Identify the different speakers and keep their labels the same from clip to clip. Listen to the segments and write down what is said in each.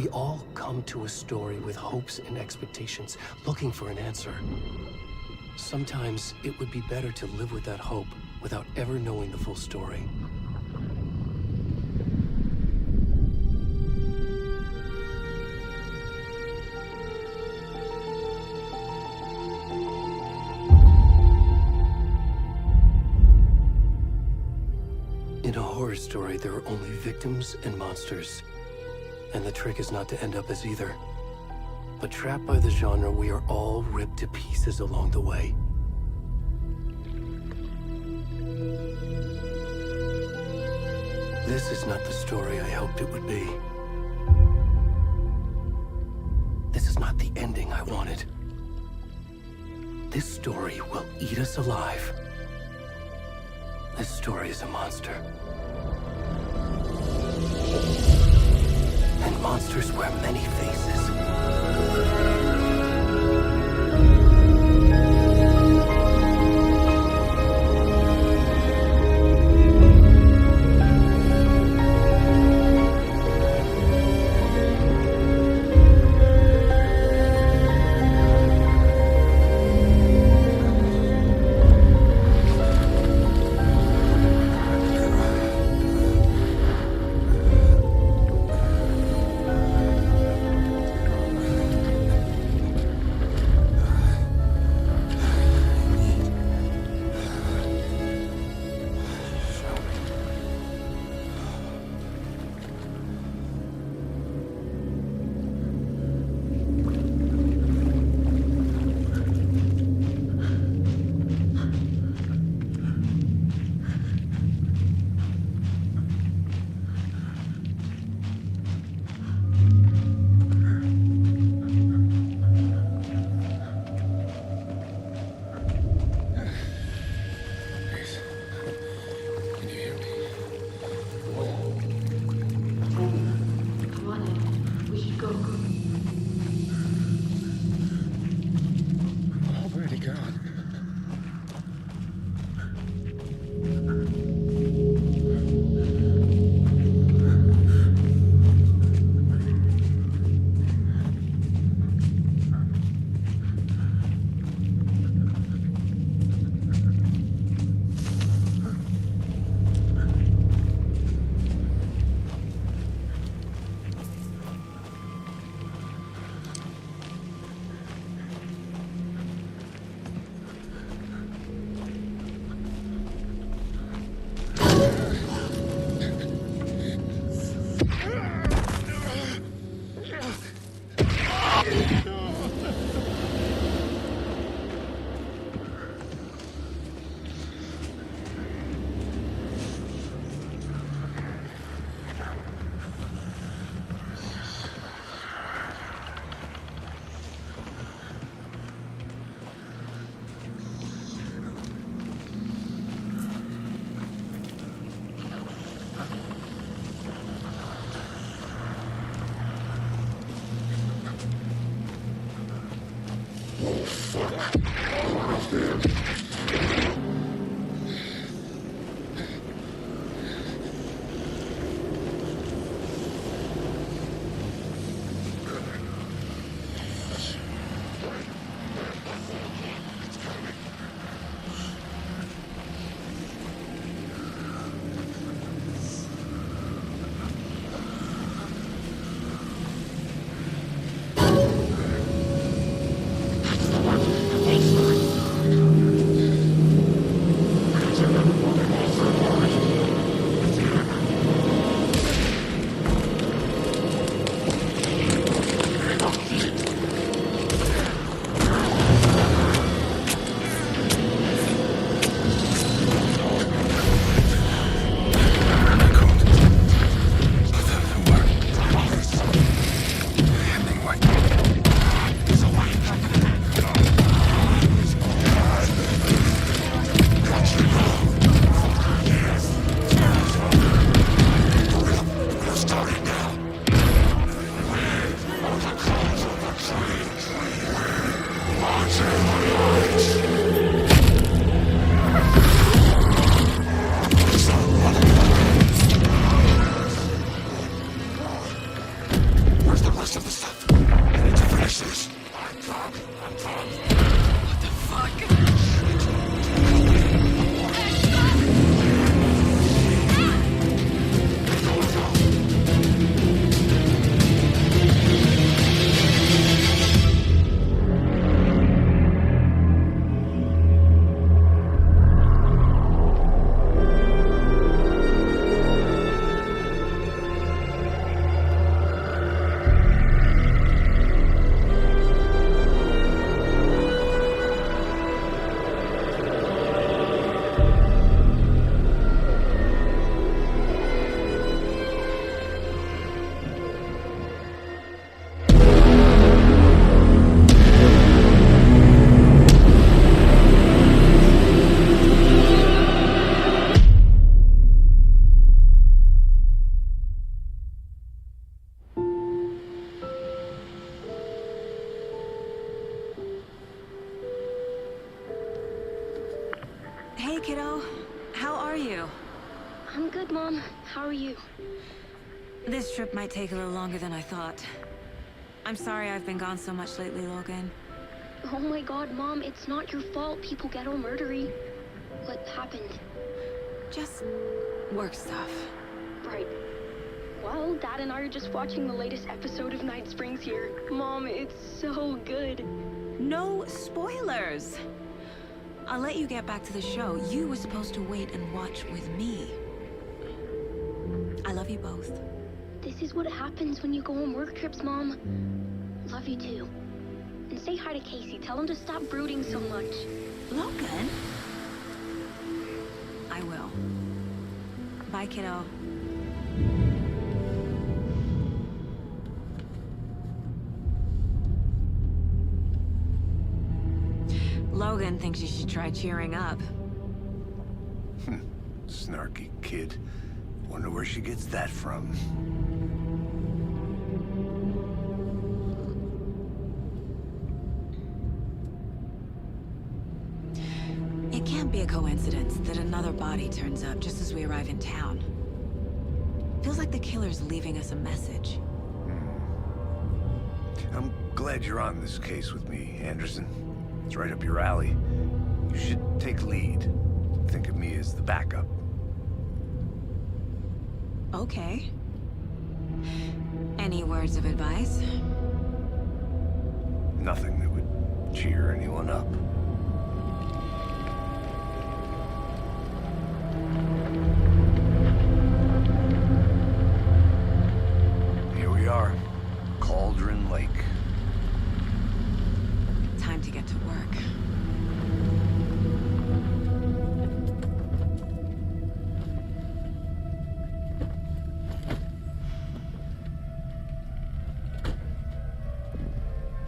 Speaker 1: We all come to a story with hopes and expectations, looking for an answer. Sometimes it would be better to live with that hope without ever knowing the full story. In a horror story, there are only victims and monsters. And the trick is not to end up as either. But trapped by the genre, we are all ripped to pieces along the way. This is not the story I hoped it would be. This is not the ending I wanted. This story will eat us alive. This story is a monster. And monsters wear many faces.
Speaker 2: Where's the kiddo. How are you?
Speaker 3: I'm good, Mom. How are you?
Speaker 2: This trip might take a little longer than I thought. I'm sorry I've been gone so much lately, Logan.
Speaker 3: Oh my god, Mom, it's not your fault people get all murdery. What happened?
Speaker 2: Just work stuff.
Speaker 3: Right. Well, Dad and I are just watching the latest episode of Night Springs here. Mom, it's so good.
Speaker 2: No spoilers! I'll let you get back to the show. You were supposed to wait and watch with me. I love you both.
Speaker 3: This is what happens when you go on work trips, Mom. Love you too. And say hi to Casey. Tell him to stop brooding so much.
Speaker 2: Logan? I will. Bye, kiddo. Logan thinks you should try cheering up.
Speaker 4: Snarky kid. Wonder where she gets that from.
Speaker 2: It can't be a coincidence that another body turns up just as we arrive in town. Feels like the killer's leaving us a message.
Speaker 4: I'm glad you're on this case with me, Anderson. It's right up your alley. You should take lead. Think of me as the backup.
Speaker 2: Okay. Any words of advice?
Speaker 4: Nothing that would cheer anyone up. Here we are. Cauldron Lake.
Speaker 2: Time to get to work.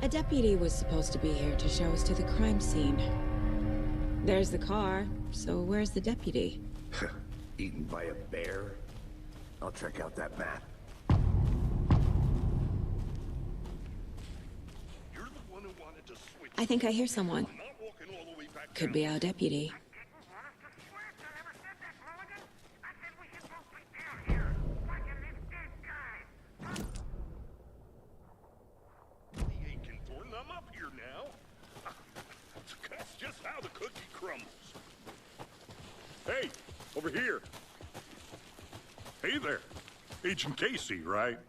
Speaker 2: A deputy was supposed to be here to show us to the crime scene. There's the car, so where's the deputy?
Speaker 4: Eaten by a bear? I'll check out that map.
Speaker 5: You're the one who wanted to switch.
Speaker 2: I think I hear someone.
Speaker 5: I'm not walking all the way back
Speaker 2: Could
Speaker 5: down.
Speaker 2: be our deputy.
Speaker 5: He ain't Thornton. I'm up here now. That's just how the cookie crumbles. Hey, over here. Hey there. Agent Casey, right?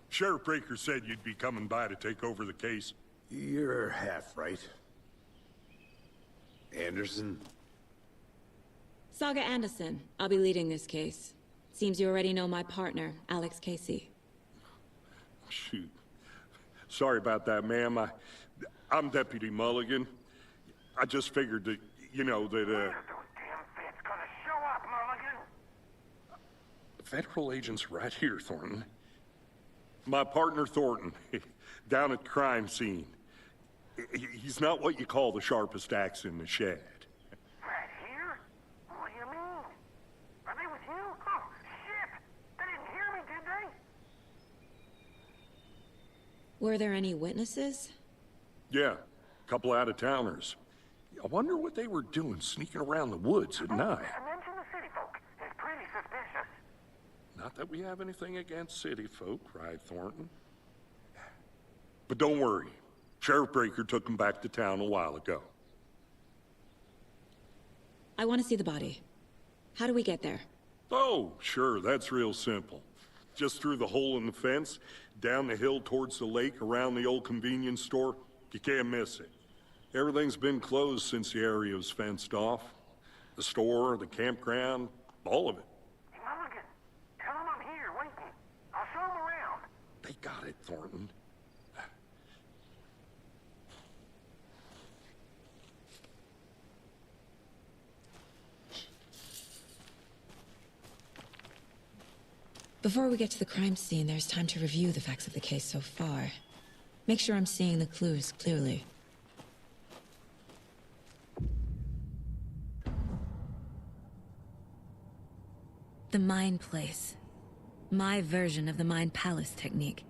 Speaker 5: Sheriff Breaker said you'd be coming by to take over the case.
Speaker 4: You're half right. Anderson?
Speaker 2: Saga Anderson. I'll be leading this case. Seems you already know my partner, Alex Casey.
Speaker 5: Shoot. Sorry about that, ma'am. I'm Deputy Mulligan. I just figured that,
Speaker 6: When are those damn feds gonna show up, Mulligan?
Speaker 5: Federal agent's right here, Thornton. My partner, Thornton, down at the crime scene. He's not what you call the sharpest axe in the shed.
Speaker 6: Right here? What do you mean? Are they with you? Oh, shit! They didn't hear me, did they?
Speaker 2: Were there any witnesses?
Speaker 5: Yeah, a couple out-of-towners. I wonder what they were doing sneaking around the woods at night.
Speaker 6: Mention the city folk. It's pretty suspicious.
Speaker 5: Not that we have anything against city folk, right, Thornton? But don't worry. Sheriff Breaker took him back to town a while ago.
Speaker 2: I want to see the body. How do we get there?
Speaker 5: Oh, sure, that's real simple. Just through the hole in the fence, down the hill towards the lake, around the old convenience store. You can't miss it. Everything's been closed since the area was fenced off. The store, the campground, all of it.
Speaker 6: Hey, Mulligan, tell them I'm here, waiting. I'll show them around.
Speaker 5: They got it, Thornton.
Speaker 2: Before we get to the crime scene, there's time to review the facts of the case so far. Make sure I'm seeing the clues clearly. The Mind Place. My version of the Mind Palace technique.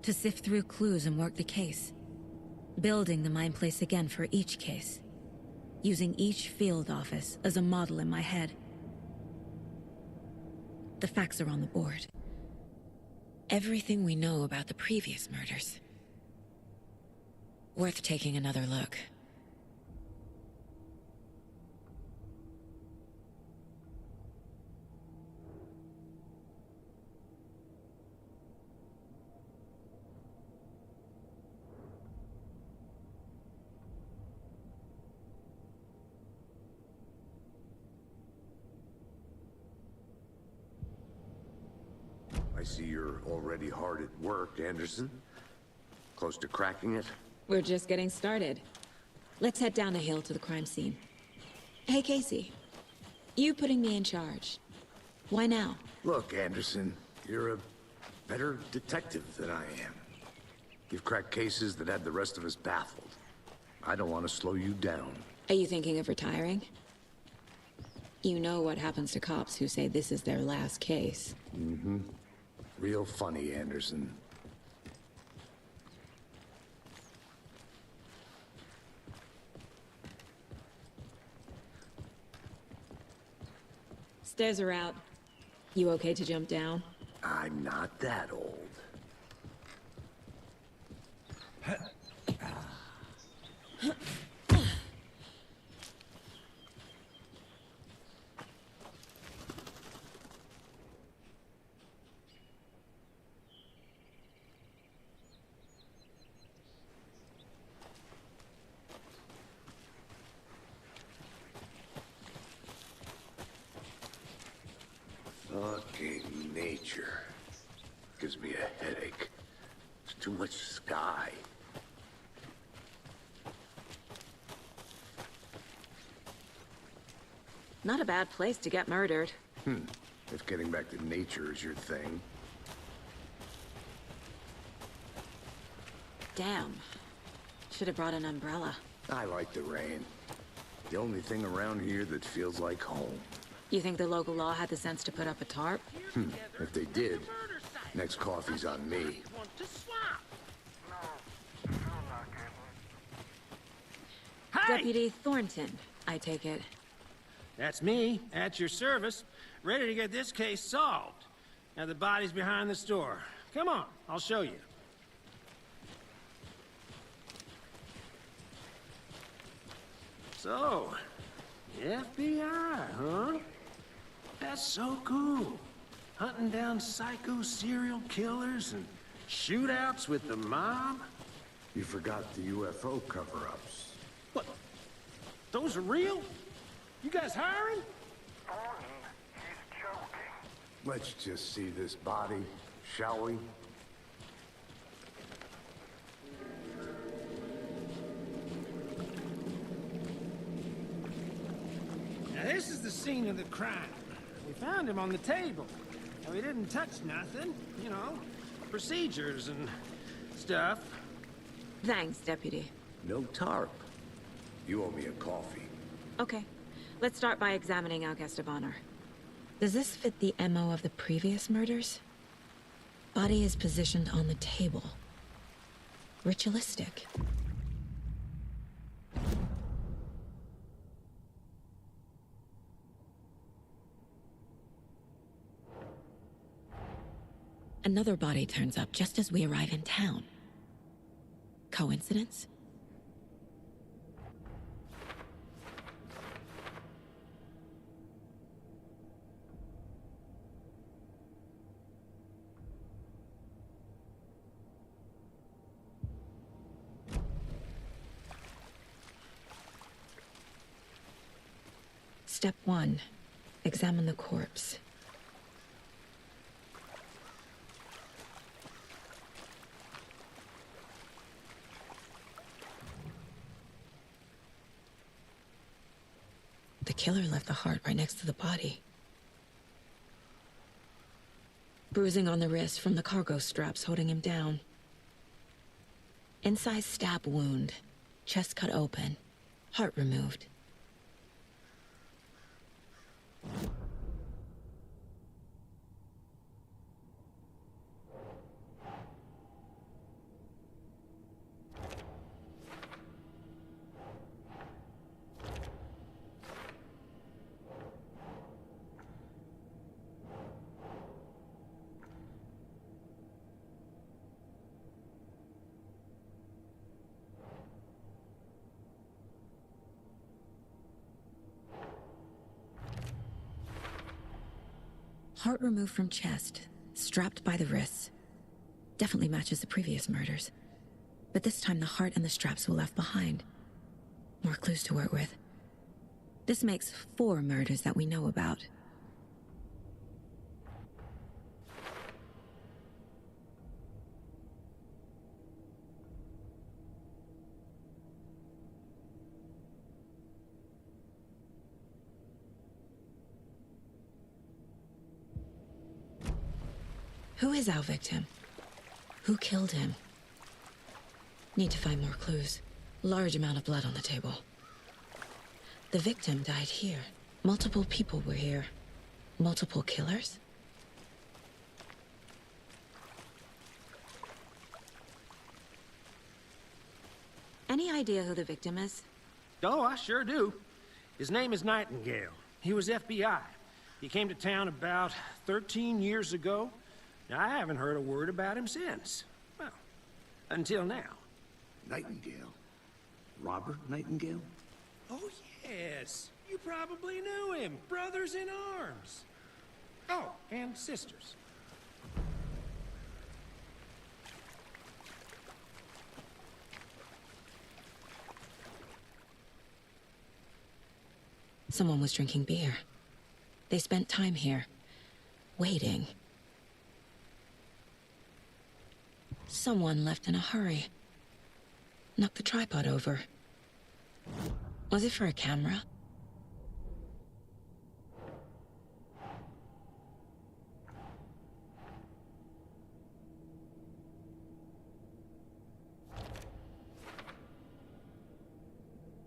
Speaker 2: To sift through clues and work the case. Building the Mind Place again for each case. using each field office as a model in my head. The facts are on the board. Everything we know about the previous murders. Worth taking another look.
Speaker 4: I see you're already hard at work, Anderson. Close to cracking it?
Speaker 2: We're just getting started. Let's head down the hill to the crime scene. Hey, Casey. You putting me in charge. Why now?
Speaker 4: Look, Anderson, you're a better detective than I am. You've cracked cases that had the rest of us baffled. I don't want to slow you down.
Speaker 2: Are you thinking of retiring? You know what happens to cops who say this is their last case.
Speaker 4: Mm-hmm. Real funny, Anderson.
Speaker 2: Stairs are out. You okay to jump down?
Speaker 4: I'm not that old. Fucking nature. Gives me a headache. There's too much sky.
Speaker 2: Not a bad place to get murdered.
Speaker 4: If getting back to nature is your thing.
Speaker 2: Damn. Should have brought an umbrella.
Speaker 4: I like the rain. The only thing around here that feels like home.
Speaker 2: You think the local law had the sense to put up a tarp?
Speaker 4: If they did, next coffee's on me.
Speaker 2: Deputy Thornton, I take it.
Speaker 7: That's me, at your service, ready to get this case solved. Now the body's behind the store. Come on, I'll show you. So, the FBI, huh? That's so cool. Hunting down psycho serial killers and shootouts with the mob.
Speaker 4: You forgot the UFO cover-ups.
Speaker 7: What? Those are real? You guys hiring?
Speaker 6: Thornton, he's joking.
Speaker 4: Let's just see this body, shall we?
Speaker 7: Now this is the scene of the crime. We found him on the table. Now, he didn't touch nothing, you know, procedures and stuff.
Speaker 2: Thanks, Deputy.
Speaker 4: No tarp. You owe me a coffee.
Speaker 2: Okay. Let's start by examining our guest of honor. Does this fit the MO of the previous murders? Body is positioned on the table. Ritualistic. Another body turns up just as we arrive in town. Coincidence? Step 1. Examine the corpse. The killer left the heart right next to the body. Bruising on the wrist from the cargo straps holding him down. Incised stab wound. Chest cut open. Heart removed. Heart removed from chest, strapped by the wrists. Definitely matches the previous murders. But this time the heart and the straps were left behind. More clues to work with. This makes 4 murders that we know about. Who is our victim? Who killed him? Need to find more clues. Large amount of blood on the table. The victim died here. Multiple people were here. Multiple killers? Any idea who the victim is?
Speaker 7: Oh, I sure do. His name is Nightingale. He was FBI. He came to town about 13 years ago. I haven't heard a word about him since. Well, until now.
Speaker 4: Nightingale? Robert Nightingale?
Speaker 7: Oh, yes. You probably knew him. Brothers in arms. Oh, and sisters.
Speaker 2: Someone was drinking beer. They spent time here, waiting. Someone left in a hurry. Knocked the tripod over. Was it for a camera?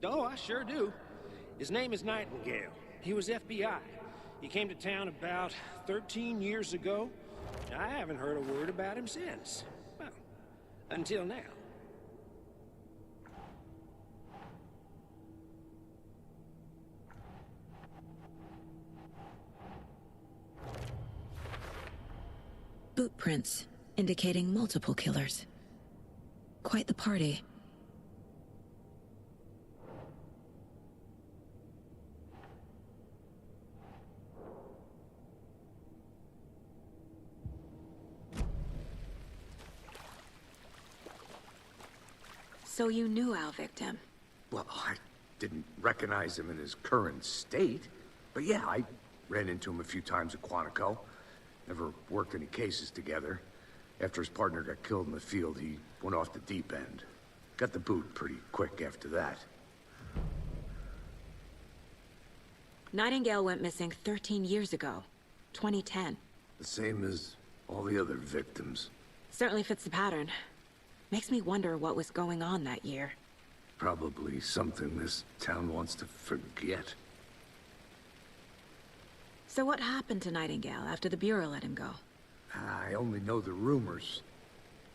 Speaker 7: Oh, I sure do. His name is Nightingale. He was FBI. He came to town about 13 years ago. I haven't heard a word about him since. Well, until now.
Speaker 2: Boot prints, indicating multiple killers. Quite the party. So you knew our victim?
Speaker 4: Well, I didn't recognize him in his current state. But yeah, I ran into him a few times at Quantico. Never worked any cases together. After his partner got killed in the field, he went off the deep end. Got the boot pretty quick after that.
Speaker 2: Nightingale went missing 13 years ago. 2010.
Speaker 4: The same as all the other victims.
Speaker 2: Certainly fits the pattern. Makes me wonder what was going on that year.
Speaker 4: Probably something this town wants to forget.
Speaker 2: So what happened to Nightingale after the Bureau let him go?
Speaker 4: I only know the rumors.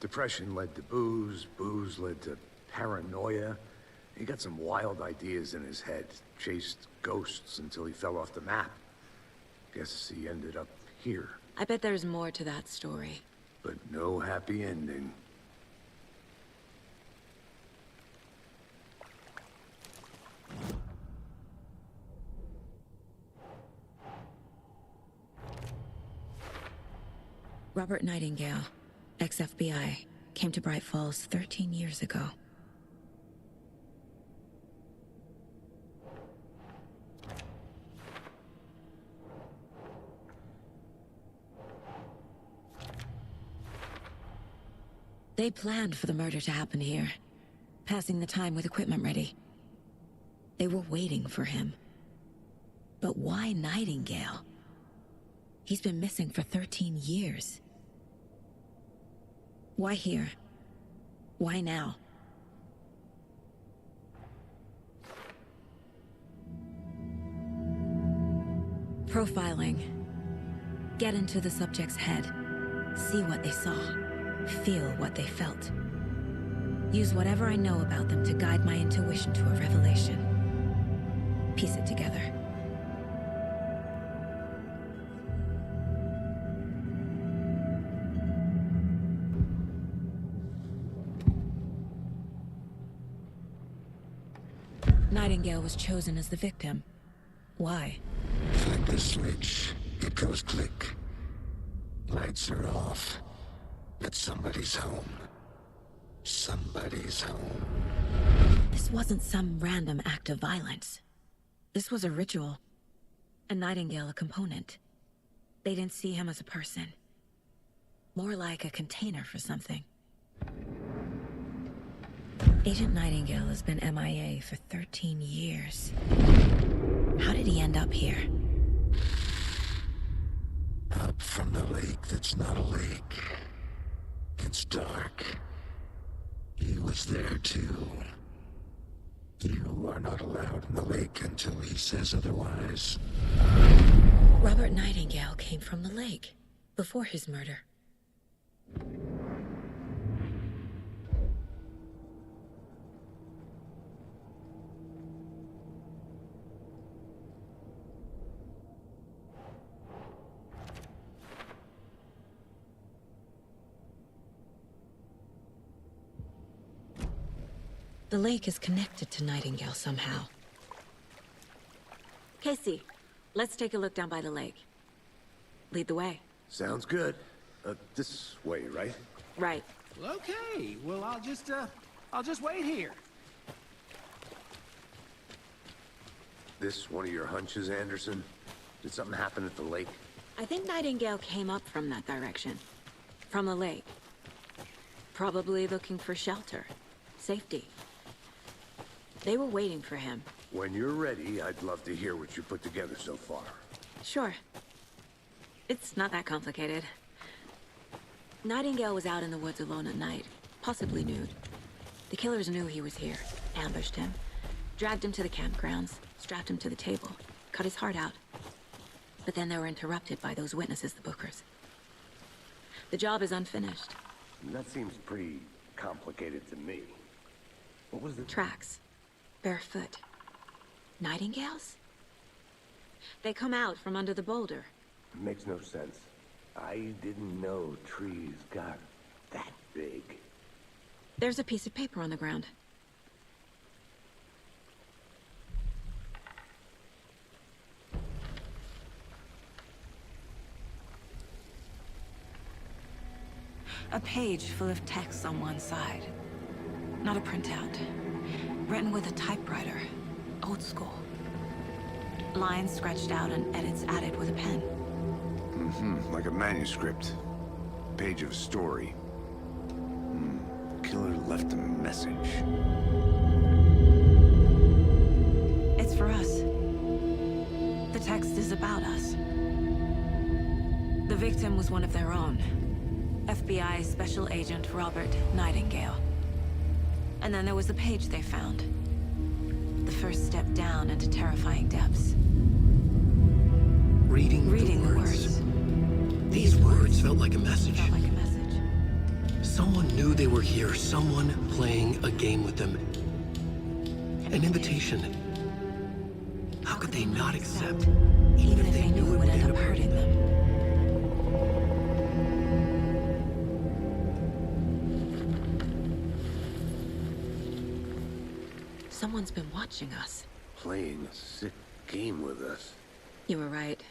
Speaker 4: Depression led to booze, booze led to paranoia. He got some wild ideas in his head, chased ghosts until he fell off the map. Guess he ended up here.
Speaker 2: I bet there's more to that story.
Speaker 4: But no happy ending.
Speaker 2: Robert Nightingale, ex-FBI, came to Bright Falls 13 years ago. They planned for the murder to happen here, passing the time with equipment ready. They were waiting for him. But why Nightingale? He's been missing for 13 years. Why here? Why now? Profiling. Get into the subject's head. See what they saw. Feel what they felt. Use whatever I know about them to guide my intuition to a revelation. Piece it together. Nightingale was chosen as the victim. Why?
Speaker 8: Find the switch. It goes click. Lights are off, but somebody's home. Somebody's home.
Speaker 2: This wasn't some random act of violence. This was a ritual. A Nightingale a component. They didn't see him as a person. More like a container for something. Agent Nightingale has been MIA for 13 years. How did he end up here?
Speaker 8: Up from the lake that's not a lake. It's dark. He was there too. You are not allowed in the lake until he says otherwise.
Speaker 2: Robert Nightingale came from the lake, before his murder. The lake is connected to Nightingale somehow. Casey, let's take a look down by the lake. Lead the way.
Speaker 4: Sounds good. This way, right?
Speaker 2: Right.
Speaker 7: Okay, well, I'll just wait here.
Speaker 4: This one of your hunches, Anderson? Did something happen at the lake?
Speaker 2: I think Nightingale came up from that direction. From the lake. Probably looking for shelter. Safety. They were waiting for him.
Speaker 4: When you're ready, I'd love to hear what you put together so far.
Speaker 2: Sure. It's not that complicated. Nightingale was out in the woods alone at night, possibly nude. The killers knew he was here, ambushed him, dragged him to the campgrounds, strapped him to the table, cut his heart out. But then they were interrupted by those witnesses, the Bookers. The job is unfinished.
Speaker 4: That seems pretty complicated to me. What was the...
Speaker 2: Tracks. Barefoot. Nightingales? They come out from under the boulder.
Speaker 4: Makes no sense. I didn't know trees got that big.
Speaker 2: There's a piece of paper on the ground. A page full of text on one side. Not a printout. Written with a typewriter. Old school. Lines scratched out and edits added with a pen.
Speaker 4: Like a manuscript. Page of a story. Killer left a message.
Speaker 2: It's for us. The text is about us. The victim was one of their own. FBI Special Agent Robert Nightingale. And then there was the page they found. The first step down into terrifying depths.
Speaker 1: Reading the words. These words felt like a message.
Speaker 2: Felt like a message.
Speaker 1: Someone knew they were here. Someone playing a game with them. An invitation. How could they not accept, even if they knew it would end up hurting them?
Speaker 2: Someone's been watching us.
Speaker 4: Playing a sick game with us.
Speaker 2: You were right.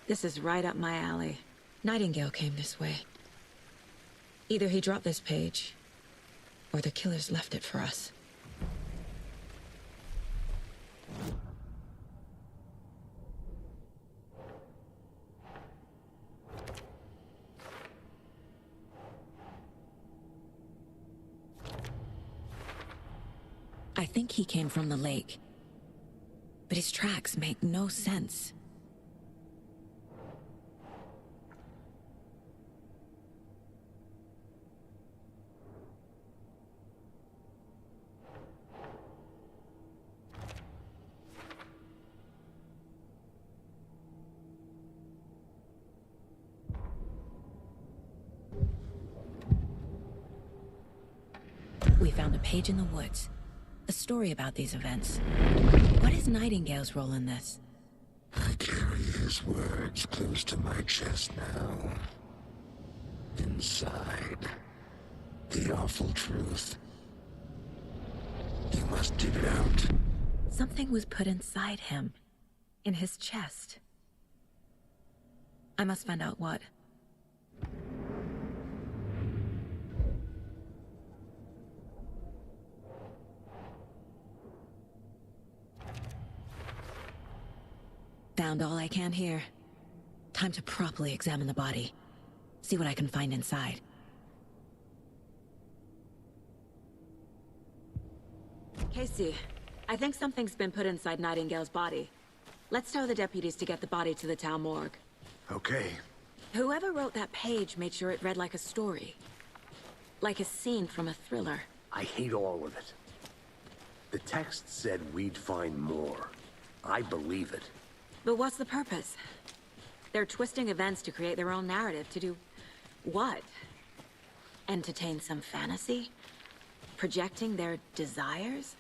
Speaker 2: This is right up my alley. Nightingale came this way. Either he dropped this page, or the killers left it for us. I think he came from the lake. But his tracks make no sense. We found a page in the woods. A story about these events. What is Nightingale's role in this?
Speaker 8: I carry his words close to my chest now. Inside, the awful truth. You must dig it out.
Speaker 2: Something was put inside him. In his chest. I must find out what. sound all I can hear. Time to properly examine the body. See what I can find inside. Casey, I think something's been put inside Nightingale's body. Let's tell the deputies to get the body to the town morgue.
Speaker 4: Okay.
Speaker 2: Whoever wrote that page made sure it read like a story. Like a scene from a thriller.
Speaker 4: I hate all of it. The text said we'd find more. I believe it.
Speaker 2: But what's the purpose? They're twisting events to create their own narrative. To do what? Entertain some fantasy? Projecting their desires?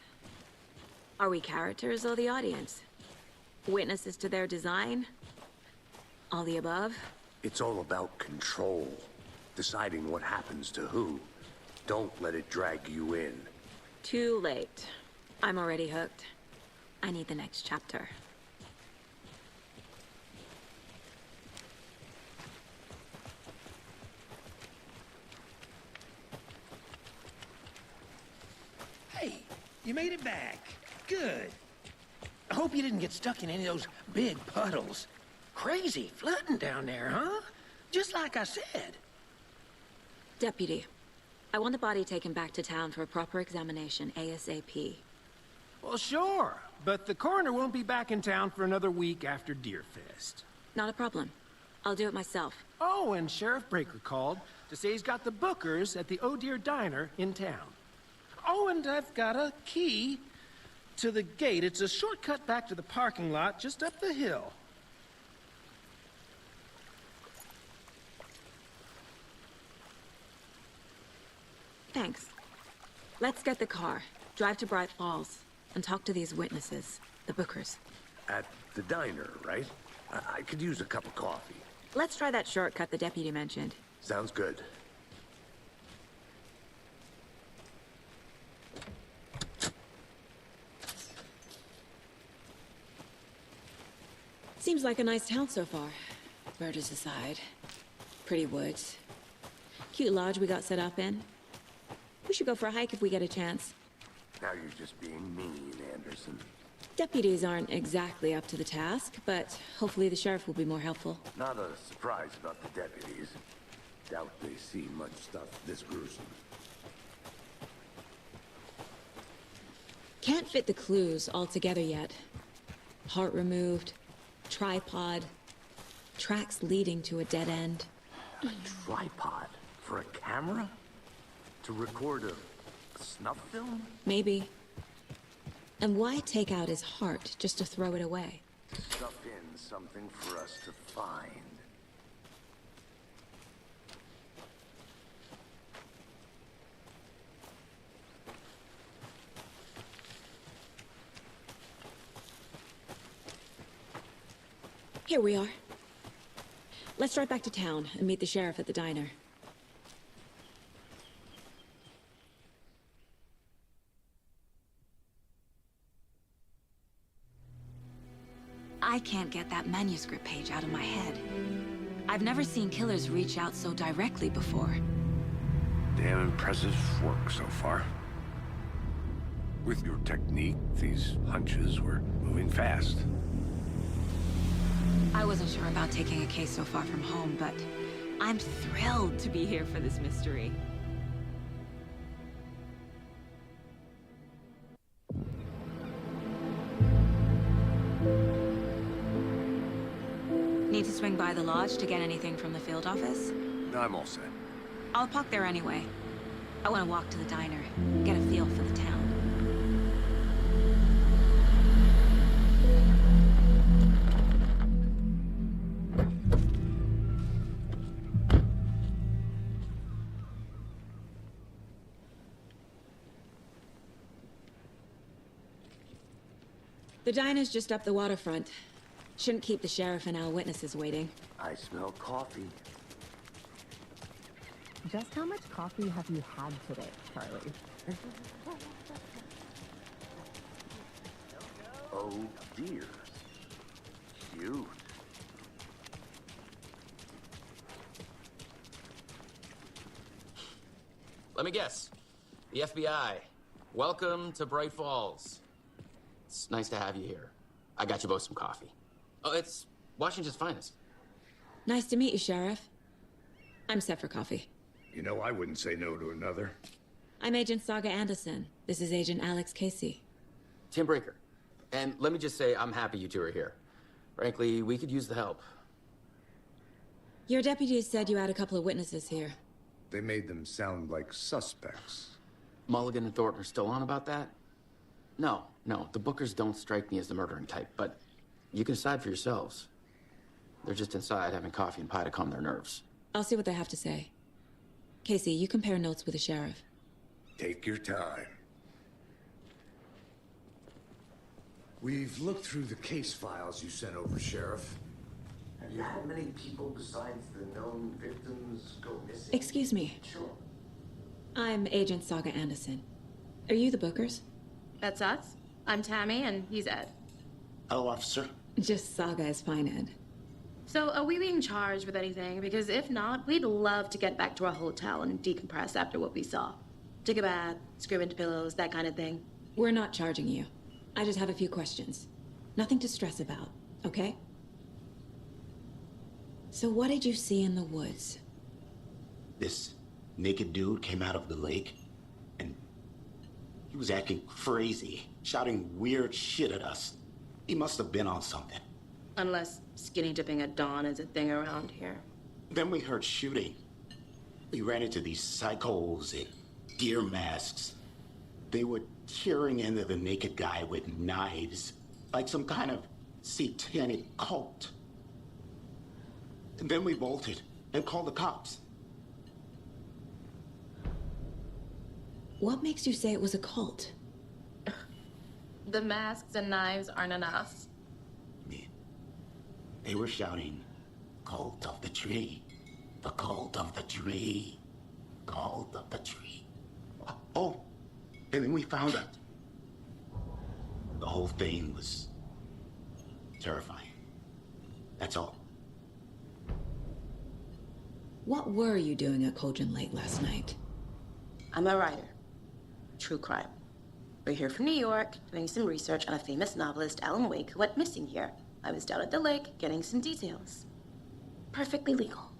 Speaker 2: Are we characters or the audience? Witnesses to their design? All the above?
Speaker 4: It's all about control. Deciding what happens to who. Don't let it drag you in.
Speaker 2: Too late. I'm already hooked. I need the next chapter.
Speaker 7: Hey, you made it back. Good. I hope you didn't get stuck in any of those big puddles. Crazy flooding down there, huh? Just like I said.
Speaker 2: Deputy, I want the body taken back to town for a proper examination ASAP.
Speaker 7: Well, sure. But the coroner won't be back in town for another week after Deerfest.
Speaker 2: Not a problem. I'll do it myself.
Speaker 7: Oh, and Sheriff Breaker called to say he's got the Bookers at the Oh Dear Diner in town. Oh, and I've got a key to the gate. It's a shortcut back to the parking lot just up the hill.
Speaker 2: Thanks. Let's get the car, drive to Bright Falls, and talk to these witnesses, the Bookers.
Speaker 4: At the diner, right? I could use a cup of coffee.
Speaker 2: Let's try that shortcut the deputy mentioned.
Speaker 4: Sounds good.
Speaker 2: Seems like a nice town so far. Murders aside. Pretty woods. Cute lodge we got set up in. We should go for a hike if we get a chance.
Speaker 4: Now you're just being mean, Anderson.
Speaker 2: Deputies aren't exactly up to the task, but hopefully the sheriff will be more helpful.
Speaker 4: Not a surprise about the deputies. Doubt they see much stuff this gruesome.
Speaker 2: Can't fit the clues all together yet. Heart removed, tripod, tracks leading to a dead end.
Speaker 4: A tripod? For a camera? To record a snuff film?
Speaker 2: Maybe. And why take out his heart just to throw it away?
Speaker 4: Stuff in something for us to find.
Speaker 2: Here we are. Let's drive back to town and meet the sheriff at the diner. I can't get that manuscript page out of my head. I've never seen killers reach out so directly before.
Speaker 4: Damn impressive work so far. With your technique, these hunches were moving fast.
Speaker 2: I wasn't sure about taking a case so far from home, but I'm thrilled to be here for this mystery. Need to swing by the lodge to get anything from the field office?
Speaker 4: I'm all set.
Speaker 2: I'll park there anyway. I want to walk to the diner, get a feel for the town. The diner's just up the waterfront. Shouldn't keep the sheriff and our witnesses waiting.
Speaker 4: I smell coffee.
Speaker 9: Just how much coffee have you had today, Charlie?
Speaker 4: Oh dear. Cute.
Speaker 10: Let me guess. The FBI. Welcome to Bright Falls. It's nice to have you here. I got you both some coffee. Oh, it's Washington's finest.
Speaker 2: Nice to meet you, Sheriff. I'm set for coffee.
Speaker 4: You know, I wouldn't say no to another.
Speaker 2: I'm Agent Saga Anderson. This is Agent Alex Casey.
Speaker 10: Tim Brinker. And let me just say, I'm happy you two are here. Frankly, we could use the help.
Speaker 2: Your deputies said you had a couple of witnesses here.
Speaker 4: They made them sound like suspects.
Speaker 10: Mulligan and Thornton are still on about that? No, the Bookers don't strike me as the murdering type, but you can decide for yourselves. They're just inside having coffee and pie to calm their nerves.
Speaker 2: I'll see what they have to say. Casey, you compare notes with the sheriff.
Speaker 4: Take your time. We've looked through the case files you sent over, Sheriff. Have you had many people besides the known victims go missing?
Speaker 2: Excuse me.
Speaker 4: Sure.
Speaker 2: I'm Agent Saga Anderson. Are you the Bookers?
Speaker 11: That's us. I'm Tammy, and he's Ed.
Speaker 8: Hello, officer.
Speaker 2: Just Saga is fine, Ed.
Speaker 11: So, are we being charged with anything? Because if not, we'd love to get back to our hotel and decompress after what we saw. Take a bath, scream into pillows, that kind of thing.
Speaker 2: We're not charging you. I just have a few questions. Nothing to stress about, okay? So what did you see in the woods?
Speaker 8: This naked dude came out of the lake, and he was acting crazy, shouting weird shit at us. He must have been on something.
Speaker 11: Unless skinny dipping at dawn is a thing around here.
Speaker 8: Then we heard shooting. We ran into these psychos in deer masks. They were tearing into the naked guy with knives, like some kind of satanic cult. And then we bolted and called the cops.
Speaker 2: What makes you say it was a cult?
Speaker 11: The masks and knives aren't enough.
Speaker 8: They were shouting, "Cult of the tree, the cult of the tree, cult of the tree." Oh, and then we found out. The whole thing was terrifying. That's all.
Speaker 2: What were you doing at Cauldron Lake last night?
Speaker 11: I'm a writer. True crime. We're here from New York, doing some research on a famous novelist, Alan Wake, who went missing here. I was down at the lake, getting some details. Perfectly legal.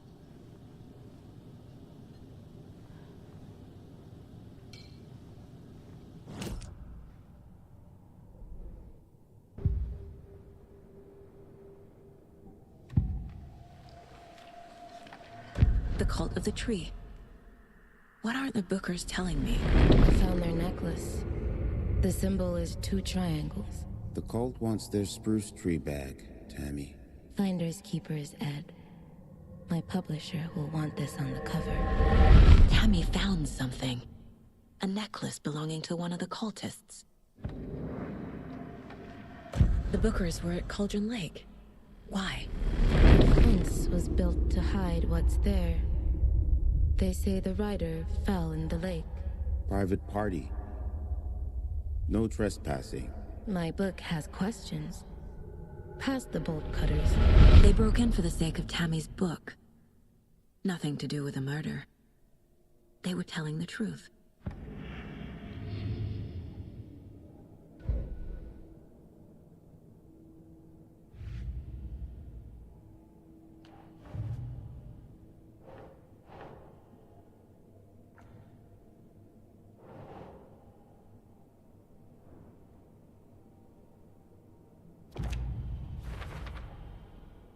Speaker 2: The cult of the tree. What aren't the Bookers telling me?
Speaker 12: I found their necklace. The symbol is 2 triangles.
Speaker 13: The cult wants their spruce tree back, Tammy.
Speaker 12: Finders keepers, Ed. My publisher will want this on the cover.
Speaker 2: Tammy found something. A necklace belonging to one of the cultists. The Bookers were at Cauldron Lake. Why?
Speaker 12: The fence was built to hide what's there. They say the writer fell in the lake.
Speaker 13: Private party. No trespassing.
Speaker 12: My book has questions. Past the bolt cutters.
Speaker 2: They broke in for the sake of Tammy's book. Nothing to do with a murder. They were telling the truth.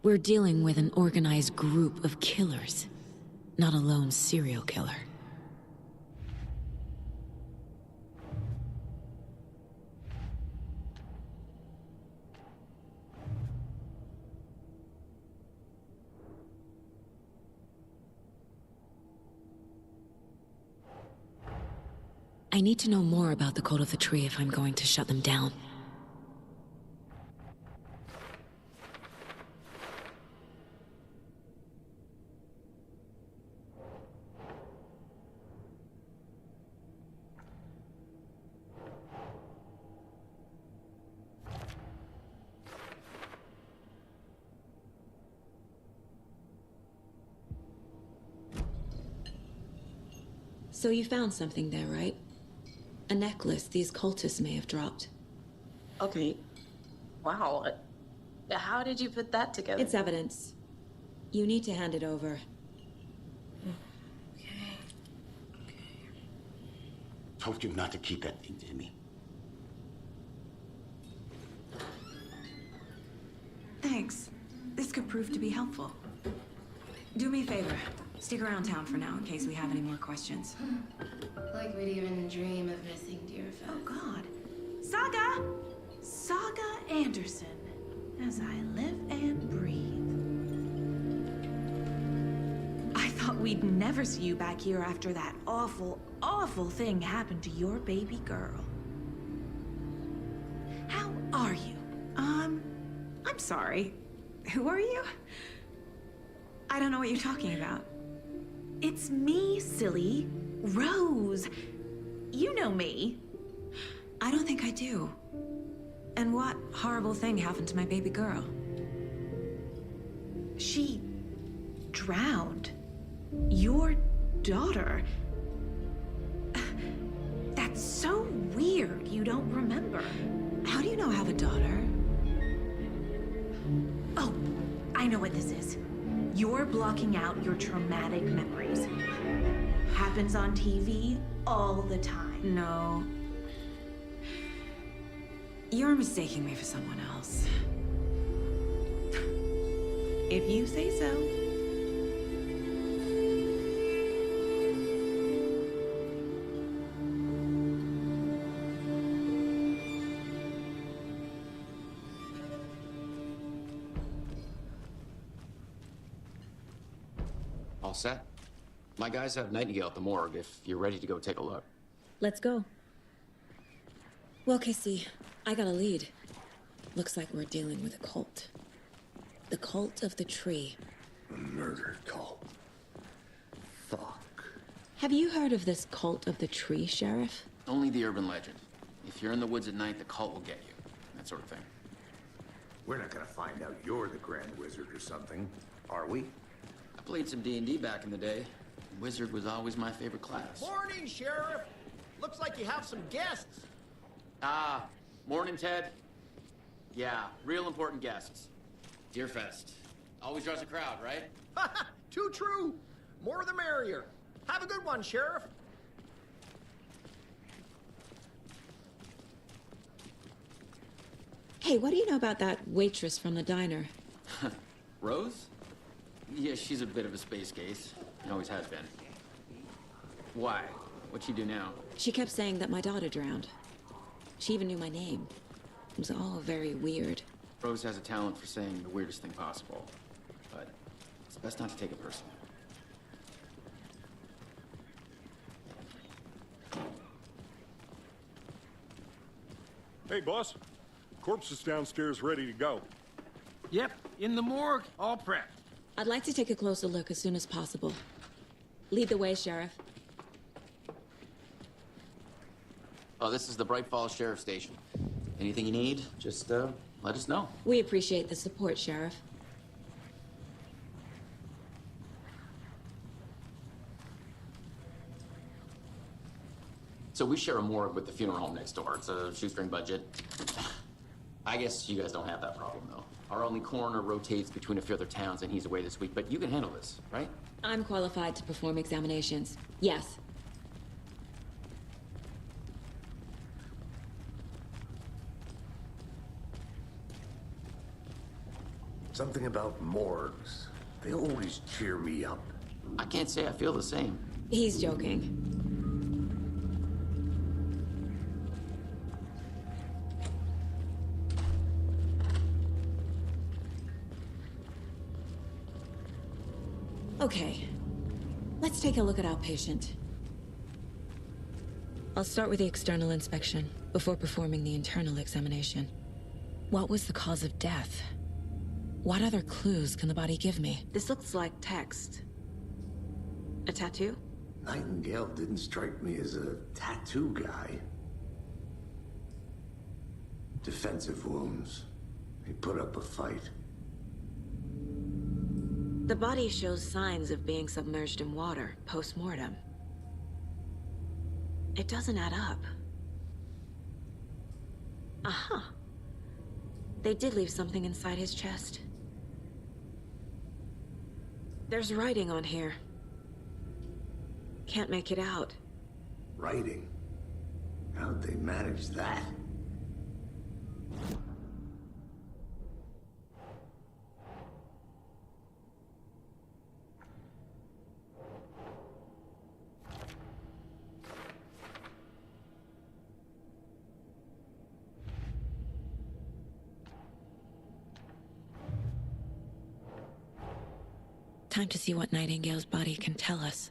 Speaker 2: We're dealing with an organized group of killers, not a lone serial killer. I need to know more about the Cult of the Tree if I'm going to shut them down. So you found something there, right? A necklace these cultists may have dropped.
Speaker 11: Okay. Wow. How did you put that together?
Speaker 2: It's evidence. You need to hand it over.
Speaker 8: Told you not to keep that thing to me.
Speaker 14: Thanks. This could prove to be helpful. Do me a favor. Stick around town for now in case we have any more questions.
Speaker 15: Like we'd even dream of missing Deerfest.
Speaker 14: Oh, God. Saga! Saga Anderson. As I live and breathe. I thought we'd never see you back here after that awful, awful thing happened to your baby girl. How are you? I'm sorry. Who are you? I don't know what you're talking about. It's me, silly. Rose. You know me. I don't think I do. And what horrible thing happened to my baby girl? She drowned. Your daughter. That's so weird you don't remember. How do you know I have a daughter? Oh, I know what this is. You're blocking out your traumatic memories. Happens on TV all the time. No. You're mistaking me for someone else. If you say so.
Speaker 10: All set? My guys have Nightingale at the morgue if you're ready to go take a look.
Speaker 2: Let's go. Well, Casey, I got a lead. Looks like we're dealing with a cult. The cult of the tree.
Speaker 4: A murder cult. Fuck.
Speaker 2: Have you heard of this cult of the tree, Sheriff?
Speaker 10: Only the urban legend. If you're in the woods at night, the cult will get you. That sort of thing.
Speaker 4: We're not gonna find out you're the Grand Wizard or something, are we?
Speaker 10: I played some D&D back in the day. Wizard was always my favorite class.
Speaker 16: Morning, Sheriff. Looks like you have some guests.
Speaker 10: Ah, morning, Ted. Yeah, real important guests. Deerfest. Always draws a crowd, right?
Speaker 16: Too true. More the merrier. Have a good one, Sheriff.
Speaker 2: Hey, what do you know about that waitress from the diner?
Speaker 10: Rose? Yeah, she's a bit of a space case. Always has been. Why? What'd she do now?
Speaker 2: She kept saying that my daughter drowned. She even knew my name. It was all very weird.
Speaker 10: Rose has a talent for saying the weirdest thing possible. But it's best not to take it personally.
Speaker 5: Hey, boss. Corpse is downstairs ready to go.
Speaker 7: Yep, in the morgue, all prepped.
Speaker 2: I'd like to take a closer look as soon as possible. Lead the way, Sheriff.
Speaker 10: Oh, this is the Bright Falls Sheriff Station. Anything you need, just let us know.
Speaker 2: We appreciate the support, Sheriff.
Speaker 10: So we share a morgue with the funeral home next door. It's a shoestring budget. I guess you guys don't have that problem, though. Our only coroner rotates between a few other towns, and he's away this week, but you can handle this, right?
Speaker 2: I'm qualified to perform examinations. Yes.
Speaker 4: Something about morgues. They always cheer me up.
Speaker 10: I can't say I feel the same.
Speaker 2: He's joking. Okay, let's take a look at our patient. I'll start with the external inspection before performing the internal examination. What was the cause of death? What other clues can the body give me?
Speaker 14: This looks like text. A tattoo?
Speaker 4: Nightingale didn't strike me as a tattoo guy. Defensive wounds. He put up a fight.
Speaker 14: The body shows signs of being submerged in water, post-mortem. It doesn't add up. Uh-huh.
Speaker 2: They did leave something inside his chest. There's writing on here. Can't make it out.
Speaker 4: Writing? How'd they manage that?
Speaker 2: Time to see what Nightingale's body can tell us.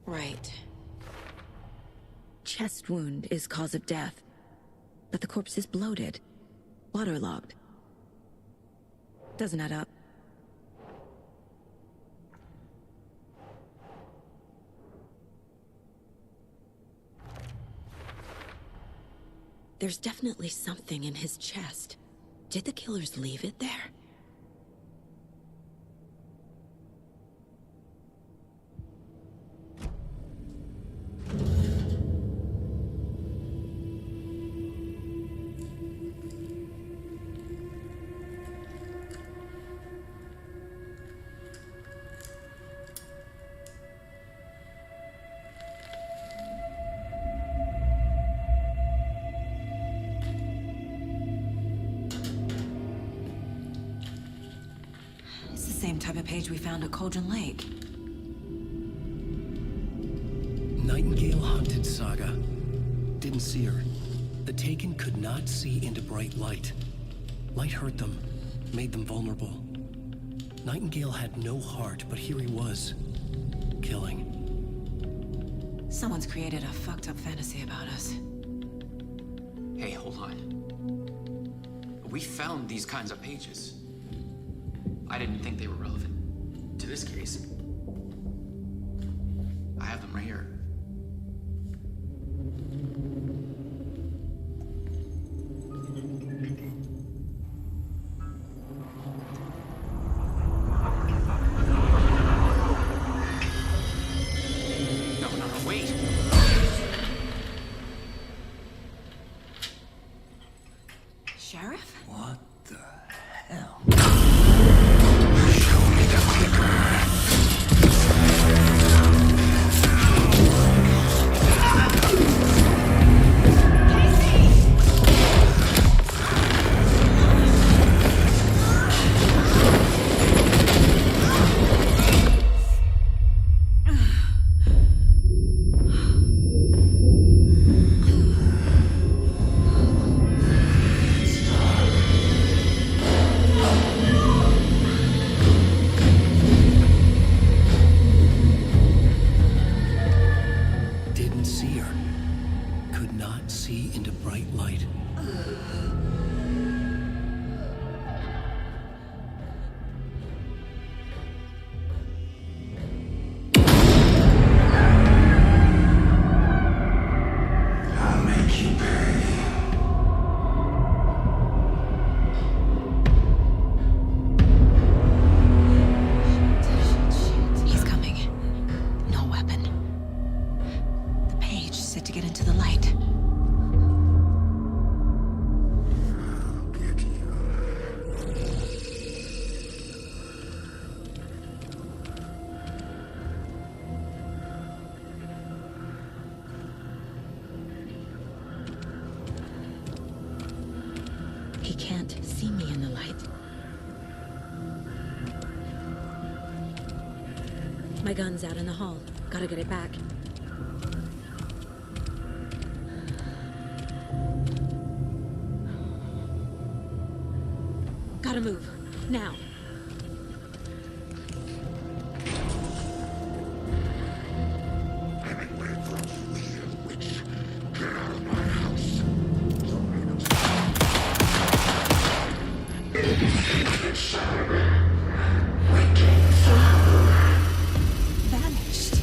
Speaker 2: Right. Chest wound is cause of death, but the corpse is bloated, waterlogged. Doesn't add up. There's definitely something in his chest. Did the killers leave it there? Same type of page we found at Cauldron Lake.
Speaker 1: Nightingale hunted Saga. Didn't see her. The Taken could not see into bright light. Light hurt them, made them vulnerable. Nightingale had no heart, but here he was, killing.
Speaker 2: Someone's created a fucked up fantasy about us.
Speaker 10: Hey, hold on. We found these kinds of pages. I didn't think they were relevant to this case. I have them right here. No, wait.
Speaker 2: Sheriff?
Speaker 1: What the hell?
Speaker 2: He can't see me in the light. My gun's out in the hall. Gotta get it back. Gotta move. Now.
Speaker 14: Vanished.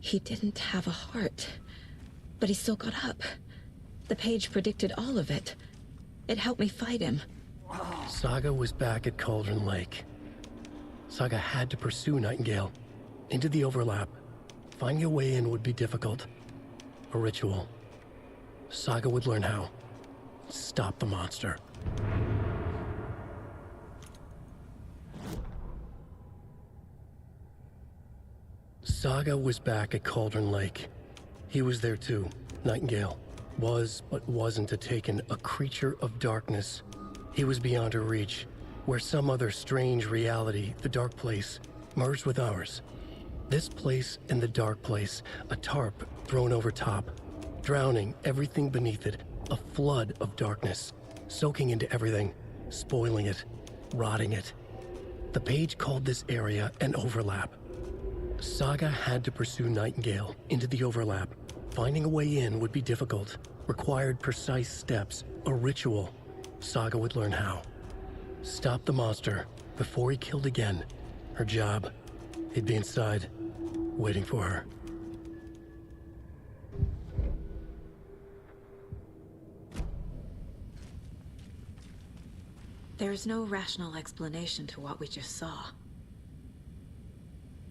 Speaker 2: He didn't have a heart, but he still got up. The page predicted all of it. It helped me fight him.
Speaker 1: Saga was back at Cauldron Lake. Saga had to pursue Nightingale into the overlap. Finding a way in would be difficult. A ritual. Saga would learn how. Stop the monster. Saga was back at Cauldron Lake. He was there too. Nightingale was, but wasn't a Taken, a creature of darkness. He was beyond her reach, where some other strange reality, the dark place, merged with ours. This place and the dark place, a tarp thrown over top, drowning everything beneath it, a flood of darkness, soaking into everything, spoiling it, rotting it. The page called this area an overlap. Saga had to pursue Nightingale into the overlap. Finding a way in would be difficult, required precise steps, a ritual. Saga would learn how. Stop the monster before he killed again. Her job. He'd be inside, waiting for her.
Speaker 2: There's no rational explanation to what we just saw.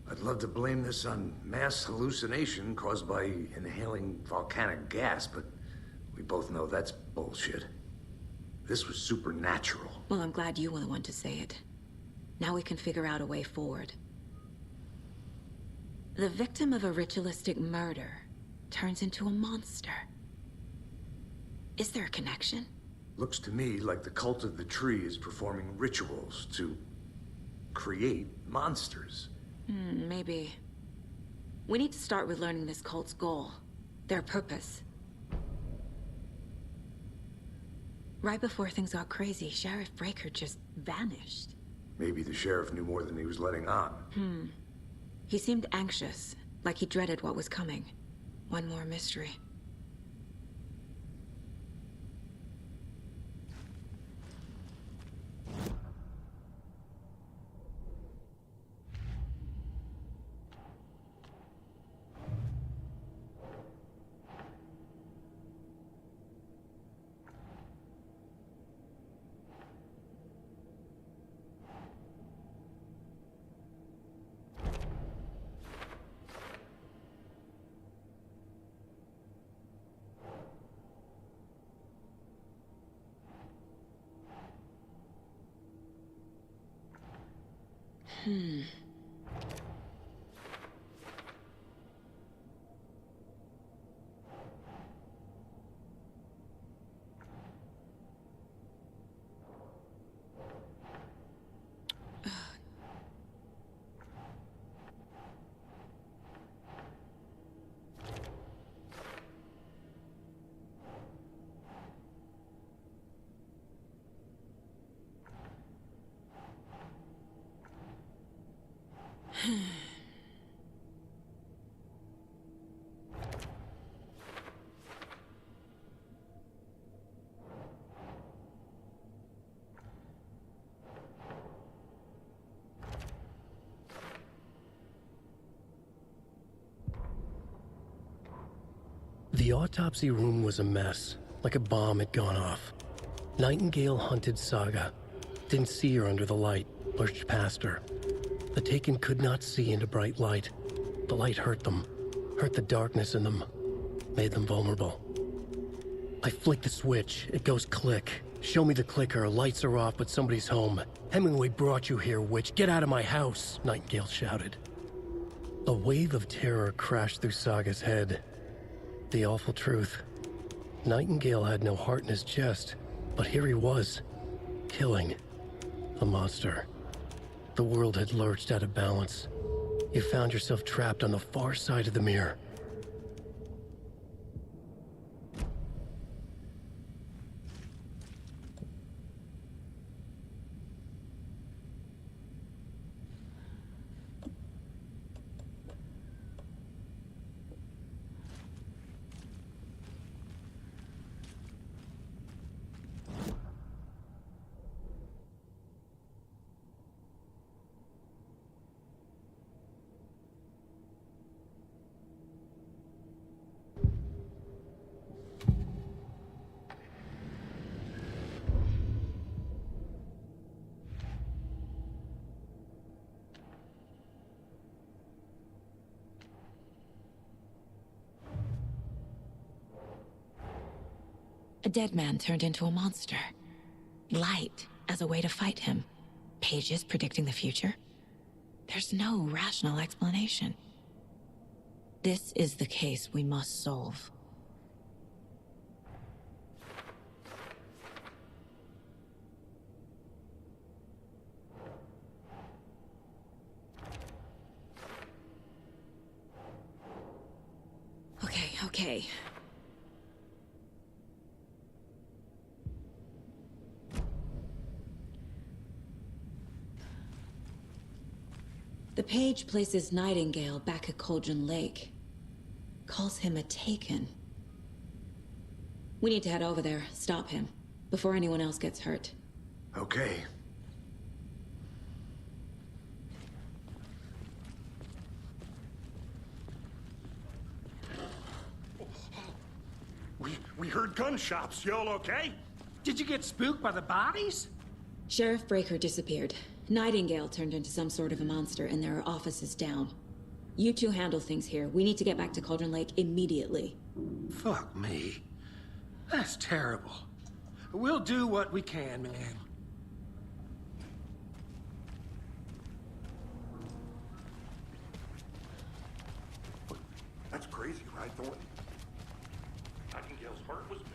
Speaker 4: I'd love to blame this on mass hallucination caused by inhaling volcanic gas, but we both know that's bullshit. This was supernatural.
Speaker 2: Well, I'm glad you were the one to say it. Now we can figure out a way forward. The victim of a ritualistic murder turns into a monster. Is there a connection?
Speaker 4: Looks to me like the cult of the tree is performing rituals to create monsters.
Speaker 2: Maybe. We need to start with learning this cult's goal, their purpose. Right before things got crazy, Sheriff Breaker just vanished.
Speaker 4: Maybe the sheriff knew more than he was letting on.
Speaker 2: He seemed anxious, like he dreaded what was coming. One more mystery.
Speaker 1: The autopsy room was a mess, like a bomb had gone off. Nightingale hunted Saga. Didn't see her under the light, lurched past her. The Taken could not see into bright light. The light hurt them, hurt the darkness in them, made them vulnerable. I flick the switch, it goes click. Show me the clicker, lights are off, but somebody's home. Hemingway brought you here, witch. Get out of my house, Nightingale shouted. A wave of terror crashed through Saga's head. The awful truth. Nightingale had no heart in his chest, but here he was, killing the monster. The world had lurched out of balance. You found yourself trapped on the far side of the mirror.
Speaker 2: A dead man turned into a monster. Light as a way to fight him. Pages predicting the future. There's no rational explanation. This is the case we must solve. Okay. The page places Nightingale back at Cauldron Lake. Calls him a Taken. We need to head over there, stop him, before anyone else gets hurt.
Speaker 4: Okay.
Speaker 5: We heard gunshots. Y'all okay?
Speaker 7: Did you get spooked by the bodies?
Speaker 2: Sheriff Breaker disappeared. Nightingale turned into some sort of a monster, and there are offices down. You two handle things here. We need to get back to Cauldron Lake immediately.
Speaker 7: Fuck me. That's terrible. We'll do what we can, ma'am.
Speaker 5: That's crazy, right, Thornton? Nightingale's heart was missing.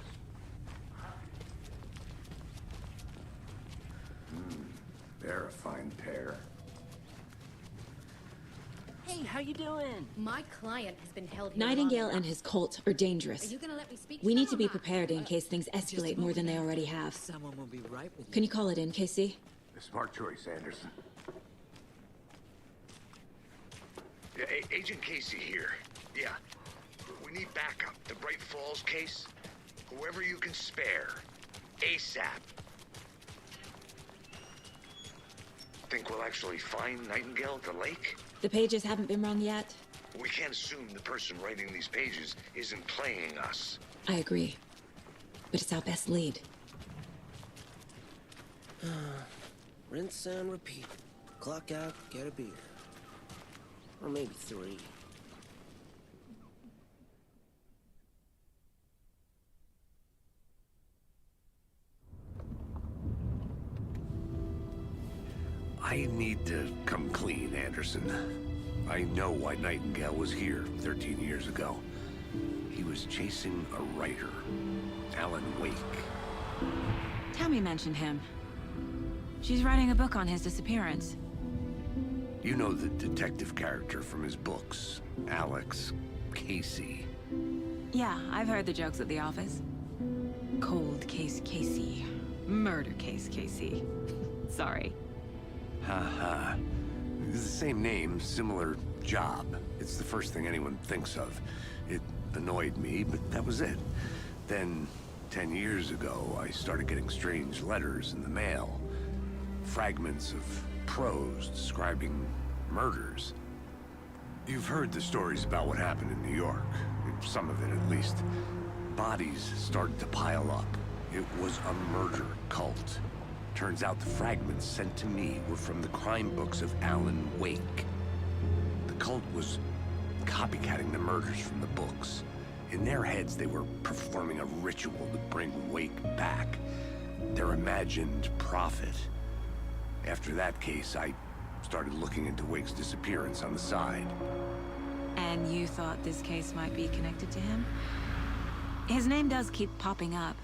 Speaker 4: They're a fine pair.
Speaker 17: Hey, how you doing?
Speaker 18: My client has been held here.
Speaker 2: Nightingale and his cult are dangerous.
Speaker 18: Are you gonna let me speak?
Speaker 2: We need to be prepared in case things escalate more than they already have.
Speaker 17: Someone will be right with you.
Speaker 2: Can you call it in, Casey?
Speaker 4: A smart choice, Anderson.
Speaker 19: Yeah, Agent Casey here. Yeah. We need backup. The Bright Falls case. Whoever you can spare. ASAP. Think we'll actually find Nightingale at the lake?
Speaker 2: The pages haven't been rung yet?
Speaker 19: We can't assume the person writing these pages isn't playing us.
Speaker 2: I agree. But it's our best lead.
Speaker 17: Rinse and repeat. Clock out, get a beer. Or maybe 3.
Speaker 4: I need to come clean, Anderson. I know why Nightingale was here 13 years ago. He was chasing a writer, Alan Wake.
Speaker 2: Tammy mentioned him. She's writing a book on his disappearance.
Speaker 4: You know the detective character from his books, Alex Casey.
Speaker 2: Yeah, I've heard the jokes at the office. Cold case Casey. Murder case Casey. Sorry.
Speaker 4: Haha. It's the same name, similar job. It's the first thing anyone thinks of. It annoyed me, but that was it. Then, 10 years ago, I started getting strange letters in the mail. Fragments of prose describing murders. You've heard the stories about what happened in New York. Some of it, at least. Bodies started to pile up. It was a murder cult. Turns out the fragments sent to me were from the crime books of Alan Wake. The cult was copycatting the murders from the books. In their heads, they were performing a ritual to bring Wake back. Their imagined prophet. After that case, I started looking into Wake's disappearance on the side.
Speaker 2: And you thought this case might be connected to him? His name does keep popping up.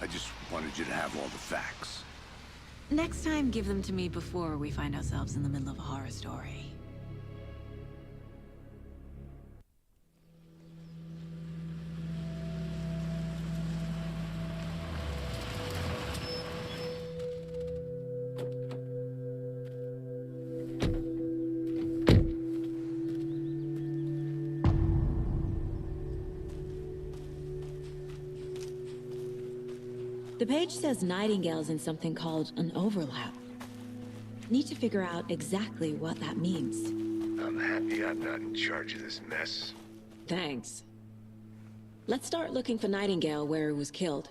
Speaker 4: I just wanted you to have all the facts.
Speaker 2: Next time, give them to me before we find ourselves in the middle of a horror story. The page says Nightingale's in something called an overlap. Need to figure out exactly what that means.
Speaker 19: I'm happy I'm not in charge of this mess.
Speaker 2: Thanks. Let's start looking for Nightingale where he was killed.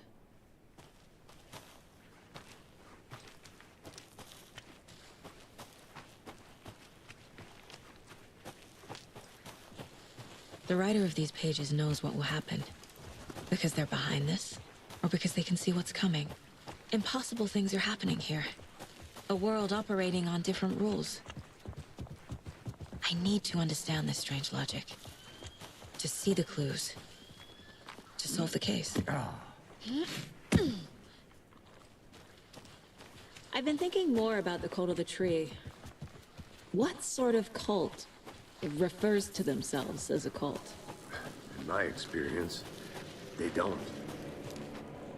Speaker 2: The writer of these pages knows what will happen. Because they're behind this? Or because they can see what's coming? Impossible things are happening here. A world operating on different rules. I need to understand this strange logic. To see the clues. To solve the case. I've been thinking more about the cult of the tree. What sort of cult refers to themselves as a cult?
Speaker 4: In my experience, they don't.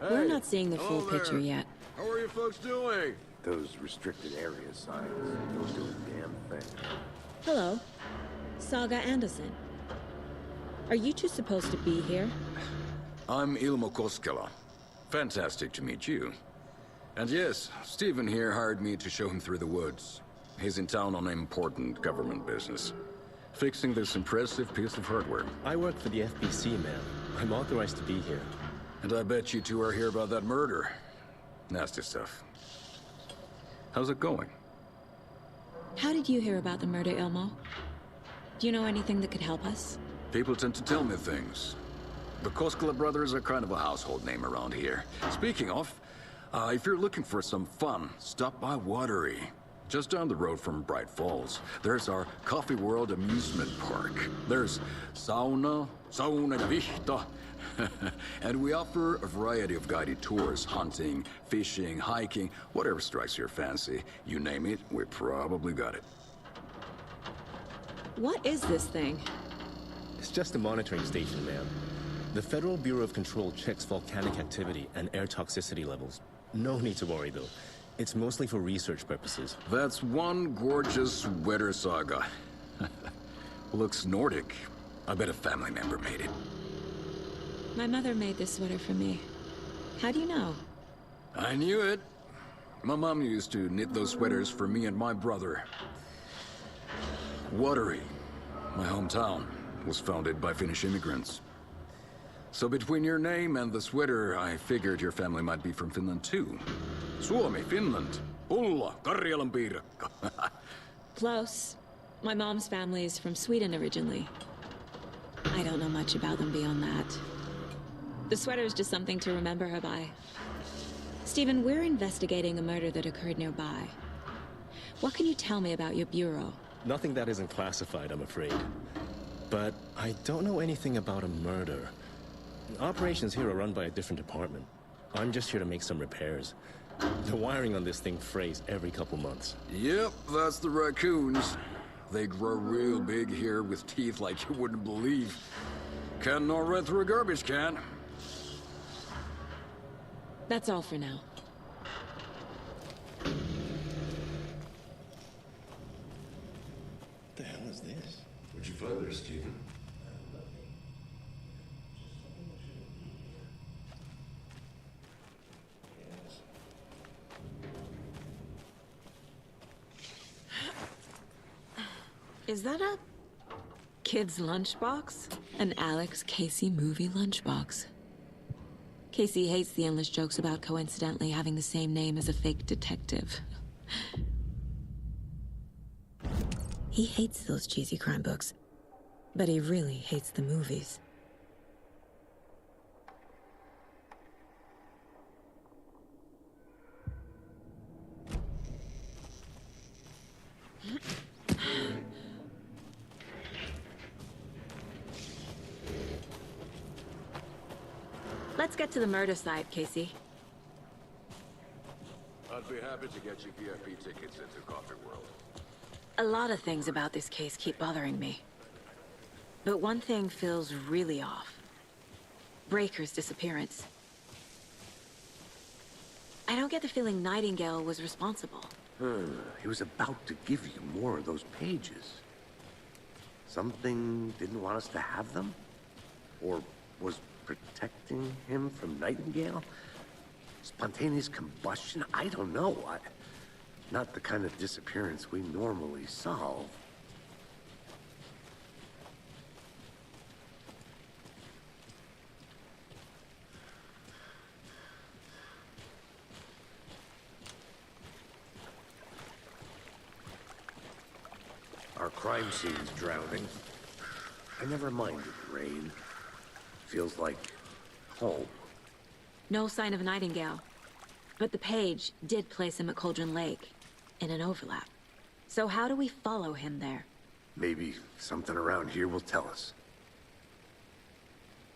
Speaker 2: We're not seeing the full
Speaker 5: hello
Speaker 2: picture
Speaker 5: there.
Speaker 2: yet.
Speaker 5: How are you folks doing?
Speaker 4: Those restricted area signs don't do a damn thing.
Speaker 2: Hello. Saga Anderson. Are you two supposed to be here?
Speaker 20: I'm Ilmo Koskela. Fantastic to meet you. And yes, Stephen here hired me to show him through the woods. He's in town on important government business. Fixing this impressive piece of hardware.
Speaker 21: I work for the FBC, ma'am. I'm authorized to be here.
Speaker 20: And I bet you two are here about that murder. Nasty stuff. How's it going?
Speaker 2: How did you hear about the murder, Ilmo? Do you know anything that could help us?
Speaker 20: People tend to tell me things. The Koskela brothers are kind of a household name around here. Speaking of, if you're looking for some fun, stop by Watery. Just down the road from Bright Falls, there's our Coffee World amusement park. There's sauna de vista. And we offer a variety of guided tours, hunting, fishing, hiking, whatever strikes your fancy. You name it, we probably got it.
Speaker 2: What is this thing?
Speaker 21: It's just a monitoring station, ma'am. The Federal Bureau of Control checks volcanic activity and air toxicity levels. No need to worry, though. It's mostly for research purposes.
Speaker 20: That's one gorgeous sweater, Saga. Looks Nordic. I bet a family member made it.
Speaker 2: My mother made this sweater for me. How do you know?
Speaker 20: I knew it. My mom used to knit those sweaters for me and my brother. Watery, my hometown, was founded by Finnish immigrants. So between your name and the sweater, I figured your family might be from Finland too. Suomi, Finland. Ulla, Karjalan piirakka.
Speaker 2: Close. My mom's family is from Sweden originally. I don't know much about them beyond that. The sweater is just something to remember her by. Stephen, we're investigating a murder that occurred nearby. What can you tell me about your bureau?
Speaker 21: Nothing that isn't classified, I'm afraid. But I don't know anything about a murder. Operations here are run by a different department. I'm just here to make some repairs. The wiring on this thing frays every couple months.
Speaker 20: Yep, that's the raccoons. They grow real big here with teeth like you wouldn't believe. Can't know right through a garbage can.
Speaker 2: That's all for now.
Speaker 21: What the hell is this?
Speaker 22: What'd you find there, Stephen?
Speaker 2: Is that a kid's lunchbox? An Alex Casey movie lunchbox. Casey hates the endless jokes about coincidentally having the same name as a fake detective. He hates those cheesy crime books, but he really hates the movies. Let's get to the murder site, Casey.
Speaker 20: I'd be happy to get you VIP tickets into Coffee World.
Speaker 2: A lot of things about this case keep bothering me. But one thing feels really off. Breaker's disappearance. I don't get the feeling Nightingale was responsible.
Speaker 4: He was about to give you more of those pages. Something didn't want us to have them? Or was protecting him from Nightingale? Spontaneous combustion? I don't know. Not the kind of disappearance we normally solve. Our crime scene's drowning. I never minded rain. Feels like Oh.
Speaker 2: No sign of Nightingale. But the page did place him at Cauldron Lake, in an overlap. So how do we follow him there?
Speaker 4: Maybe something around here will tell us.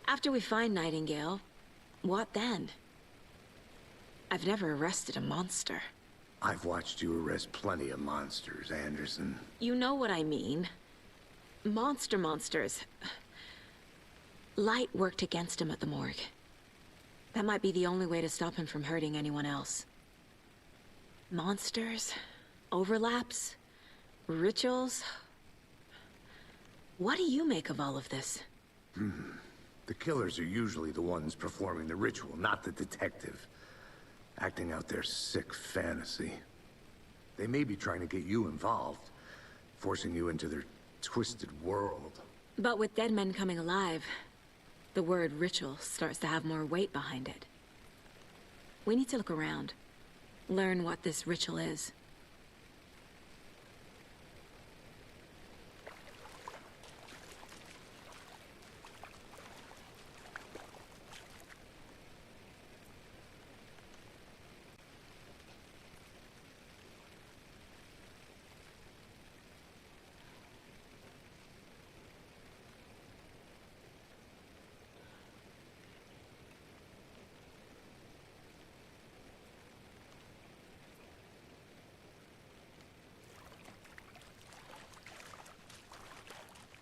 Speaker 2: After we find Nightingale, what then? I've never arrested a monster.
Speaker 4: I've watched you arrest plenty of monsters, Anderson.
Speaker 2: You know what I mean. Monsters. Light worked against him at the morgue. That might be the only way to stop him from hurting anyone else. Monsters? Overlaps? Rituals? What do you make of all of this?
Speaker 4: The killers are usually the ones performing the ritual, not the detective. Acting out their sick fantasy. They may be trying to get you involved, forcing you into their twisted world.
Speaker 2: But with dead men coming alive, the word ritual starts to have more weight behind it. We need to look around, learn what this ritual is.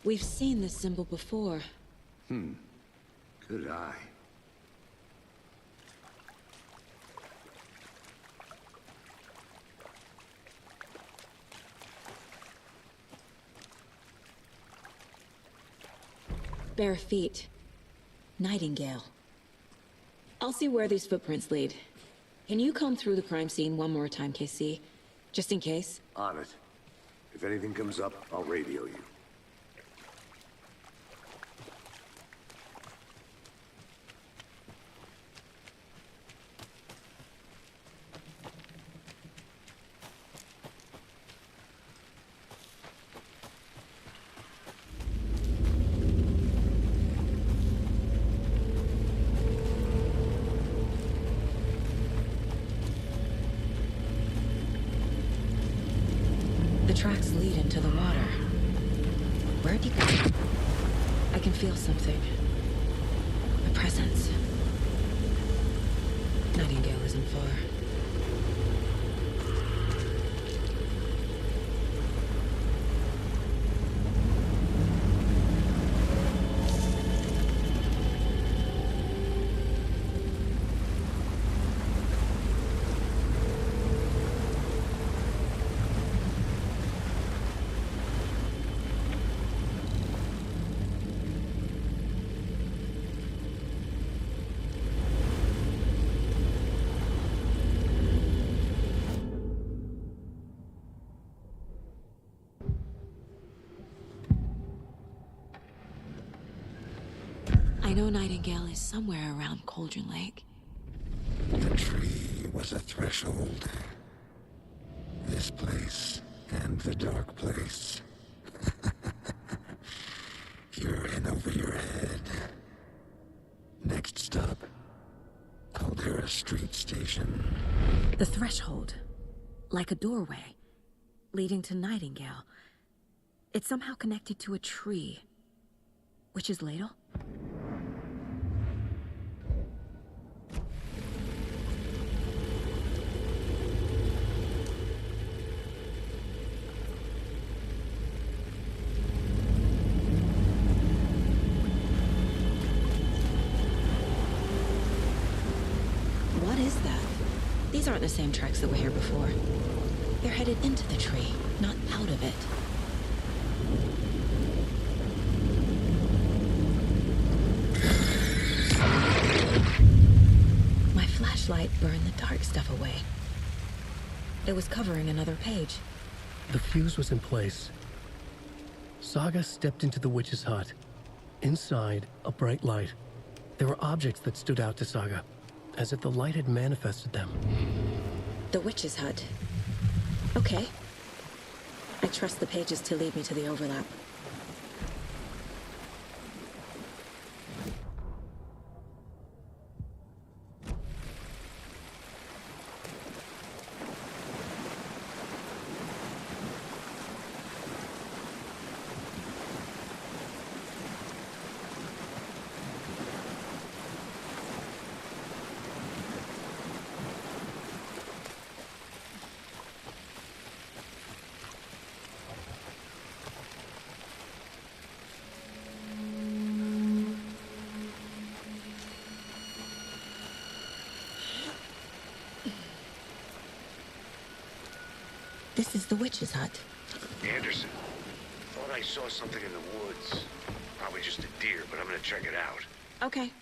Speaker 2: We've seen this symbol before.
Speaker 4: Good eye.
Speaker 2: Bare feet. Nightingale. I'll see where these footprints lead. Can you comb through the crime scene one more time, KC? Just in case?
Speaker 4: On it. If anything comes up, I'll radio you.
Speaker 2: The tracks lead into the water. Where'd you go? I can feel something. A presence. Nightingale isn't far. I know Nightingale is somewhere around Cauldron Lake.
Speaker 3: The tree was a threshold. This place and the dark place. You're in over your head. Next stop, Caldera Street Station.
Speaker 2: The threshold. Like a doorway. Leading to Nightingale. It's somehow connected to a tree. Witch's Ladle? What is that? These aren't the same tracks that were here before. They're headed into the tree, not out of it. My flashlight burned the dark stuff away. It was covering another page.
Speaker 1: The fuse was in place. Saga stepped into the witch's hut. Inside, a bright light. There were objects that stood out to Saga, as if the light had manifested them.
Speaker 2: The witch's hut. Okay. I trust the pages to lead me to the overlap. This is the witch's hut.
Speaker 19: Anderson, thought I saw something in the woods. Probably just a deer, but I'm gonna check it out.
Speaker 2: Okay.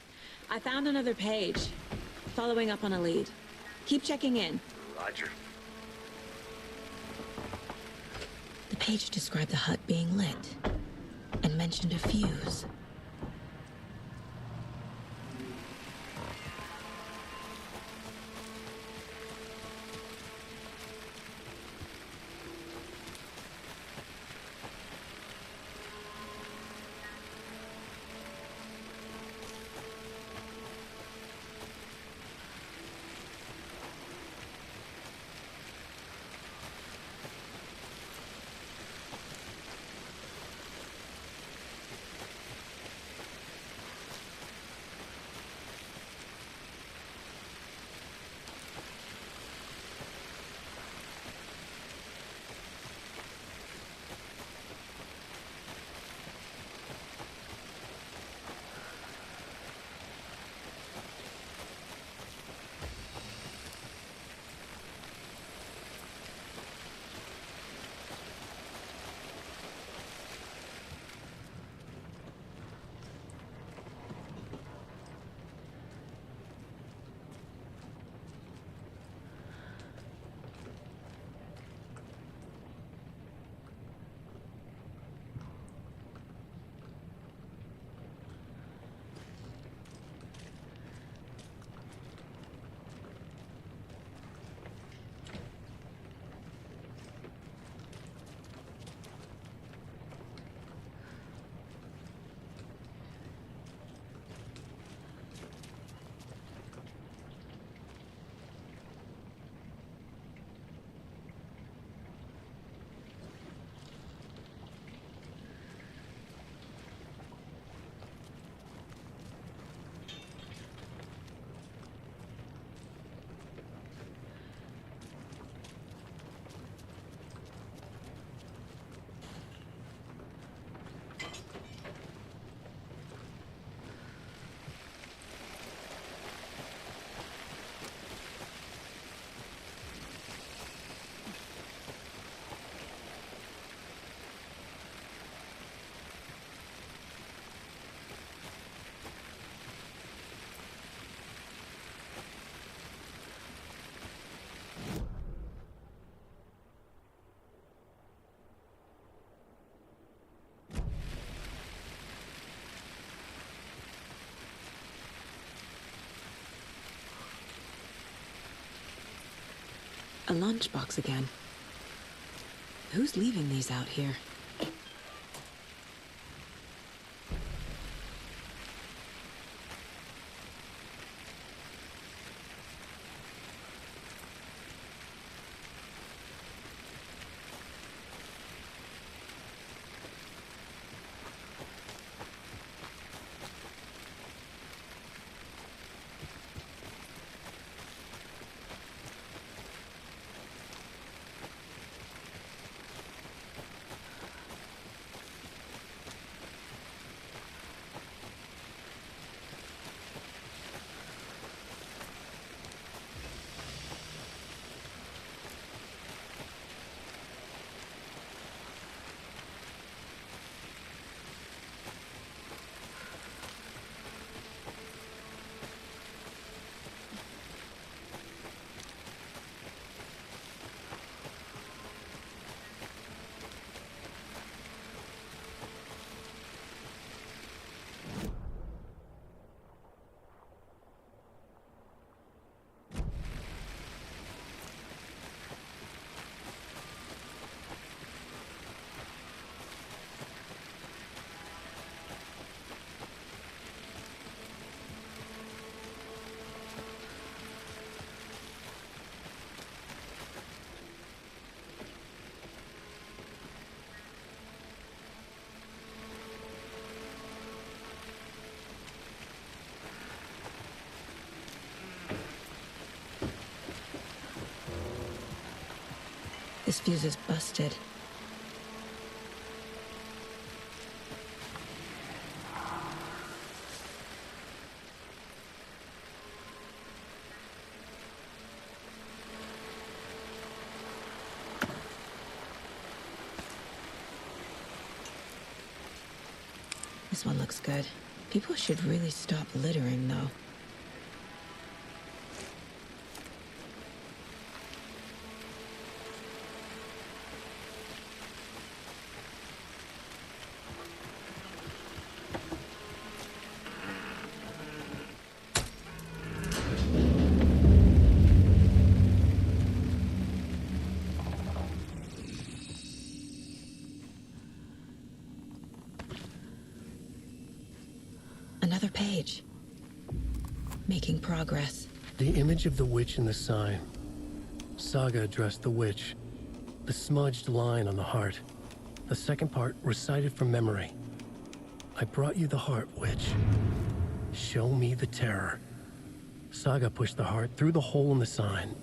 Speaker 2: I found another page. Following up on a lead. Keep checking in.
Speaker 19: Roger.
Speaker 2: The page described the hut being lit and mentioned a fuse. A lunchbox again. Who's leaving these out here? This fuse is busted. This one looks good. People should really stop littering, though. Another page. Making progress.
Speaker 1: The image of the witch in the sign. Saga addressed the witch. The smudged line on the heart. The second part recited from memory. I brought you the heart, witch. Show me the terror. Saga pushed the heart through the hole in the sign.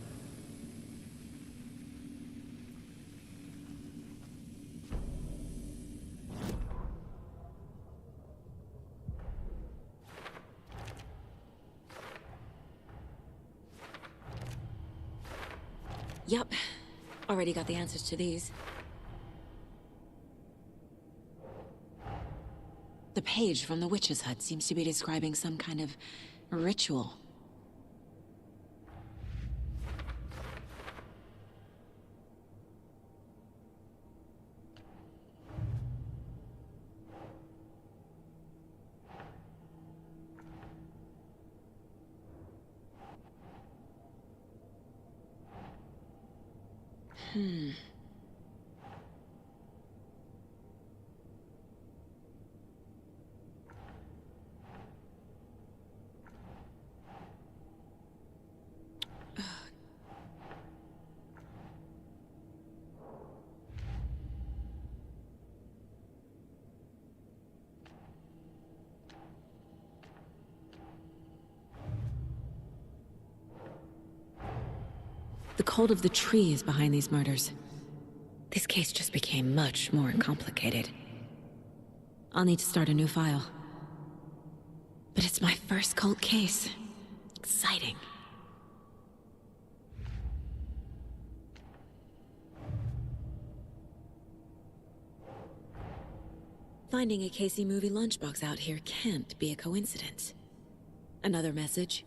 Speaker 2: Yep. Already got the answers to these. The page from the witch's hut seems to be describing some kind of ritual. The cult of the tree is behind these murders. This case just became much more complicated. I'll need to start a new file. But it's my first cult case. Exciting. Finding a Casey movie lunchbox out here can't be a coincidence. Another message.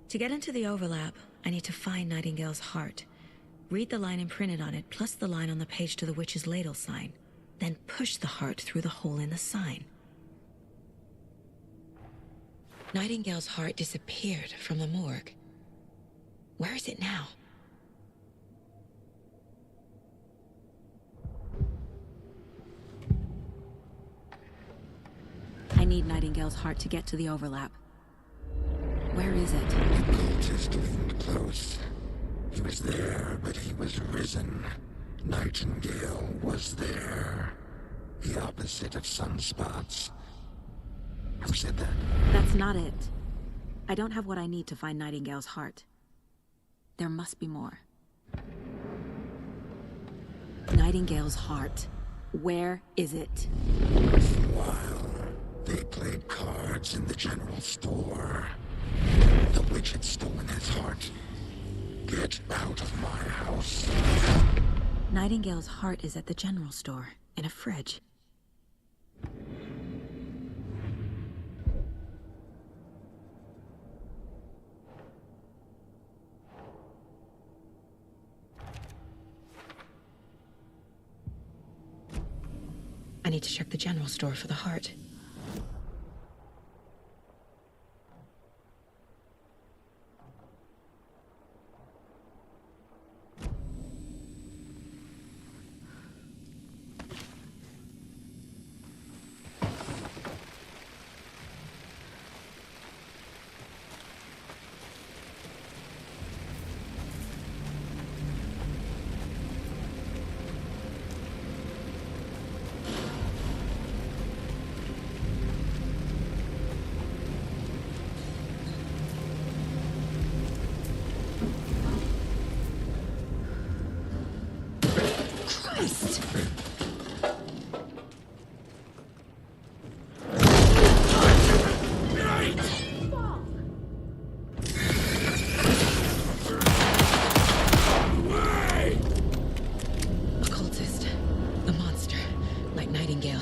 Speaker 2: To get into the overlap, I need to find Nightingale's heart. Read the line imprinted on it, plus the line on the page to the witch's ladle sign. Then push the heart through the hole in the sign. Nightingale's heart disappeared from the morgue. Where is it now? I need Nightingale's heart to get to the overlap. Where is it?
Speaker 3: The cultist isn't close. He was there, but he was risen. Nightingale was there. The opposite of sunspots. Who said that?
Speaker 2: That's not it. I don't have what I need to find Nightingale's heart. There must be more. Nightingale's heart. Where is it?
Speaker 3: For a while, they played cards in the general store. The witch had stolen his heart. Get out of my house.
Speaker 2: Nightingale's heart is at the general store, in a fridge. I need to check the general store for the heart. Christ! Occultist. A monster. Like Nightingale.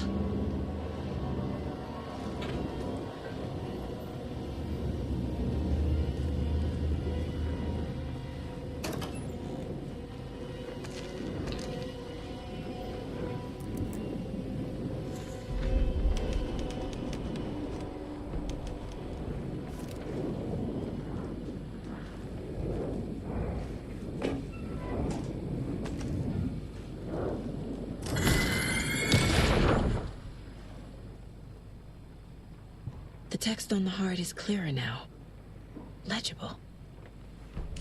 Speaker 2: The text on the heart is clearer now. Legible.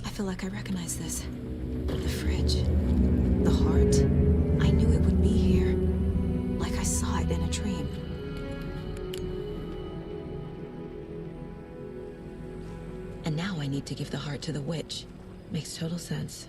Speaker 2: I feel like I recognize this. The fridge. The heart. I knew it would be here. Like I saw it in a dream. And now I need to give the heart to the witch. Makes total sense.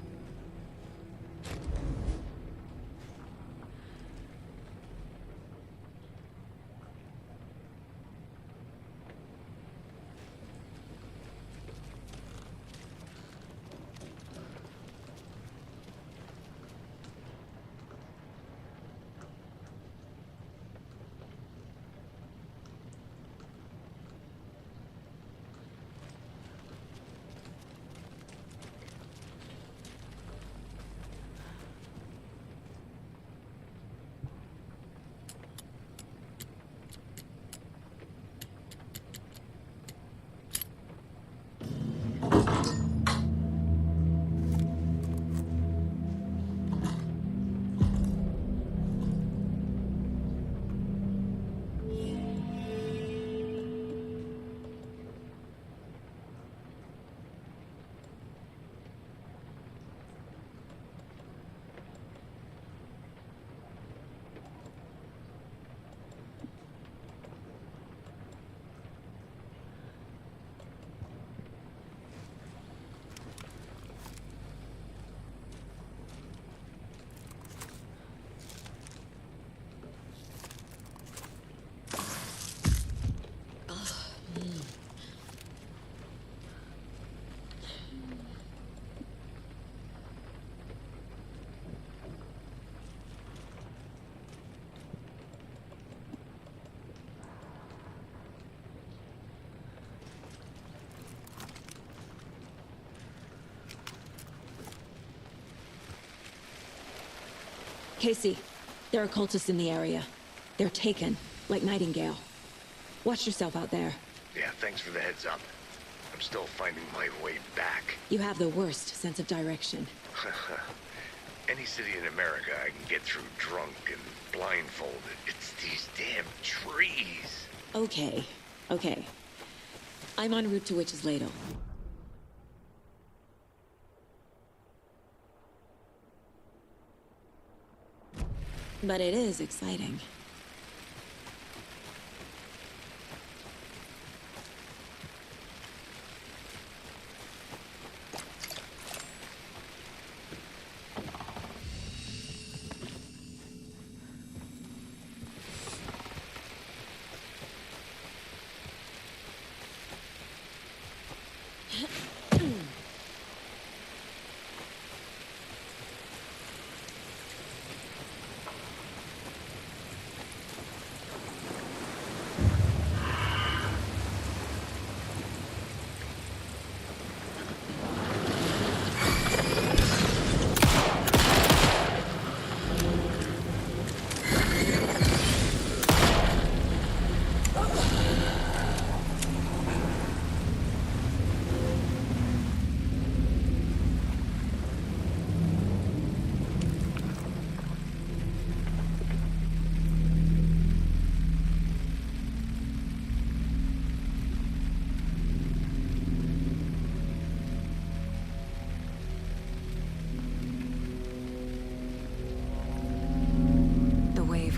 Speaker 2: Casey, there are cultists in the area. They're taken, like Nightingale. Watch yourself out there.
Speaker 19: Yeah, thanks for the heads up. I'm still finding my way back.
Speaker 2: You have the worst sense of direction.
Speaker 19: Any city in America I can get through drunk and blindfolded. It's these damn trees.
Speaker 2: Okay, okay. I'm en route to Witch's Ladle. But it is exciting.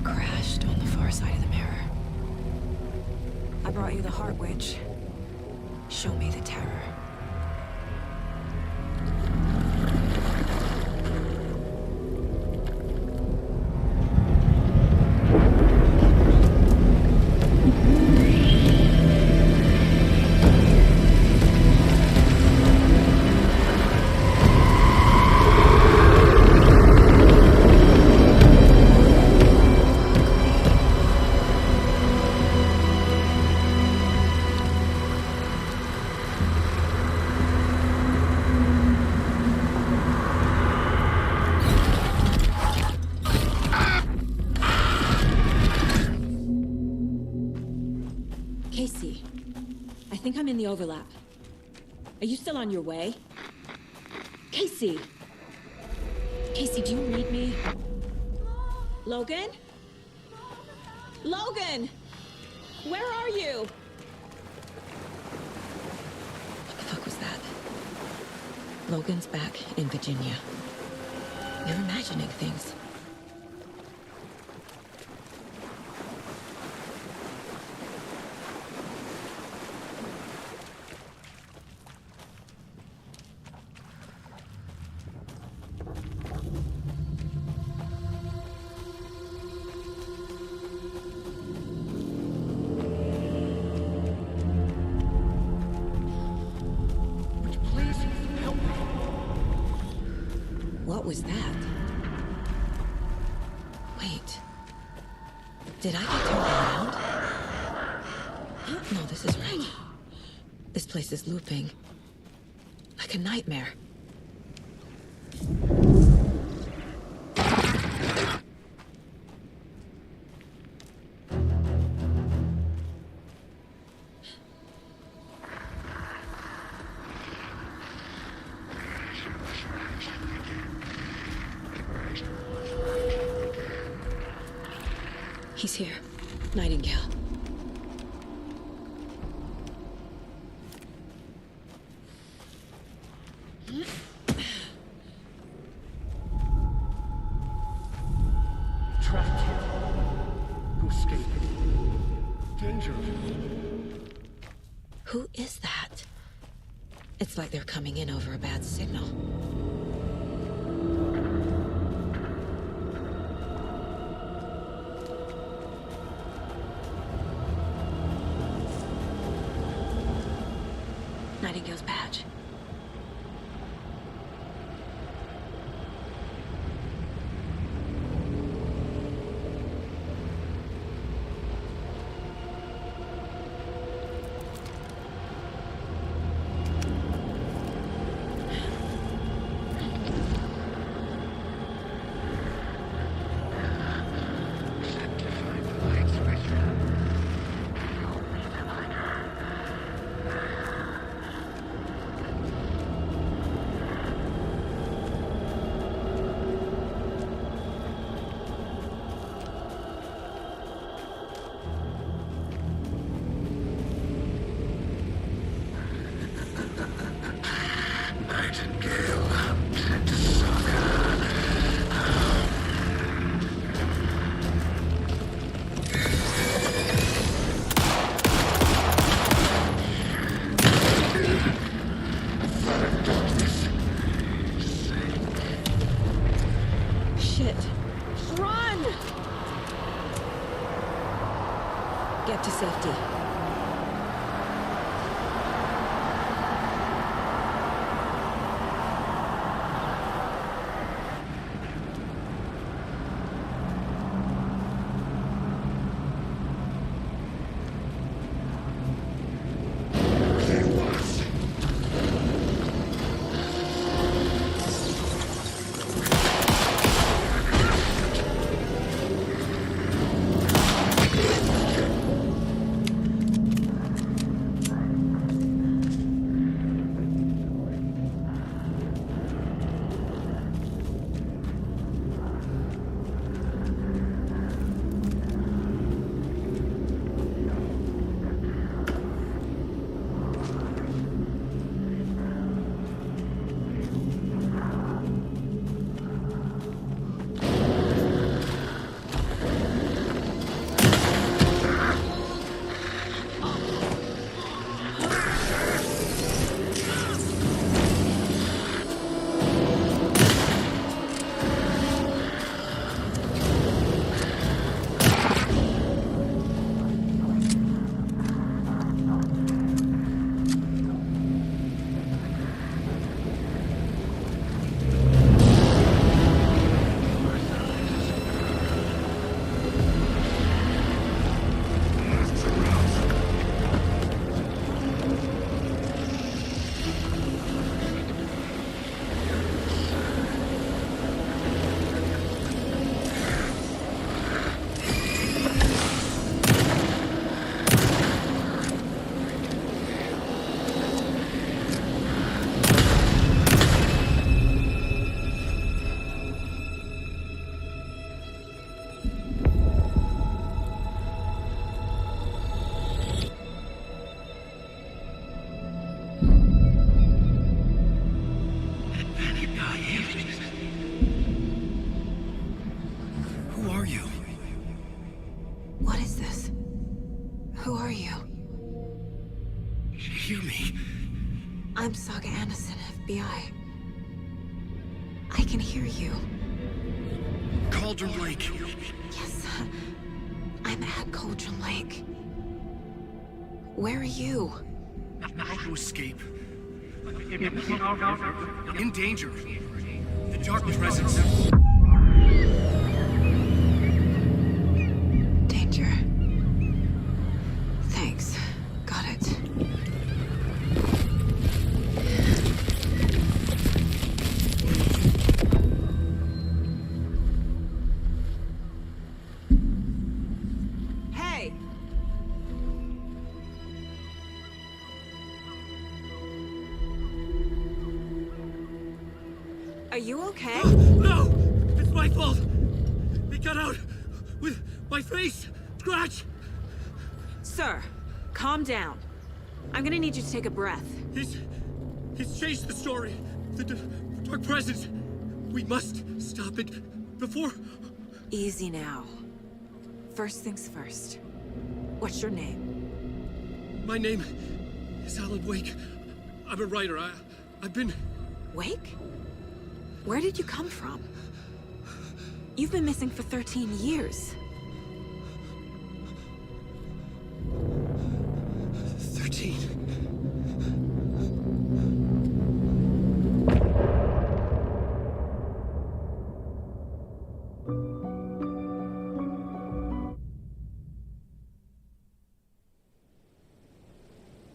Speaker 2: Crashed on the far side of the mirror. I brought you the Heart Witch. Show me the terror. the overlap. Are you still on your way? Casey! Casey, do you read me? Logan? Logan! Where are you? What the fuck was that? Logan's back in Virginia. You're imagining things. What was that? Wait. Did I get turned around? Huh? No, this is right. This place is looping. Like a nightmare. He's here. Nightingale.
Speaker 5: Trapped here. To escape. Danger.
Speaker 2: Who is that? It's like they're coming in over a bad signal. Nightingale's badge. Shit. Run! Get to safety.
Speaker 14: I'm Saga Anderson, FBI. I can hear you.
Speaker 5: Cauldron Lake.
Speaker 14: Yes, I'm at Cauldron Lake. Where are you?
Speaker 5: How to escape? In danger. The dark presence.
Speaker 14: Danger. Thanks. Got it. Hey! Are you okay?
Speaker 5: No! It's my fault! They got out with my face scratch!
Speaker 14: Sir, calm down. I'm gonna need you to take a breath.
Speaker 5: He's changed the story. The dark presence. We must stop it before...
Speaker 14: Easy now. First things first. What's your name?
Speaker 5: My name is Alan Wake. I'm a writer. I've been...
Speaker 14: Wake? Where did you come from? You've been missing for 13 years.
Speaker 5: 13.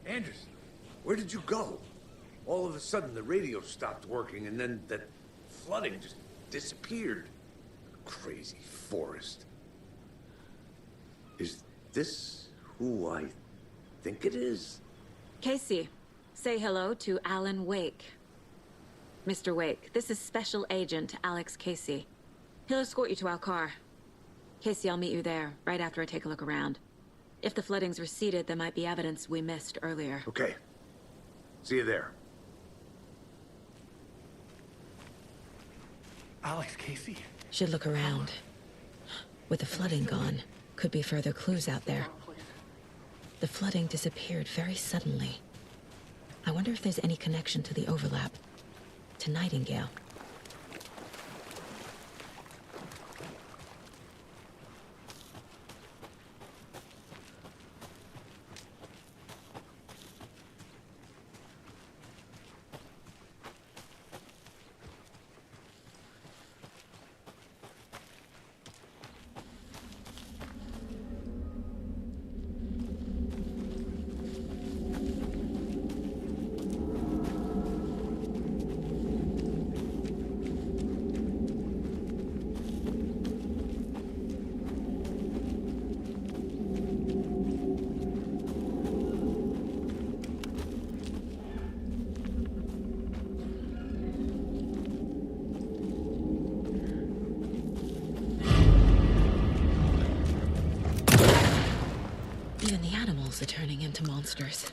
Speaker 4: Anderson, where did you go? All of a sudden the radio stopped working and then that flooding just disappeared. Crazy forest. Is this who I think it is?
Speaker 2: Casey, say hello to Alan Wake. Mr. Wake, this is Special Agent Alex Casey. He'll escort you to our car. Casey, I'll meet you there, right after I take a look around. If the flooding's receded, there might be evidence we missed earlier.
Speaker 4: Okay. See you there.
Speaker 5: Alex Casey?
Speaker 2: Should look around. With the flooding gone, could be further clues out there. The flooding disappeared very suddenly. I wonder if there's any connection to the overlap. To Nightingale. Even the animals are turning into monsters.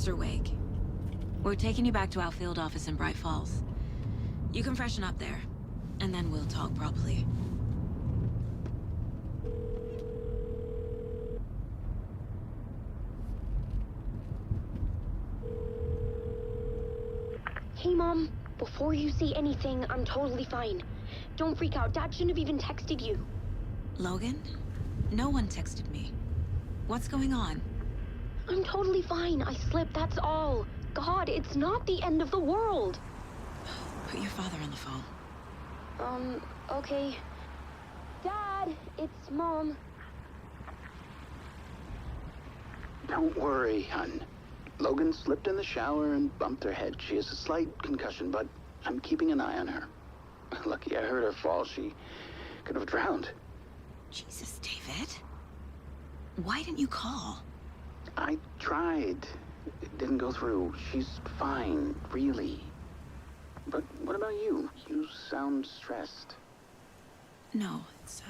Speaker 2: Mr. Wake, we're taking you back to our field office in Bright Falls. You can freshen up there, and then we'll talk properly.
Speaker 6: Hey, Mom. Before you say anything, I'm totally fine. Don't freak out. Dad shouldn't have even texted you.
Speaker 2: Logan? No one texted me. What's going on?
Speaker 6: I'm totally fine. I slipped, that's all. God, it's not the end of the world.
Speaker 2: Put your father on the phone.
Speaker 6: Okay. Dad, it's Mom.
Speaker 22: Don't worry, hun. Logan slipped in the shower and bumped her head. She has a slight concussion, but I'm keeping an eye on her. Lucky I heard her fall. She could have drowned.
Speaker 2: Jesus, David. Why didn't you call?
Speaker 22: I tried. It didn't go through. She's fine, really. But what about you? You sound stressed.
Speaker 2: No, it's,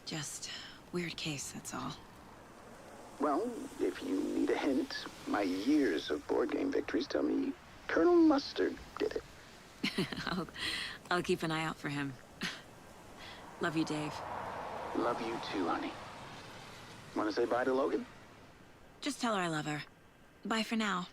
Speaker 2: just weird case, that's all.
Speaker 22: Well, if you need a hint, my years of board game victories tell me Colonel Mustard did it.
Speaker 2: I'll keep an eye out for him. Love you, Dave.
Speaker 22: Love you too, honey. Want to say bye to Logan?
Speaker 2: Just tell her I love her. Bye for now.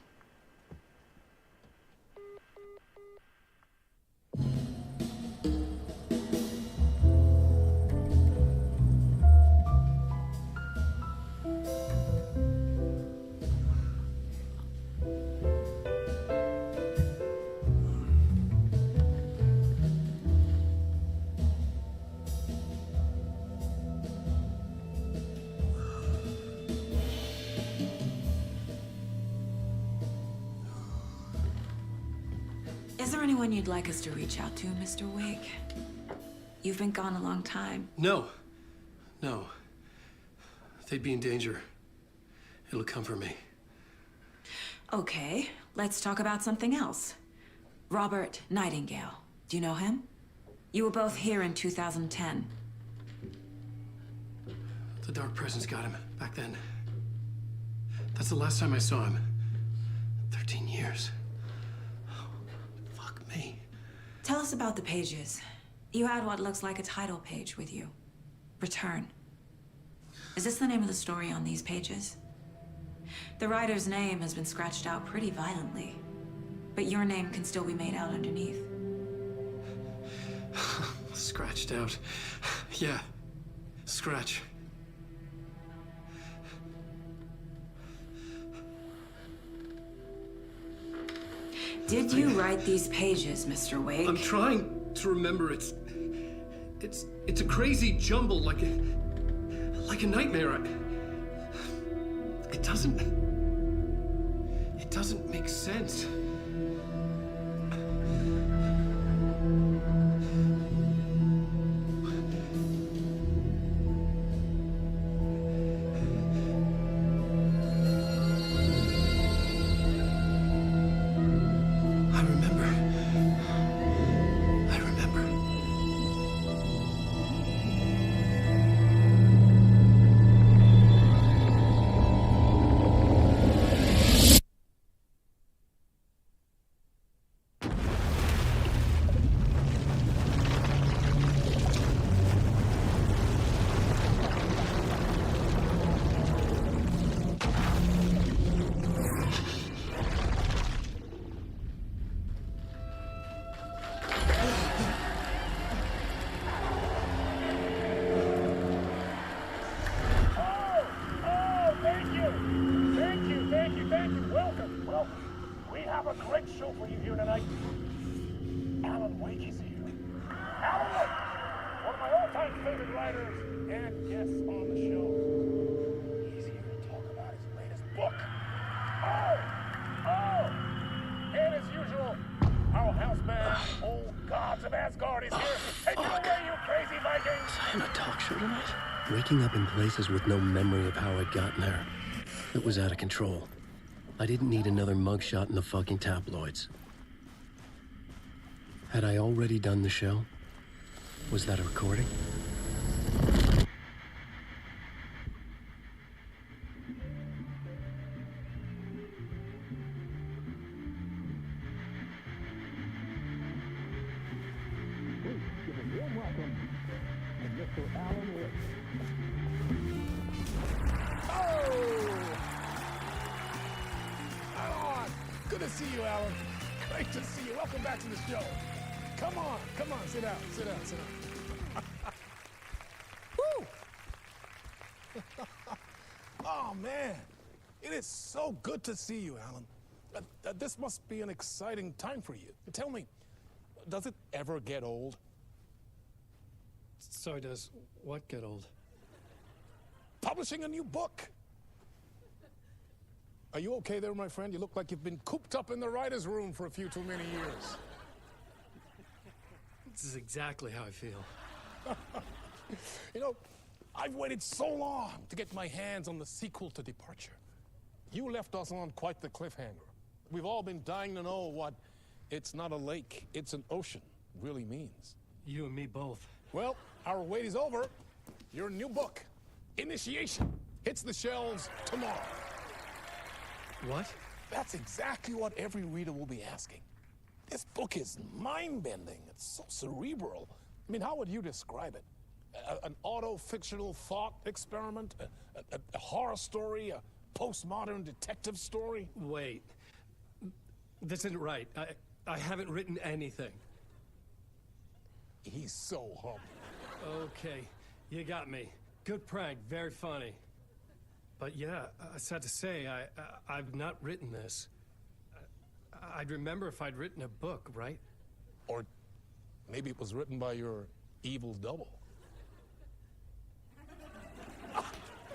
Speaker 2: Is there anyone you'd like us to reach out to, Mr. Wake? You've been gone a long time.
Speaker 1: No. They'd be in danger. It'll come for me.
Speaker 2: Okay, let's talk about something else. Robert Nightingale. Do you know him? You were both here in 2010.
Speaker 1: The Dark Presence got him back then. That's the last time I saw him. 13 years. Fuck me.
Speaker 2: Tell us about the pages. You had what looks like a title page with you. Return. Is this the name of the story on these pages? The writer's name has been scratched out pretty violently, but your name can still be made out underneath.
Speaker 1: Scratched out. Yeah. Scratch.
Speaker 2: Did you write these pages, Mr. Wake?
Speaker 1: I'm trying to remember. It's a crazy jumble, like a nightmare. It doesn't make sense. Waking up in places with no memory of how I'd gotten there. It was out of control. I didn't need another mugshot in the fucking tabloids. Had I already done the show? Was that a recording?
Speaker 9: Please give a warm welcome to Mr. Alan Wake.
Speaker 13: Oh! Good to see you, Alan. Great to see you. Welcome back to the show. Come on, sit down. Woo! Oh, man. It is so good to see you, Alan. This must be an exciting time for you. Tell me, does it ever get old?
Speaker 1: So does what get old?
Speaker 13: Publishing a new book. Are you okay there, my friend? You look like you've been cooped up in the writer's room for a few too many years.
Speaker 1: This is exactly how I feel.
Speaker 13: You know, I've waited so long to get my hands on the sequel to Departure. You left us on quite the cliffhanger. We've all been dying to know what "it's not a lake, it's an ocean" really means.
Speaker 1: You and me both.
Speaker 13: Well, our wait is over. Your new book, Initiation, hits the shelves tomorrow.
Speaker 1: What?
Speaker 13: That's exactly what every reader will be asking. This book is mind-bending. It's so cerebral. I mean, how would you describe it? An auto-fictional thought experiment? A horror story? A postmodern detective story?
Speaker 1: Wait. This isn't right. I haven't written anything.
Speaker 13: He's so humble.
Speaker 1: Okay, you got me. Good prank, very funny. But yeah, sad to say, I've not written this. I'd remember if I'd written a book, right?
Speaker 13: Or maybe it was written by your evil double.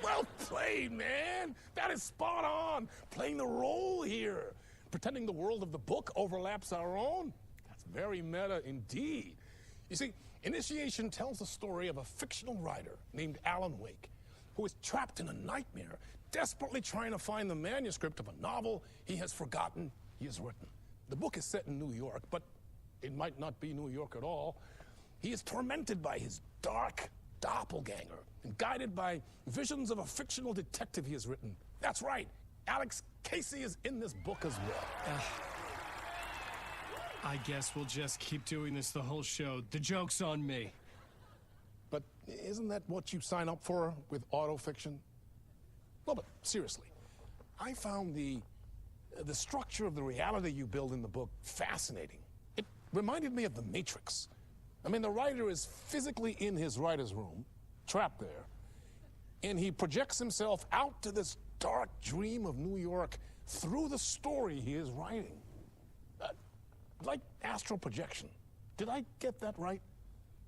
Speaker 13: Well played, man! That is spot on! Playing the role here. Pretending the world of the book overlaps our own. That's very meta indeed. You see, Initiation tells the story of a fictional writer named Alan Wake, who is trapped in a nightmare, desperately trying to find the manuscript of a novel he has forgotten he has written. The book is set in New York, but it might not be New York at all. He is tormented by his dark doppelganger and guided by visions of a fictional detective he has written. That's right, Alex Casey is in this book as well.
Speaker 1: I guess we'll just keep doing this the whole show. The joke's on me.
Speaker 13: But isn't that what you sign up for with autofiction? No, but seriously, I found the structure of the reality you build in the book fascinating. It reminded me of The Matrix. I mean, the writer is physically in his writer's room, trapped there, and he projects himself out to this dark dream of New York through the story he is writing. Like astral projection. Did I get that right?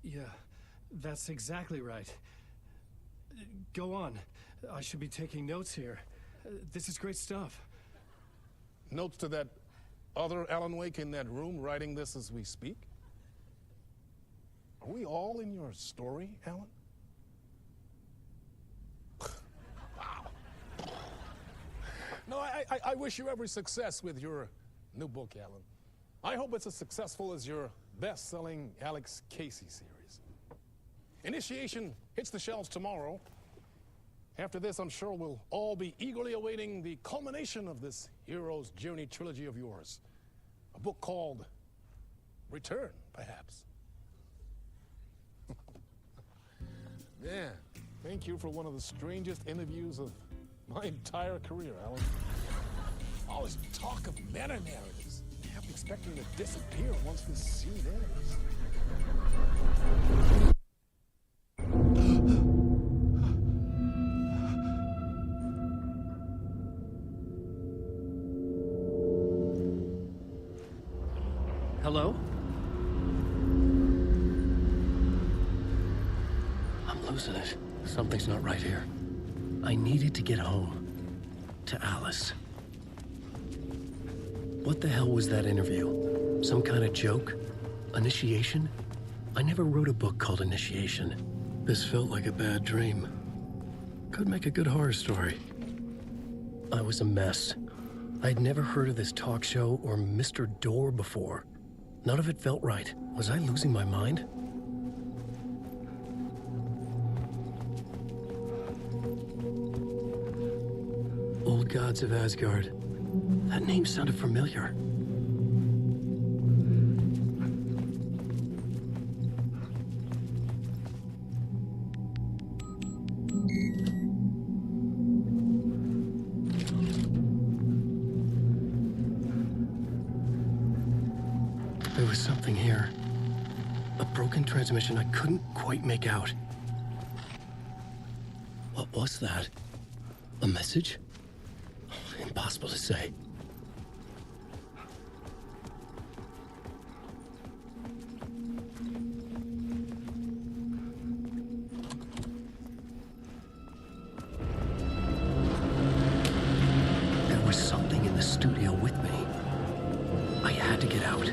Speaker 1: Yeah, that's exactly right. Go on. I should be taking notes here. This is great stuff.
Speaker 13: Notes to that other Alan Wake in that room writing this as we speak? Are we all in your story, Alan? Wow. No, I wish you every success with your new book, Alan. I hope it's as successful as your best-selling Alex Casey series. Initiation hits the shelves tomorrow. After this, I'm sure we'll all be eagerly awaiting the culmination of this hero's journey trilogy of yours. A book called Return, perhaps. Man, thank you for one of the strangest interviews of my entire career, Alan. All this talk of meta-narratives. I'm expecting to disappear once this scene ends.
Speaker 1: Hello?
Speaker 23: I'm losing it. Something's not right here. I needed to get home. To Alice. What the hell was that interview? Some kind of joke? Initiation? I never wrote a book called Initiation. This felt like a bad dream. Could make a good horror story. I was a mess. I'd never heard of this talk show or Mr. Door before. None of it felt right. Was I losing my mind? Old Gods of Asgard. That name sounded familiar. There was something here. A broken transmission I couldn't quite make out. What was that? A message? Impossible to say. There was something in the studio with me. I had to get out.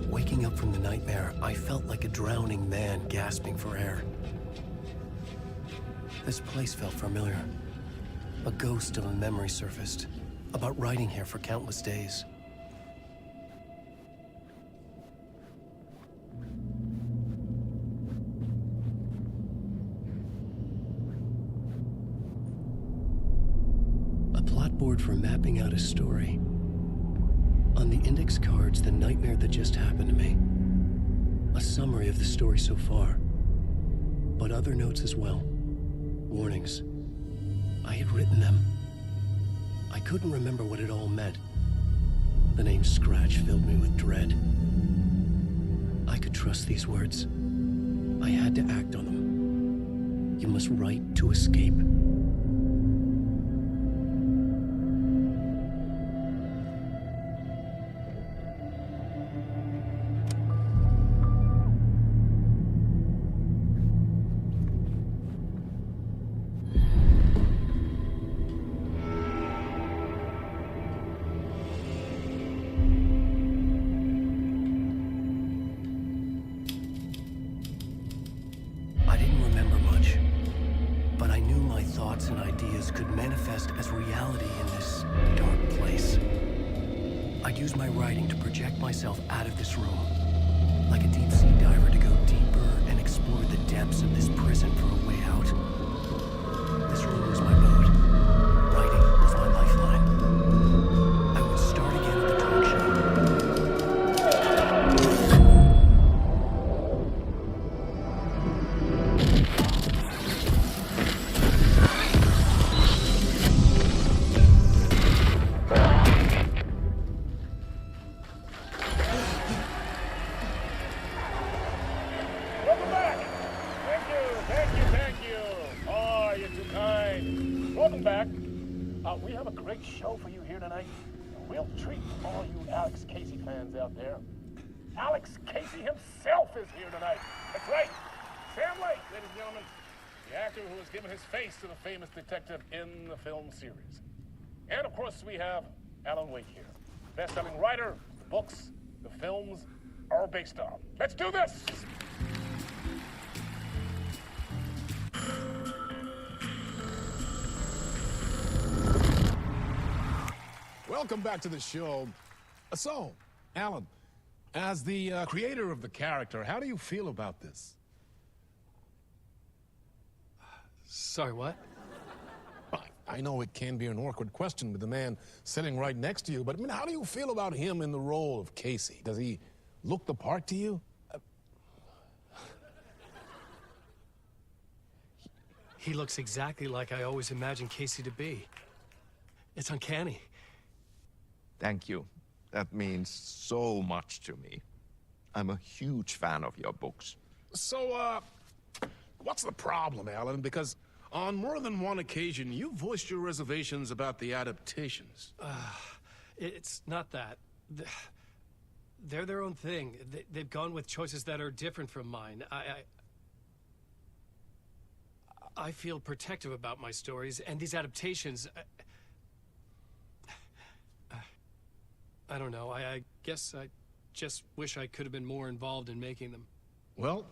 Speaker 23: Waking up from the nightmare, I felt like a drowning man gasping for air. This place felt familiar. A ghost of a memory surfaced, about riding here for countless days. A plot board for mapping out a story. On the index cards, the nightmare that just happened to me. A summary of the story so far. But other notes as well. Warnings. I had written them. I couldn't remember what it all meant. The name Scratch filled me with dread. I could trust these words. I had to act on them. You must write to escape. I didn't remember much, but I knew my thoughts and ideas could manifest as reality in this dark place. I'd use my writing to project myself out of this room, like a deep-sea diver to go deeper and explore the depths of this prison for a way out. This room was my boat. Writing was my lifeline. I would start again at the talk show.
Speaker 5: Welcome back! Thank you! Oh, you're too kind. Welcome back. We have a great show for you here tonight. A real treat for all you Alex Casey fans out there. Alex Casey himself is here tonight. That's right. Sam Lake, ladies and gentlemen. The actor who has given his face to the famous detective in the film series. And of course, we have Alan Wake here. Best-selling writer, the books, the films are based on. Let's do this!
Speaker 13: Welcome back to the show. So, Alan, as the creator of the character, how do you feel about this?
Speaker 23: Sorry, what?
Speaker 13: I know it can be an awkward question with the man sitting right next to you, but I mean, how do you feel about him in the role of Casey? Does he look the part to you?
Speaker 23: He looks exactly like I always imagined Casey to be. It's uncanny.
Speaker 8: Thank you. That means so much to me. I'm a huge fan of your books.
Speaker 13: So, what's the problem, Alan? Because on more than one occasion, you voiced your reservations about the adaptations.
Speaker 23: It's not that. They're their own thing. They've gone with choices that are different from mine. I feel protective about my stories, and these adaptations... I don't know. I guess I just wish I could have been more involved in making them.
Speaker 13: Well,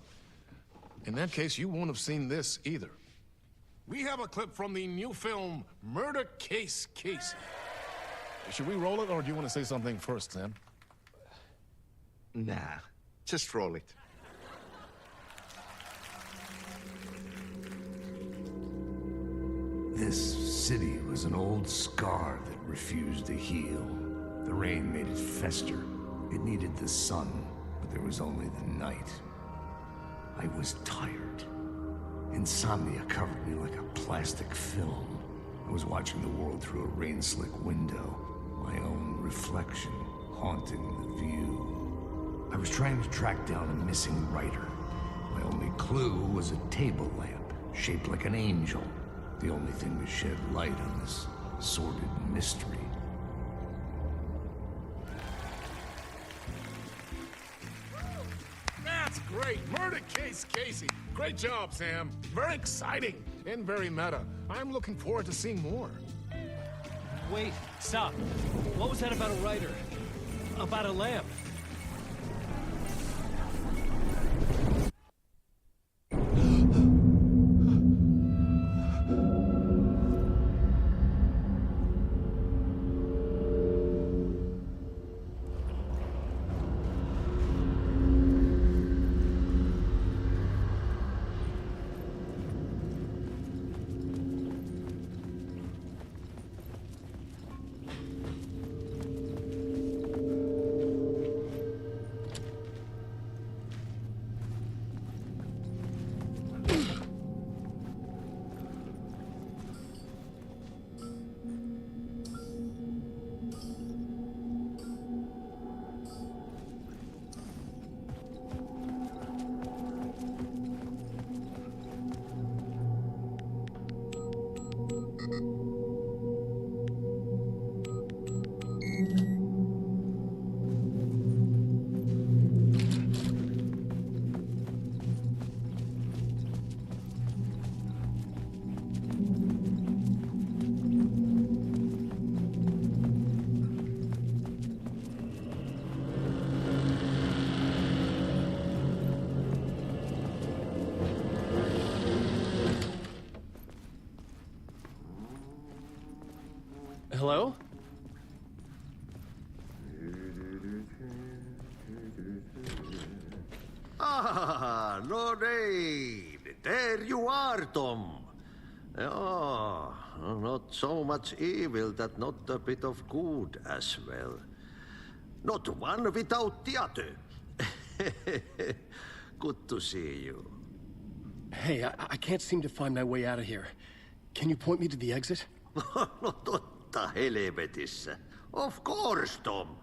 Speaker 13: in that case, you won't have seen this either. We have a clip from the new film, Murder Case Casey. Should we roll it, or do you want to say something first, Sam?
Speaker 8: Nah, Just roll it.
Speaker 4: This city was an old scar that refused to heal. The rain made it fester. It needed the sun, but there was only the night. I was tired. Insomnia covered me like a plastic film. I was watching the world through a rain-slick window, my own reflection haunting the view. I was trying to track down a missing writer. My only clue was a table lamp, shaped like an angel. The only thing that shed light on this sordid mystery.
Speaker 13: That's great. Murder case, Casey. Great job, Sam. Very exciting and very meta. I'm looking forward to seeing more.
Speaker 11: Wait, stop. What was that about a writer? About a lamp? Hello?
Speaker 3: Ah, no name. There you are, Tom. Oh, not so much evil that not a bit of good as well. Not one without the other. Good to see you.
Speaker 11: Hey, I can't seem to find my way out of here. Can you point me to the exit?
Speaker 3: No totta helvetissä. Of course, Tom.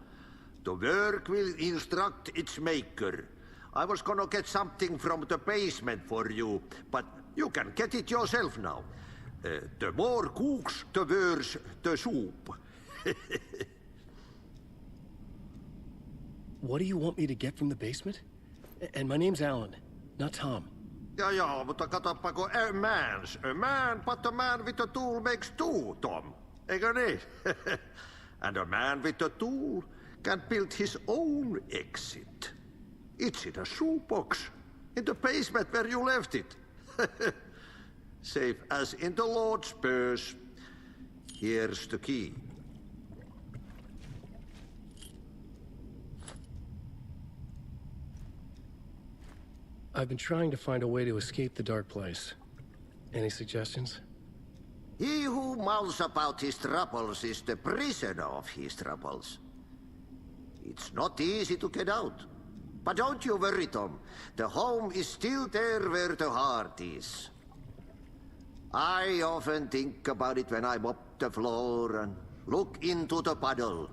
Speaker 3: The work will instruct its maker. I was gonna get something from the basement for you, but you can get it yourself now. The more cooks, the worse the soup.
Speaker 11: What do you want me to get from the basement? And my name's Alan, not Tom.
Speaker 3: Ja, mutta katsoppa, a man, but a man with a tool makes two, Tom. Eikö niin? And a man with a tool can build his own exit. It's in a shoebox, in the basement where you left it. Safe as in the Lord's purse. Here's the key.
Speaker 23: I've been trying to find a way to escape the dark place. Any suggestions?
Speaker 3: He who mouths about his troubles is the prisoner of his troubles. It's not easy to get out. But don't you worry, Tom. The home is still there where the heart is. I often think about it when I mop the floor and look into the puddle.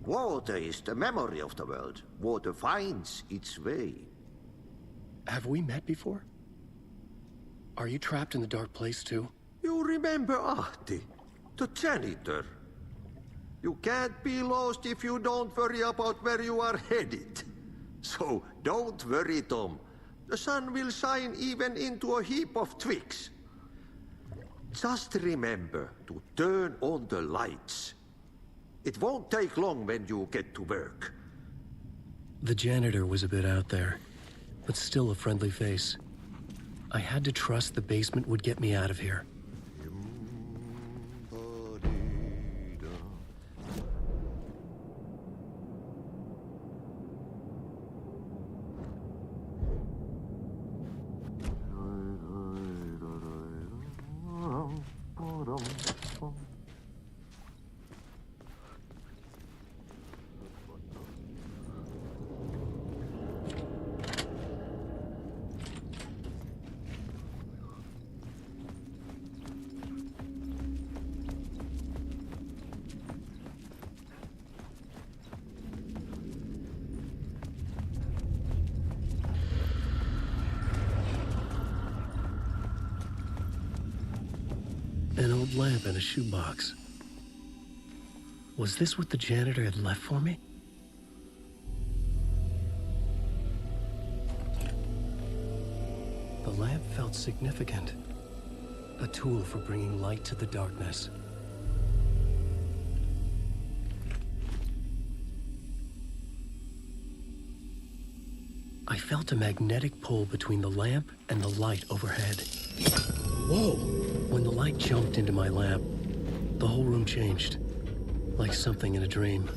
Speaker 3: Water is the memory of the world. Water finds its way.
Speaker 11: Have we met before? Are you trapped in the dark place too?
Speaker 3: You remember Ahti, the janitor. You can't be lost if you don't worry about where you are headed. So don't worry, Tom. The sun will shine even into a heap of twigs. Just remember to turn on the lights. It won't take long when you get to work.
Speaker 23: The janitor was a bit out there, but still a friendly face. I had to trust the basement would get me out of here. An old lamp in a shoebox. Was this what the janitor had left for me? The lamp felt significant. A tool for bringing light to the darkness. I felt a magnetic pull between the lamp and the light overhead. Whoa! When the light jumped into my lamp, the whole room changed. Like something in a dream.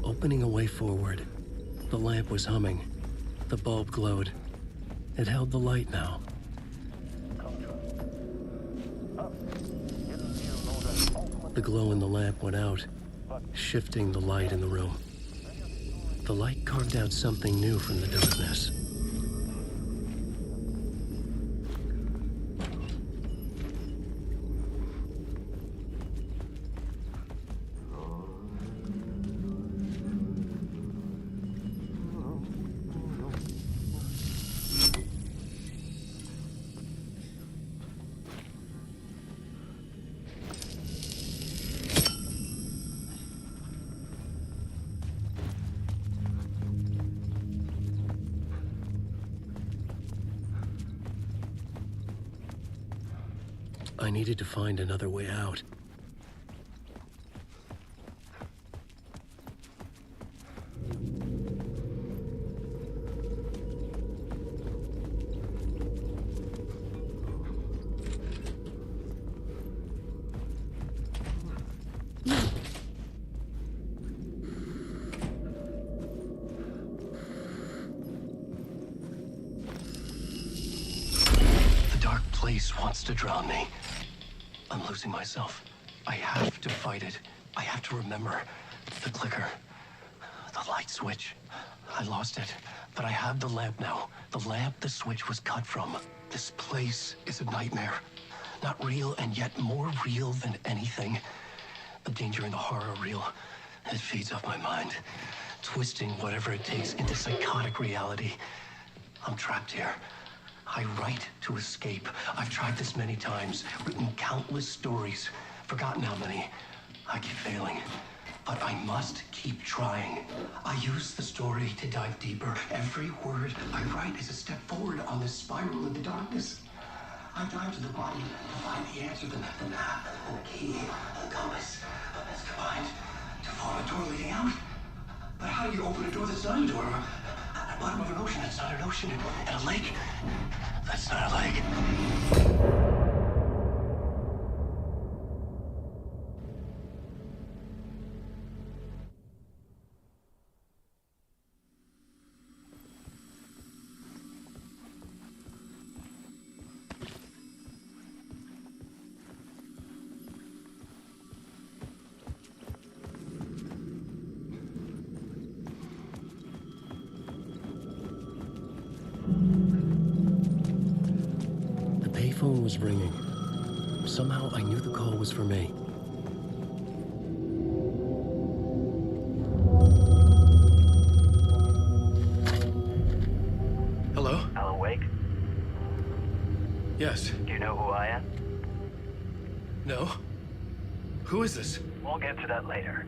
Speaker 23: Opening a way forward, the lamp was humming. The bulb glowed. It held the light now. The glow in the lamp went out, shifting the light in the room. The light carved out something new from the darkness. I needed to find another way out. The dark place wants to drown me. I'm losing myself. I have to fight it. I have to remember. The clicker. The light switch. I lost it. But I have the lamp now. The lamp the switch was cut from. This place is a nightmare. Not real, and yet more real than anything. The danger and the horror are real. It feeds off my mind. Twisting whatever it takes into psychotic reality. I'm trapped here. I write to escape. I've tried this many times, written countless stories, forgotten how many. I keep failing, but I must keep trying. I use the story to dive deeper. Every word I write is a step forward on this spiral in the darkness. I dive to the body to find the answer, the map, the key, the compass. It's combined to form a door leading out. But how do you open a door that's not a door? At the bottom of an ocean that's not an ocean, and a lake that's not a lake. The phone was ringing. Somehow I knew the call was for me. Hello?
Speaker 12: Alan Wake?
Speaker 23: Yes.
Speaker 12: Do you know who I am?
Speaker 23: No? Who is this?
Speaker 12: We'll get to that later.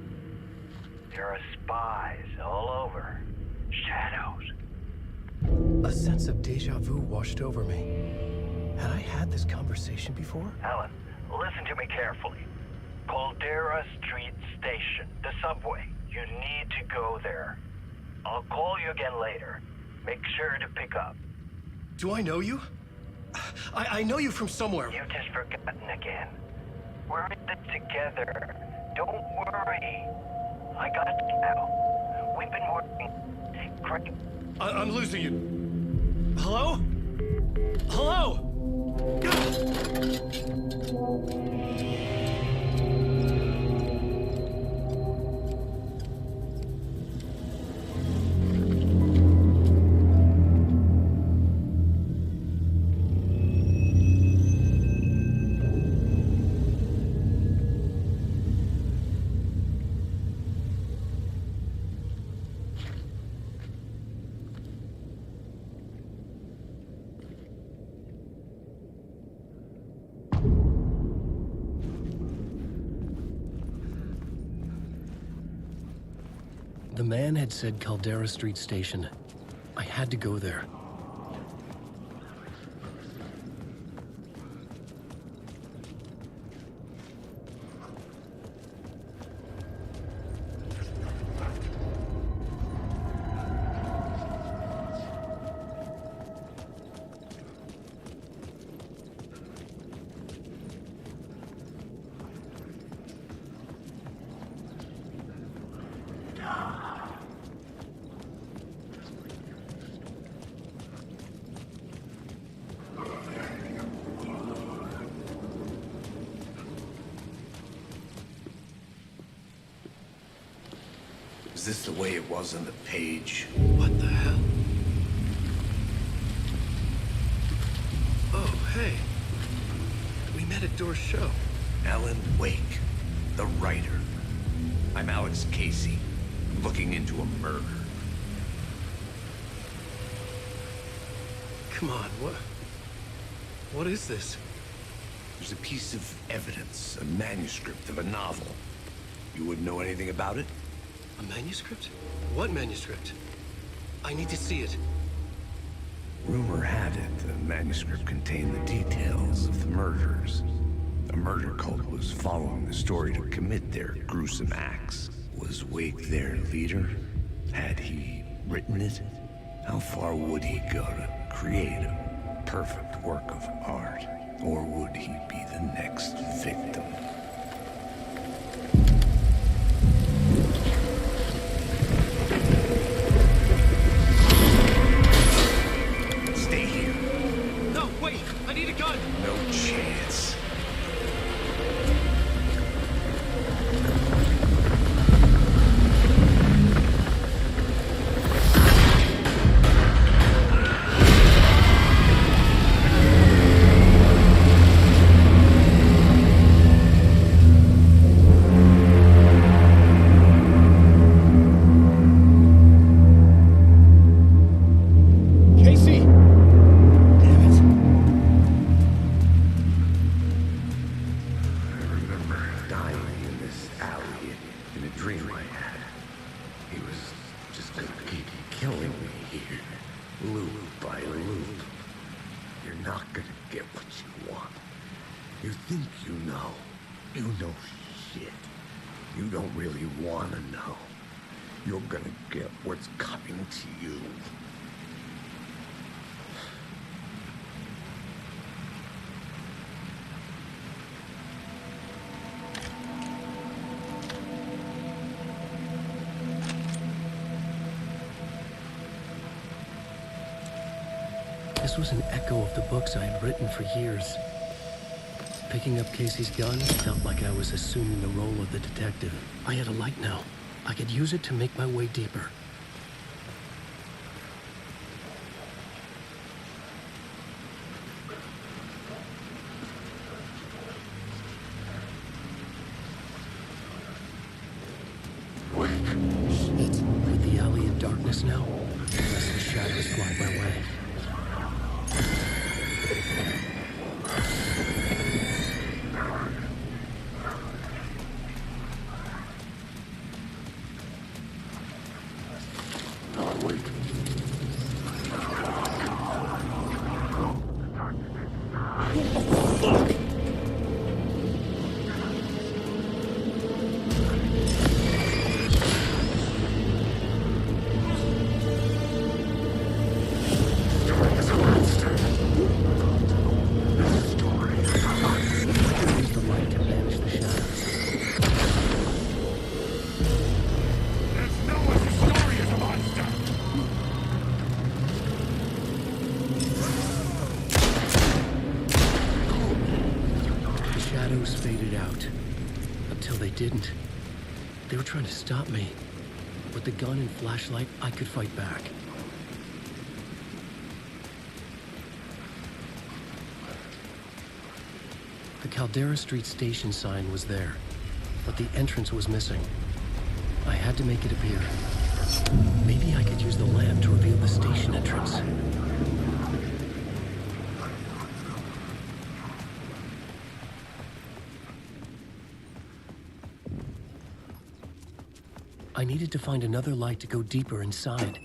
Speaker 12: There are spies all over. Shadows.
Speaker 23: A sense of deja vu washed over me. Had I had this conversation before?
Speaker 12: Alan, listen to me carefully. Caldera Street Station, the subway. You need to go there. I'll call you again later. Make sure to pick up.
Speaker 23: Do I know you? I know you from somewhere.
Speaker 12: You've just forgotten again. We're in it together. Don't worry. I got you now. We've been working. Great.
Speaker 23: I'm losing you. Hello? Hello? The man had said Caldera Street Station. I had to go there.
Speaker 4: Is this the way it was on the page?
Speaker 23: What the hell? Oh, hey. We met at Door's show.
Speaker 4: Alan Wake, the writer. I'm Alex Casey. I'm looking into a murder.
Speaker 23: Come on, what is this?
Speaker 4: There's a piece of evidence, a manuscript of a novel. You wouldn't know anything about it?
Speaker 23: A manuscript? What manuscript? I need to see it.
Speaker 4: Rumor had it the manuscript contained the details of the murders. A murder cult was following the story to commit their gruesome acts. Was Wake their leader? Had he written it? How far would he go to create a perfect work of art? Or would he be the next victim? Stay here.
Speaker 23: No, wait! I need a gun!
Speaker 4: No chance.
Speaker 23: Casey!
Speaker 4: I remember dying in this alley in a dream I had. He was just gonna keep killing me here, loop by loop. You're not gonna get what you want. You think you know. You know shit. You don't really wanna know. You're gonna get what's coming to you.
Speaker 23: This was an echo of the books I had written for years. Picking up Casey's gun felt like I was assuming the role of the detective. I had a light now. I could use it to make my way deeper. With the alley in darkness now, lest the shadows block my way. Faded out. Until they didn't. They were trying to stop me. With the gun and flashlight, I could fight back. The Caldera Street Station sign was there, but the entrance was missing. I had to make it appear. Maybe I could use the lamp to reveal the station entrance. I I needed to find another light to go deeper inside.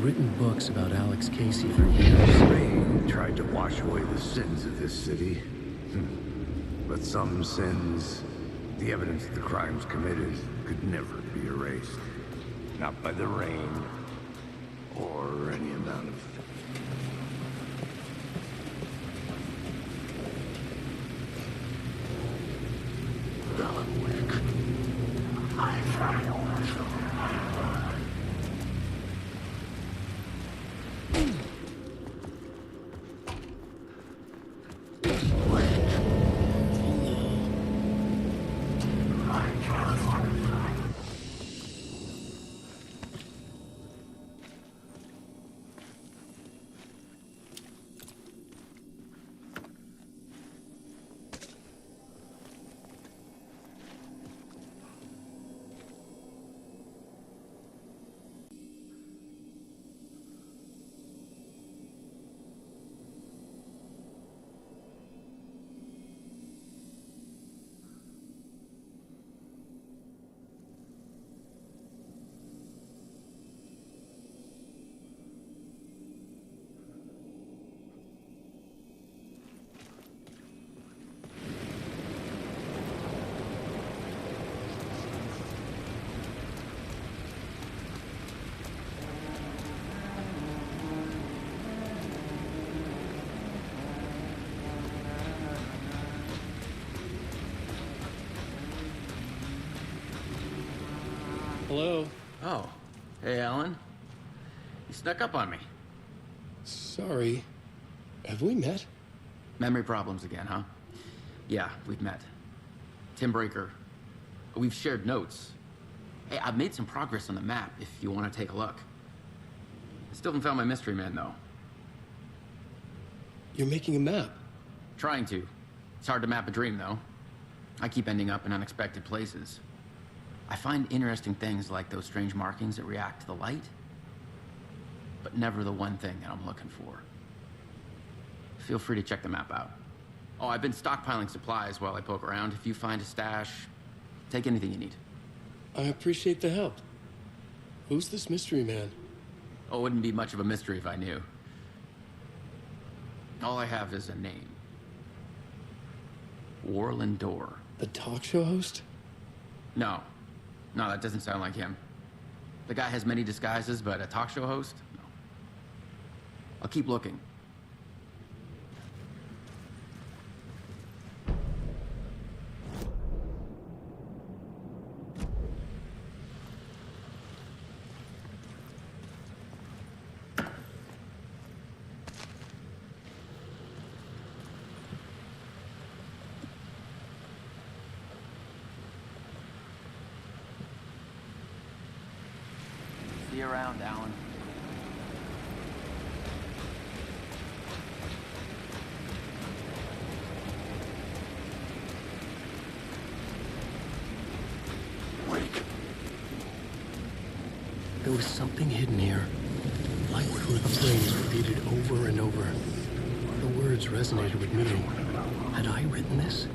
Speaker 23: Written books about Alex Casey for years.
Speaker 4: Rain tried to wash away the sins of this city. But some sins, the evidence of the crimes committed, could never be erased. Not by the rain, or any amount of...
Speaker 11: Hello?
Speaker 10: Oh. Hey, Alan. You snuck up on me.
Speaker 11: Sorry. Have we met?
Speaker 10: Memory problems again, huh? Yeah, we've met. Tim Breaker. We've shared notes. Hey, I've made some progress on the map if you want to take a look. I still haven't found my mystery man, though.
Speaker 11: You're making a map?
Speaker 10: Trying to. It's hard to map a dream, though. I keep ending up in unexpected places. I find interesting things like those strange markings that react to the light, but never the one thing that I'm looking for. Feel free to check the map out. Oh, I've been stockpiling supplies while I poke around. If you find a stash, take anything you need.
Speaker 11: I appreciate the help. Who's this mystery man?
Speaker 10: Oh, it wouldn't be much of a mystery if I knew. All I have is a name. Warland Dorr.
Speaker 11: The talk show host?
Speaker 10: No. No, that doesn't sound like him. The guy has many disguises, but a talk show host? No. I'll keep looking. you around, Alan.
Speaker 23: There was something hidden here. I heard the phrase repeated over and over. The words resonated with me. Had I written this?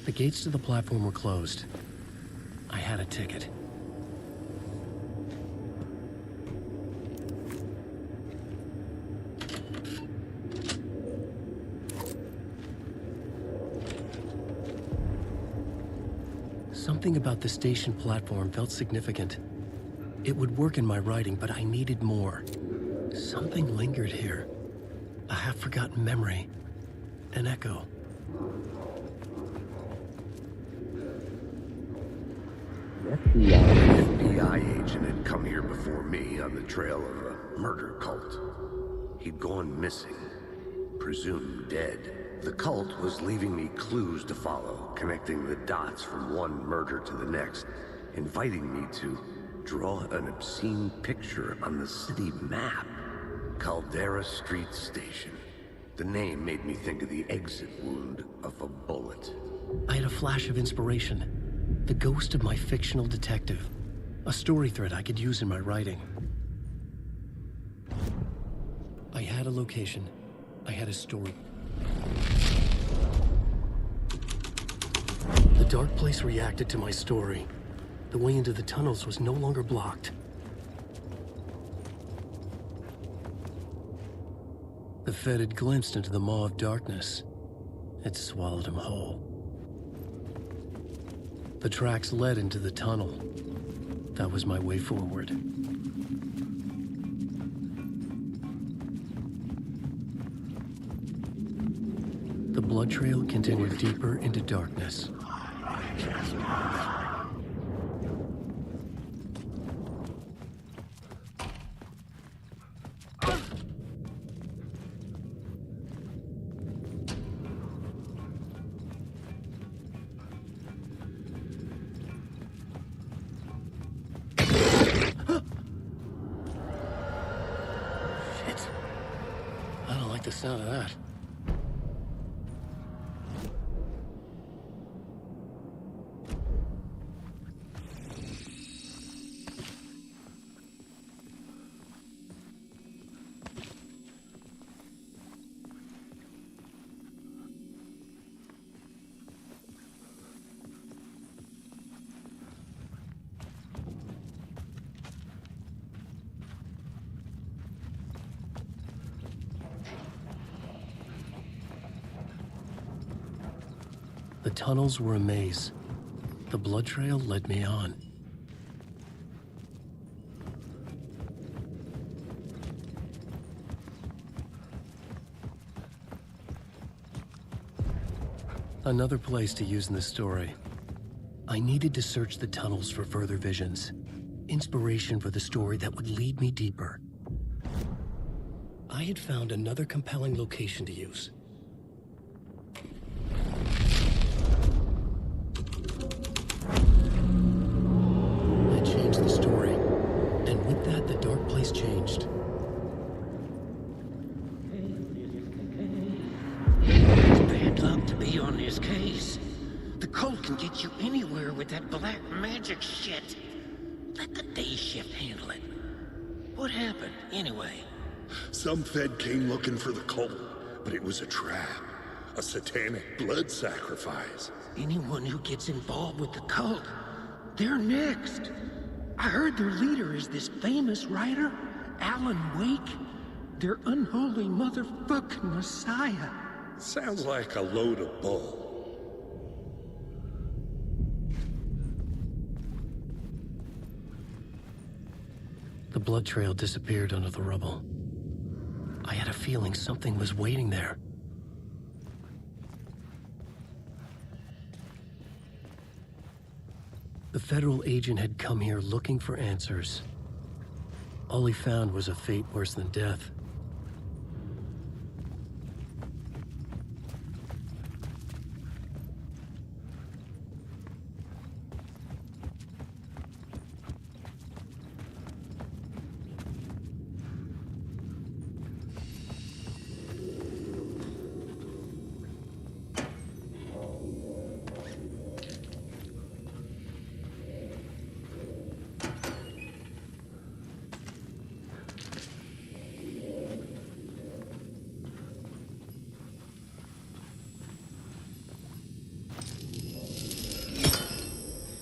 Speaker 23: The gates to the platform were closed. I had a ticket. Something about the station platform felt significant. It would work in my writing, but I needed more. Something lingered here. A half-forgotten memory. An echo.
Speaker 4: An FBI agent had come here before me on the trail of a murder cult. He'd gone missing, presumed dead. The cult was leaving me clues to follow, connecting the dots from one murder to the next, inviting me to draw an obscene picture on the city map. Caldera Street Station. The name made me think of the exit wound of a bullet.
Speaker 23: I had a flash of inspiration. The ghost of my fictional detective. A story thread I could use in my writing. I had a location. I had a story. The dark place reacted to my story. The way into the tunnels was no longer blocked. The Fed had glimpsed into the maw of darkness. It swallowed him whole. The tracks led into the tunnel. That was my way forward. The blood trail continued deeper into darkness. The sound of that. The tunnels were a maze. The blood trail led me on. Another place to use in the story. I needed to search the tunnels for further visions. Inspiration for the story that would lead me deeper. I had found another compelling location to use. I changed the story, and with that, the dark place changed.
Speaker 3: It's bad luck to be on this case. The cult can get you anywhere with that black magic shit. Let the day shift handle it. What happened, anyway?
Speaker 5: Some Fed came looking for the cult, but it was a trap. A satanic blood sacrifice.
Speaker 3: Anyone who gets involved with the cult, they're next. I heard their leader is this famous writer, Alan Wake. Their unholy motherfucking messiah.
Speaker 5: Sounds like a load of bull.
Speaker 23: The blood trail disappeared under the rubble. I had a feeling something was waiting there. The federal agent had come here looking for answers. All he found was a fate worse than death.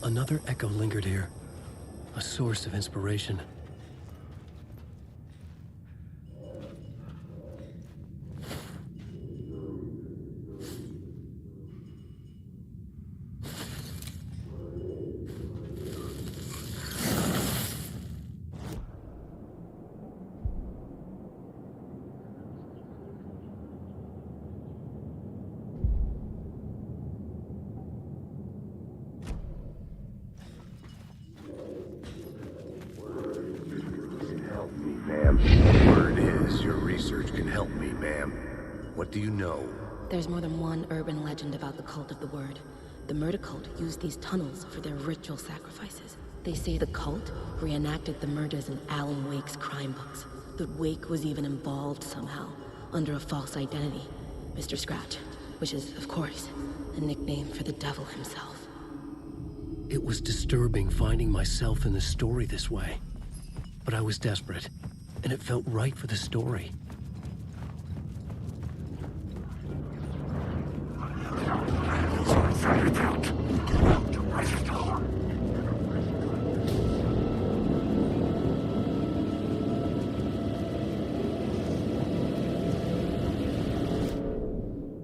Speaker 23: Another echo lingered here, a source of inspiration.
Speaker 4: Word is, your research can help me, ma'am. What do you know?
Speaker 2: There's more than one urban legend about the Cult of the Word. The murder cult used these tunnels for their ritual sacrifices. They say the cult reenacted the murders in Alan Wake's crime books. That Wake was even involved somehow, under a false identity, Mr. Scratch, which is, of course, a nickname for the devil himself.
Speaker 23: It was disturbing finding myself in the story this way. But I was desperate, and it felt right for the story.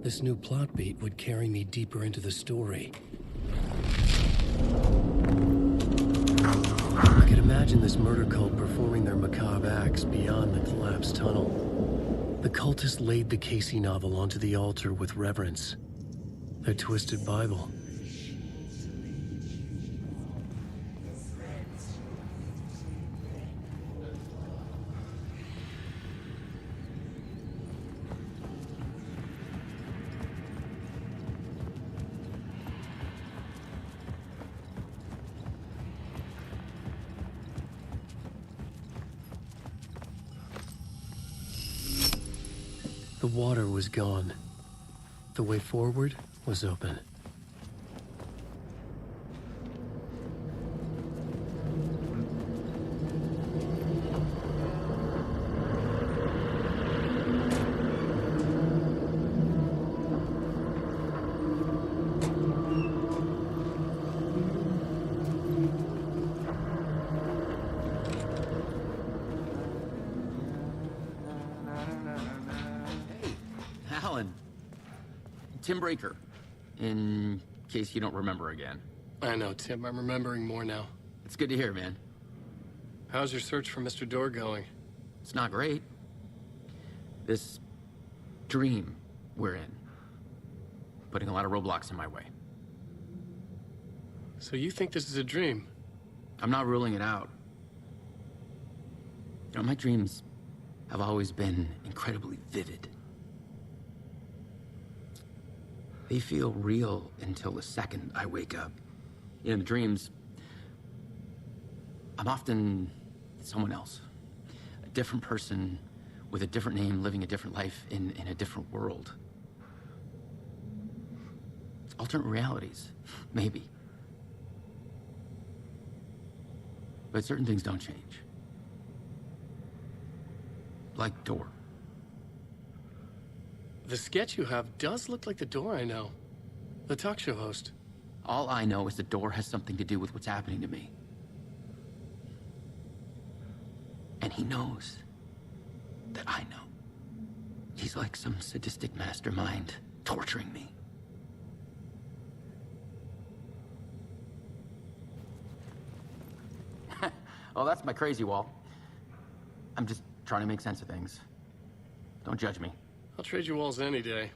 Speaker 23: This new plot beat would carry me deeper into the story. I could imagine this murder cult performing their macabre acts beyond the collapsed tunnel. The cultists laid the Casey novel onto the altar with reverence. Their twisted Bible. The water was gone. The way forward was open.
Speaker 10: Alan. Tim Breaker. In case you don't remember again.
Speaker 11: I know, Tim. I'm remembering more now.
Speaker 10: It's good to hear, man.
Speaker 11: How's your search for Mr. Door going?
Speaker 10: It's not great. This dream we're in. putting a lot of roadblocks in my way.
Speaker 11: So you think this is a dream?
Speaker 10: I'm not ruling it out. You know, my dreams have always been incredibly vivid. They feel real until the second I wake up. In the dreams, I'm often someone else. A different person with a different name, living a different life in a different world. Alternate realities, maybe. But certain things don't change. Like Door.
Speaker 11: The sketch you have does look like the Door I know. The talk show host.
Speaker 10: All I know is the Door has something to do with what's happening to me. And he knows that I know. He's like some sadistic mastermind torturing me. Oh, that's my crazy wall. I'm just trying to make sense of things. Don't judge me.
Speaker 11: I'll trade you walls any day.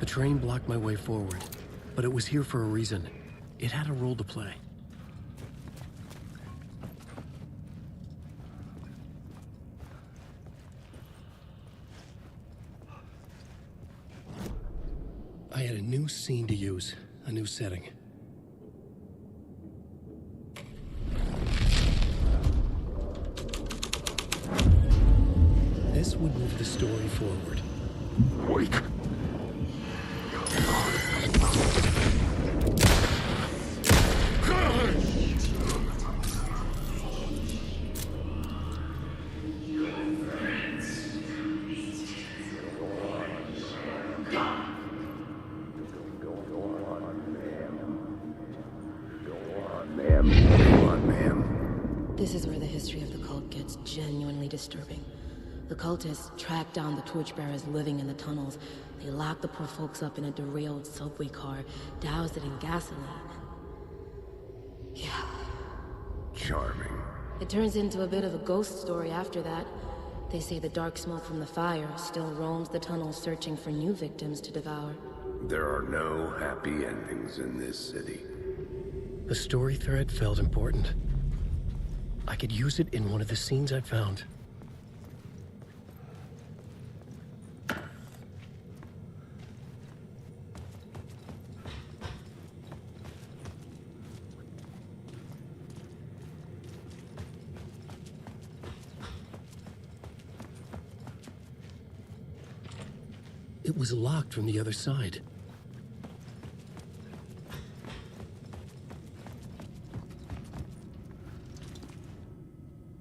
Speaker 11: The train blocked my way forward, but it was here for a reason. It had a role to play. I had a new scene to use, a new setting. This would move the story forward.
Speaker 20: Wait.
Speaker 2: This is where the history of the cult gets genuinely disturbing. The cultists tracked down the torchbearers living in the tunnels. They locked the poor folks up in a derailed subway car, doused it in gasoline. Yeah.
Speaker 4: Charming.
Speaker 2: It turns into a bit of a ghost story after that. They say the dark smoke from the fire still roams the tunnels searching for new victims to devour.
Speaker 4: There are no happy endings in this city.
Speaker 23: The story thread felt important. I could use it in one of the scenes I found. It was locked from the other side.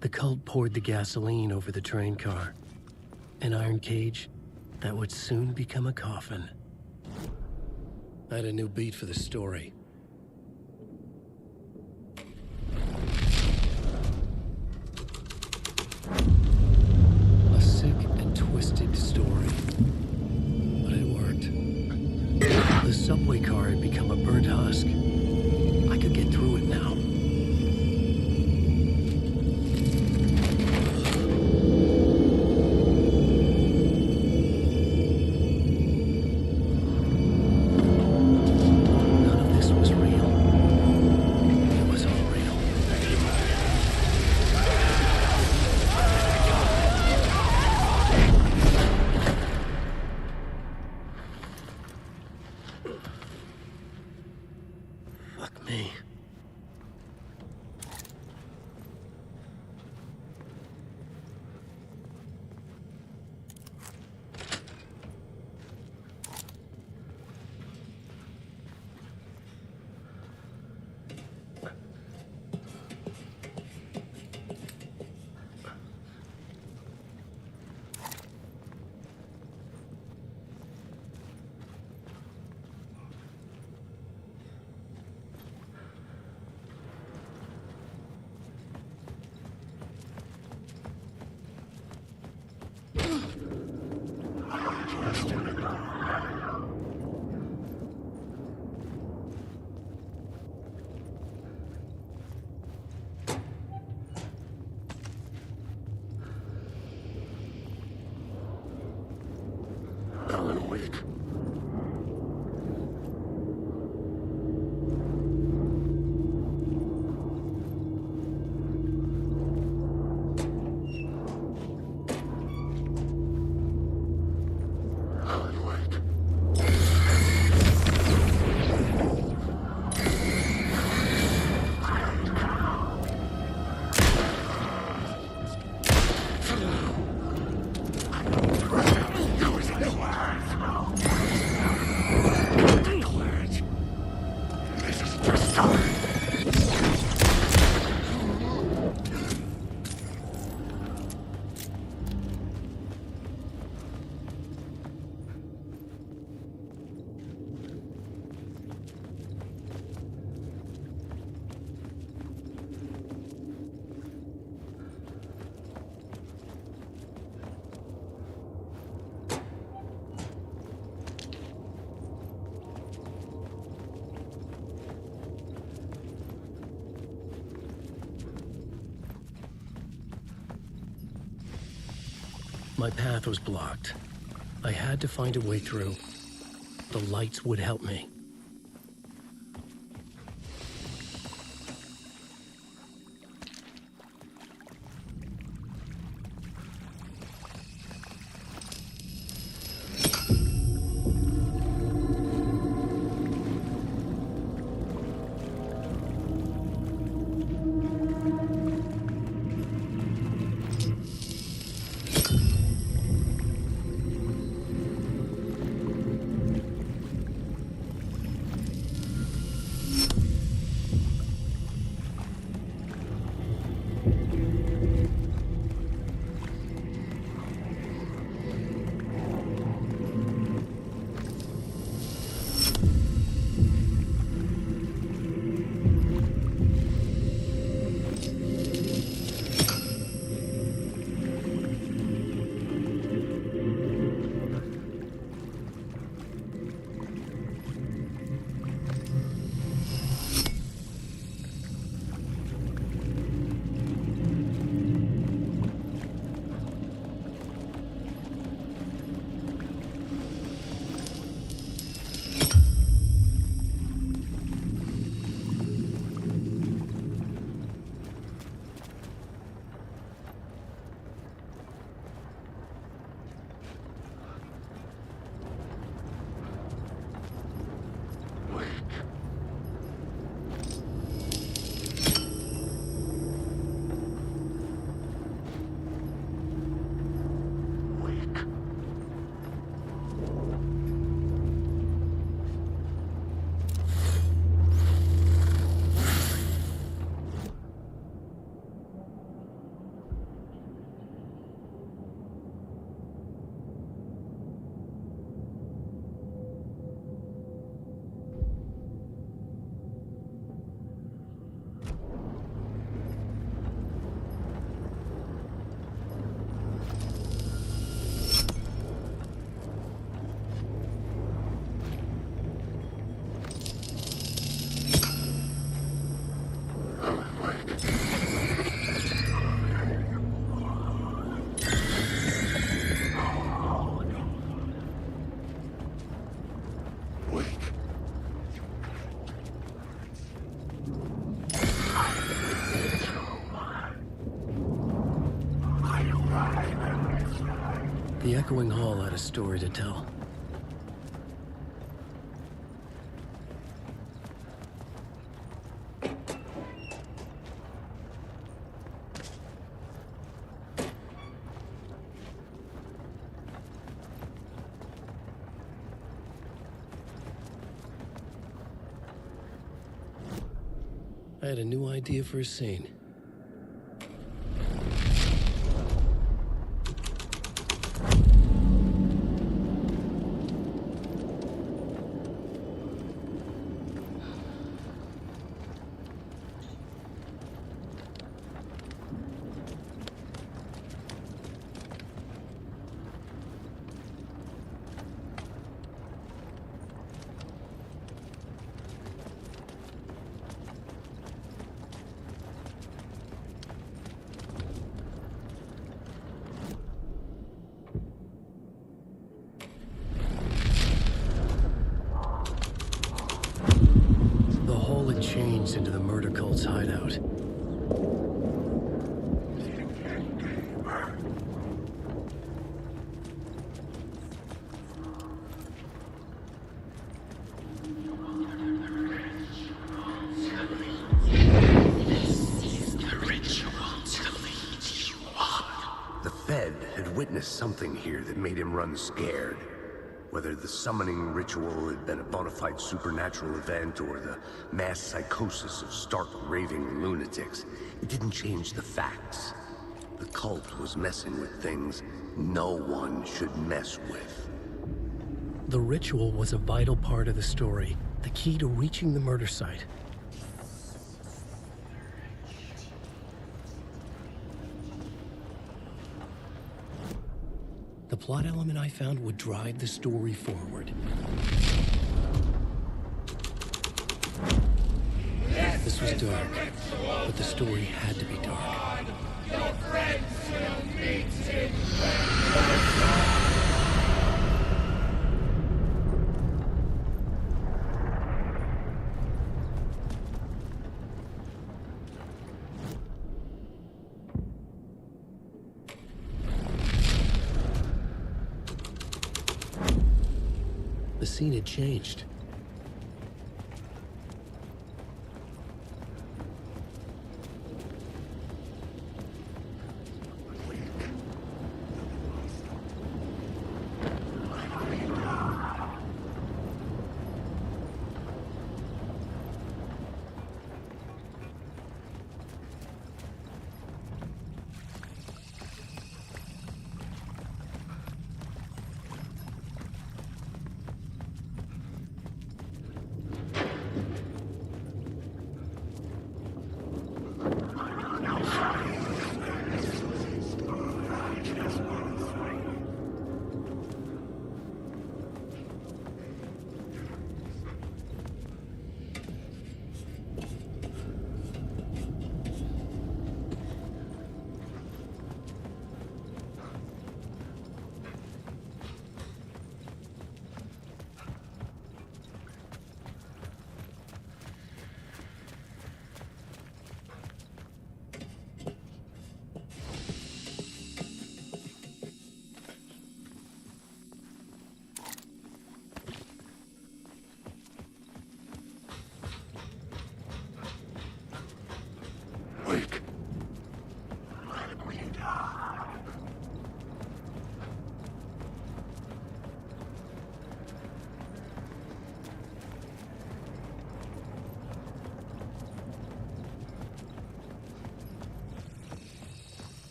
Speaker 23: The cult poured the gasoline over the train car. An iron cage, that would soon become a coffin. I had a new beat for the story. A sick and twisted story. But it worked. The subway car had become a burnt husk. I could get through it now.
Speaker 3: Alan Wake.
Speaker 23: My path was blocked. I had to find a way through. The lights would help me. The echoing hall had a story to tell. I had a new idea for a scene. Into the murder cult's hideout.
Speaker 4: The Fed had witnessed something here that made him run scared. Whether the summoning ritual had been a bona fide supernatural event or the mass psychosis of stark raving lunatics, it didn't change the facts. The cult was messing with things no one should mess with.
Speaker 23: The ritual was a vital part of the story, the key to reaching the murder site. The plot element I found would drive the story forward. This was dark, but the story had to be dark.
Speaker 7: Your friends will meet in
Speaker 23: The scene had changed.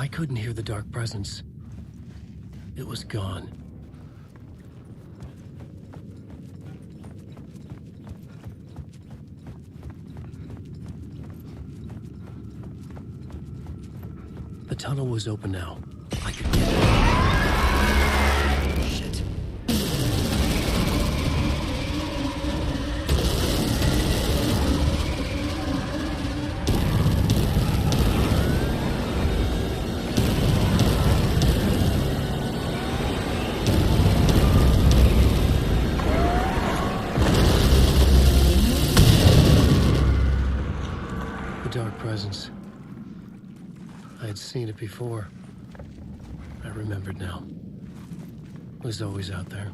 Speaker 23: I couldn't hear the dark presence. It was gone. The tunnel was open now. I could get it. Shit. The dark presence. I had seen it before. I remembered now. It was always out there,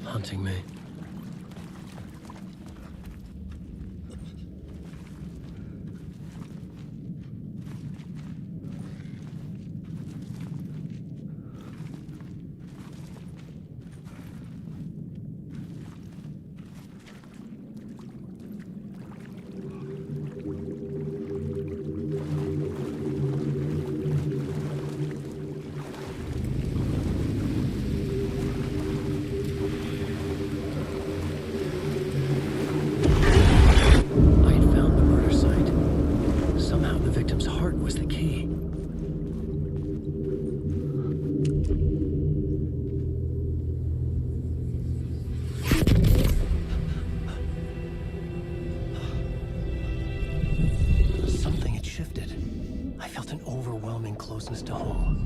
Speaker 23: hunting me. Closeness to home.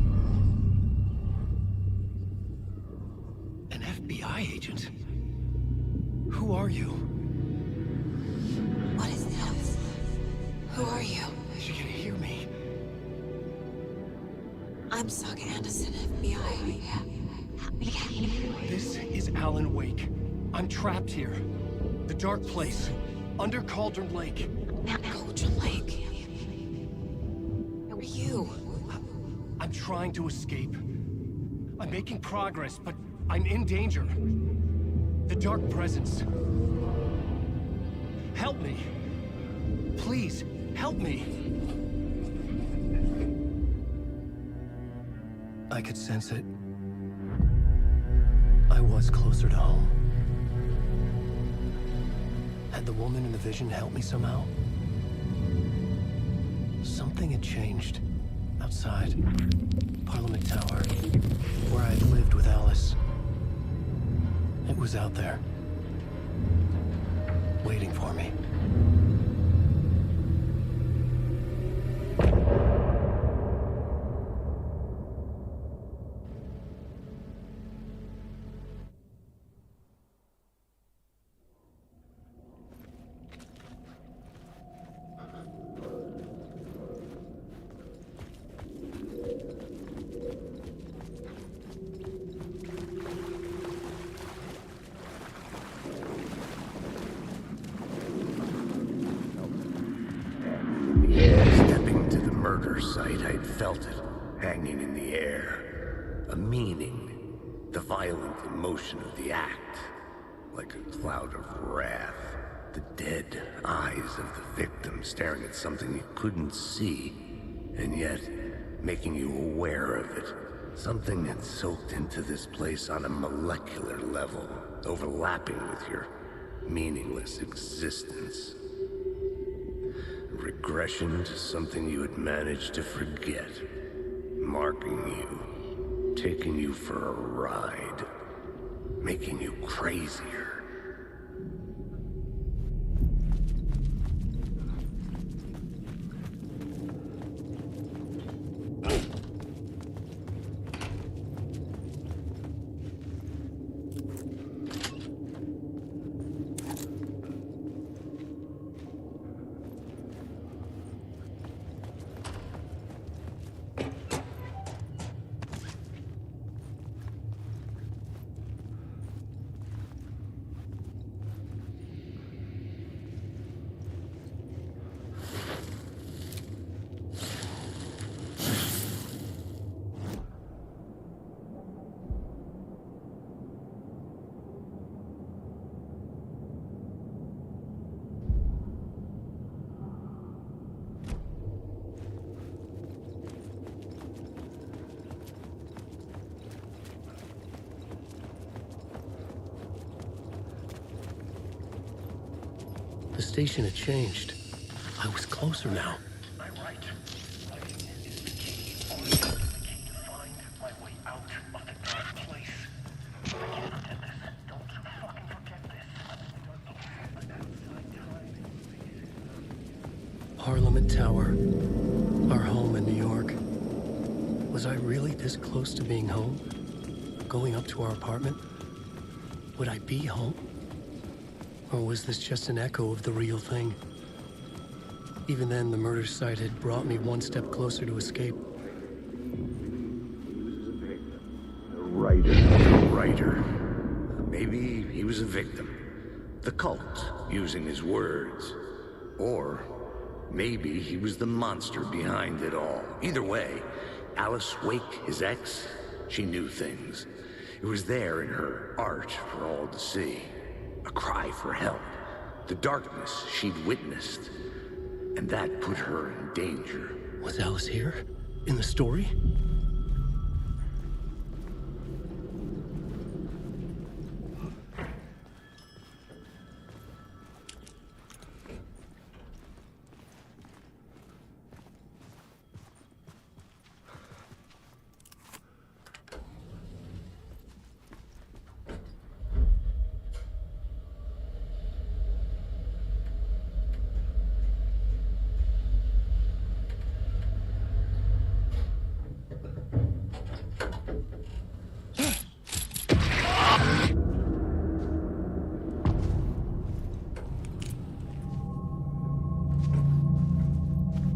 Speaker 23: An FBI agent? Who are you?
Speaker 2: What is this? Who are you?
Speaker 23: She can hear me.
Speaker 2: I'm Saga Anderson, FBI. Help me get you.
Speaker 23: This is Alan Wake. I'm trapped here. The dark place. Under Cauldron Lake.
Speaker 2: Cauldron Lake? Who are you?
Speaker 23: I'm trying to escape. I'm making progress, but I'm in danger. The dark presence. Help me. Please, help me. I could sense it. I was closer to home. Had the woman in the vision helped me somehow? Something had changed. Outside. Parliament Tower. Where I'd lived with Alice. It was out there. Waiting for me.
Speaker 4: Site, I'd felt it, hanging in the air. A meaning, the violent emotion of the act. Like a cloud of wrath. The dead eyes of the victim staring at something you couldn't see, and yet making you aware of it. Something that soaked into this place on a molecular level, overlapping with your meaningless existence. Regression to something you had managed to forget. Marking you. Taking you for a ride. Making you crazier.
Speaker 23: The station had changed. I was closer now.
Speaker 12: I'm right. Fighting is the key. The key to find my way out of the dark place. I can't forget this. Don't fucking forget this.
Speaker 23: Parliament Tower. Our home in New York. Was I really this close to being home? Going up to our apartment? Would I be home? Or was this just an echo of the real thing? Even then, the murder site had brought me one step closer to escape.
Speaker 4: Writer. Maybe he was a victim. The cult, using his words. Or maybe he was the monster behind it all. Either way, Alice Wake, his ex, she knew things. It was there in her art for all to see. A cry for help. The darkness she'd witnessed. And that put her in danger.
Speaker 23: Was Alice here? In the story?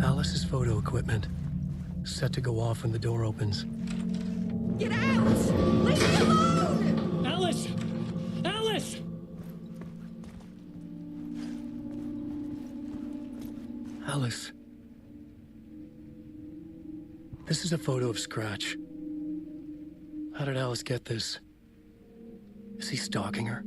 Speaker 23: Alice's photo equipment. Set to go off when the door opens.
Speaker 7: Get out! Leave me alone!
Speaker 23: Alice! Alice! Alice. This is a photo of Scratch. How did Alice get this? Is he stalking her?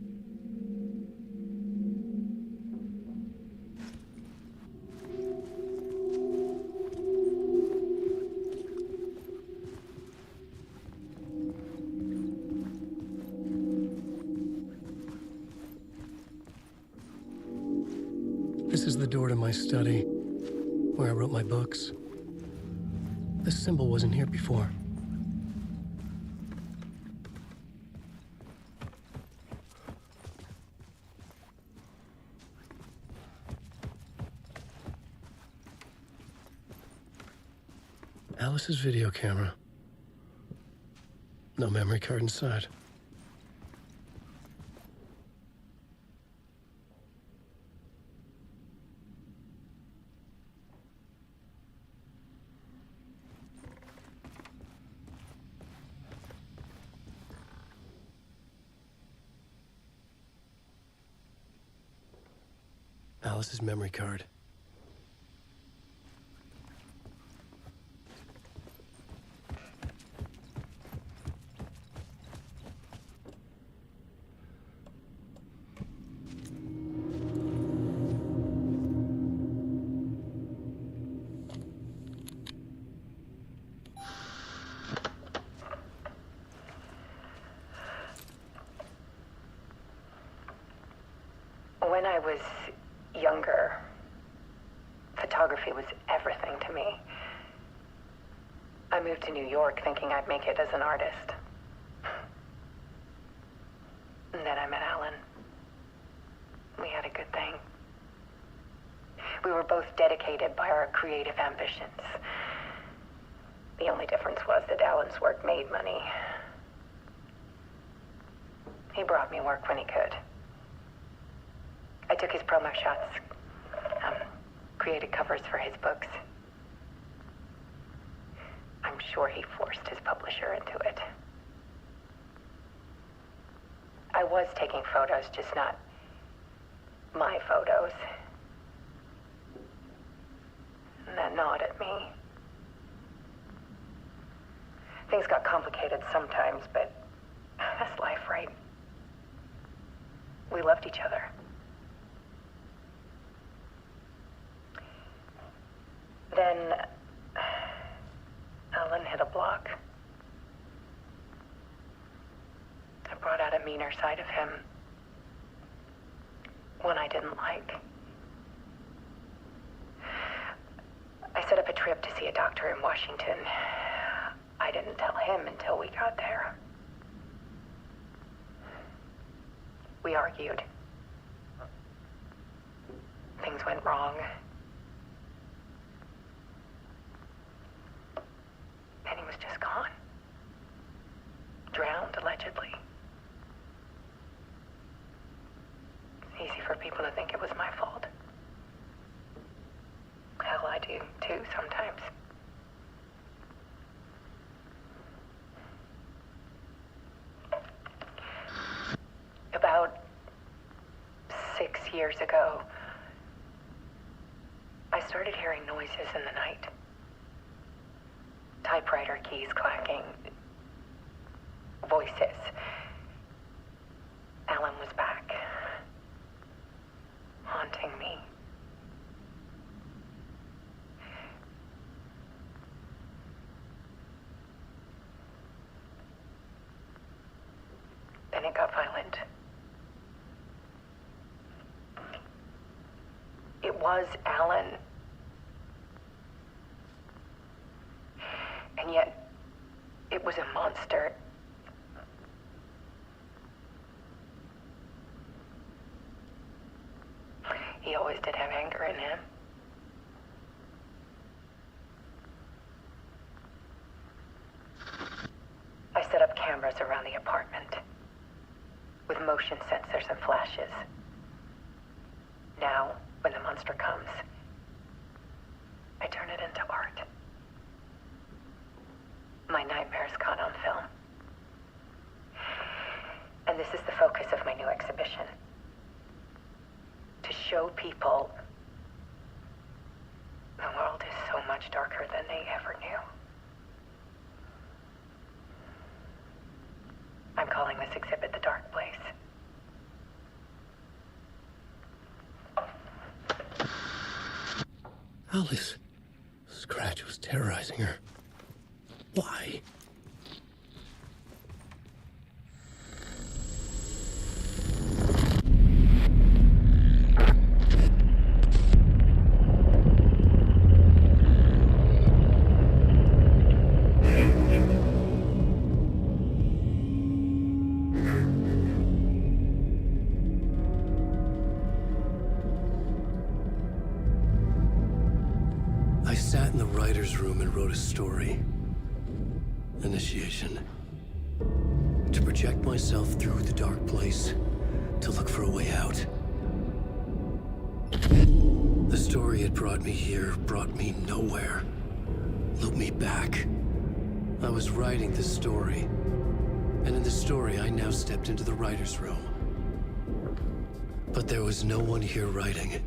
Speaker 23: This is the door to my study, where I wrote my books. This symbol wasn't here before. Alice's video camera. No memory card inside. Alice's memory card.
Speaker 15: When I was younger, photography was everything to me. I moved to New York thinking I'd make it as an artist. And then I met Alan. We had a good thing. We were both dedicated by our creative ambitions. The only difference was that Alan's work made money. He brought me work when he could. I took his promo shots, created covers for his books. I'm sure he forced his publisher into it. I was taking photos, just not my photos. And that gnawed at me. Things got complicated sometimes, but that's life, right? We loved each other. Then Alan hit a block. I brought out a meaner side of him. One I didn't like. set up a trip to see a doctor in Washington. I didn't tell him until we got there. We argued. Things went wrong. And he was just gone. Drowned, allegedly. It's easy for people to think it was my fault. Hell, I do too sometimes. About 6 years ago, I started hearing noises in the night. Typewriter keys clacking. Voices. Alan was back. Haunting me. Then it got violent. It was Alan. And yet, it was a monster. He always did have anger in him. I set up cameras around the apartment with motion sensors and flashes. Now, when the monster comes, I turn it into art. My nightmares caught on film. And this is the focus of my new exhibition. To show people the world is so much darker than they ever knew. I'm calling this exhibit The Dark Place.
Speaker 23: Alice. Scratch was terrorizing her. Why? I sat in the writer's room and wrote a story. Initiation. To project myself through the dark place, to look for a way out. The story had brought me here, brought me nowhere. Looped me back. I was writing the story. And in the story, I now stepped into the writer's room. But there was no one here writing it.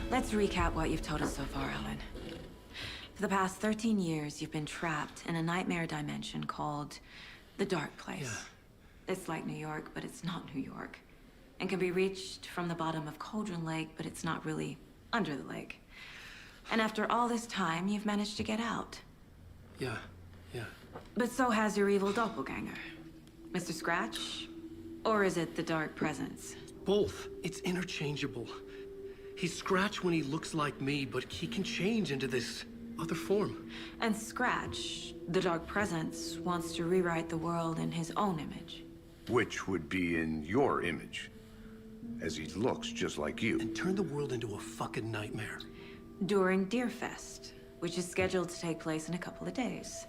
Speaker 2: Let's recap what you've told us so far, Alan. For the past 13 years, you've been trapped in a nightmare dimension called the Dark Place. Yeah. It's like New York, but it's not New York. And can be reached from the bottom of Cauldron Lake, but it's not really under the lake. And after all this time, you've managed to get out.
Speaker 23: Yeah.
Speaker 2: But so has your evil doppelganger. Mr. Scratch,
Speaker 14: Or is it the Dark Presence?
Speaker 23: Both. It's interchangeable. He's Scratch when he looks like me, but he can change into this other form.
Speaker 14: And Scratch, the Dark Presence, wants to rewrite the world in his own image.
Speaker 4: Which would be in your image, as he looks just like you.
Speaker 23: And turn the world into a fucking nightmare.
Speaker 14: During Deerfest, which is scheduled to take place in a couple of days.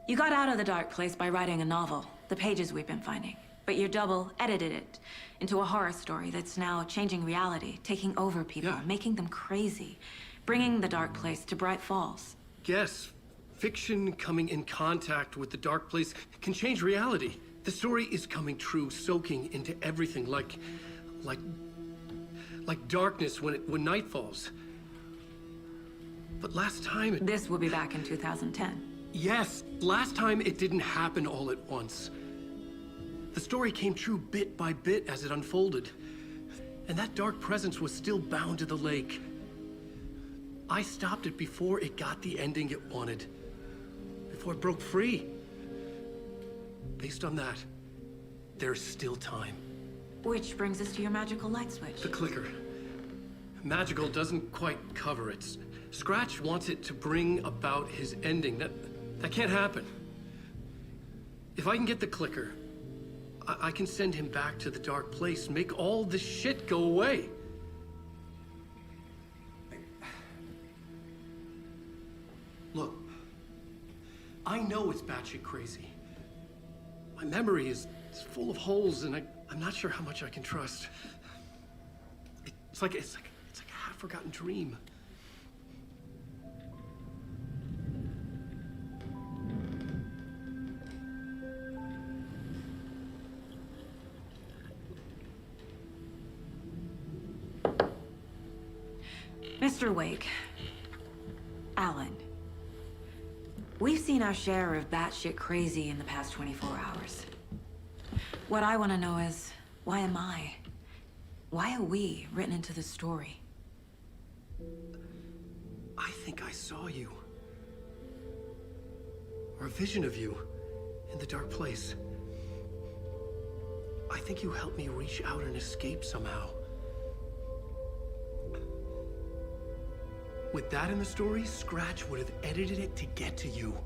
Speaker 14: You got out of the dark place by writing a novel, the pages we've been finding. But your double edited it into a horror story that's now changing reality, taking over people, making them crazy, bringing the dark place to Bright Falls.
Speaker 23: Yes, fiction coming in contact with the dark place can change reality. The story is coming true, soaking into everything like darkness when night falls. But last time
Speaker 14: This will be back in 2010.
Speaker 23: Yes, last time it didn't happen all at once. The story came true bit by bit as it unfolded. And that dark presence was still bound to the lake. I stopped it before it got the ending it wanted. Before it broke free. Based on that, there's still time.
Speaker 14: Which brings us to your magical light switch.
Speaker 23: The clicker. Magical doesn't quite cover it. Scratch wants it to bring about his ending. That can't happen. If I can get the clicker, I can send him back to the dark place, make all this shit go away. Look, I know it's batshit crazy. My memory is full of holes, and I'm not sure how much I can trust. It's like a half-forgotten dream.
Speaker 14: Mr. Wake, Alan, we've seen our share of batshit crazy in the past 24 hours. What I want to know is, why am I? Why are we written into the story?
Speaker 23: I think I saw you. Or a vision of you in the dark place. I think you helped me reach out and escape somehow. With that in the story, Scratch would have edited it to get to you.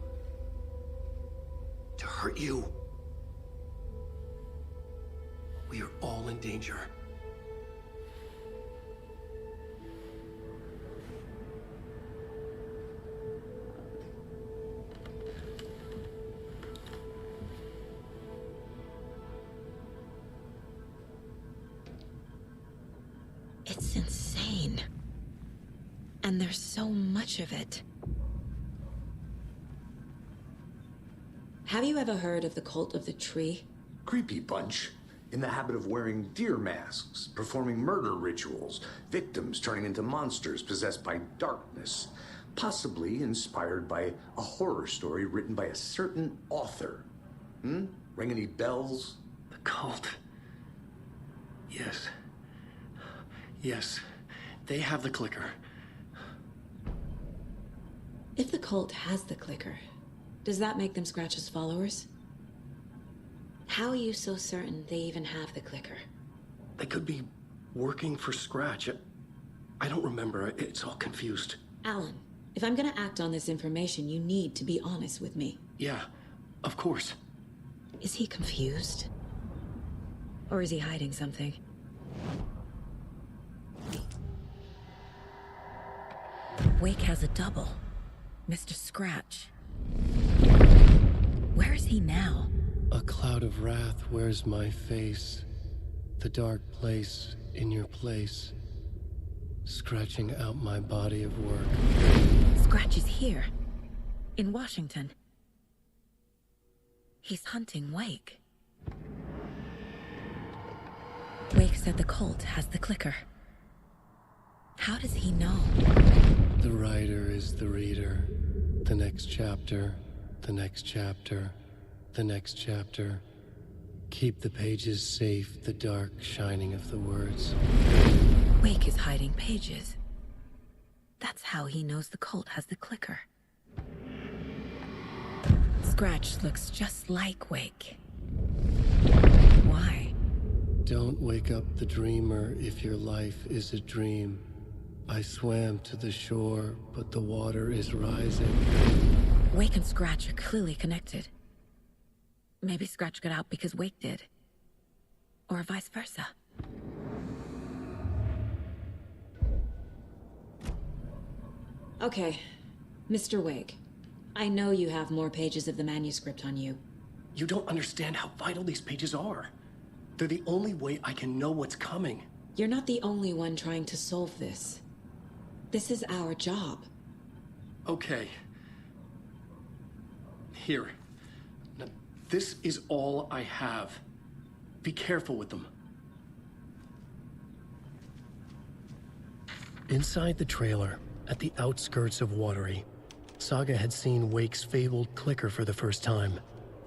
Speaker 23: To hurt you. We are all in danger.
Speaker 2: It's insane. And there's so much of it. Have you ever heard of the Cult of the Tree?
Speaker 4: Creepy bunch. In the habit of wearing deer masks, performing murder rituals, victims turning into monsters possessed by darkness, possibly inspired by a horror story written by a certain author. Ring any bells?
Speaker 23: The cult. Yes. Yes. They have the clicker.
Speaker 2: If the cult has the clicker, does that make them Scratch's followers? How are you so certain they even have the clicker?
Speaker 23: They could be working for Scratch. I don't remember. It's all confused.
Speaker 2: Alan, if I'm gonna act on this information, you need to be honest with me.
Speaker 23: Yeah, of course.
Speaker 2: Is he confused? Or is he hiding something? Wake has a double. Mr. Scratch. Where is he now?
Speaker 23: A cloud of wrath wears my face. The dark place in your place. Scratching out my body of work.
Speaker 2: Scratch is here. In Washington. He's hunting Wake. Wake said the cult has the clicker. How does he know?
Speaker 23: The writer is the reader. The next chapter, the next chapter, the next chapter. Keep the pages safe, the dark shining of the words.
Speaker 2: Wake is hiding pages. That's how he knows the cult has the clicker. Scratch looks just like Wake.
Speaker 23: Don't wake up the dreamer if your life is a dream. I swam to the shore, but the water is rising.
Speaker 2: Wake and Scratch are clearly connected. Maybe Scratch got out because Wake did. Or vice versa.
Speaker 16: Okay, Mr. Wake. I know you have more pages of the manuscript on you.
Speaker 11: You don't understand how vital these pages are. They're the only way I can know what's coming.
Speaker 16: You're not the only one trying to solve this. This is our job.
Speaker 11: Okay. Here. Now, this is all I have. Be careful with them.
Speaker 23: Inside the trailer, at the outskirts of Watery, Saga had seen Wake's fabled clicker for the first time,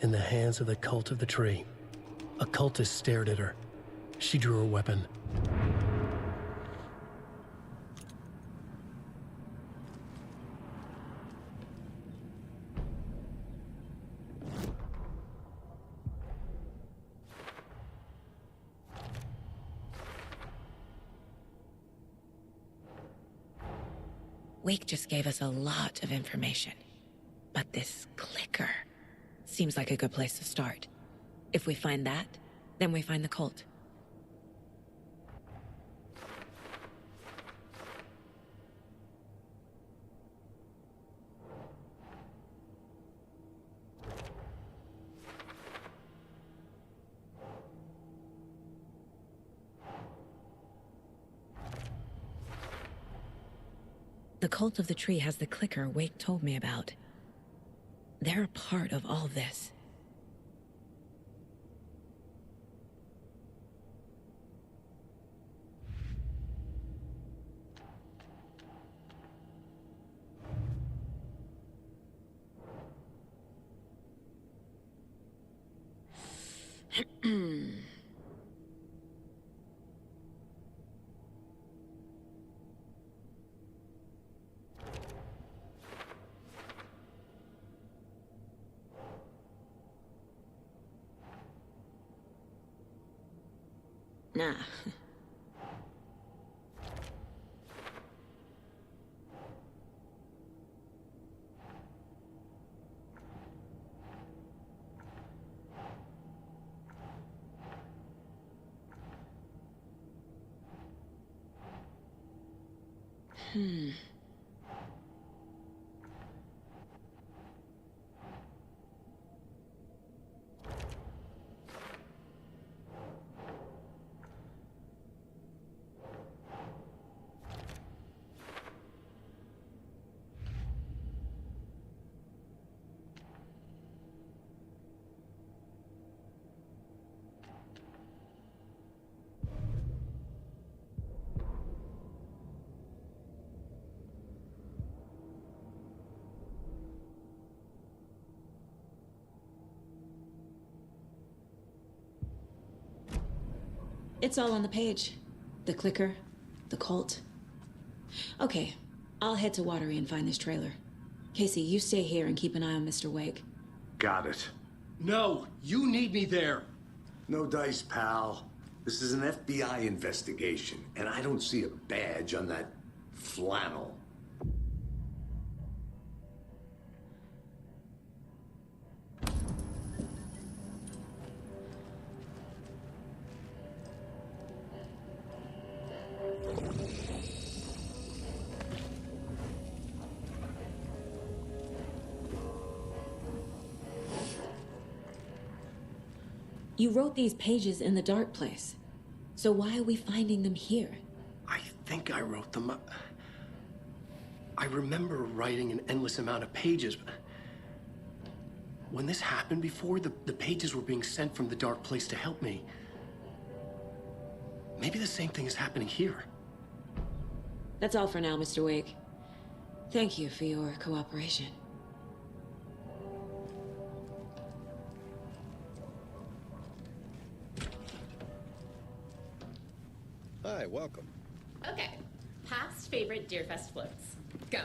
Speaker 23: in the hands of the Cult of the Tree. A cultist stared at her. She drew her weapon.
Speaker 2: Wake just gave us a lot of information. But this clicker seems like a good place to start. If we find that, then we find the cult. The Cult of the Tree has the clicker Wake told me about. They're a part of all this. Nah.
Speaker 16: It's all on the page. The clicker, the cult. Okay, I'll head to Watery and find this trailer. Casey, you stay here and keep an eye on Mr. Wake.
Speaker 4: Got it.
Speaker 11: No, you need me there.
Speaker 4: No dice, pal. This is an FBI investigation, and I don't see a badge on that flannel.
Speaker 16: You wrote these pages in the dark place. So why are we finding them here?
Speaker 11: I think I wrote them. I remember writing an endless amount of pages. When this happened before, the pages were being sent from the dark place to help me. Maybe the same thing is happening here.
Speaker 16: That's all for now, Mr. Wake. Thank you for your cooperation.
Speaker 17: Hi, welcome.
Speaker 18: Okay. Past favorite Deerfest floats. Go.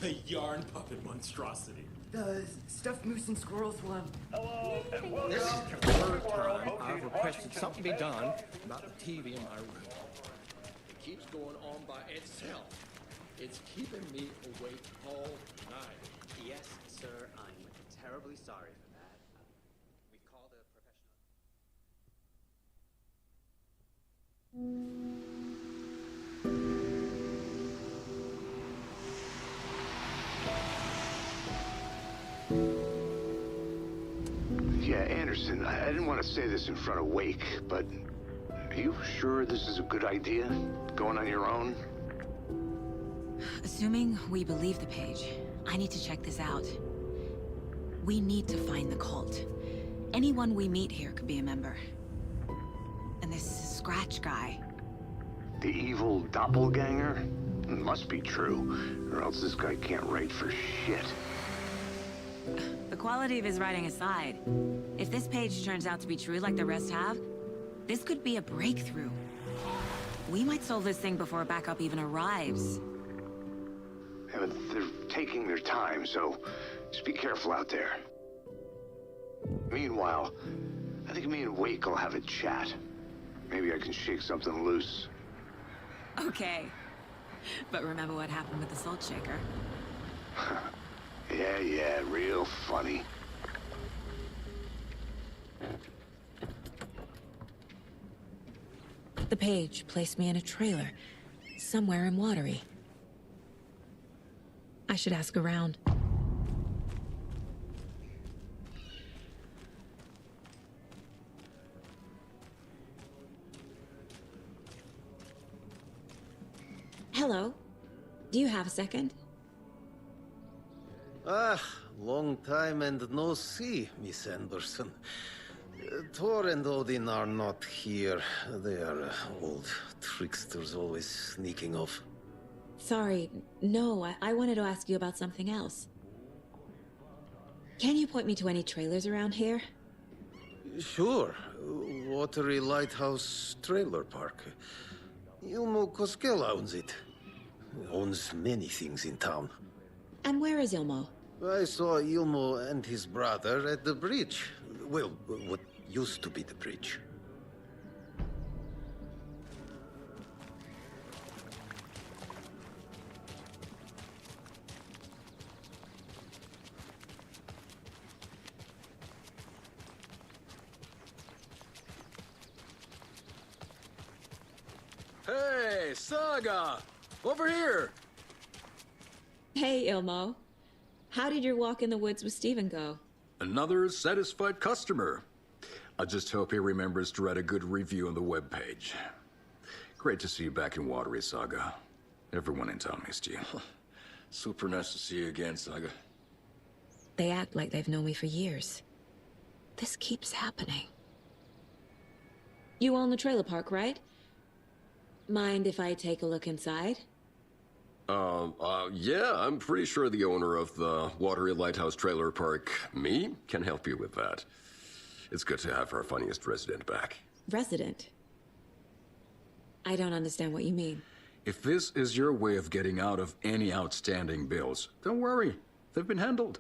Speaker 17: The yarn puppet monstrosity.
Speaker 7: The stuffed moose and squirrels one.
Speaker 5: Hello, and welcome
Speaker 18: This is
Speaker 5: to
Speaker 18: the third
Speaker 5: World.
Speaker 18: time I've requested something be done about the TV in my room. It keeps going on by itself. It's keeping me awake all night.
Speaker 21: Yes, sir, I'm terribly sorry for that. We called a professional.
Speaker 4: Yeah, Anderson, I didn't want to say this in front of Wake, but are you sure this is a good idea? Going on your own?
Speaker 2: Assuming we believe the page, I need to check this out. We need to find the cult. Anyone we meet here could be a member. And this Scratch guy.
Speaker 4: The evil doppelganger? Must be true, or else this guy can't write for shit.
Speaker 2: The quality of his writing aside, if this page turns out to be true like the rest have, this could be a breakthrough. We might solve this thing before backup even arrives.
Speaker 4: Yeah, but they're taking their time, so just be careful out there. Meanwhile, I think me and Wake will have a chat. Maybe I can shake something loose.
Speaker 2: Okay. But remember what happened with the salt shaker?
Speaker 4: Yeah, real funny.
Speaker 2: The page placed me in a trailer, somewhere in Watery. I should ask around. Hello. Do you have a second?
Speaker 24: Ah, long time and no see, Miss Anderson. Thor and Odin are not here. They are old tricksters always sneaking off.
Speaker 2: Sorry, no, I wanted to ask you about something else. Can you point me to any trailers around here?
Speaker 24: Sure. Watery Lighthouse Trailer Park. Ilmo Koskela owns it. Owns many things in town.
Speaker 2: And where is Ilmo?
Speaker 24: I saw Ilmo and his brother at the bridge. Well, what used to be the bridge.
Speaker 20: Hey, Saga! Over here!
Speaker 2: Hey, Ilmo. How did your walk in the woods with Steven go?
Speaker 20: Another satisfied customer. I just hope he remembers to write a good review on the webpage. Great to see you back in Watery, Saga. Everyone in town missed you.
Speaker 25: Super nice to see you again, Saga.
Speaker 2: They act like they've known me for years. This keeps happening. You own the trailer park, right? Mind if I take a look inside?
Speaker 20: Yeah, I'm pretty sure the owner of the Watery Lighthouse Trailer Park, me, can help you with that. It's good to have our funniest resident back.
Speaker 2: Resident? I don't understand what you mean.
Speaker 20: If this is your way of getting out of any outstanding bills, don't worry. They've been handled.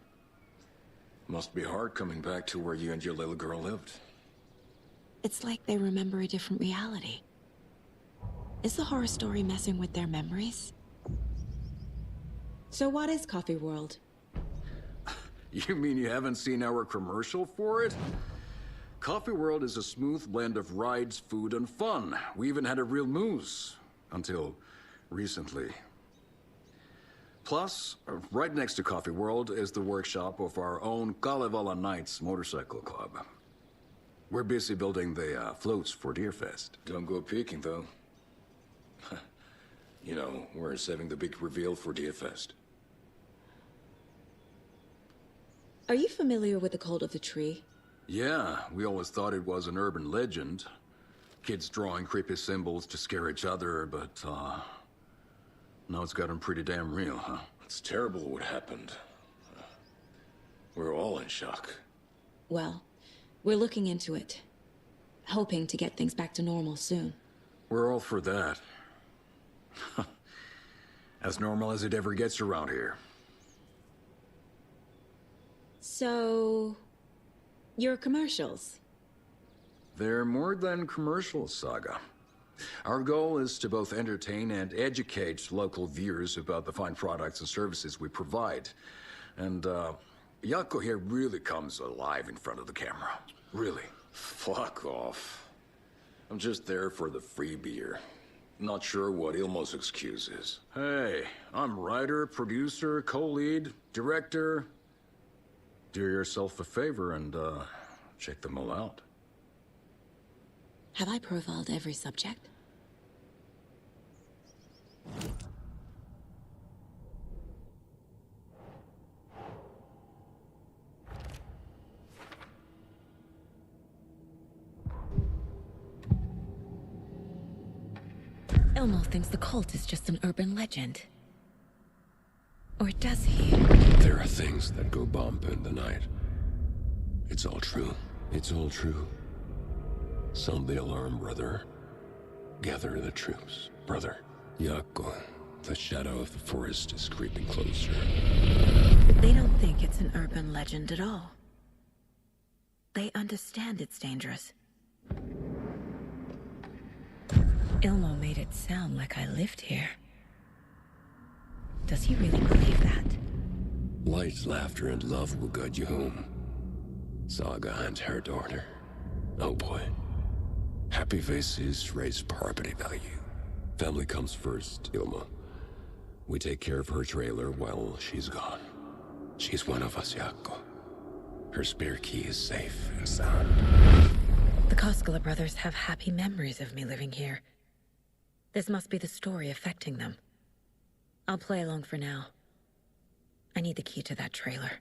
Speaker 25: Must be hard coming back to where you and your little girl lived.
Speaker 2: It's like they remember a different reality. Is the horror story messing with their memories? So what is Coffee World?
Speaker 20: You mean you haven't seen our commercial for it? Coffee World is a smooth blend of rides, food, and fun. We even had a real moose. Until recently. Plus, right next to Coffee World is the workshop of our own Kalevala Knights motorcycle club. We're busy building the floats for Deerfest.
Speaker 25: Don't go peeking, though. You know, we're saving the big reveal for Deerfest.
Speaker 2: Are you familiar with the Cult of the Tree?
Speaker 20: Yeah, we always thought it was an urban legend. Kids drawing creepy symbols to scare each other, but, now it's gotten pretty damn real, huh?
Speaker 25: It's terrible what happened. We're all in shock.
Speaker 2: Well, we're looking into it. Hoping to get things back to normal soon.
Speaker 20: We're all for that. As normal as it ever gets around here.
Speaker 16: So, your commercials?
Speaker 20: They're more than commercials, Saga. Our goal is to both entertain and educate local viewers about the fine products and services we provide. And, Yako here really comes alive in front of the camera. Really.
Speaker 25: Fuck off. I'm just there for the free beer. Not sure what Ilmo's excuse is.
Speaker 20: Hey, I'm writer, producer, co-lead, director. Do yourself a favor and, check them all out.
Speaker 2: Have I profiled every subject? Ilmo thinks the cult is just an urban legend. Or does he?
Speaker 1: There are things that go bump in the night. It's all true. It's all true. Sound the alarm, brother. Gather the troops, brother. Yako, the shadow of the forest is creeping closer.
Speaker 2: They don't think it's an urban legend at all. They understand it's dangerous. Ilmo made it sound like I lived here. Does he really believe that?
Speaker 1: Light, laughter, and love will guide you home. Saga and her daughter. Oh boy. Happy faces raise property value. Family comes first, Ilma. We take care of her trailer while she's gone. She's one of us, Yako. Her spare key is safe and sound.
Speaker 2: The Koskela brothers have happy memories of me living here. This must be the story affecting them. I'll play along for now. I need the key to that trailer.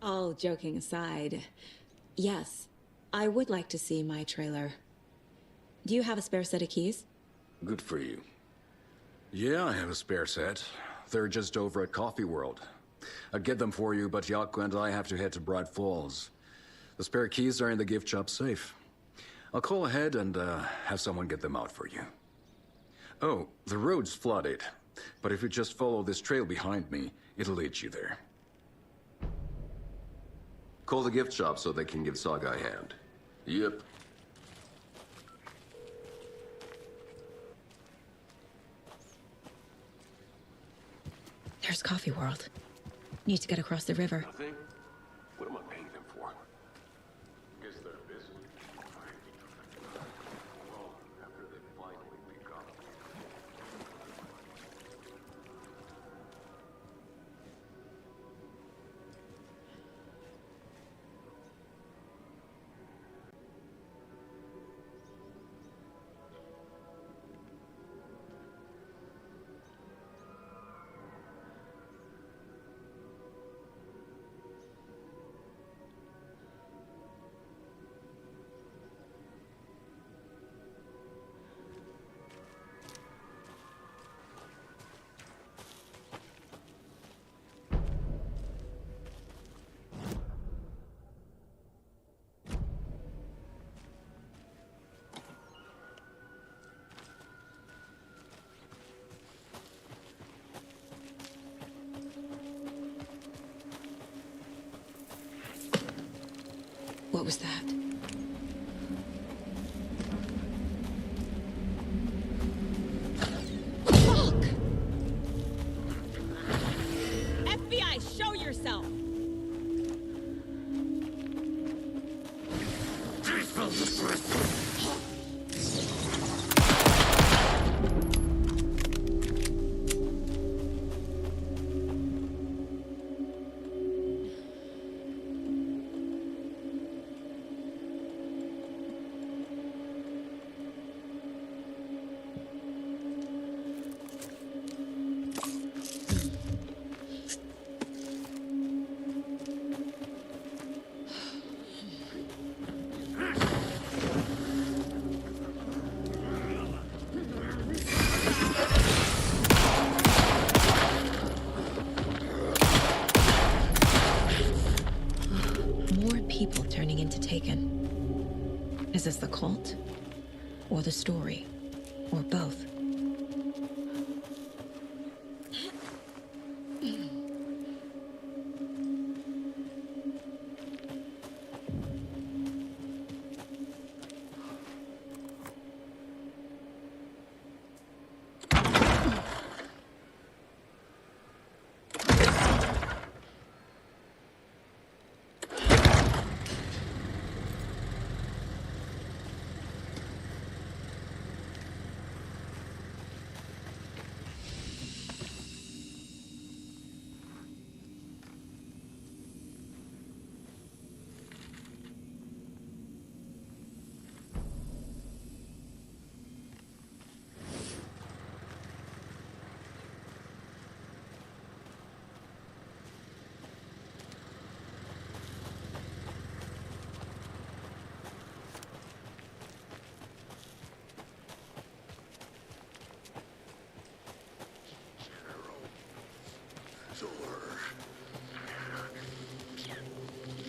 Speaker 16: All joking aside, yes, I would like to see my trailer. Do you have a spare set of keys?
Speaker 20: Good for you. Yeah, I have a spare set. They're just over at Coffee World. I'll get them for you, but Yako and I have to head to Bright Falls. The spare keys are in the gift shop safe. I'll call ahead and have someone get them out for you. Oh, the road's flooded, but if you just follow this trail behind me, it'll lead you there.
Speaker 6: Call the gift shop so they can give Saga a hand.
Speaker 20: Yep.
Speaker 2: There's Coffee World. Need to get across the river.
Speaker 1: Nothing? What am I paying them for? Guess they're busy. Well, after they finally pick up.
Speaker 2: What was that?
Speaker 16: Fuck! FBI, show yourself!
Speaker 2: People turning into Taken. Is this the cult? Or the story? Or both.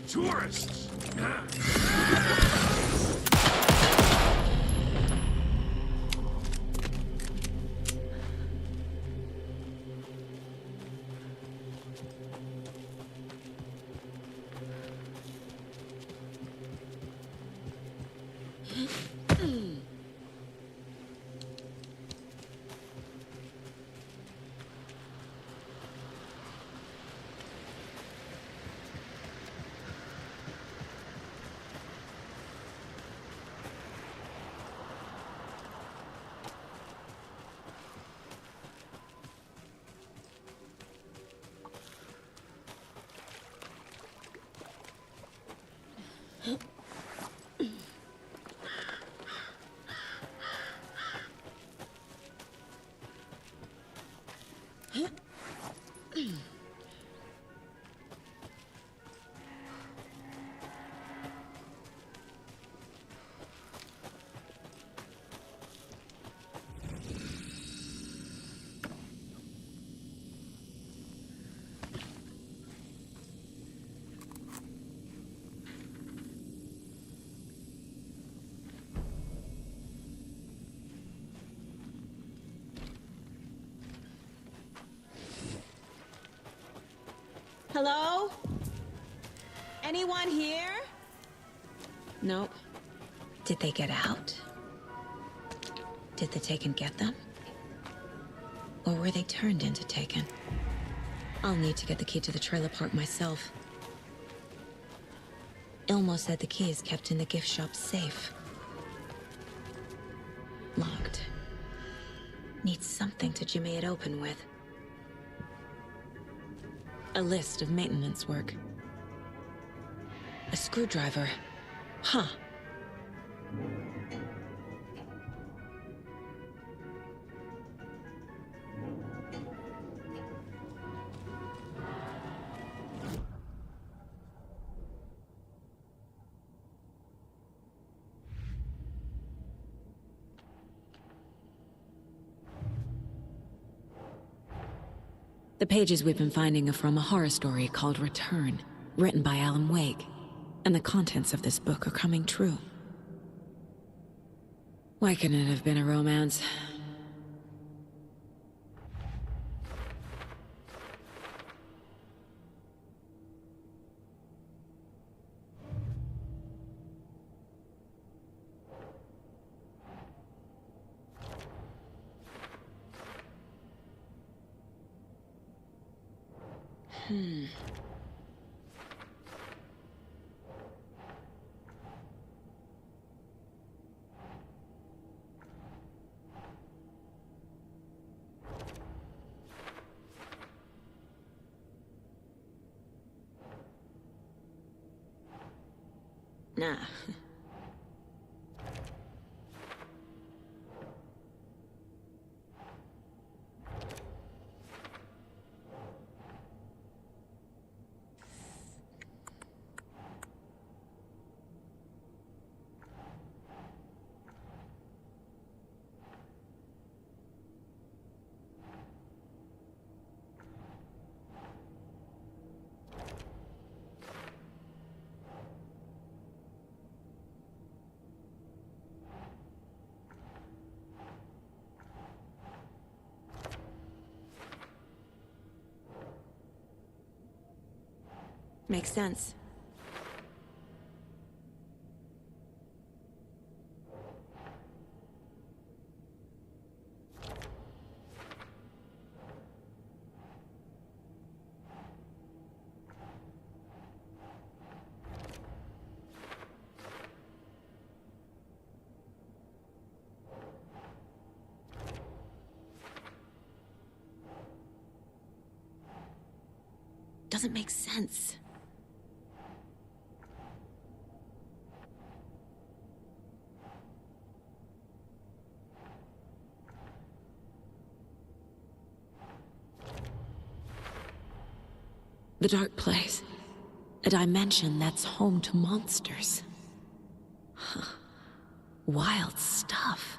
Speaker 5: Tourists!
Speaker 16: Hello? Anyone here? Nope.
Speaker 2: Did they get out? Did the Taken get them? Or were they turned into Taken? I'll need to get the key to the trailer park myself. Ilmo said the key is kept in the gift shop safe. Locked. Needs something to jimmy it open with. A list of maintenance work. A screwdriver. Huh. The pages we've been finding are from a horror story called Return, written by Alan Wake, and the contents of this book are coming true. Why couldn't it have been a romance? Nah. Makes sense. Doesn't make sense. The dark place. A dimension that's home to monsters. Huh. Wild stuff.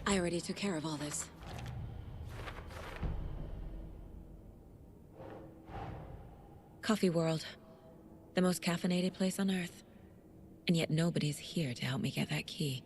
Speaker 2: I already took care of all this. Coffee World. The most caffeinated place on Earth. And yet nobody's here to help me get that key.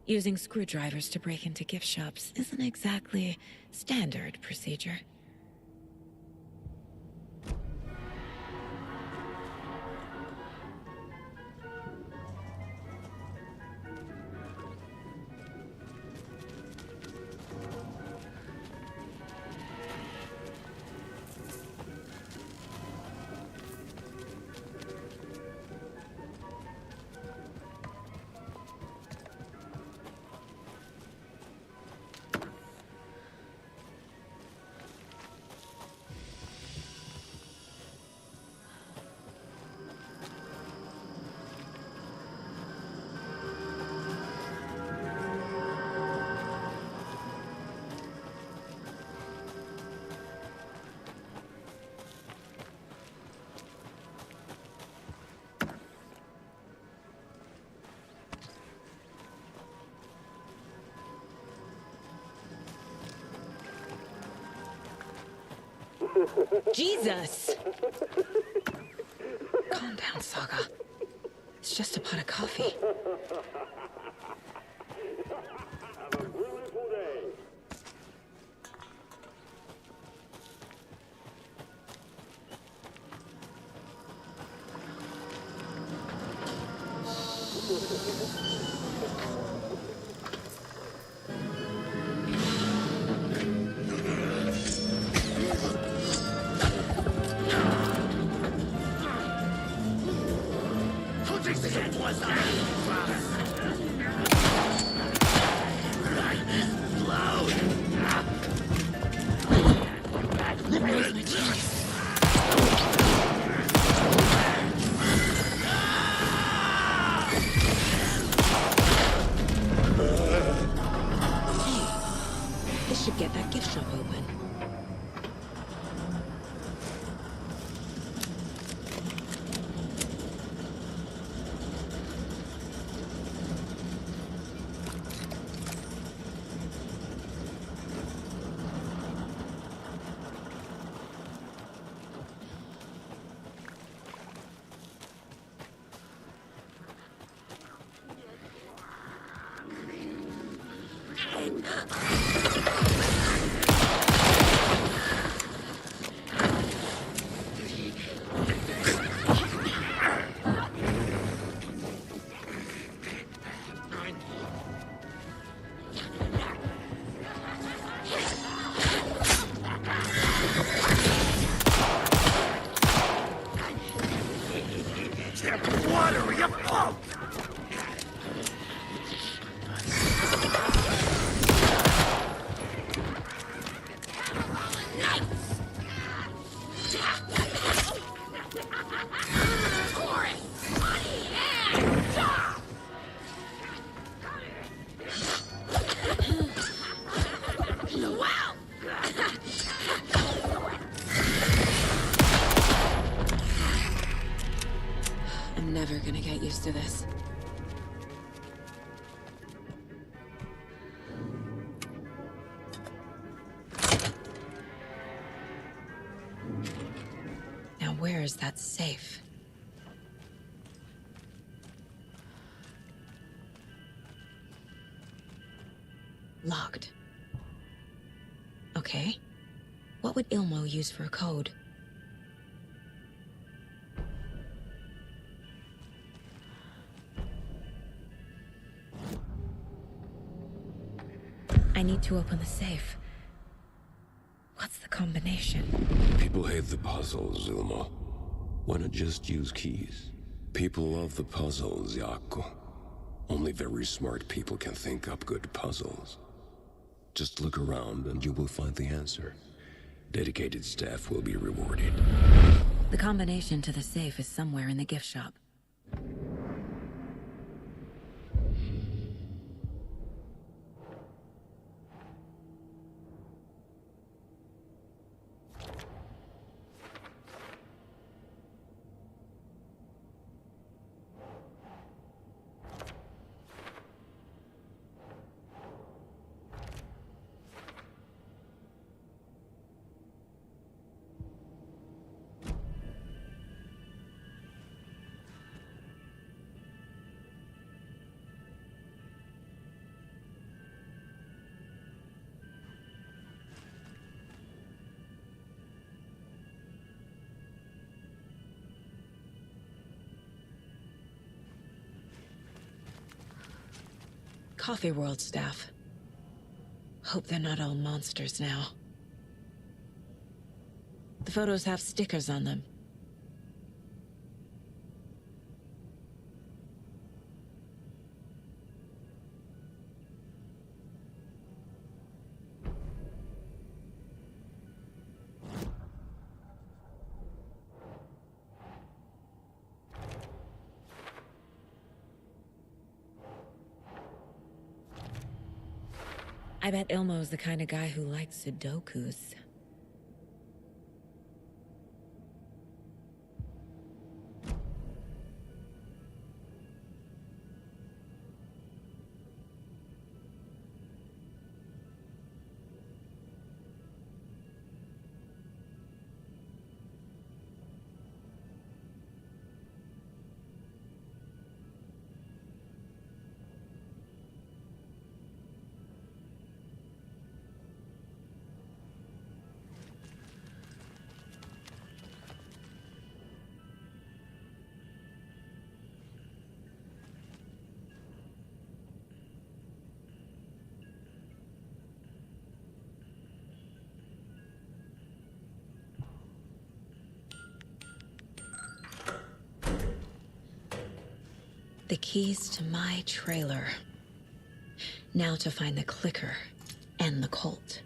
Speaker 2: Using screwdrivers to break into gift shops isn't exactly standard procedure. Jesus! Calm down, Saga. It's just a pot of coffee.
Speaker 5: Have a beautiful day.
Speaker 2: This should get that gift shop open. used to this. Now where is that safe? Locked. Okay. What would Ilmo use for a code? I need to open the safe. What's the combination?
Speaker 1: People hate the puzzles, Ilmo. Why not just use keys? People love the puzzles, Jaakko. Only very smart people can think up good puzzles. Just look around and you will find the answer. Dedicated staff will be rewarded.
Speaker 2: The combination to the safe is somewhere in the gift shop. Coffee World staff. Hope they're not all monsters now. The photos have stickers on them. I bet Ilmo's the kind of guy who likes Sudokus. The keys to my trailer. Now to find the clicker and the Colt.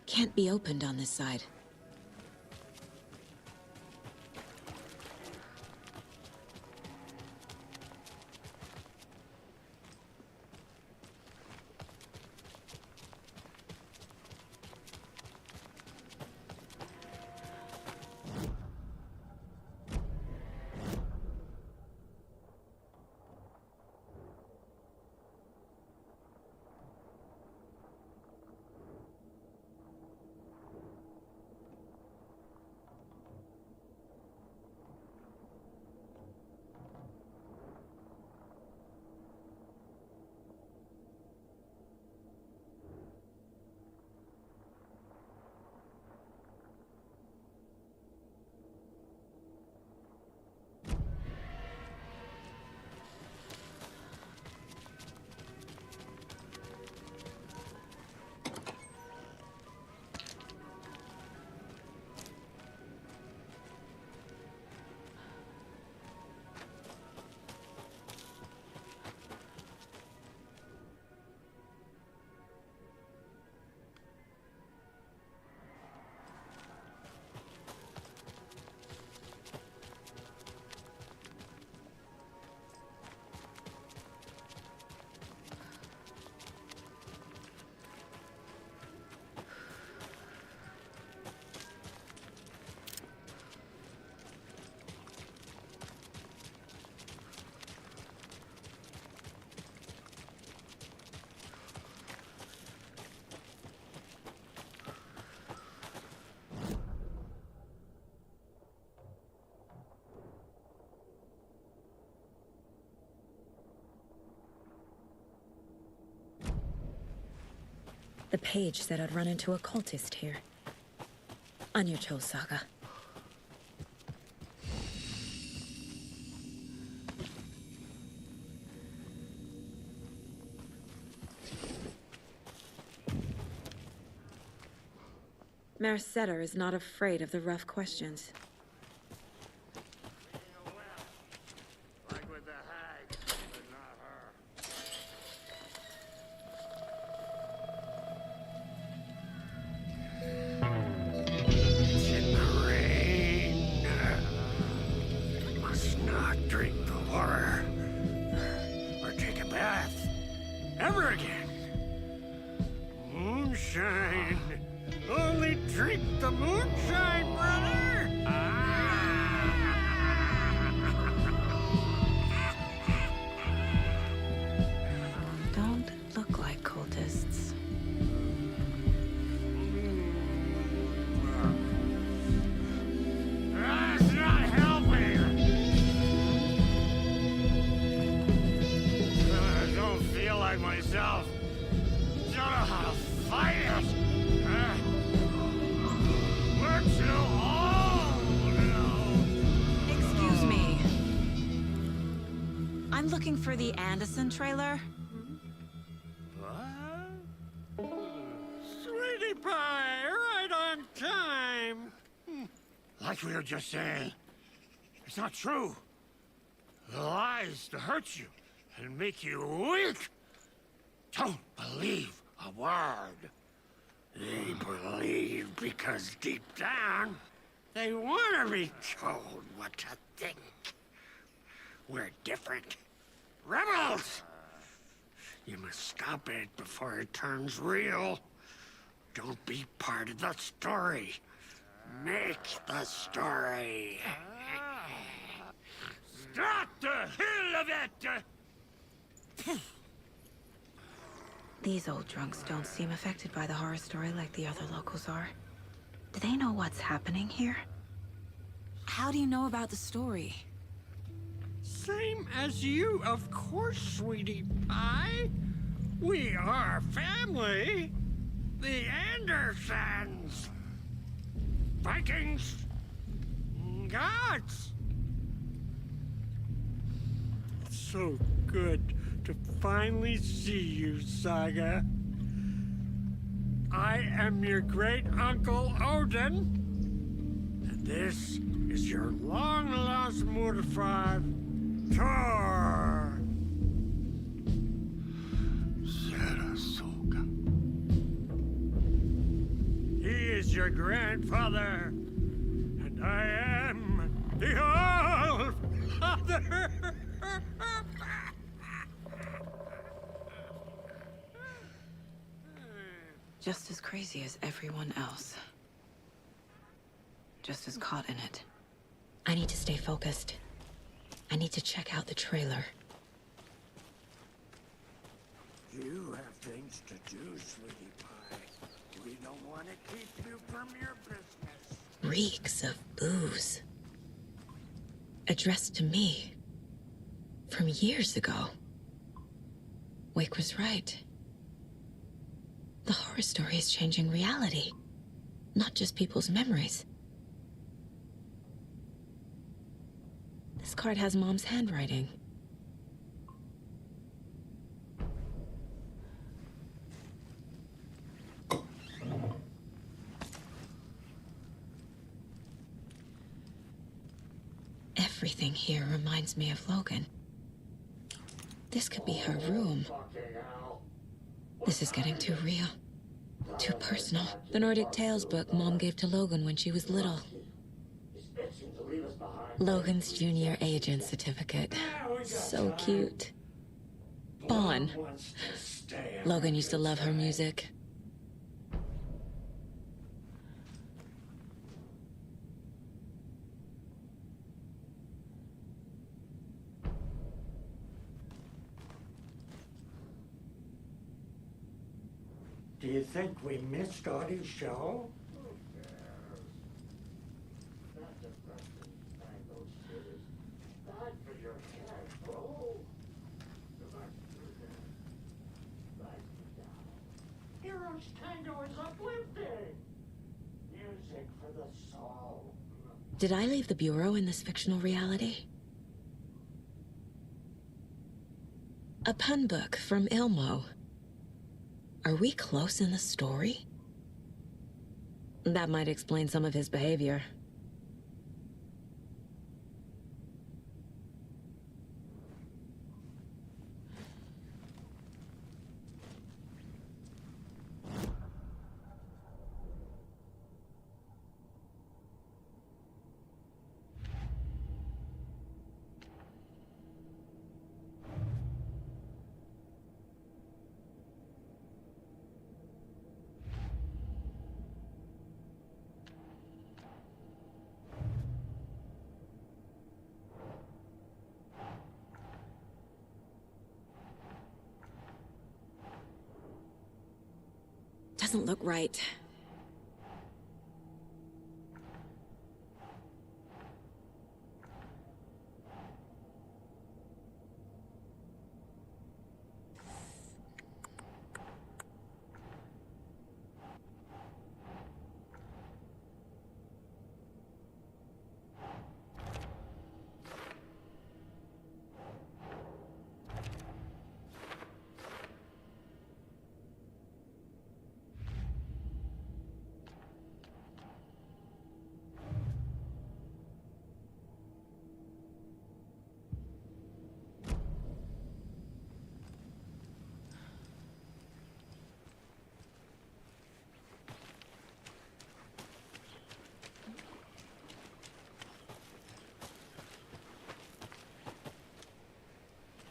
Speaker 2: Can't be opened on this side. page said I'd run into a cultist here. On your toes, Saga. Merceder is not afraid of the rough questions.
Speaker 14: Looking for the Anderson trailer?
Speaker 8: What? Sweetie pie, right on time.
Speaker 4: Like we were just saying, it's not true. The lies to hurt you and make you weak. Don't believe a word. They believe because deep down, they want to be told what to think. We're different. Rebels! You must stop it before it turns real. Don't be part of the story. Make the story. Stop the hell of it!
Speaker 2: These old drunks don't seem affected by the horror story like the other locals are. Do they know what's happening here?
Speaker 14: How do you know about the story?
Speaker 8: Same as you, of course, sweetie pie. We are family. The Andersons. Vikings. Gods. It's so good to finally see you, Saga. I am your great-uncle Odin. And this is your long-lost mortified Tor! Sarasota. He is your grandfather, and I am the All-Father!
Speaker 2: Just as crazy as everyone else. Just as caught in it. I need to stay focused. I need to check out the trailer.
Speaker 8: You have things to do, sweetie pie. We don't want to keep you from your business.
Speaker 2: Reeks of booze. Addressed to me. From years ago. Wake was right. The horror story is changing reality. Not just people's memories. This card has Mom's handwriting. Everything here reminds me of Logan. This could be her room. This is getting too real. Too personal. The Nordic Tales book Mom gave to Logan when she was little. Logan's junior agent certificate. So cute. Bon. Logan used to love her music.
Speaker 8: Do you think we missed Audie's show? Heroes time.
Speaker 2: Did I leave the Bureau in this fictional reality? A pun book from Ilmo. Are we close in the story? That might explain some of his behavior. Doesn't look right.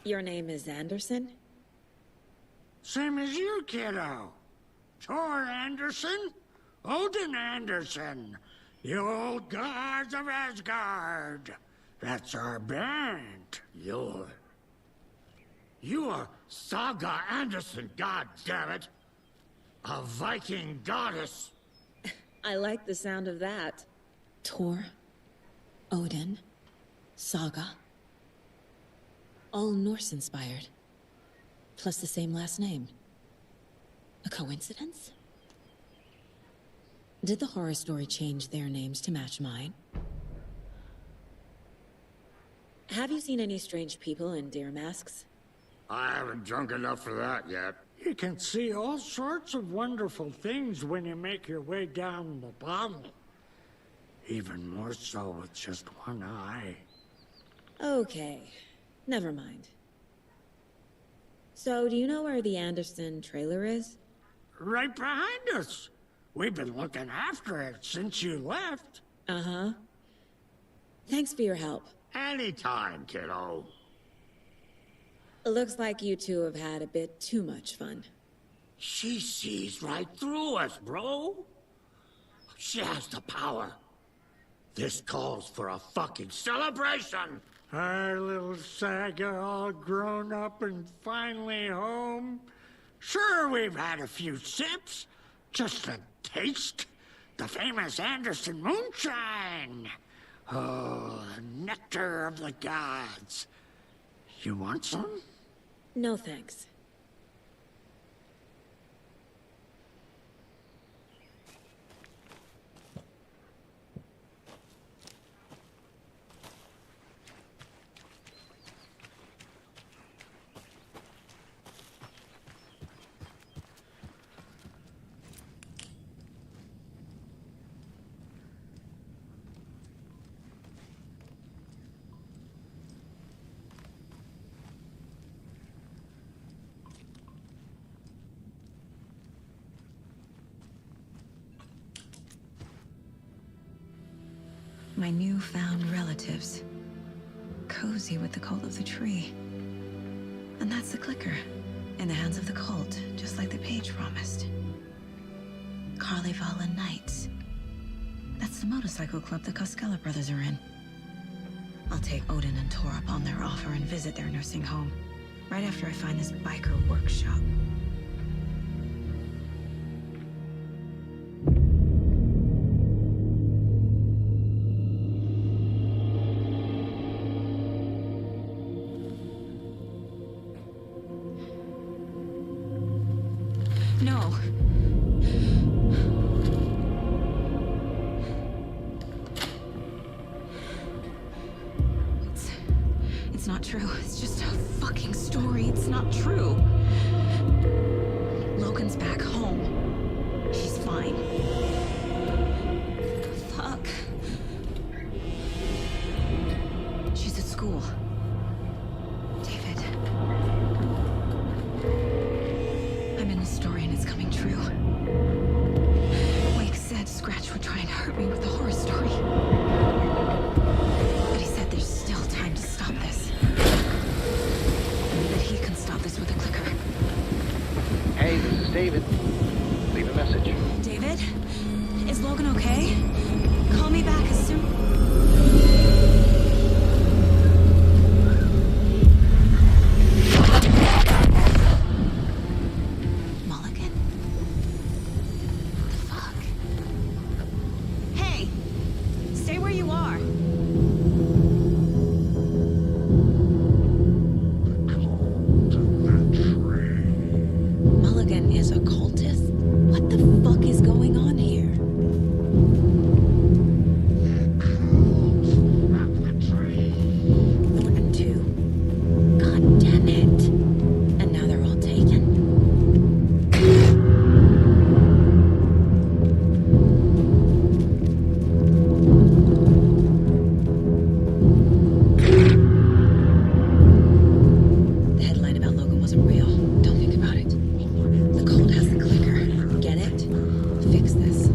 Speaker 2: Your name is Anderson?
Speaker 8: Same as you, kiddo. Thor Anderson, Odin Anderson, the old gods of Asgard. That's our band. You are Saga Anderson, goddammit. A Viking goddess.
Speaker 16: I like the sound of that.
Speaker 2: Thor, Odin, Saga. All Norse-inspired. Plus the same last name. A coincidence? Did the horror story change their names to match mine? Have you seen any strange people in deer masks?
Speaker 8: I haven't drunk enough for that yet. You can see all sorts of wonderful things when you make your way down the bottle. Even more so with just one eye.
Speaker 16: Okay, never mind. So, do you know where the Anderson trailer is?
Speaker 8: Right behind us. We've been looking after it since you left.
Speaker 16: Uh-huh. Thanks for your help.
Speaker 8: Anytime, kiddo.
Speaker 16: It looks like you two have had a bit too much fun.
Speaker 8: She sees right through us, bro. She has the power. This calls for a fucking celebration. Our little Saga all grown up and finally home. Sure, we've had a few sips. Just a taste. The famous Anderson moonshine. Oh, the nectar of the gods. You want some?
Speaker 16: No thanks.
Speaker 2: My newfound relatives. Cozy with the cult of the tree. And that's the clicker. In the hands of the cult, just like the page promised. Carnival Knights. That's the motorcycle club the Koskela brothers are in. I'll take Odin and Thor up on their offer and visit their nursing home. Right after I find this biker workshop. No.
Speaker 14: It's not true. It's just a fucking story. It's not true. Logan's back home. She's fine. Fuck. She's at school. David. I'm in the story and it's coming true. Wake said Scratch would try and hurt me with the horror story. But he said there's still time to stop this. That he can stop this with a clicker.
Speaker 9: Hey, this is David. Leave a message.
Speaker 14: David? Is Logan okay? Call me back as soon... Mulligan? The fuck? Hey! Stay where you are. Mulligan is a cultist? What the fuck is going on here? One and two. God damn it. And now they're all taken. The headline about Logan wasn't real. Don't think about it. The cult has the clicker. Get it? Fix this.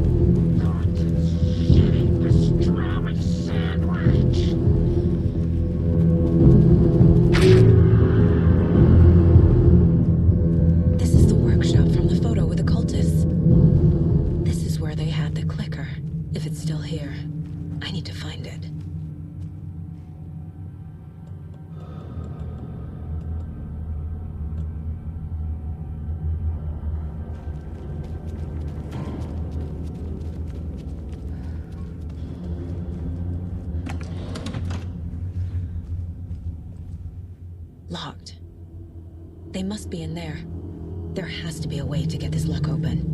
Speaker 14: This is the workshop from the photo with the cultists. This is where they had the clicker. If it's still here, I need to find it. Locked. They must be in there. There has to be a way to get this lock open.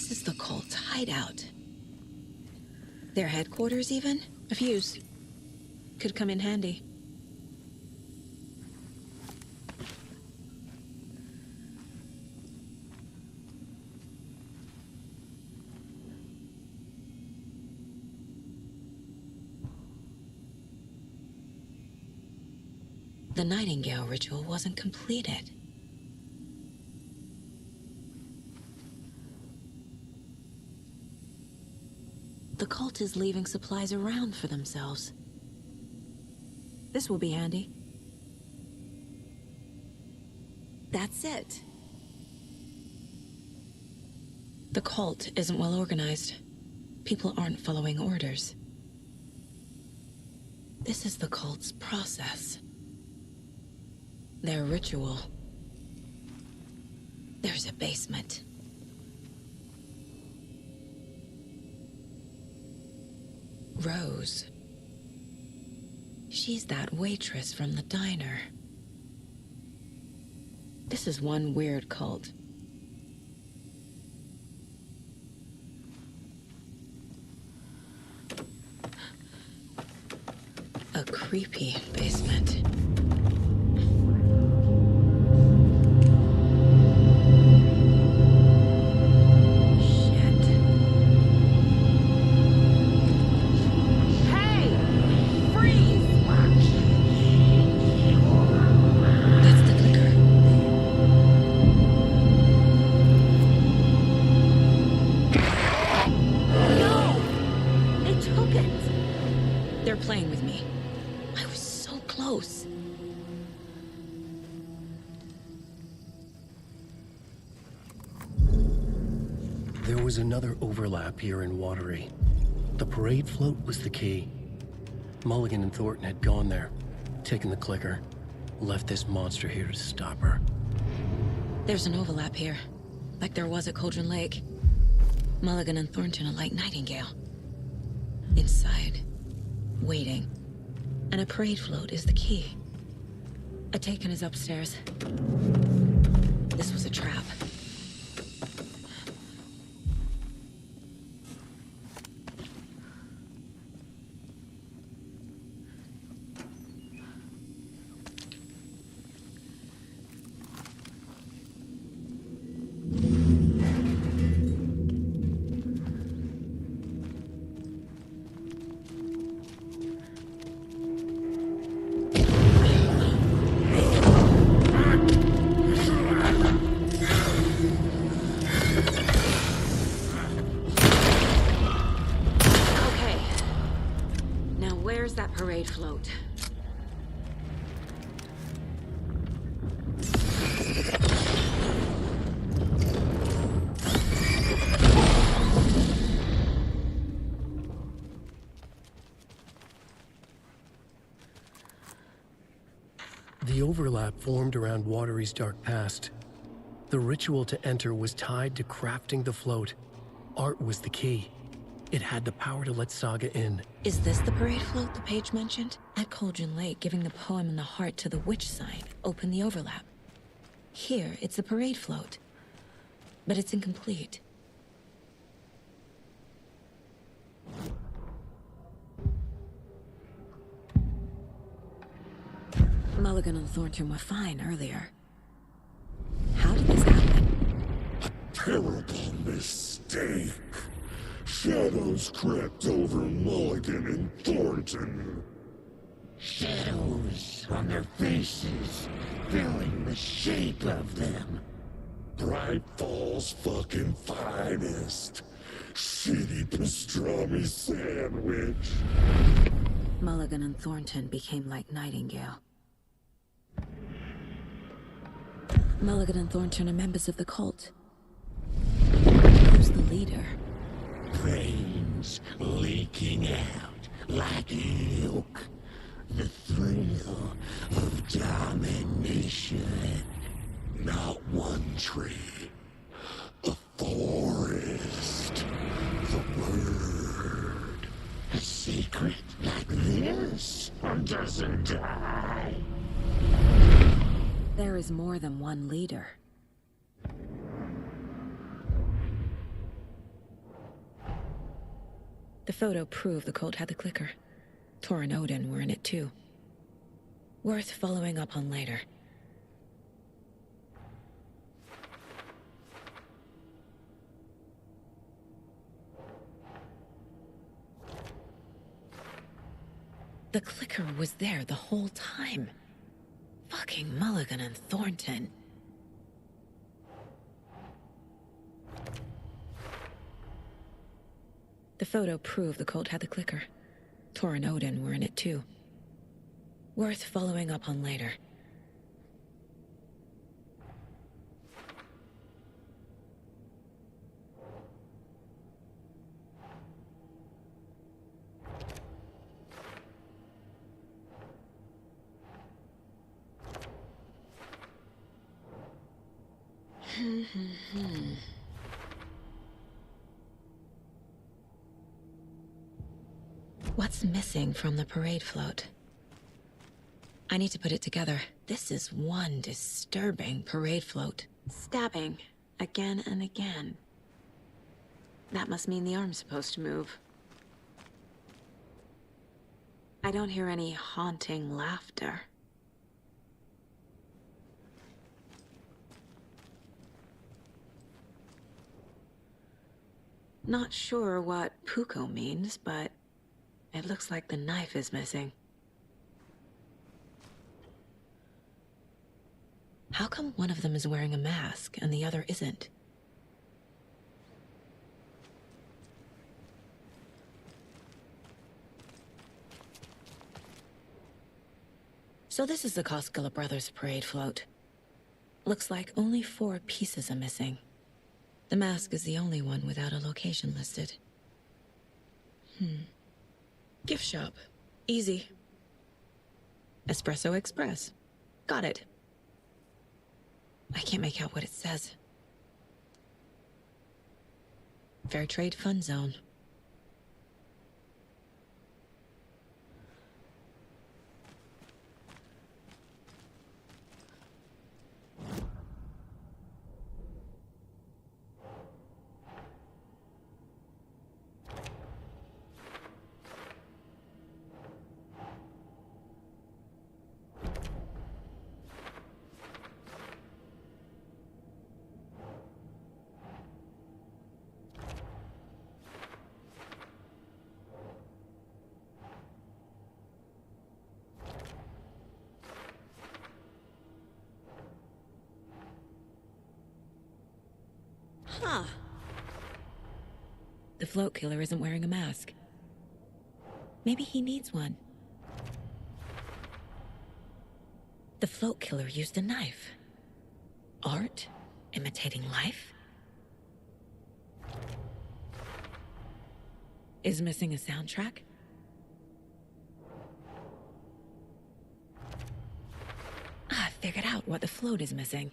Speaker 2: This is the cult's hideout. Their headquarters, even? A fuse. Could come in handy. The Nightingale ritual wasn't completed. The cult is leaving supplies around for themselves. This will be handy. That's it. The cult isn't well organized. People aren't following orders. This is the cult's process. Their ritual. There's a basement. Rose. She's that waitress from the diner. This is one weird cult. A creepy basement. Playing with me. I was so close.
Speaker 23: There was another overlap here in Watery. The parade float was the key. Mulligan and Thornton had gone there, taken the clicker, left this monster here to stop her.
Speaker 2: There's an overlap here, like there was at Cauldron Lake. Mulligan and Thornton are like Nightingale. Inside. Waiting. And a parade float is the key. A taken is upstairs. This was a trap. Parade float.
Speaker 23: The overlap formed around Watery's dark past. The ritual to enter was tied to crafting the float. Art was the key. It had the power to let Saga in.
Speaker 2: Is this the parade float the page mentioned? At Cauldron Lake, giving the poem and the heart to the witch sign opened the overlap. Here, it's the parade float. But it's incomplete. Mulligan and Thornton were fine earlier. How did this happen?
Speaker 5: A terrible mistake. Shadows crept over Mulligan and Thornton.
Speaker 8: Shadows on their faces, filling the shape of them.
Speaker 5: Bright Falls fucking finest. Shitty pastrami sandwich.
Speaker 2: Mulligan and Thornton became like Nightingale. Mulligan and Thornton are members of the cult. Who's the leader?
Speaker 8: Brains leaking out like milk. The thrill of domination.
Speaker 5: Not one tree. A forest. The word.
Speaker 8: A secret like this doesn't die.
Speaker 2: There is more than one leader. The photo proved the cult had the clicker. Tor and Odin were in it too. Worth following up on later. The clicker was there the whole time. Fucking Mulligan and Thornton. The photo proved the cult had the clicker. Tor and Odin were in it too. Worth following up on later. What's missing from the parade float? I need to put it together. This is one disturbing parade float. Stabbing, again and again. That must mean the arm's supposed to move. I don't hear any haunting laughter. Not sure what Puko means, but it looks like the knife is missing. How come one of them is wearing a mask and the other isn't? So this is the Koskela Brothers parade float. Looks like only 4 pieces are missing. The mask is the only one without a location listed. Gift shop. Easy. Espresso Express. Got it. I can't make out what it says. Fair Trade Fun Zone. Huh. The float killer isn't wearing a mask. Maybe he needs one. The float killer used a knife. Art? Imitating life? Is missing a soundtrack? I figured out what the float is missing.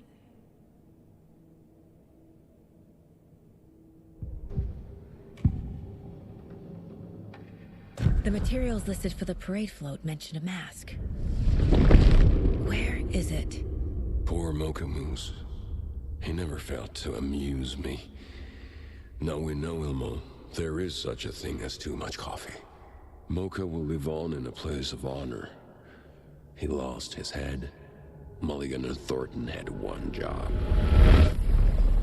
Speaker 2: The materials listed for the parade float mention a mask. Where is it?
Speaker 1: Poor Mocha Moose. He never failed to amuse me. Now we know, Ilmo, there is such a thing as too much coffee. Mocha will live on in a place of honor. He lost his head. Mulligan and Thornton had one job.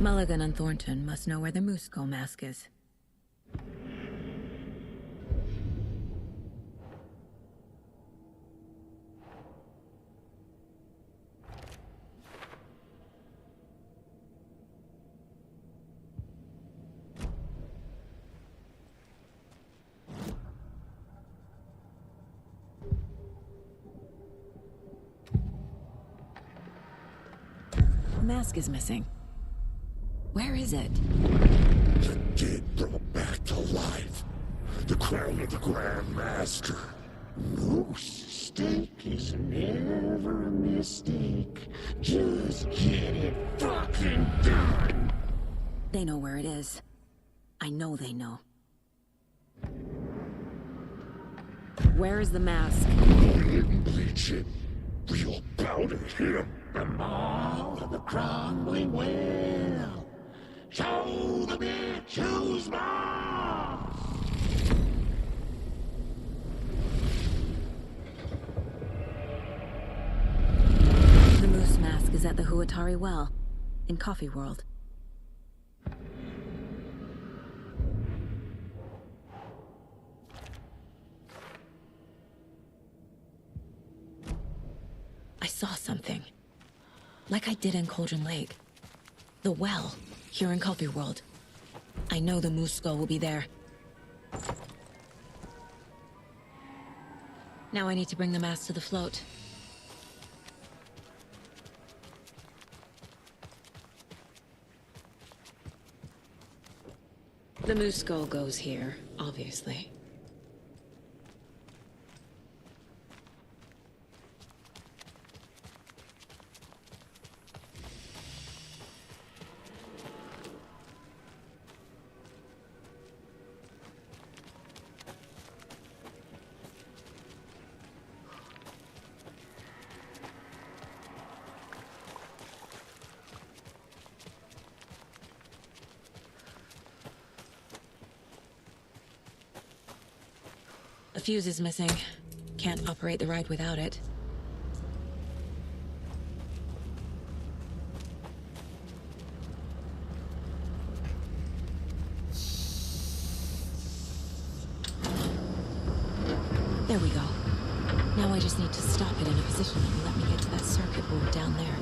Speaker 2: Mulligan and Thornton must know where the Moose Skull mask is. The mask is missing. Where is it?
Speaker 5: The dead brought back to life. The crown of the Grand Master. Moose steak is never a mistake. Just get it fucking done.
Speaker 2: They know where it is. I know they know. Where is the mask?
Speaker 5: Go ahead and bleach it. We'll powder him. The mall of the crumbling well. Show the bitch who's boss.
Speaker 2: Atari well, in Coffee World. I saw something. Like I did in Cauldron Lake. The well, here in Coffee World. I know the moose skull will be there. Now I need to bring the mass to the float. The moose skull goes here, obviously. A fuse is missing. Can't operate the ride without it. There we go. Now I just need to stop it in a position that will let me get to that circuit board down there.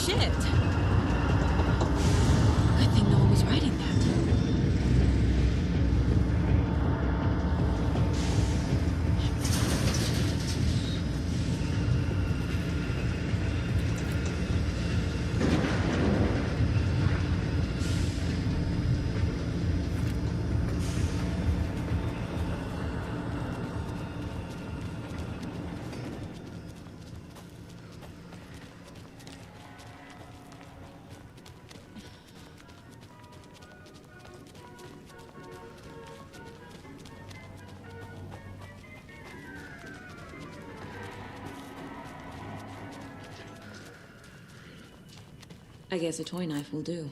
Speaker 2: Shit! Good thing no one was riding that. I guess a toy knife will do.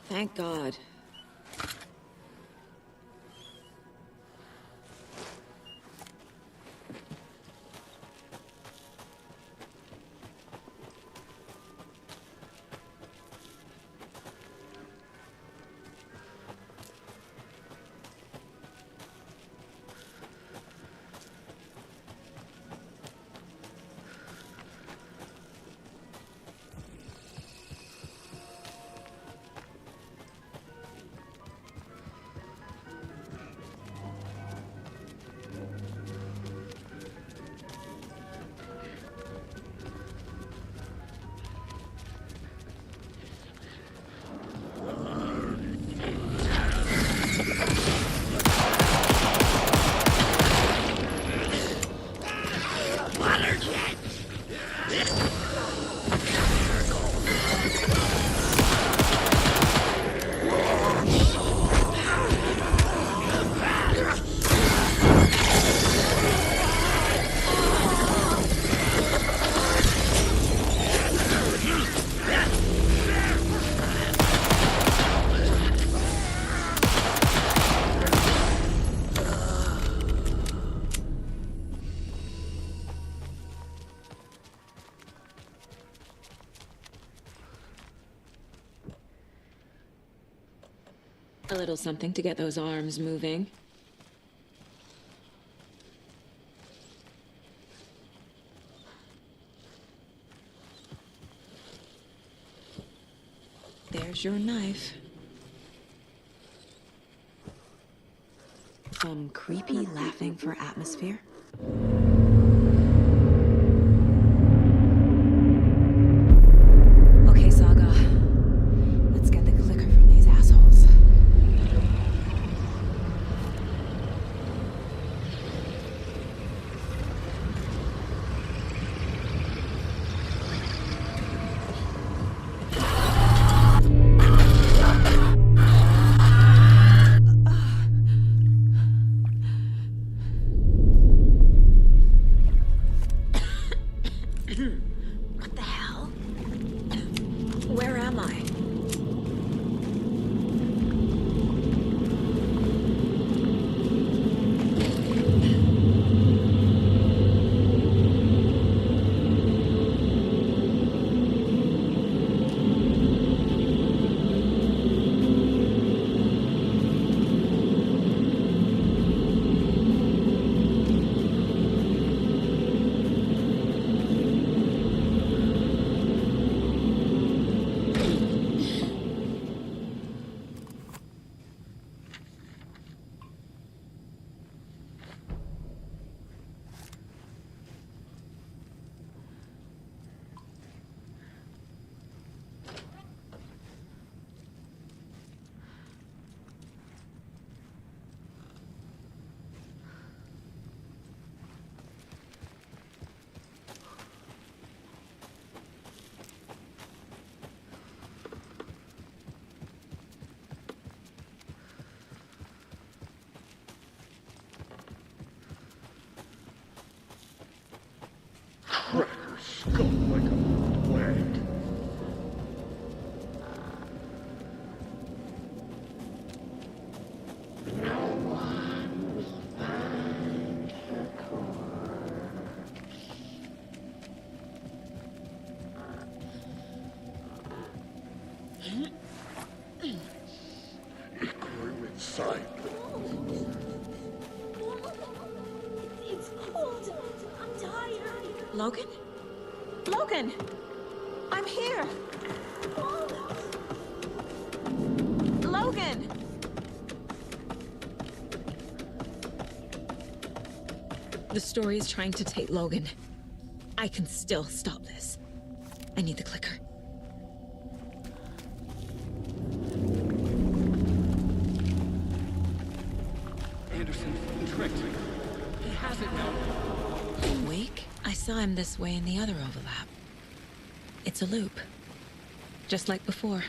Speaker 2: Thank God.
Speaker 16: A little something to get those arms moving. There's your knife. Some creepy laughing for atmosphere. Okay, Saga. Let's get the clicker from these assholes. What the hell? Where am I?
Speaker 5: Crack her skull like a wag. It grew inside.
Speaker 14: It's cold. I'm tired.
Speaker 16: Logan? Logan! I'm here! Logan! The story is trying to take Logan. I can still stop this. I need the clicker.
Speaker 3: Anderson, tricked. He has it now.
Speaker 2: Wake? I saw him this way in the other overlap. It's a loop. Just like before.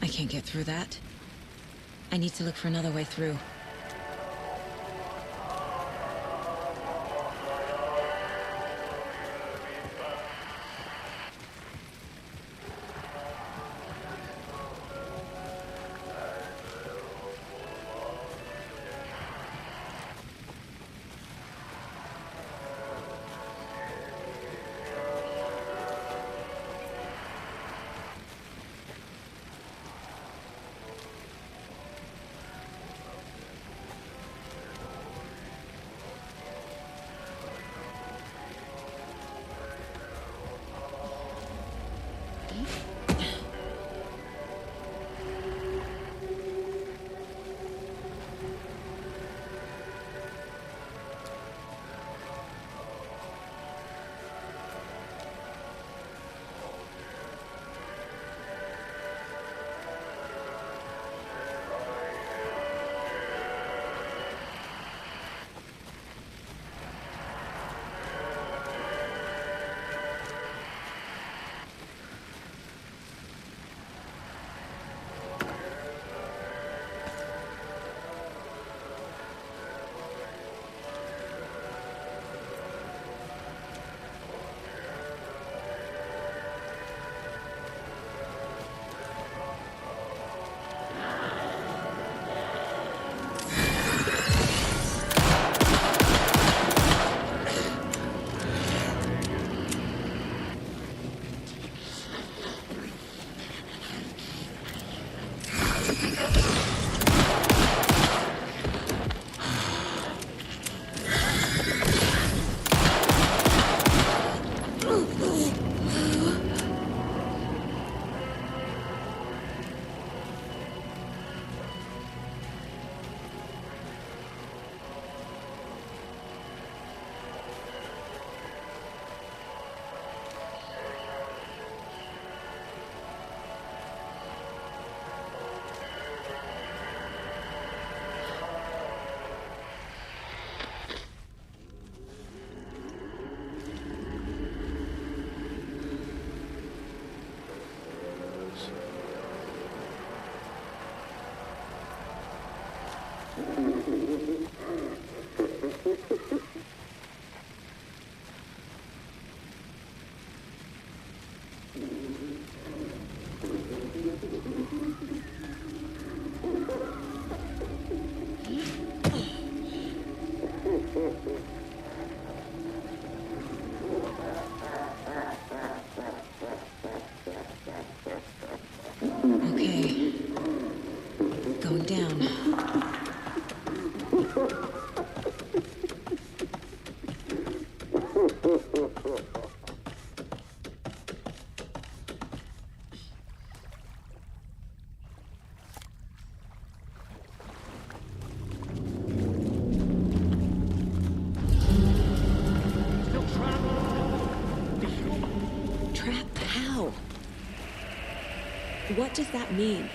Speaker 2: I can't get through that. I need to look for another way through. Okay. Going down. Trapped how? What does that mean?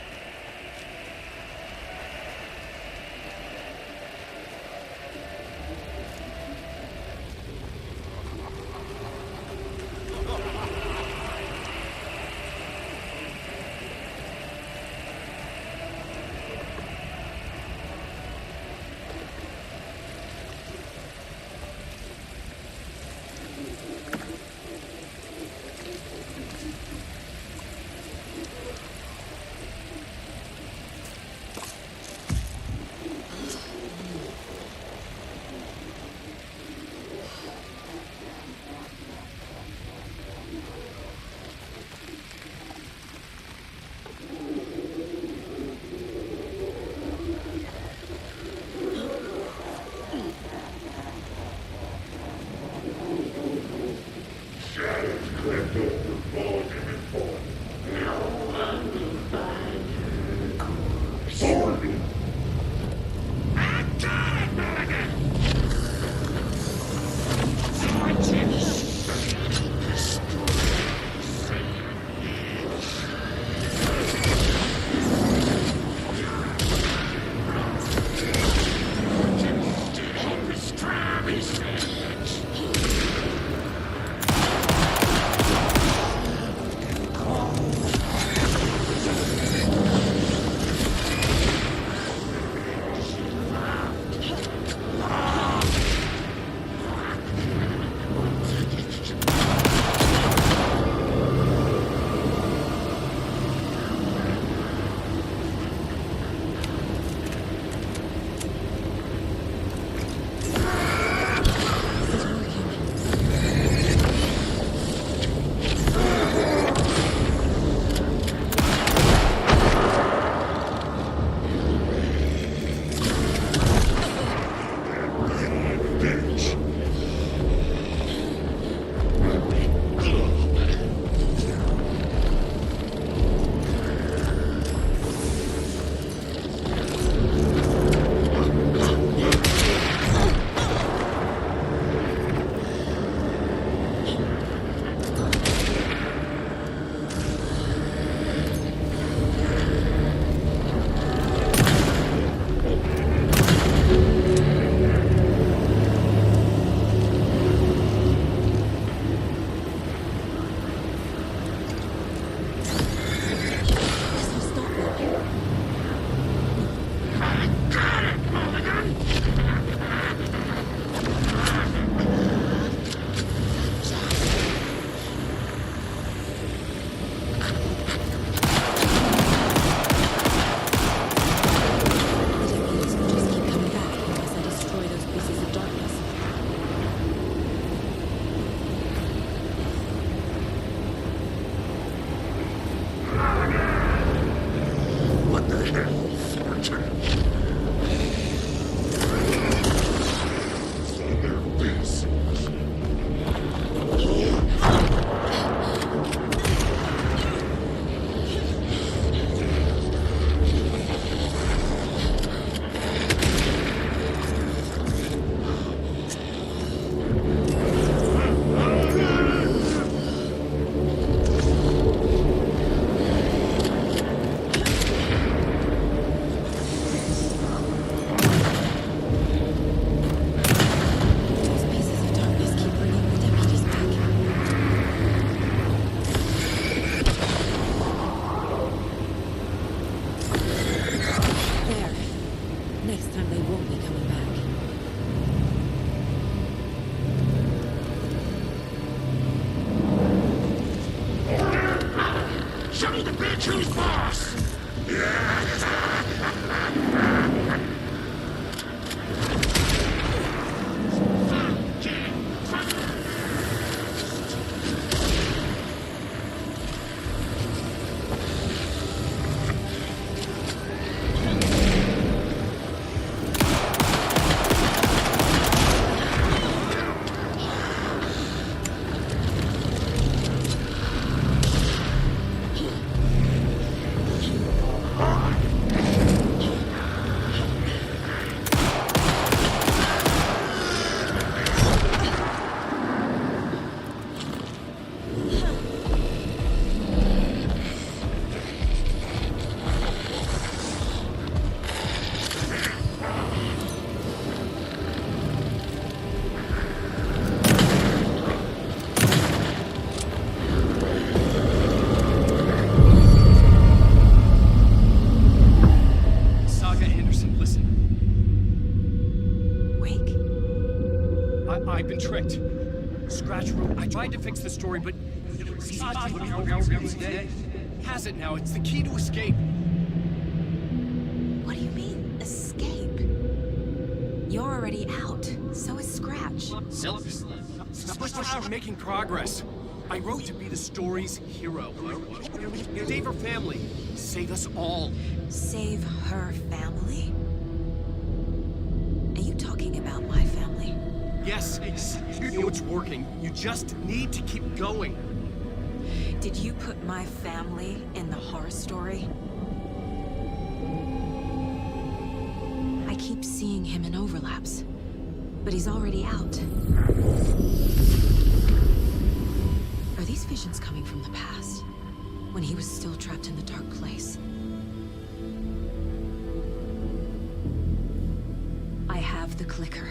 Speaker 3: Saga Anderson, listen.
Speaker 14: Wake?
Speaker 3: I've been tricked. Scratch wrote. I tried to fix the story, but has it now. It's the key to escape.
Speaker 14: What do you mean, escape? You're already out. So is Scratch.
Speaker 3: We're making progress. I wrote to be the story's hero. Save her family. Save us all.
Speaker 14: Save her family? Are you talking about my family?
Speaker 3: Yes, you know it's working. You just need to keep going.
Speaker 14: Did you put my family in the horror story? I keep seeing him in overlaps, but he's already out. Are these visions coming from the past, when he was still trapped in the dark place? I have the clicker.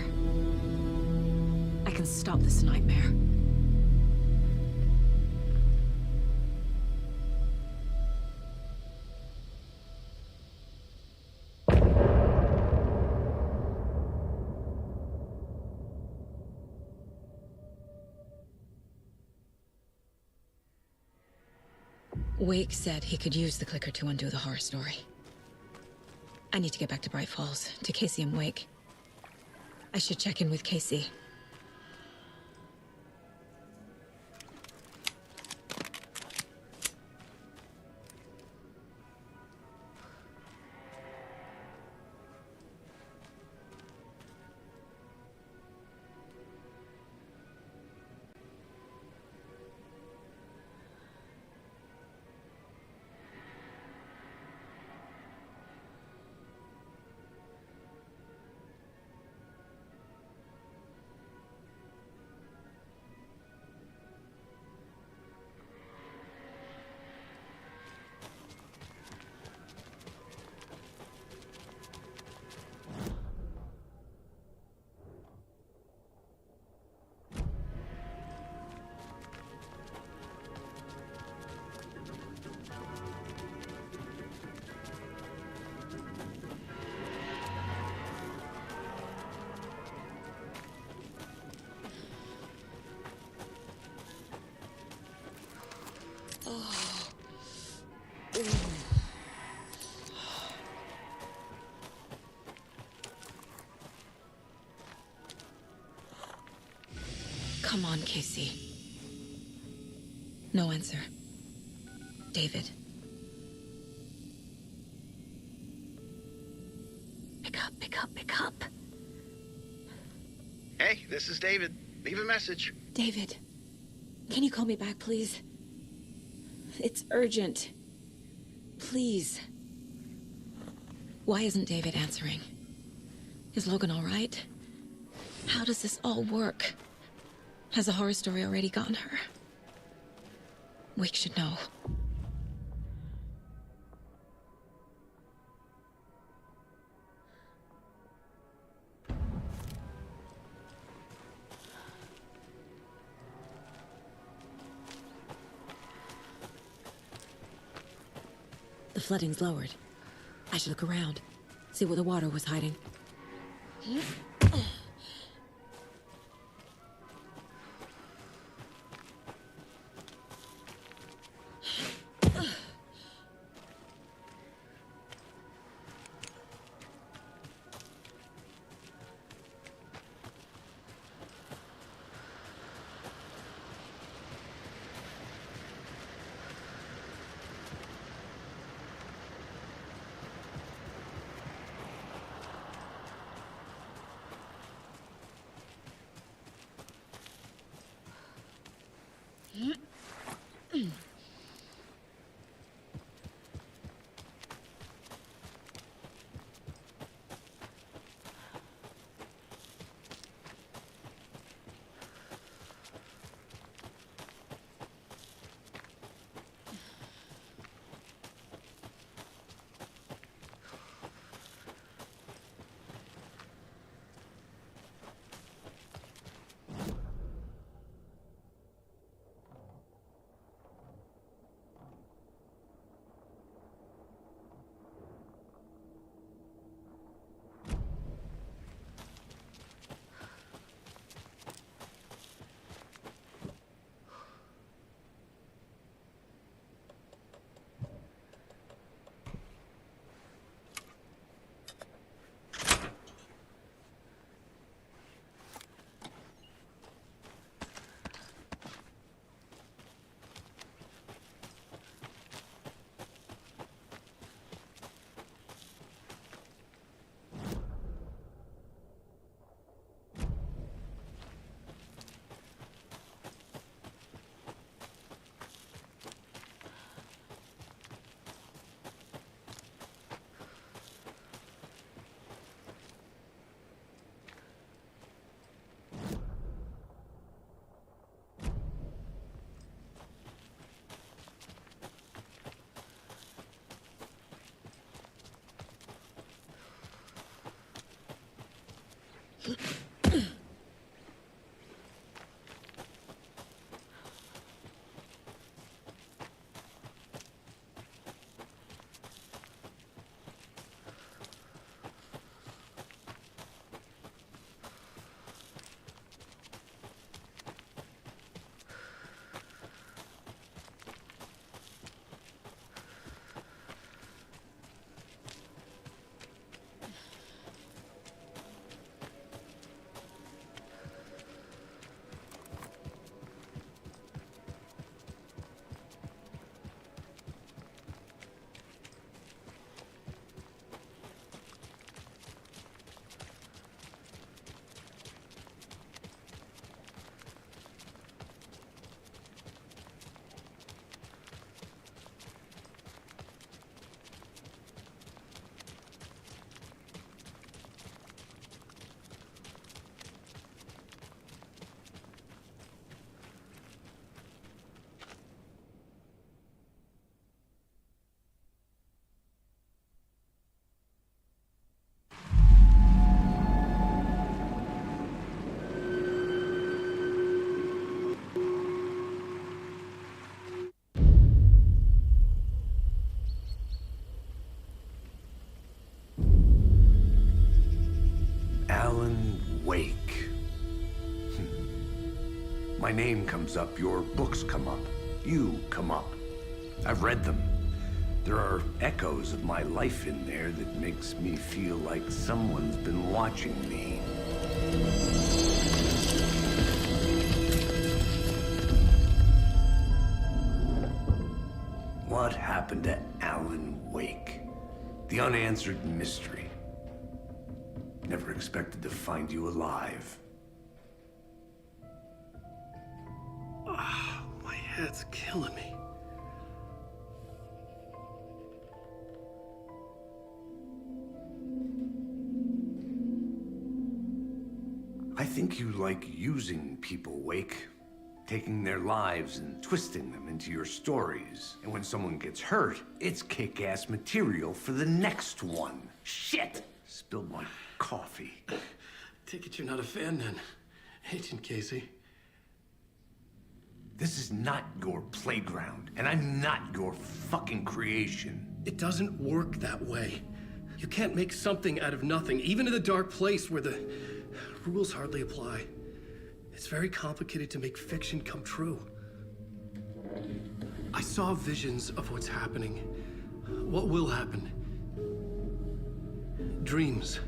Speaker 14: I can stop this nightmare.
Speaker 2: Wake said he could use the clicker to undo the horror story. I need to get back to Bright Falls, to Casey and Wake. I should check in with Casey. Come on, Casey. No answer. David. Pick up.
Speaker 9: Hey, this is David. Leave a message.
Speaker 16: David, can you call me back, please? It's urgent. Please.
Speaker 2: Why isn't David answering? Is Logan all right? How does this all work? Has the horror story already gotten her? Wake should know. The flooding's lowered. I should look around, see where the water was hiding.
Speaker 4: My name comes up, your books come up, you come up. I've read them. There are echoes of my life in there that makes me feel like someone's been watching me. What happened to Alan Wake? The unanswered mystery. Never expected to find you alive.
Speaker 11: My head's killing me.
Speaker 4: I think you like using people, Wake. Taking their lives and twisting them into your stories. And when someone gets hurt, it's kick-ass material for the next one. Shit! Spilled my coffee.
Speaker 11: Take it you're not a fan then, Agent Casey.
Speaker 4: This is not your playground, and I'm not your fucking creation.
Speaker 11: It doesn't work that way. You can't make something out of nothing, even in the dark place where the rules hardly apply. It's very complicated to make fiction come true. I saw visions of what's happening, what will happen. Dreams.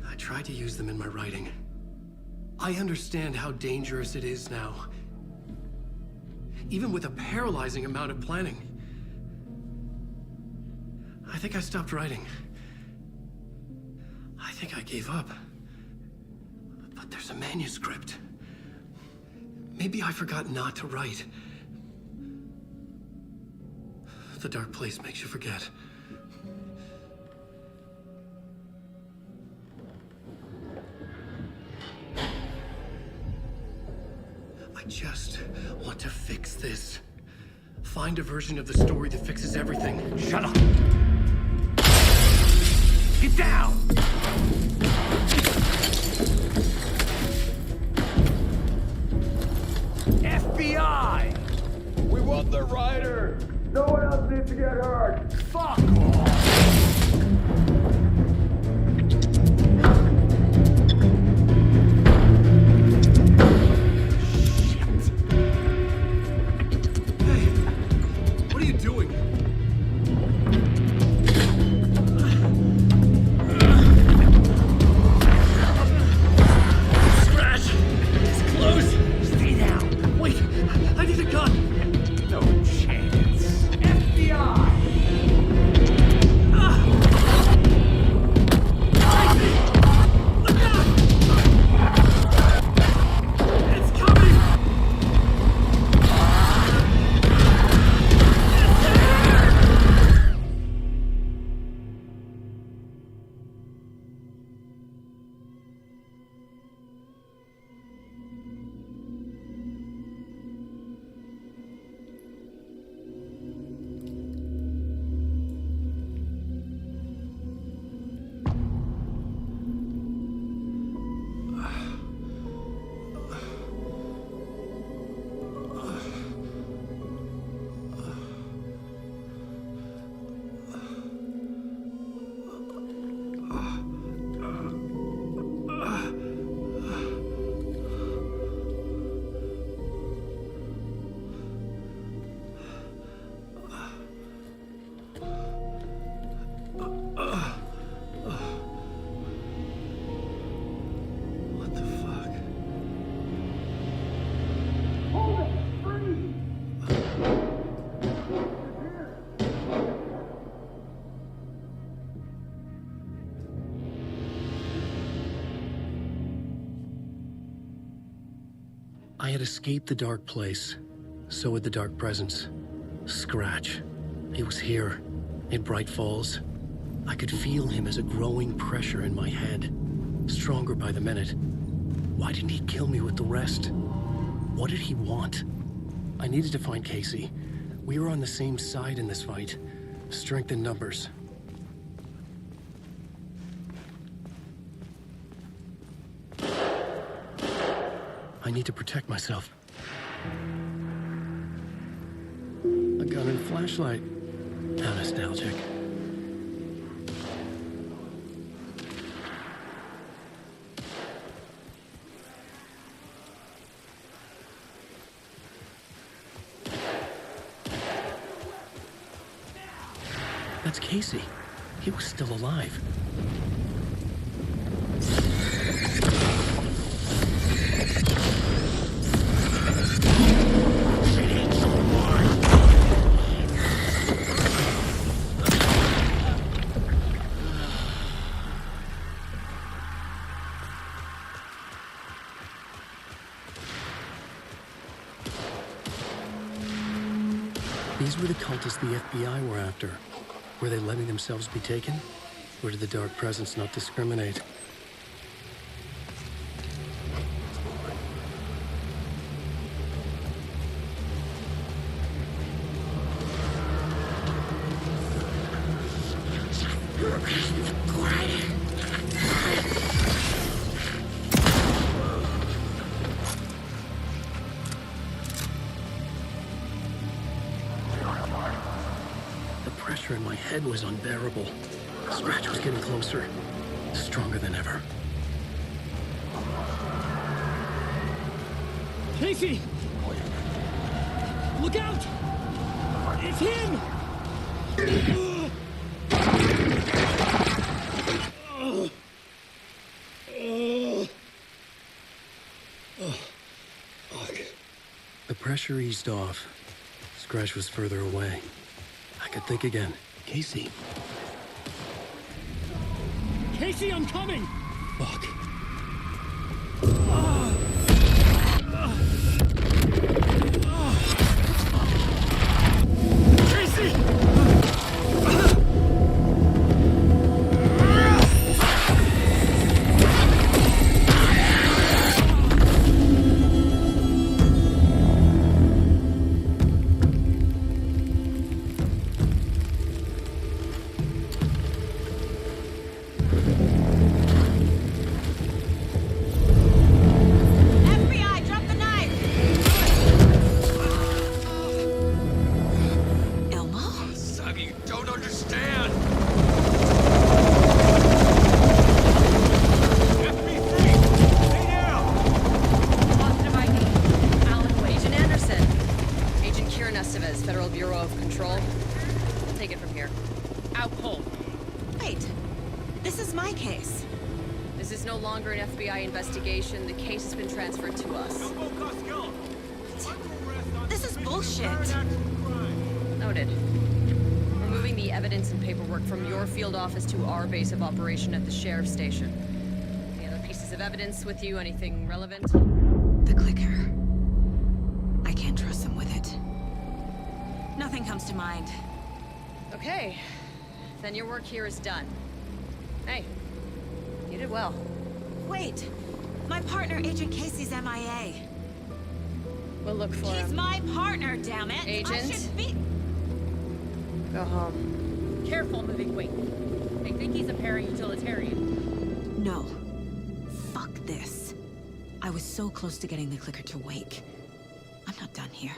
Speaker 11: I tried to use them in my writing. I understand how dangerous it is now. Even with a paralyzing amount of planning. I think I stopped writing. I think I gave up. But there's a manuscript. Maybe I forgot not to write. The dark place makes you forget. I just want to fix this. Find a version of the story that fixes everything.
Speaker 4: Shut up! Get down! FBI!
Speaker 5: We want the rider!
Speaker 4: No one else needs to get hurt! Fuck off!
Speaker 11: What are you doing? Scratch! It's close!
Speaker 4: Stay down!
Speaker 11: Wait! I need a gun!
Speaker 4: No chance! FBI!
Speaker 11: Look out! It's coming! What the fuck? I had escaped the dark place. So had the dark presence. Scratch. He was here, in Bright Falls. I could feel him as a growing pressure in my head. Stronger by the minute. Why didn't he kill me with the rest? What did he want? I needed to find Casey. We were on the same side in this fight. Strength in numbers. I need to protect myself. A gun and flashlight. How nostalgic. That's Casey. He was still alive. These were the cultists the FBI were after. Were they letting themselves be taken? Or did the Dark Presence not discriminate? The pressure in my head was unbearable. Scratch was getting closer, stronger than ever.
Speaker 10: Casey! Look out! It's him!
Speaker 11: The pressure eased off. Scratch was further away. I could think again. Casey.
Speaker 10: Casey, I'm coming!
Speaker 11: Fuck.
Speaker 10: Casey!
Speaker 12: Federal Bureau of Control. We'll take it from here. Out cold.
Speaker 14: Wait. This is my case.
Speaker 12: This is no longer an FBI investigation. The case has been transferred to us.
Speaker 14: This is bullshit.
Speaker 12: Noted. We're moving the evidence and paperwork from your field office to our base of operation at the sheriff's station. Any other pieces of evidence with you? Anything relevant?
Speaker 14: The clicker. I can't trust them with it. Nothing comes to mind.
Speaker 12: Okay. Then your work here is done. Hey, you did well.
Speaker 14: Wait! My partner, Agent Casey's MIA.
Speaker 12: We'll look for him.
Speaker 14: He's my partner, damn it!
Speaker 12: Agent?
Speaker 14: I should be...
Speaker 12: Go home.
Speaker 13: Careful moving weight. They think he's a para-utilitarian.
Speaker 14: No. Fuck this. I was so close to getting the clicker to wake. I'm not done here.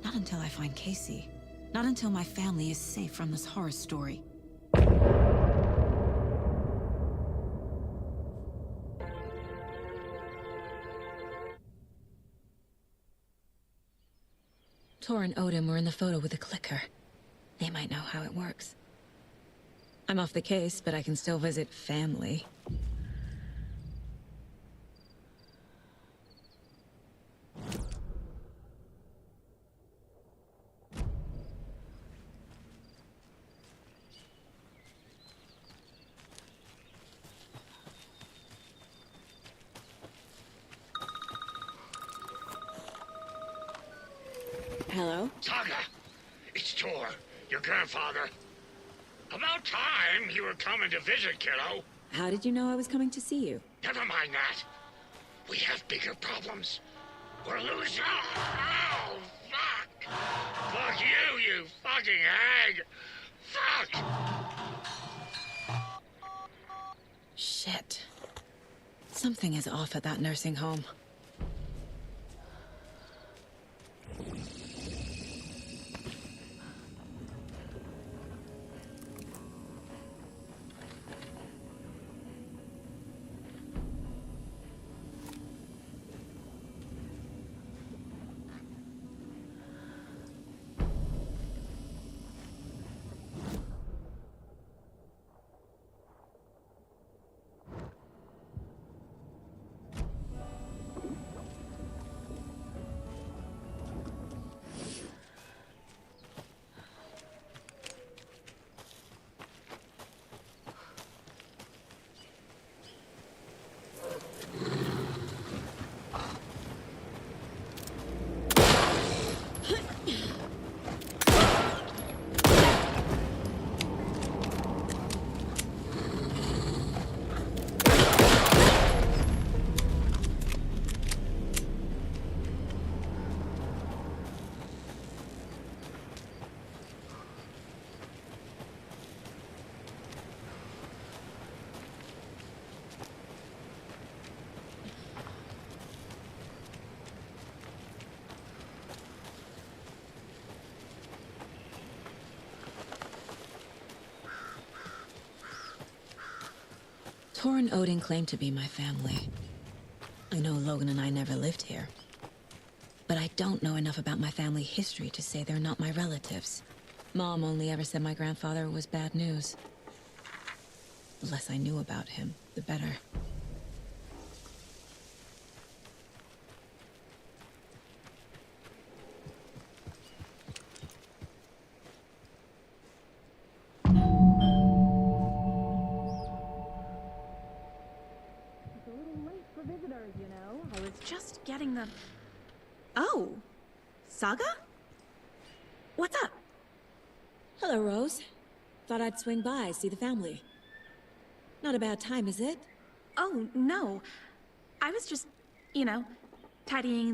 Speaker 14: Not until I find Casey. Not until my family is safe from this horror story.
Speaker 2: Tor and Odin were in the photo with the clicker. They might know how it works. I'm off the case, but I can still visit family. Hello?
Speaker 8: Saga! It's Tor, your grandfather. About time you were coming to visit, kiddo.
Speaker 2: How did you know I was coming to see you?
Speaker 8: Never mind that. We have bigger problems. We're losing. Oh, fuck! Fuck you, you fucking hag! Fuck!
Speaker 2: Shit. Something is off at that nursing home. Tor and Odin claim to be my family. I know Logan and I never lived here. But I don't know enough about my family history to say they're not my relatives. Mom only ever said my grandfather was bad news. The less I knew about him, the better.
Speaker 14: I was just getting the... Oh, Saga? What's up?
Speaker 2: Hello, Rose. Thought I'd swing by, see the family. Not a bad time, is it?
Speaker 14: Oh, no. I was just, you know, tidying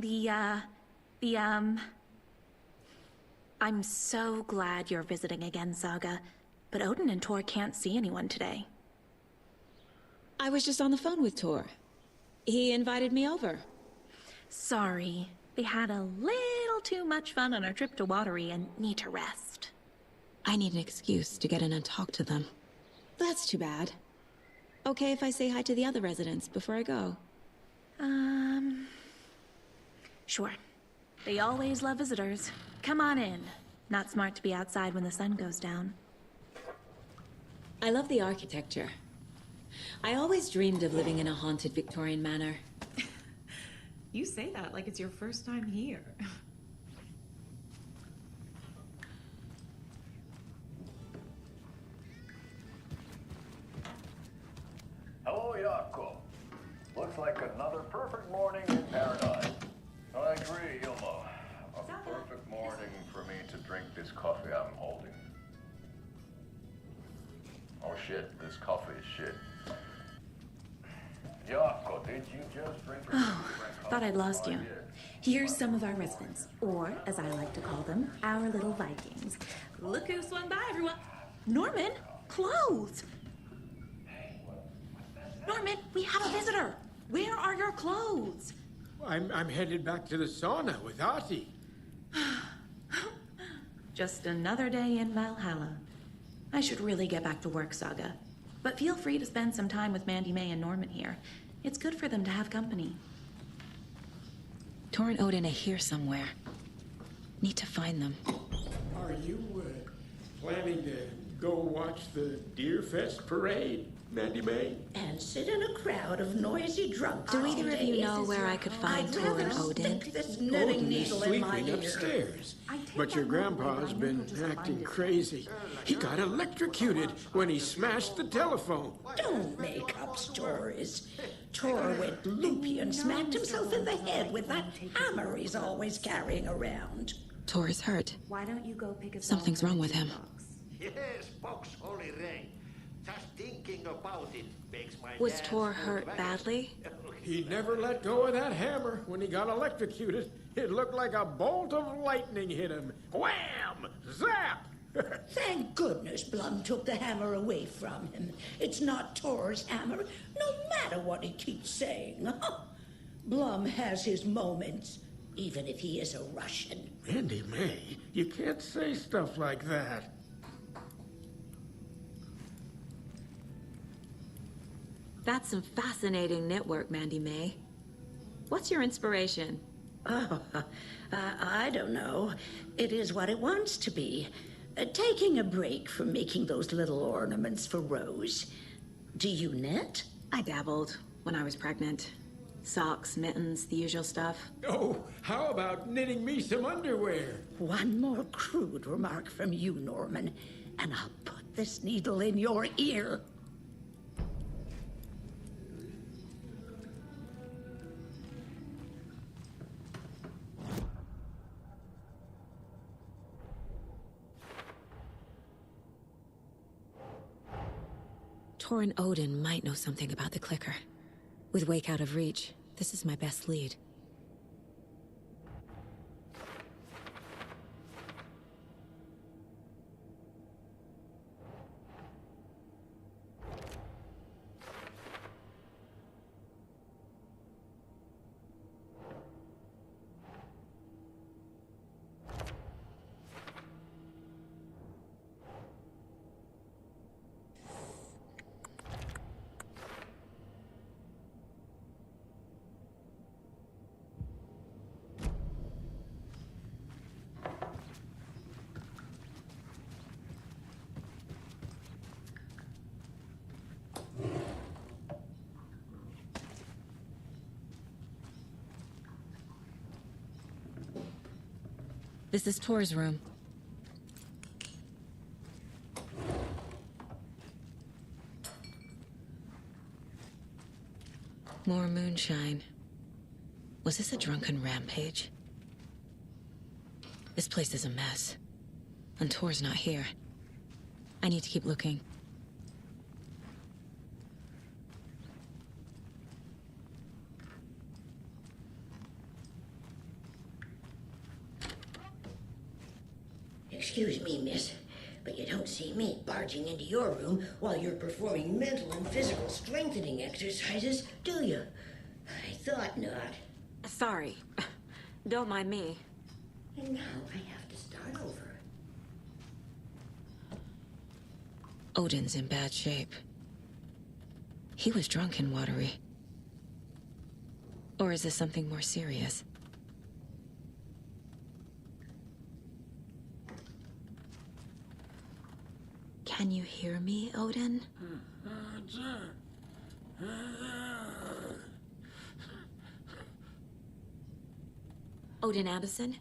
Speaker 14: I'm so glad you're visiting again, Saga. But Odin and Tor can't see anyone today.
Speaker 2: I was just on the phone with Tor. He invited me over.
Speaker 14: Sorry. They had a little too much fun on our trip to Watery and need to rest.
Speaker 2: I need an excuse to get in and talk to them. That's too bad. Okay if I say hi to the other residents before I go?
Speaker 14: Sure. They always love visitors. Come on in. Not smart to be outside when the sun goes down.
Speaker 2: I love the architecture. I always dreamed of living in a haunted Victorian manor.
Speaker 14: You say that like it's your first time here.
Speaker 7: Hello, Jakob. Looks like another perfect morning in paradise. I agree, Ilma. A perfect morning for me to drink this coffee I'm holding. Oh shit, this coffee is shit. Jakob, did you just drink a
Speaker 14: Thought I'd lost you. Here's some of our residents, or as I like to call them, our little Vikings. Look who swung by, everyone. Norman, clothes. Norman, we have a visitor. Where are your clothes?
Speaker 8: I'm headed back to the sauna with Artie.
Speaker 14: Just another day in Valhalla. I should really get back to work, Saga. But feel free to spend some time with Mandy May and Norman here. It's good for them to have company.
Speaker 2: Tor and Odin are here somewhere. Need to find them.
Speaker 8: Are you planning to go watch the Deer Fest parade, Mandy May?
Speaker 15: And sit in a crowd of noisy drunks.
Speaker 2: Do either of you know where I could find Tor and Odin?
Speaker 15: Knitting needle in my
Speaker 8: Sleeping
Speaker 15: ear.
Speaker 8: upstairs. But your grandpa's been acting crazy. He got electrocuted when he smashed the telephone.
Speaker 15: Don't make up stories. Tor went loopy and smacked himself in the head with that hammer he's always carrying around.
Speaker 2: Tor is hurt.
Speaker 14: Why don't you go pick a
Speaker 2: Something's wrong with him.
Speaker 17: Yes, box holy rain. Just thinking about it makes my
Speaker 2: Was Tor hurt badly?
Speaker 8: He never let go of that hammer when he got electrocuted. It looked like a bolt of lightning hit him. Wham! Zap!
Speaker 15: Thank goodness Blum took the hammer away from him. It's not Tor's hammer, no matter what he keeps saying. Blum has his moments, even if he is a Russian.
Speaker 8: Mandy May, you can't say stuff like that.
Speaker 2: That's some fascinating knitwork, Mandy May. What's your inspiration?
Speaker 15: Oh, I don't know. It is what it wants to be. Taking a break from making those little ornaments for Rose. Do you knit?
Speaker 2: I dabbled when I was pregnant. Socks, mittens, the usual stuff.
Speaker 8: Oh, how about knitting me some underwear?
Speaker 15: One more crude remark from you, Norman, and I'll put this needle in your ear.
Speaker 2: Tor and Odin might know something about the clicker. With Wake out of reach, this is my best lead. This is Tor's room. More moonshine. Was this a drunken rampage? This place is a mess. And Tor's not here. I need to keep looking.
Speaker 15: Excuse me, miss, but you don't see me barging into your room while you're performing mental and physical strengthening exercises, do you? I thought not.
Speaker 2: Sorry. Don't mind me.
Speaker 15: And now I have to start over.
Speaker 2: Odin's in bad shape. He was drunk and watery. Or is this something more serious? Can you hear me, Odin? Odin Anderson?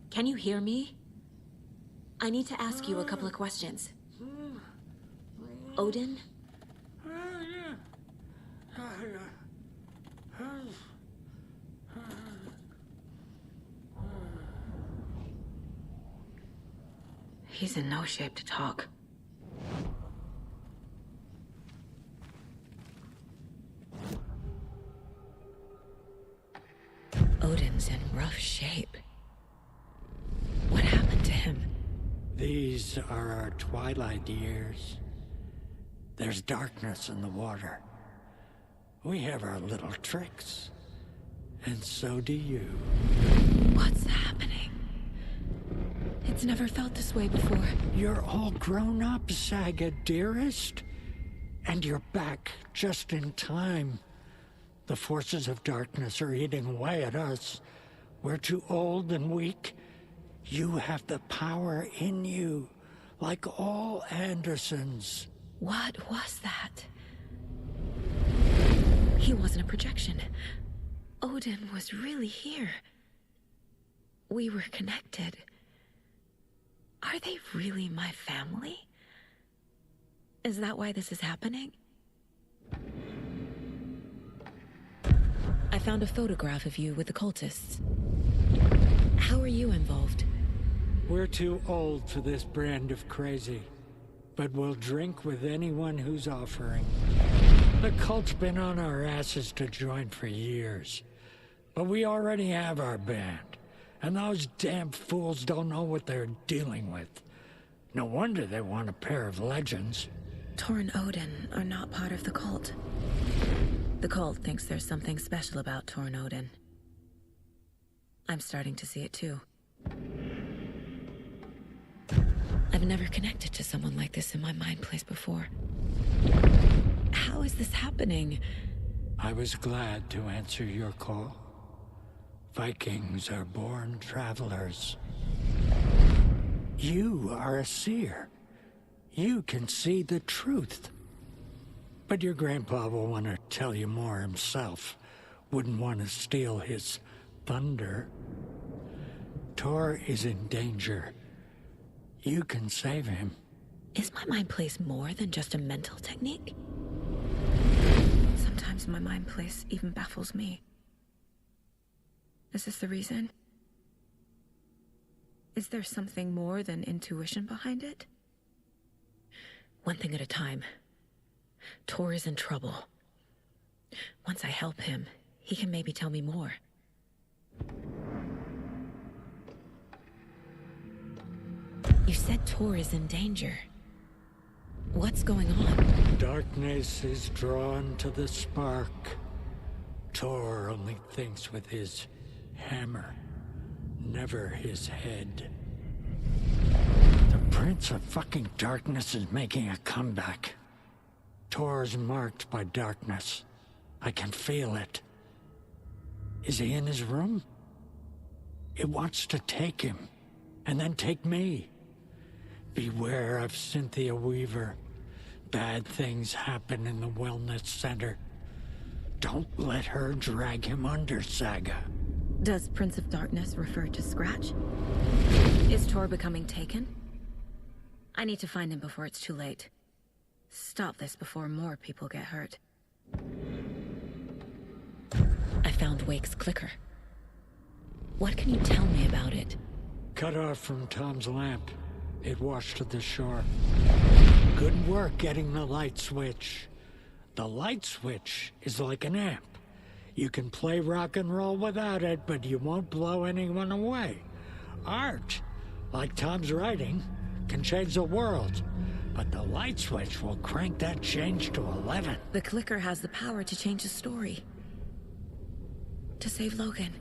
Speaker 2: Can you hear me? I need to ask you a couple of questions. Odin? He's in no shape to talk. Odin's in rough shape. What happened to him?
Speaker 8: These are our twilight years. There's darkness in the water. We have our little tricks. And so do you.
Speaker 2: What's happening? It's never felt this way before.
Speaker 8: You're all grown up, Saga, dearest. And you're back just in time. The forces of darkness are eating away at us. We're too old and weak. You have the power in you, like all Andersons.
Speaker 2: What was that? He wasn't a projection. Odin was really here. We were connected. Are they really my family? Is that why this is happening? I found a photograph of you with the cultists. How are you involved?
Speaker 8: We're too old for this brand of crazy, but we'll drink with anyone who's offering. The cult's been on our asses to join for years, but we already have our band, and those damn fools don't know what they're dealing with. No wonder they want a pair of legends.
Speaker 2: Tor and Odin are not part of the cult. The cult thinks there's something special about Tor and Odin. I'm starting to see it too. I've never connected to someone like this in my mind place before. How is this happening?
Speaker 8: I was glad to answer your call. Vikings are born travelers. You are a seer. You can see the truth. But your grandpa will want to tell you more himself. Wouldn't want to steal his thunder. Tor is in danger. You can save him.
Speaker 2: Is my mind place more than just a mental technique? Sometimes my mind place even baffles me. Is this the reason? Is there something more than intuition behind it? One thing at a time. Tor is in trouble. Once I help him, he can maybe tell me more. You said Tor is in danger. What's going on?
Speaker 8: Darkness is drawn to the spark. Tor only thinks with his hammer, never his head. The Prince of fucking Darkness is making a comeback. Tor's marked by darkness. I can feel it. Is he in his room? It wants to take him, and then take me. Beware of Cynthia Weaver. Bad things happen in the wellness center. Don't let her drag him under, Saga.
Speaker 2: Does Prince of Darkness refer to Scratch? Is Tor becoming taken? I need to find him before it's too late. Stop this before more people get hurt. I found Wake's clicker. What can you tell me about it?
Speaker 8: Cut off from Tom's lamp. It washed to the shore. Good work getting the light switch. The light switch is like an amp. You can play rock and roll without it, but you won't blow anyone away. Art, like Tom's writing, can change the world. But the light switch will crank that change to 11.
Speaker 2: The clicker has the power to change the story. To save Logan.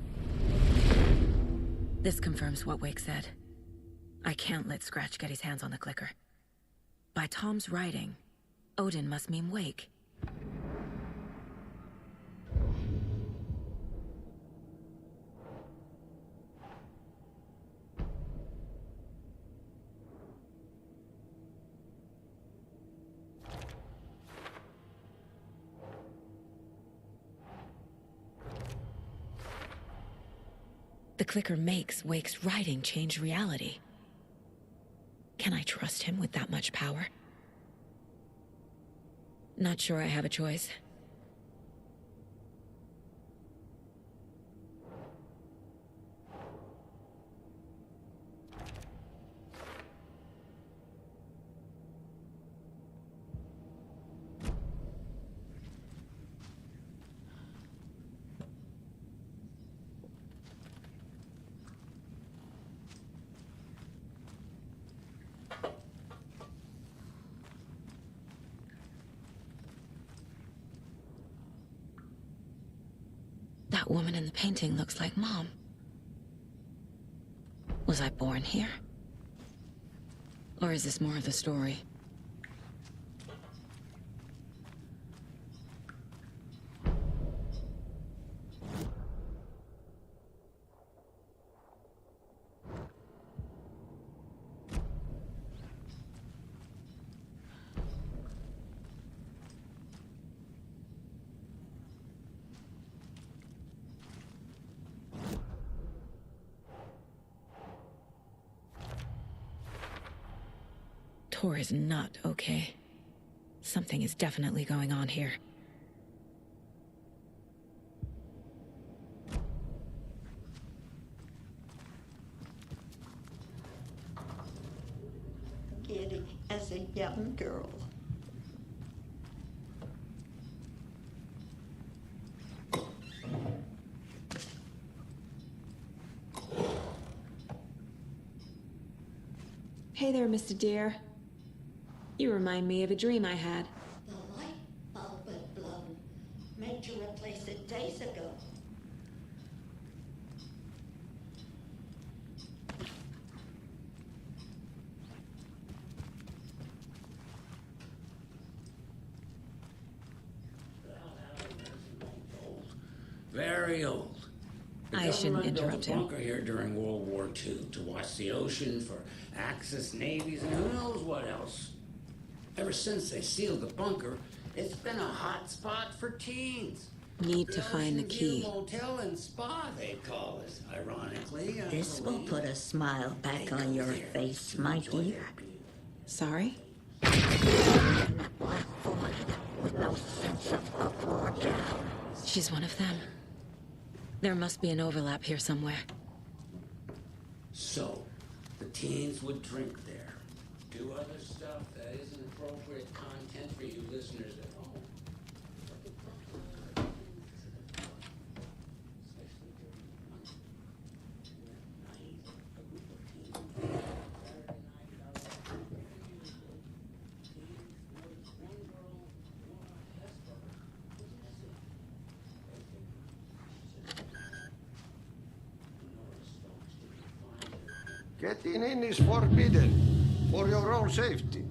Speaker 2: This confirms what Wake said. I can't let Scratch get his hands on the clicker. By Tom's writing, Odin must mean Wake. The clicker makes Wake's writing change reality. Can I trust him with that much power? Not sure I have a choice. That woman in the painting looks like Mom. Was I born here? Or is this more of the story? Tor is not okay. Something is definitely going on here.
Speaker 15: Giddy as a young girl.
Speaker 16: Hey there, Mr. Deer. You remind me of a dream I had.
Speaker 15: The light bulb had blown. Meant to replace it days ago.
Speaker 8: Very old.
Speaker 2: I shouldn't interrupt him.
Speaker 8: Bunker here during World War II to watch the ocean for Axis navies and who knows what else. Ever since they sealed the bunker, it's been a hot spot for teens.
Speaker 16: Need to find the key.
Speaker 8: Motel and spa, they call it, ironically.
Speaker 15: This will put a smile back on your face, my dear.
Speaker 16: Sorry?
Speaker 2: She's one of them. There must be an overlap here somewhere.
Speaker 8: So, the teens would drink there. Do other stuff that isn't appropriate content for you listeners at home.
Speaker 17: Getting in is forbidden, for your own safety.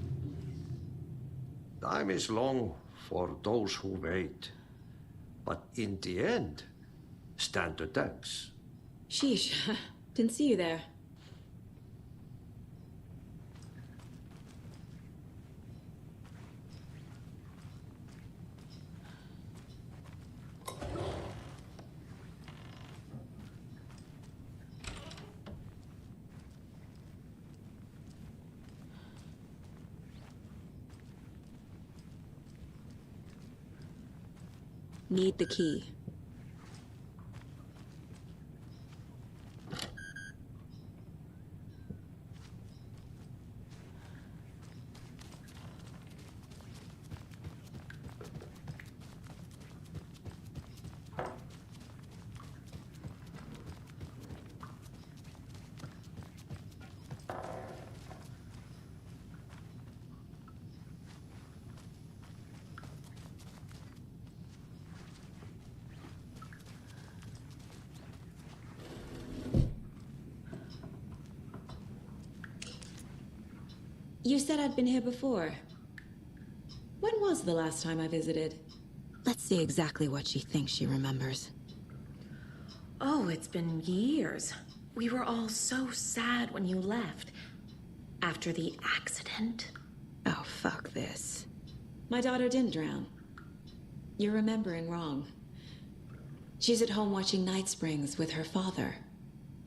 Speaker 17: Time is long for those who wait. But in the end, stand the thanks.
Speaker 16: Sheesh. Didn't see you there. Need the key. You said I'd been here before. When was the last time I visited? Let's see exactly what she thinks she remembers.
Speaker 14: Oh, it's been years. We were all so sad when you left. After the accident.
Speaker 16: Oh, fuck this. My daughter didn't drown. You're remembering wrong. She's at home watching Night Springs with her father.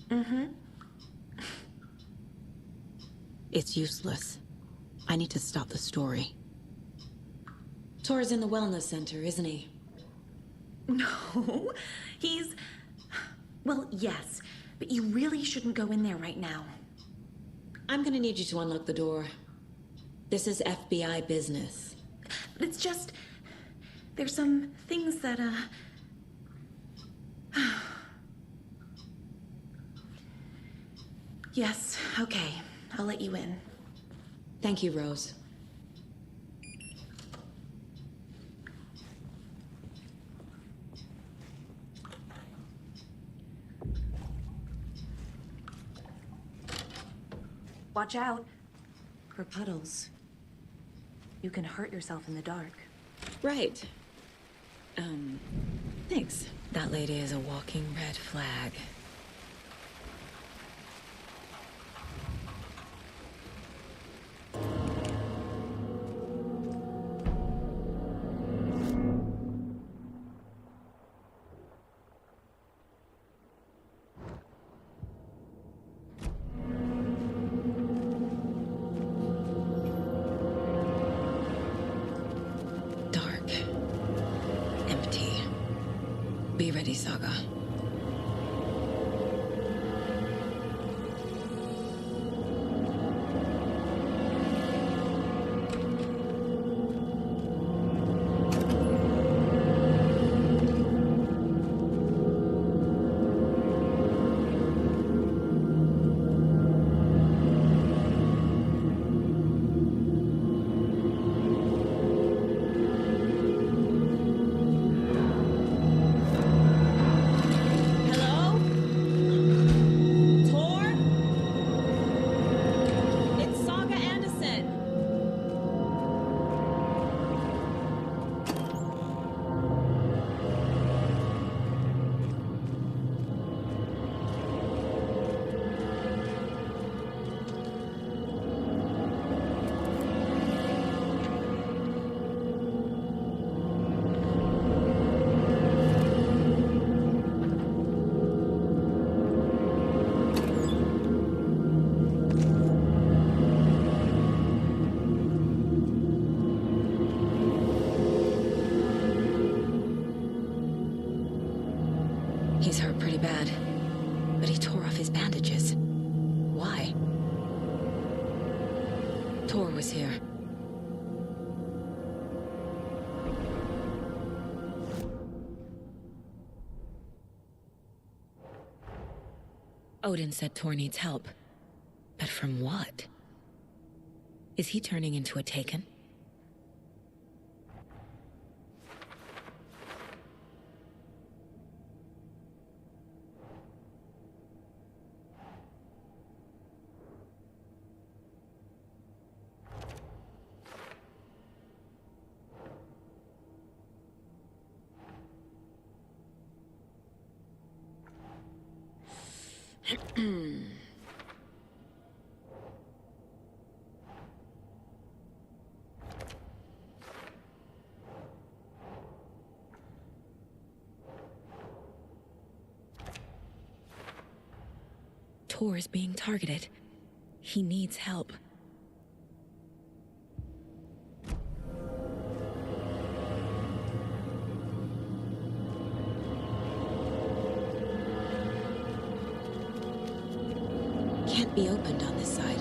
Speaker 14: Mm-hmm.
Speaker 16: It's useless. I need to stop the story. Tor's in the wellness center, isn't he?
Speaker 14: No, he's... Well, yes, but you really shouldn't go in there right now.
Speaker 16: I'm gonna need you to unlock the door. This is FBI business.
Speaker 14: It's just... There's some things that, Yes, okay. I'll let you in.
Speaker 16: Thank you, Rose.
Speaker 14: Watch out for puddles. You can hurt yourself in the dark.
Speaker 16: Right. Thanks.
Speaker 2: That lady is a walking red flag. Be ready, Saga.
Speaker 16: Saga Anderson! He's hurt pretty bad, but he tore off his bandages. Why? Tor was here. Odin said Tor needs help. But from what? Is he turning into a Taken? Tor is being targeted. He needs help. be opened on this side.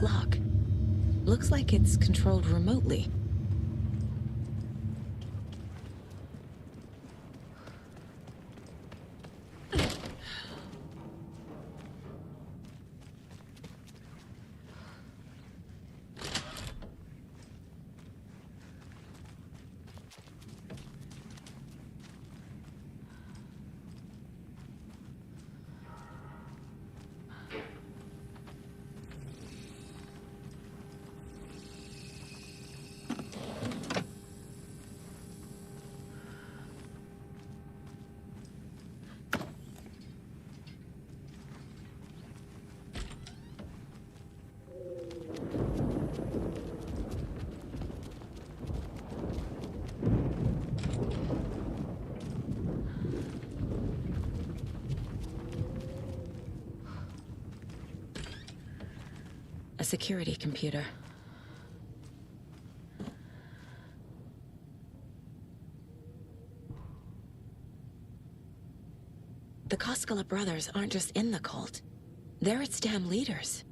Speaker 16: Lock. Looks like it's controlled remotely. A security computer. The Koskela brothers aren't just in the cult. They're its damn leaders.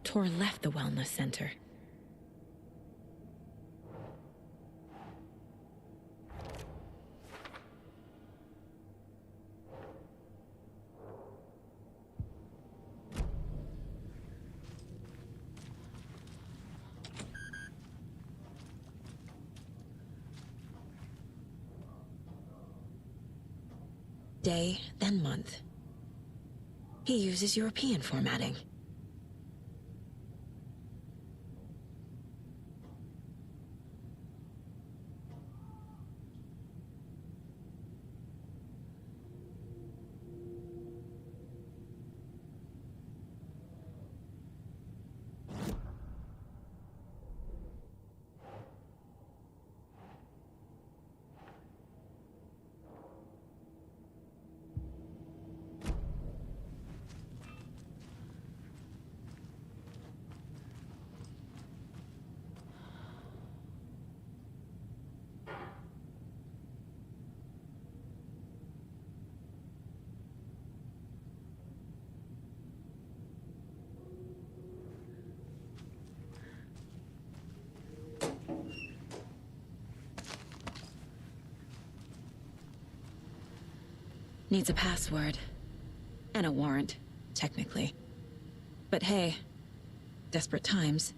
Speaker 16: Tor left the wellness center. Day, then month. He uses European formatting. Needs a password. And a warrant, technically. But hey, desperate times.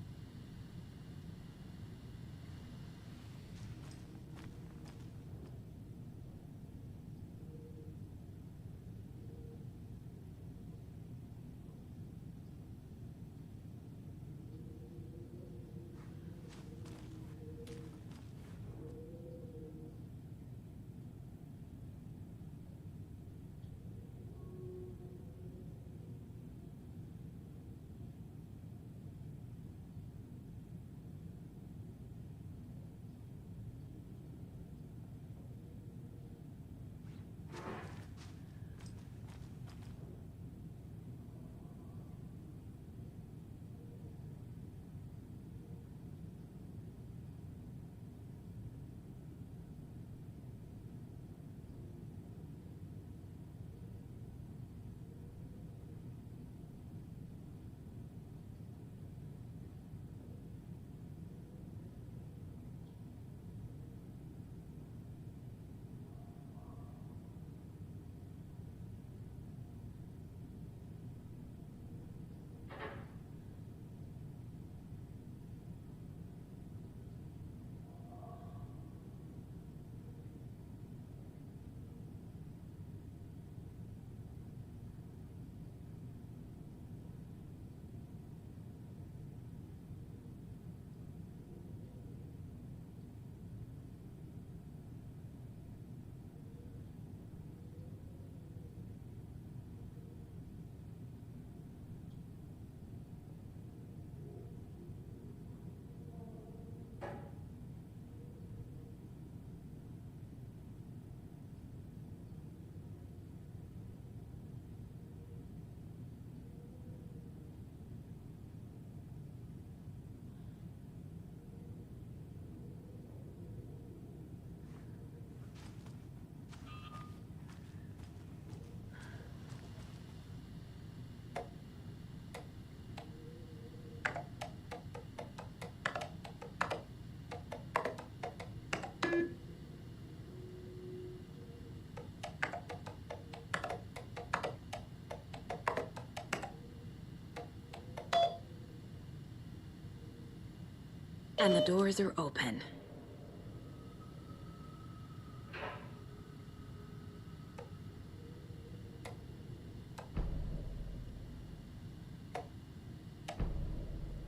Speaker 2: And the doors are open.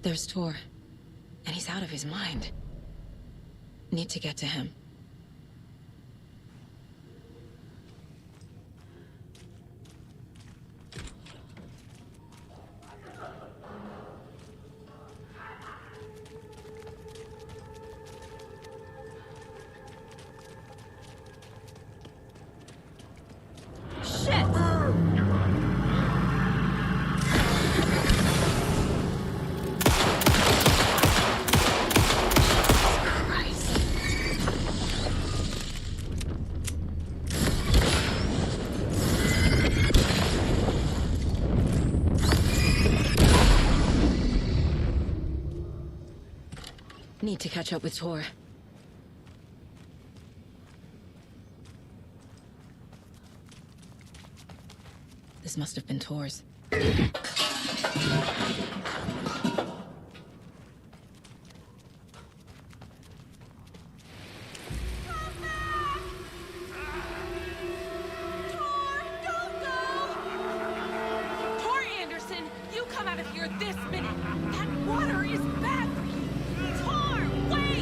Speaker 2: There's Tor. And he's out of his mind. Need to get to him. Need to catch up with Tor. This must have been Tor's.
Speaker 13: Tor Anderson, you come out of here this minute. That water is bad for you. Tor, wait!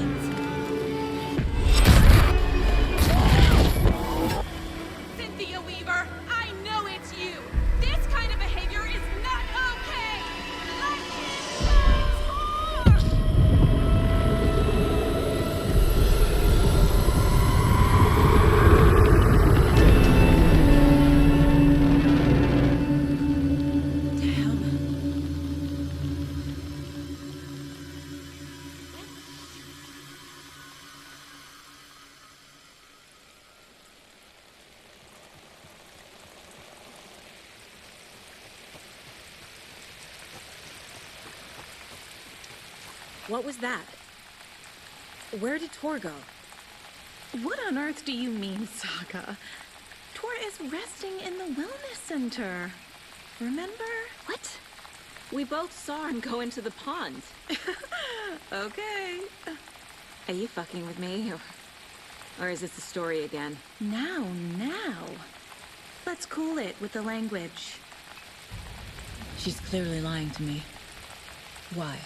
Speaker 13: Cynthia Weaver, I know it's you. This kind of behavior is not okay. Let him go,
Speaker 2: What was that? Where did Tor go?
Speaker 14: What on earth do you mean, Saga? Tor is resting in the wellness center. Remember?
Speaker 2: What? We both saw him go into the pond.
Speaker 14: Okay.
Speaker 2: Are you fucking with me? Or is this the story again?
Speaker 14: Now. Let's cool it with the language.
Speaker 2: She's clearly lying to me. Why?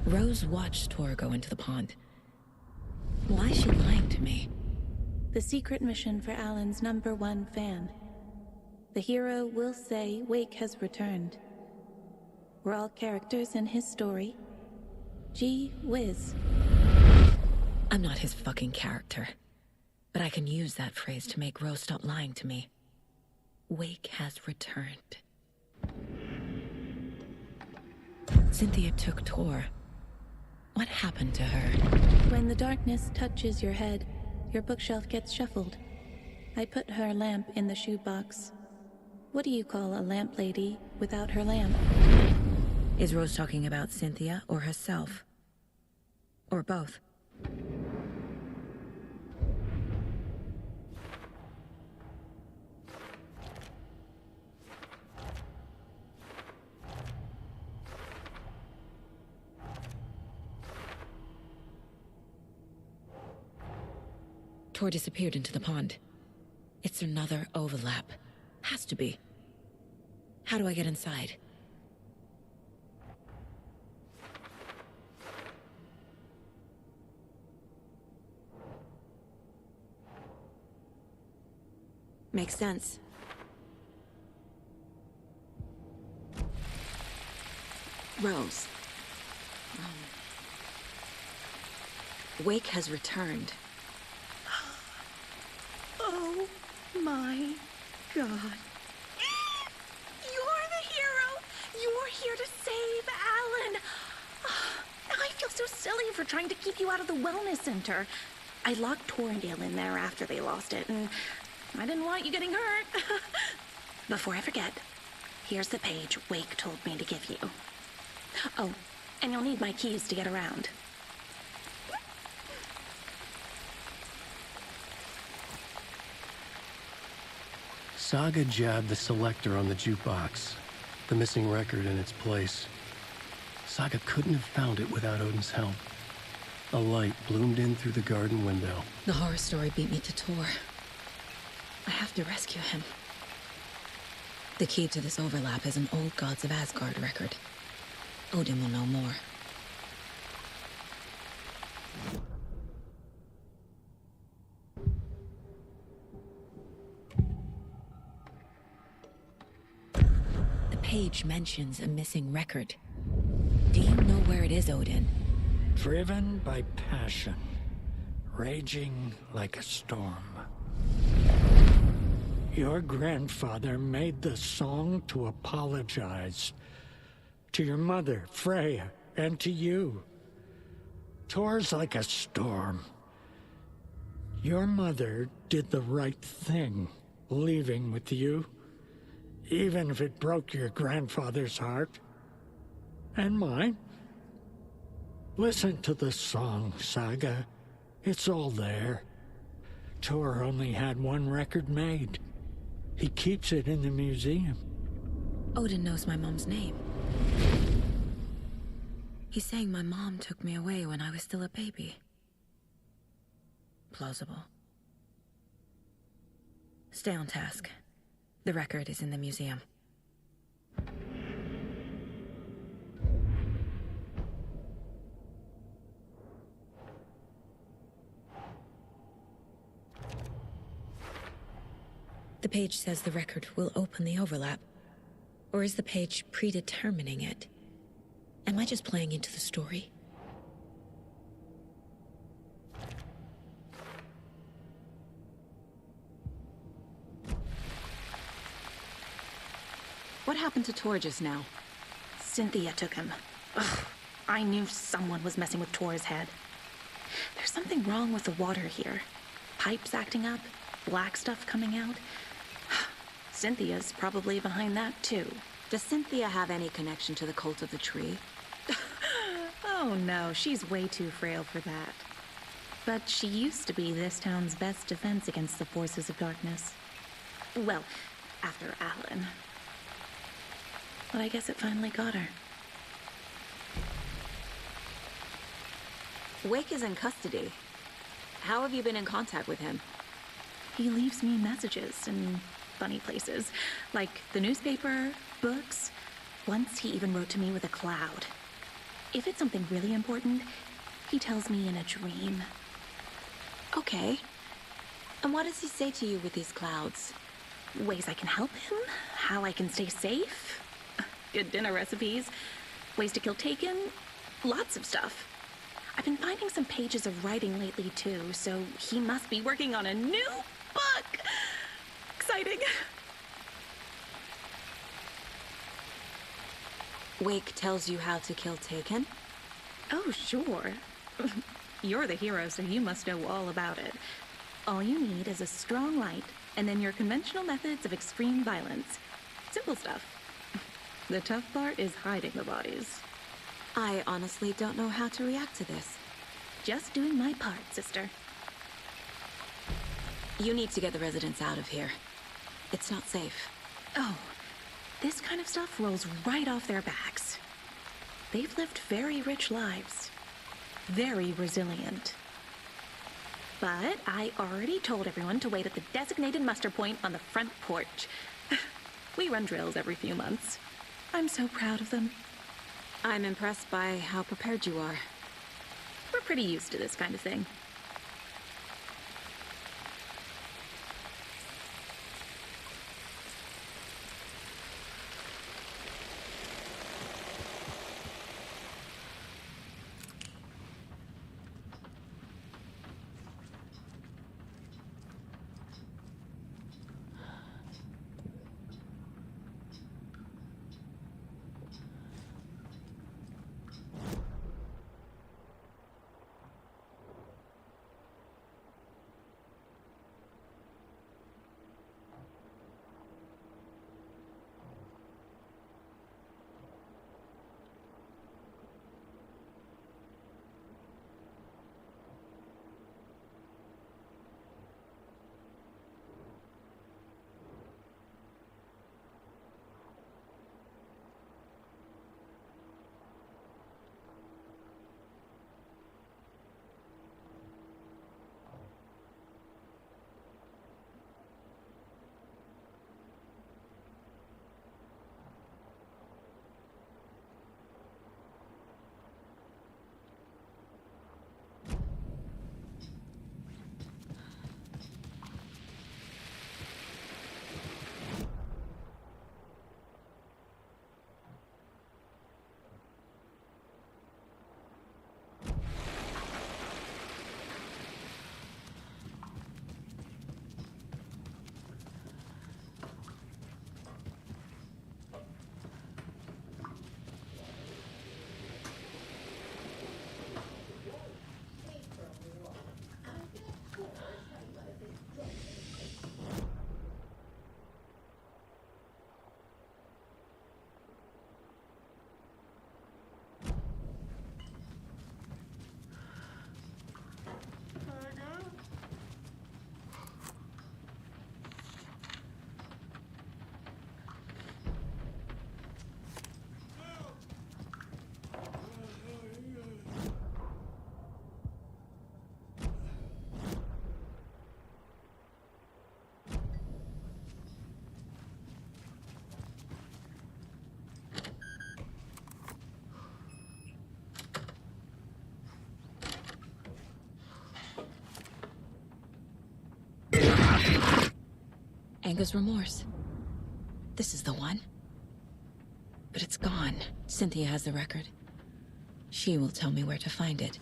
Speaker 2: Rose watched Tor go into the pond. Why is she lying to me?
Speaker 14: The secret mission for Alan's #1 fan. The hero will say Wake has returned. We're all characters in his story. Gee whiz.
Speaker 2: I'm not his fucking character. But I can use that phrase to make Rose stop lying to me. Wake has returned. Cynthia took Tor. What happened to her?
Speaker 14: When the darkness touches your head, your bookshelf gets shuffled. I put her lamp in the shoebox. What do you call a lamp lady without her lamp?
Speaker 2: Is Rose talking about Cynthia or herself? Or both? Tor disappeared into the pond. It's another overlap. Has to be. How do I get inside? Makes sense. Rose. Wake has returned.
Speaker 14: Oh my God. You're the hero! You're here to save Alan! I feel so silly for trying to keep you out of the wellness center. I locked Torringale in there after they lost it, and I didn't want you getting hurt. Before I forget, here's the page Wake told me to give you. Oh, and you'll need my keys to get around.
Speaker 23: Saga jabbed the selector on the jukebox. The missing record in its place. Saga couldn't have found it without Odin's help. A light bloomed in through the garden window.
Speaker 16: The horror story beat me to Tor. I have to rescue him. The key to this overlap is an old Gods of Asgard record. Odin will know more.
Speaker 2: The page mentions a missing record. Do you know where it is, Odin?
Speaker 8: Driven by passion, raging like a storm. Your grandfather made the song to apologize. To your mother, Freya, and to you. Tor's like a storm. Your mother did the right thing, leaving with you. Even if it broke your grandfather's heart. And mine. Listen to the song, Saga. It's all there. Tor only had one record made. He keeps it in the museum.
Speaker 2: Odin knows my mom's name. He's saying my mom took me away when I was still a baby. Plausible. Stay on task. The record is in the museum. The page says the record will open the overlap. Or is the page predetermining it? Am I just playing into the story?
Speaker 16: What happened to Tor just now?
Speaker 14: Cynthia took him. Ugh, I knew someone was messing with Tor's head. There's something wrong with the water here. Pipes acting up, black stuff coming out. Cynthia's probably behind that, too.
Speaker 16: Does Cynthia have any connection to the cult of the tree?
Speaker 14: Oh no, she's way too frail for that. But she used to be this town's best defense against the forces of darkness. Well, after Alan. But I guess it finally got her.
Speaker 16: Wake is in custody. How have you been in contact with him?
Speaker 14: He leaves me messages in funny places, like the newspaper, books. Once he even wrote to me with a cloud. If it's something really important, he tells me in a dream.
Speaker 16: Okay. And what does he say to you with these clouds?
Speaker 14: Ways I can help him, how I can stay safe, good dinner recipes, ways to kill Taken, lots of stuff. I've been finding some pages of writing lately too, so he must be working on a new book. Exciting.
Speaker 16: Wake tells you how to kill Taken?
Speaker 14: Oh, sure. You're the hero, so you must know all about it. All you need is a strong light, and then your conventional methods of extreme violence. Simple stuff. The tough part is hiding the bodies.
Speaker 16: I honestly don't know how to react to this.
Speaker 14: Just doing my part, sister.
Speaker 16: You need to get the residents out of here. It's not safe.
Speaker 14: Oh, this kind of stuff rolls right off their backs. They've lived very rich lives. Very resilient. But I already told everyone to wait at the designated muster point on the front porch. We run drills every few months. I'm so proud of them.
Speaker 16: I'm impressed by how prepared you are.
Speaker 14: We're pretty used to this kind of thing.
Speaker 2: Anga's remorse. This is the one. But it's gone. Cynthia has the record. She will tell me where to find it.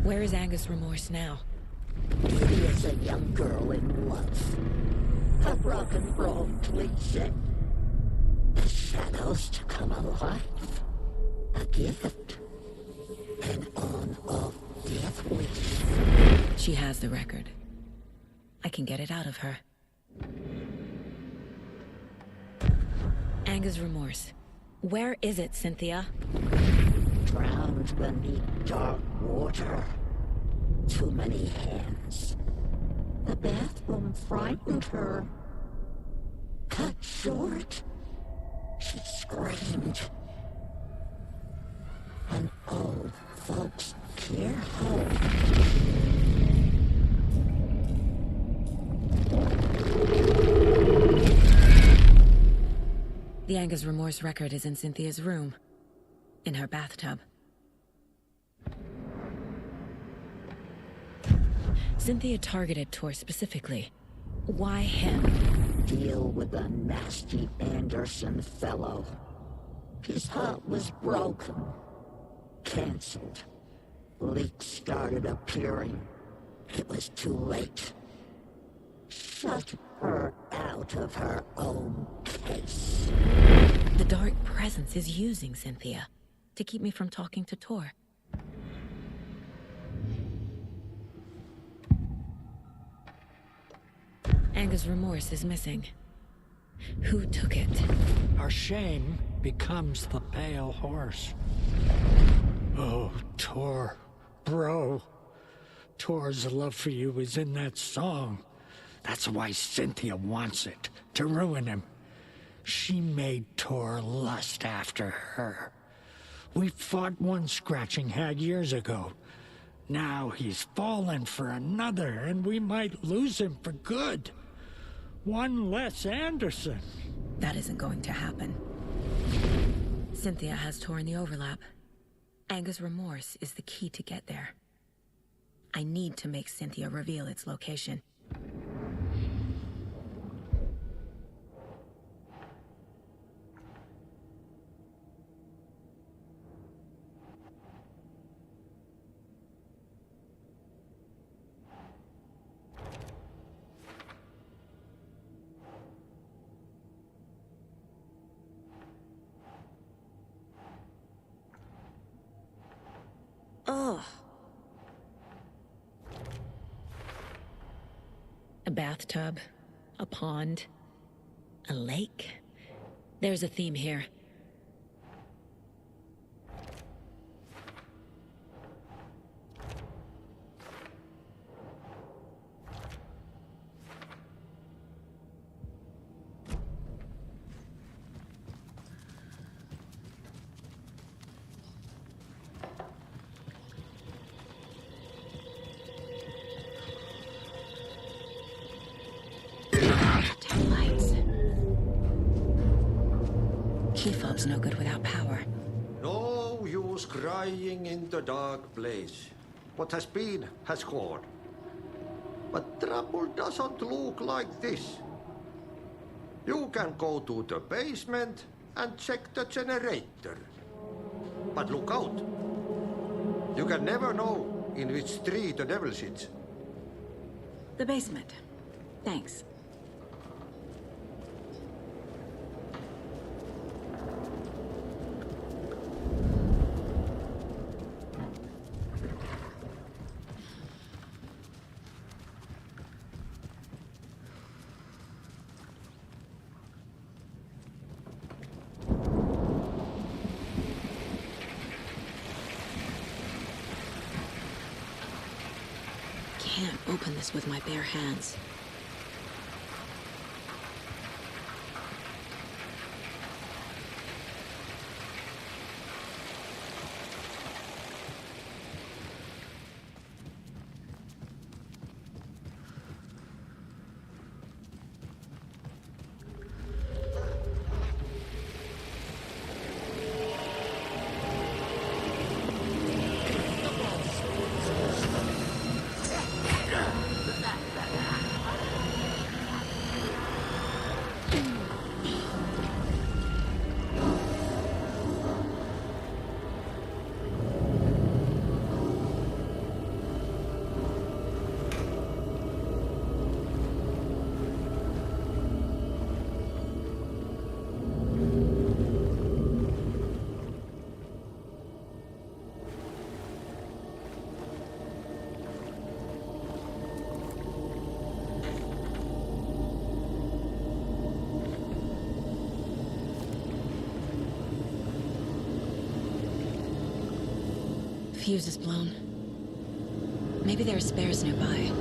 Speaker 2: Where is Anga's remorse now?
Speaker 15: She is a young girl in love. A rock and roll cliche. The shadows to come alive. A gift. An on-off death wish.
Speaker 2: She has the record. I can get it out of her. Anga's remorse. Where is it, Cynthia?
Speaker 15: Drowned beneath dark water. Too many hands. The bathroom frightened her. Cut short. She screamed. An old folks' care home.
Speaker 2: The Anga's remorse record is in Cynthia's room. In her bathtub. Cynthia targeted Tor specifically. Why him?
Speaker 15: Deal with the nasty Anderson fellow. His heart was broken. Cancelled. Leaks started appearing. It was too late. Shut her out of her own case.
Speaker 2: The dark presence is using Cynthia to keep me from talking to Tor. Anga's remorse is missing. Who took it?
Speaker 8: Our shame becomes the pale horse. Oh, Tor. Bro. Tor's love for you is in that song. That's why Cynthia wants it, to ruin him. She made Tor lust after her. We fought one scratching hag years ago. Now he's fallen for another, and we might lose him for good. One less Anderson.
Speaker 2: That isn't going to happen. Cynthia has Tor in the overlap. Anga's remorse is the key to get there. I need to make Cynthia reveal its location. Ugh. A bathtub, a pond, a lake. There's a theme here. Key fob's no good without power.
Speaker 17: No use crying in the dark place. What has been has gone. But trouble doesn't look like this. You can go to the basement and check the generator. But look out. You can never know in which tree the devil sits.
Speaker 2: The basement. Thanks. Can't open this with my bare hands. Fuse is blown. Maybe there are spares nearby.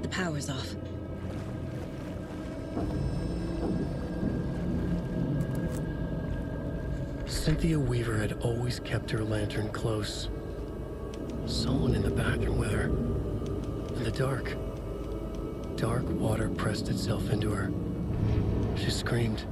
Speaker 2: The power's off.
Speaker 11: Cynthia Weaver had always kept her lantern close. Someone in the bathroom with her. In the dark. Dark water pressed itself into her. She screamed.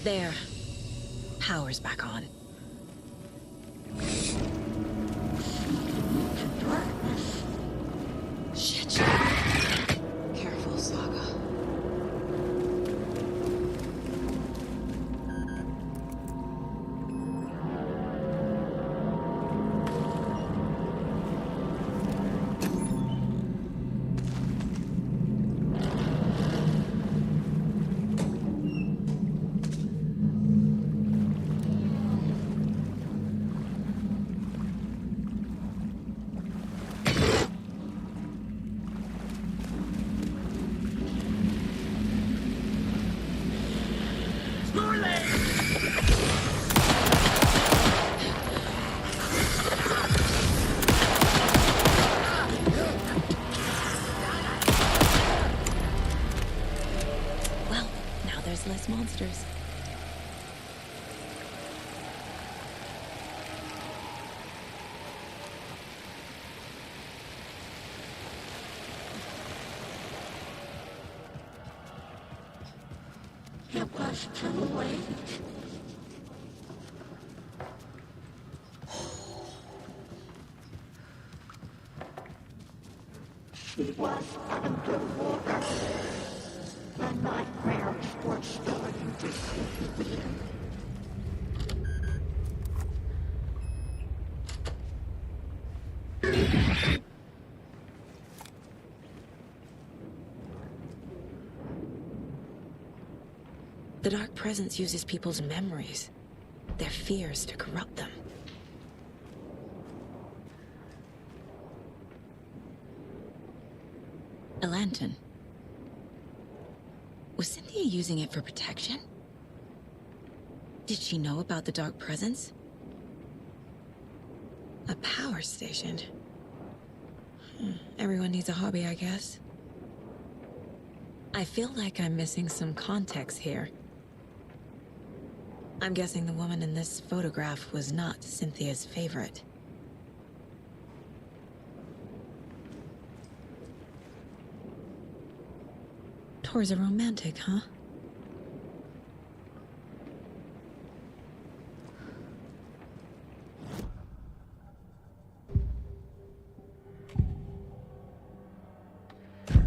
Speaker 2: There. Power's back on. Shit. Careful, Saga. Well, now there's less monsters.
Speaker 15: It was too late. just underwater. The nightmare is what's starting to sink in.
Speaker 2: The Dark Presence uses people's memories, their fears to corrupt them. A lantern. Was Cynthia using it for protection? Did she know about the Dark Presence? A power station. Everyone needs a hobby, I guess. I feel like I'm missing some context here. I'm guessing the woman in this photograph was not Cynthia's favorite. Tor's a romantic, huh?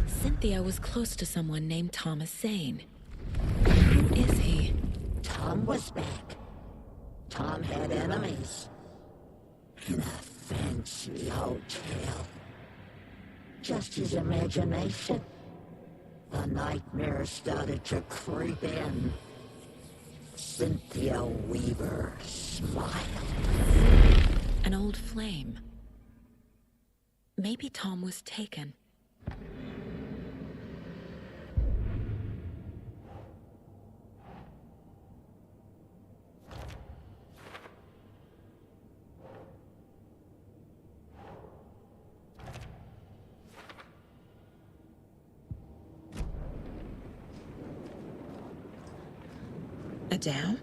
Speaker 2: Cynthia was close to someone named Thomas Zane. Who is he?
Speaker 15: Tom was back. Tom had enemies. In a fancy hotel. Just his imagination. The nightmare started to creep in. Cynthia Weaver smiled.
Speaker 2: An old flame. Maybe Tom was taken. A dam?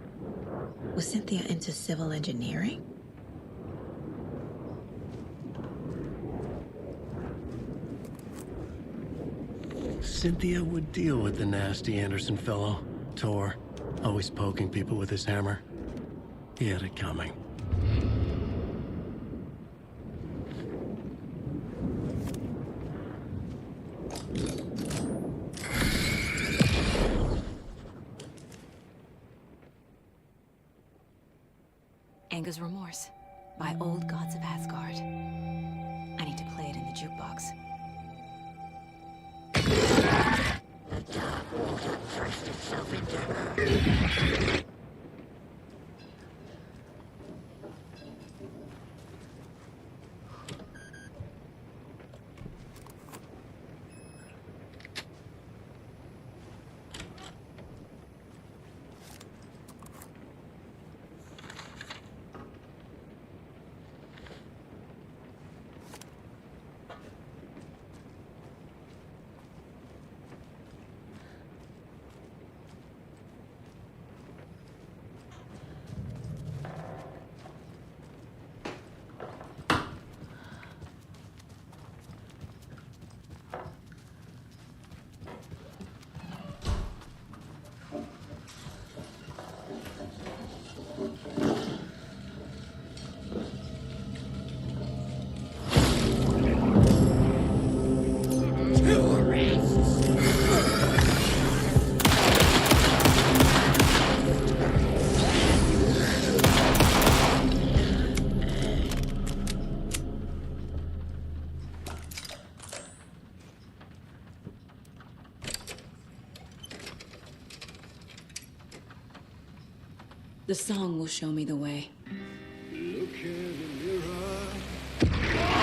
Speaker 2: Was Cynthia into civil engineering?
Speaker 23: Cynthia would deal with the nasty Anderson fellow, Tor, always poking people with his hammer. He had it coming.
Speaker 2: Anger's Remorse by Old Gods of Asgard. I need to play it in the jukebox.
Speaker 15: The dark water thrust itself into her.
Speaker 2: The song will show me the way.
Speaker 10: Look in the mirror.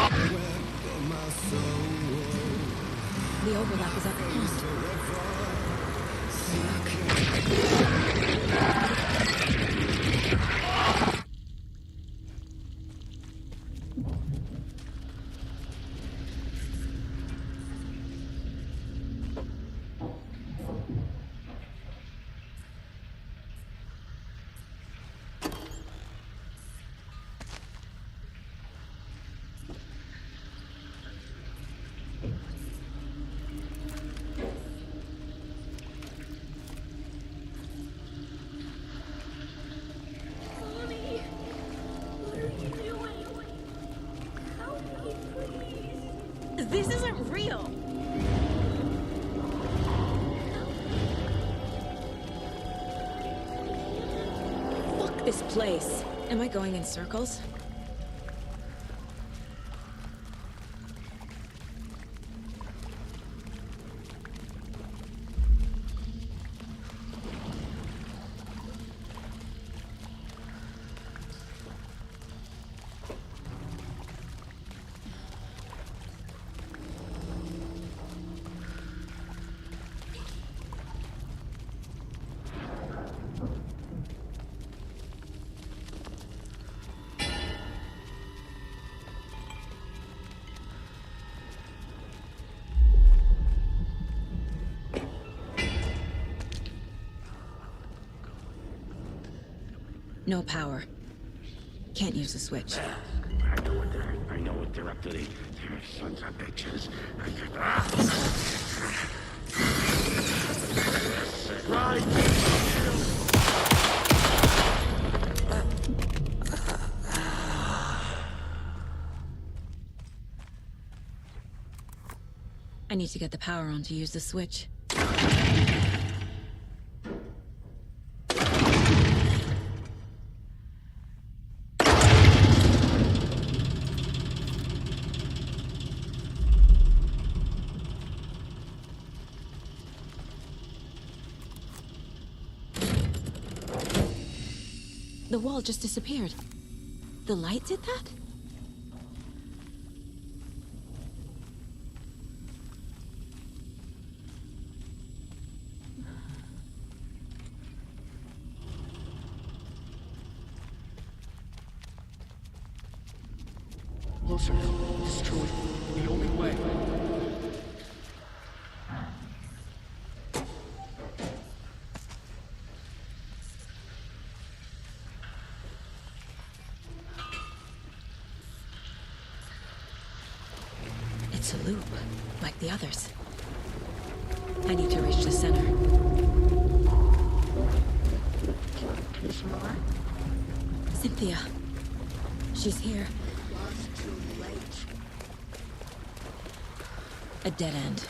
Speaker 10: Where my soul.
Speaker 2: The overlap is at the coast. Fuck this place. Am I going in circles? No power. Can't use the switch.
Speaker 8: I know what they're up to. They're sons of bitches.
Speaker 2: I need to get the power on to use the switch. The wall just disappeared. The light did that?
Speaker 3: Closer. This is truly the only way.
Speaker 2: It's a loop, like the others. I need to reach the center.
Speaker 8: There's more?
Speaker 2: Cynthia. She's here.
Speaker 8: Too late.
Speaker 2: A dead end.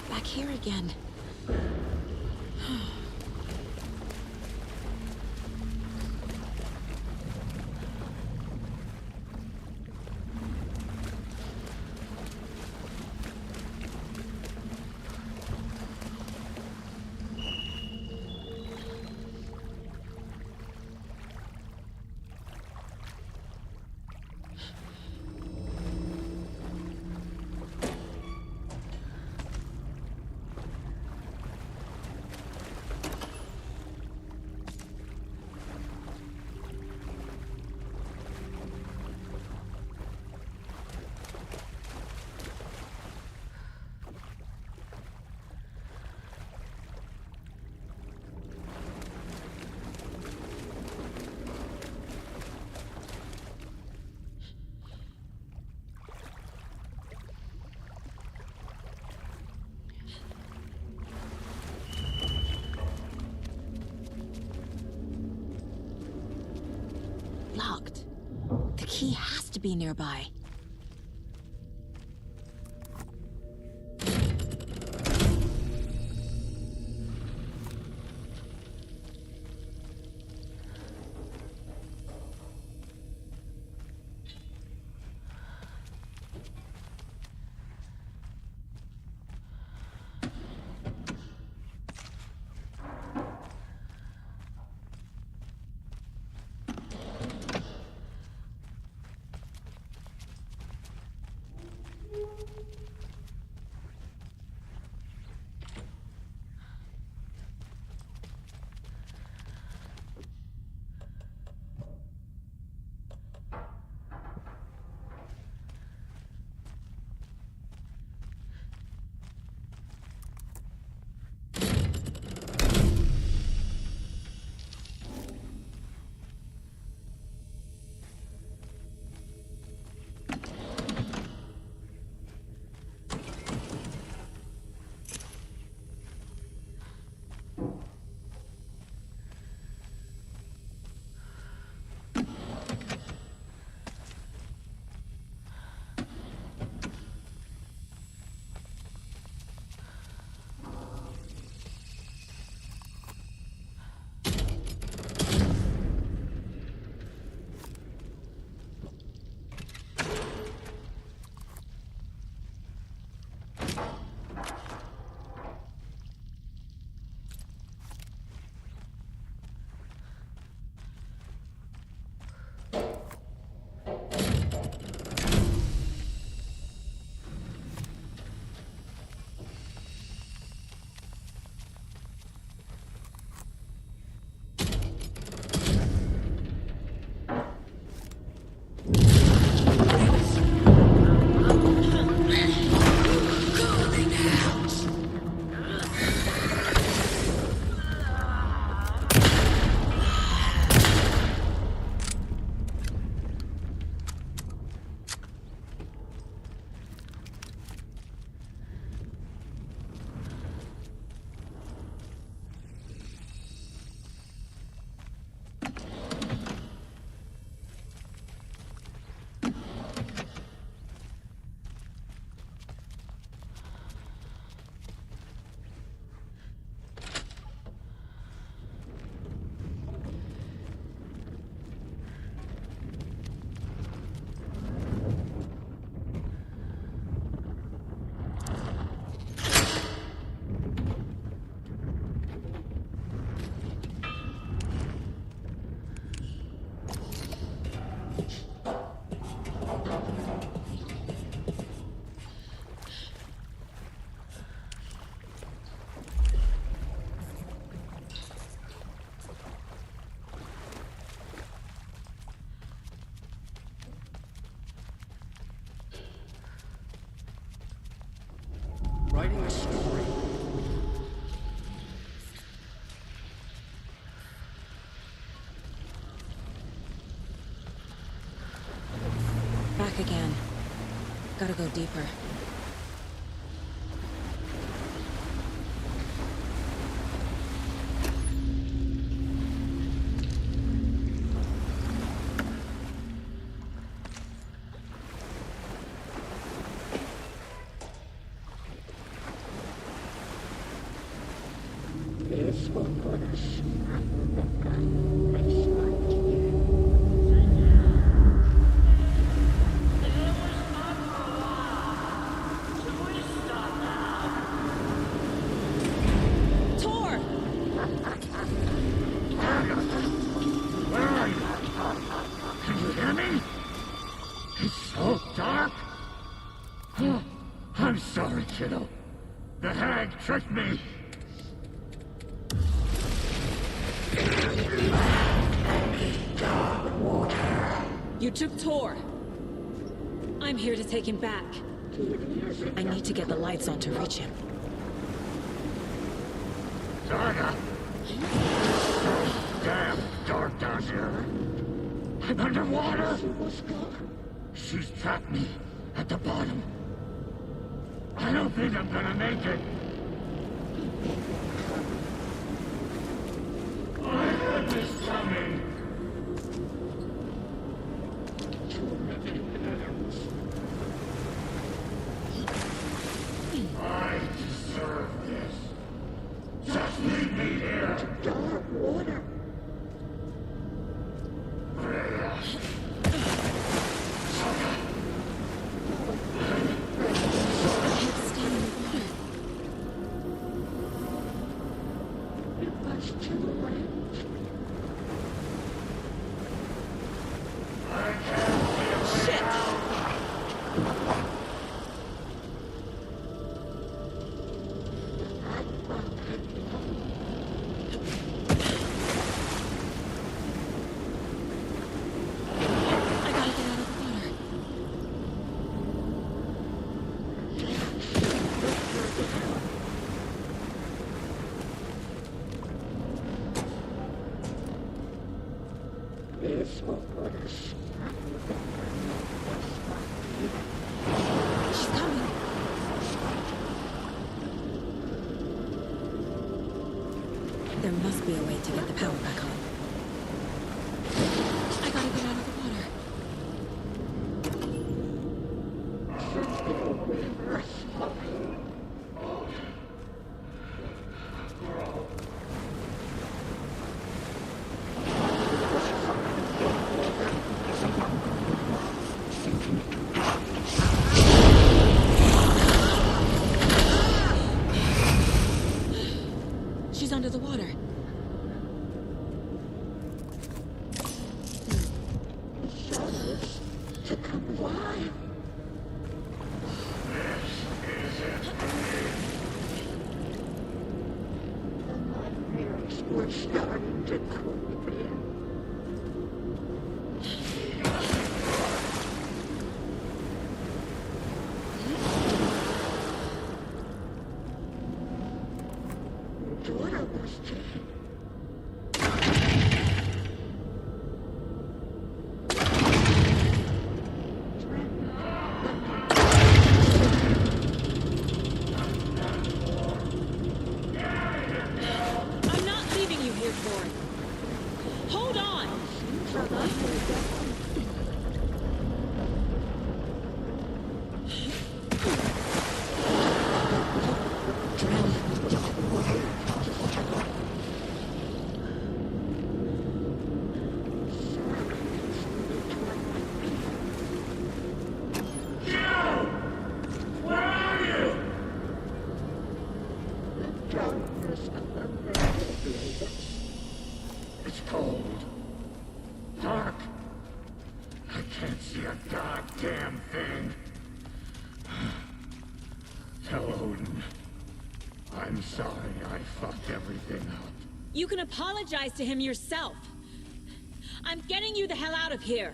Speaker 2: Back here again. Locked. The key has to be nearby. Back again. Gotta go deeper.
Speaker 8: I'm sorry, kiddo. The hag tricked me.
Speaker 16: You took Tor. I'm here to take him back. I need to get the lights on to reach him.
Speaker 8: Saga! So damn dark down here. I'm underwater. She's trapped me at the bottom. I don't think I'm gonna make it. I had this coming. I deserve this. Just leave me here. Dark water. Freya. Saga.
Speaker 2: There must be a way to get the power back on. I gotta get out of the water. She's under the water.
Speaker 8: We're starting to creep in. Daughter was taken.
Speaker 16: I'm not leaving you here for it. Hold on!
Speaker 8: It's cold. Dark. I can't see a goddamn thing. Tell Odin. I'm sorry I fucked everything up.
Speaker 16: You can apologize to him yourself. I'm getting you the hell out of here.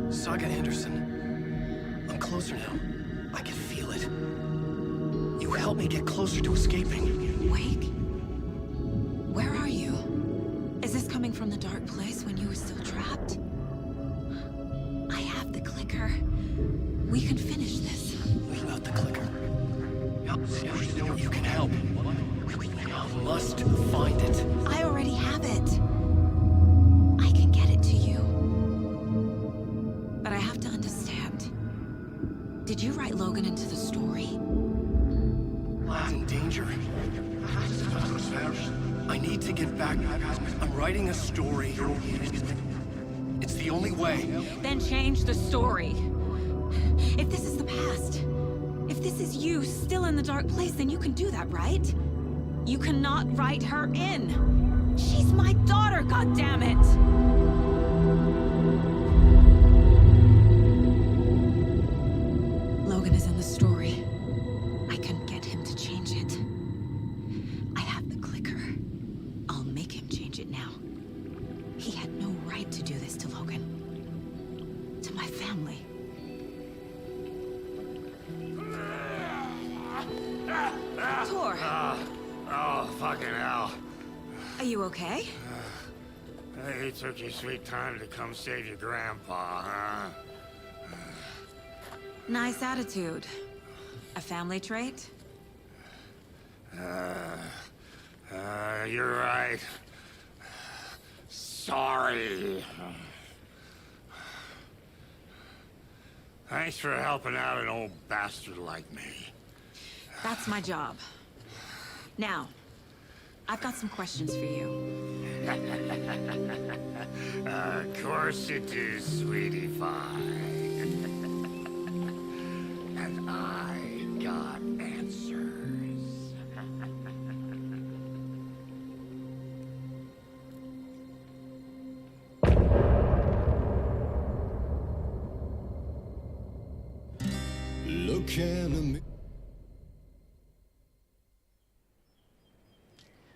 Speaker 3: Saga Anderson. I'm closer now. I can feel it. You helped me get closer to escaping.
Speaker 14: Wake? Where are you? Is this coming from the dark place when you were still trapped? I have the clicker. We can finish this.
Speaker 3: What about the clicker? You can help. We must find it.
Speaker 14: I already have it. I can get it to you. But I have to understand. Did you write Logan into the story?
Speaker 3: Lad's in danger. I need to get back. I'm writing a story. It's the only way.
Speaker 14: Then change the story. If this is the past, if this is you still in the dark place, then you can do that, right? You cannot write her in. She's my daughter, goddammit! Logan is in the story. I can get him to change it. I have the clicker. I'll make him change it now. He had no right to do this to Logan. To my family. Tor.
Speaker 8: Oh, fucking hell.
Speaker 14: Are you okay?
Speaker 8: Hey, it took you sweet time to come save your grandpa, huh?
Speaker 14: Nice attitude. A family trait?
Speaker 8: You're right. Sorry. Thanks for helping out an old bastard like me.
Speaker 14: That's my job. Now, I've got some questions for you.
Speaker 8: Of course you do, sweetie pie. And I got answers.
Speaker 10: Look at me.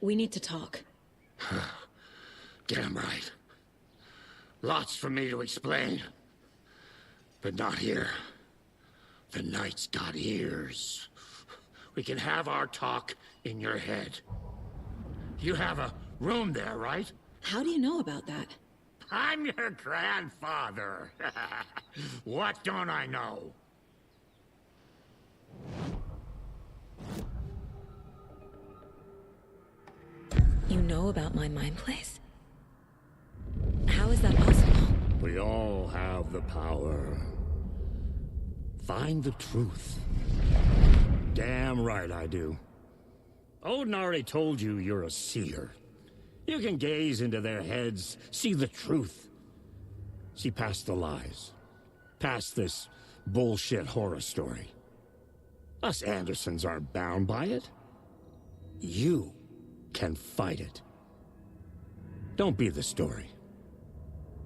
Speaker 16: We need to talk.
Speaker 8: Damn right. Lots for me to explain. But not here. The night's got ears. We can have our talk in your head. You have a room there, right?
Speaker 16: How do you know about that?
Speaker 8: I'm your grandfather. What don't I know?
Speaker 2: You know about my mind place? How is that possible?
Speaker 8: We all have the power. Find the truth. Damn right I do. Odin already told you you're a seer. You can gaze into their heads, see the truth. See past the lies. Past this bullshit horror story. Us Andersons aren't bound by it. You can fight it. Don't be the story.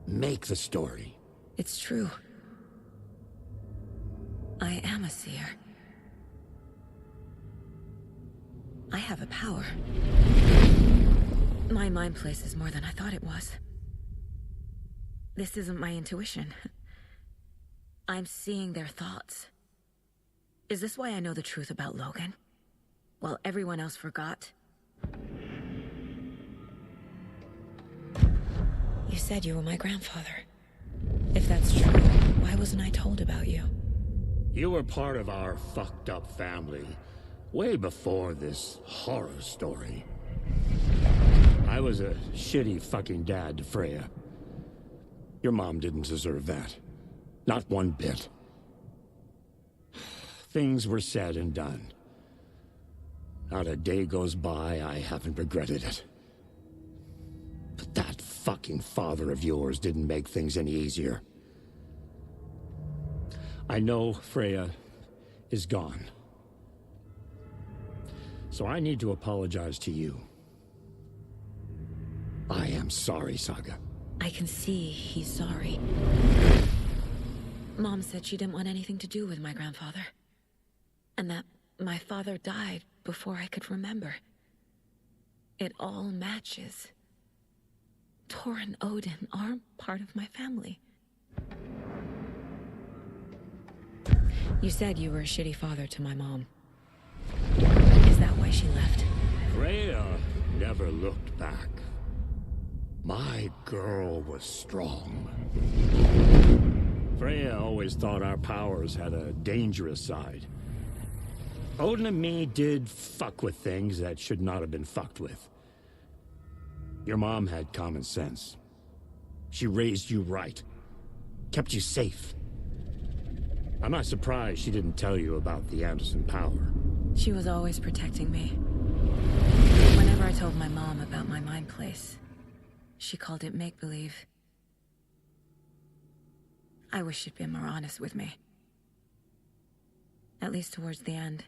Speaker 8: Make the story.
Speaker 2: It's true. I am a seer. I have a power. My mind place is more than I thought it was. This isn't my intuition. I'm seeing their thoughts. Is this why I know the truth about Logan? While everyone else forgot? You said you were my grandfather. If that's true, why wasn't I told about you?
Speaker 8: You were part of our fucked up family, way before this horror story. I was a shitty fucking dad to Freya. Your mom didn't deserve that. Not one bit. Things were said and done. Not a day goes by I haven't regretted it. But that fucking father of yours didn't make things any easier. I know Freya is gone. So I need to apologize to you. I am sorry, Saga.
Speaker 2: I can see he's sorry. Mom said she didn't want anything to do with my grandfather. And that my father died before I could remember. It all matches. Tor and Odin are part of my family. You said you were a shitty father to my mom. Is that why she left?
Speaker 8: Freya never looked back. My girl was strong. Freya always thought our powers had a dangerous side. Odin and me did fuck with things that should not have been fucked with. Your mom had common sense. She raised you right. Kept you safe. I'm not surprised she didn't tell you about the Anderson power.
Speaker 2: She was always protecting me. Whenever I told my mom about my mind place, she called it make-believe. I wish she'd been more honest with me. At least towards the end.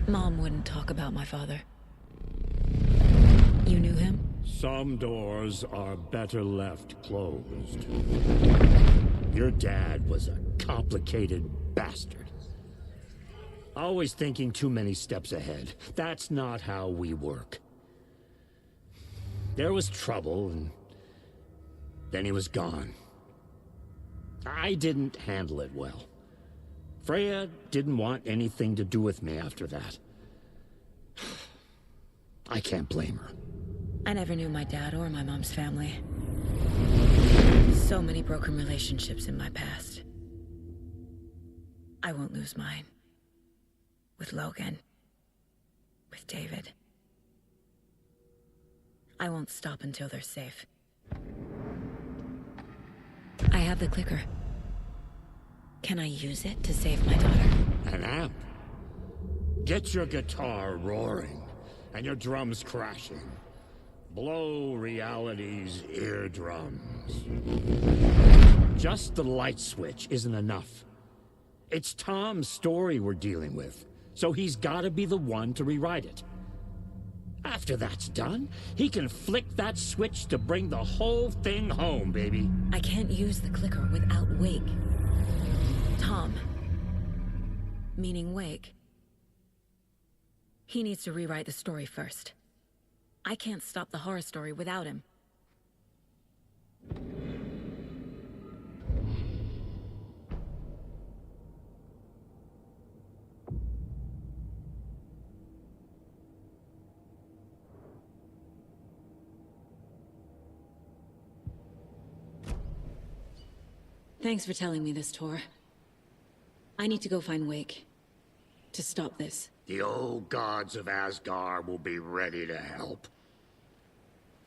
Speaker 2: Mom wouldn't talk about my father. You knew him?
Speaker 8: Some doors are better left closed. Your dad was a complicated bastard. Always thinking too many steps ahead. That's not how we work. There was trouble, and then he was gone. I didn't handle it well. Freya didn't want anything to do with me after that. I can't blame her.
Speaker 2: I never knew my dad or my mom's family. So many broken relationships in my past. I won't lose mine. With Logan. With David. I won't stop until they're safe. I have the clicker. Can I use it to save my daughter?
Speaker 8: An amp? Get your guitar roaring, and your drums crashing. Blow reality's eardrums. Just the light switch isn't enough. It's Tom's story we're dealing with, so he's gotta be the one to rewrite it. After that's done, he can flick that switch to bring the whole thing home, baby.
Speaker 2: I can't use the clicker without Wake. Tom. Meaning Wake. He needs to rewrite the story first. I can't stop the horror story without him. Thanks for telling me this, Tor. I need to go find Wake. To stop this.
Speaker 8: The old gods of Asgard will be ready to help.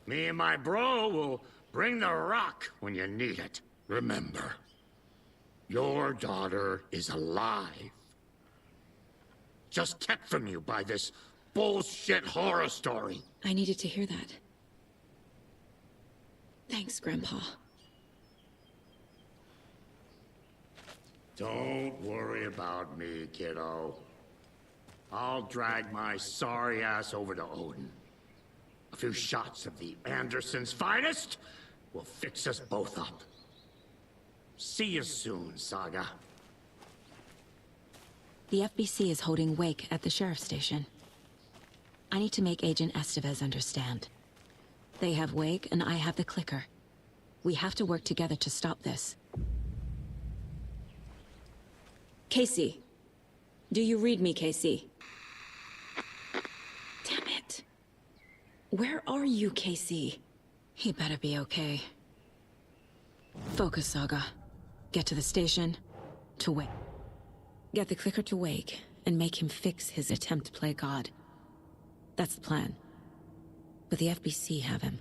Speaker 8: Me and my bro will bring the rock when you need it. Remember, your daughter is alive. Just kept from you by this bullshit horror story.
Speaker 2: I needed to hear that. Thanks, Grandpa.
Speaker 8: Don't worry about me, kiddo. I'll drag my sorry ass over to Odin. A few shots of the Andersons' finest will fix us both up. See you soon, Saga.
Speaker 2: The FBC is holding wake at the sheriff's station. I need to make Agent Estevez understand. They have wake and I have the clicker. We have to work together to stop this. Casey. Do you read me, Casey? Damn it. Where are you, Casey? He better be okay. Focus, Saga. Get to the station, to wake. Get the clicker to wake, and make him fix his attempt to play God. That's the plan. But the FBC have him.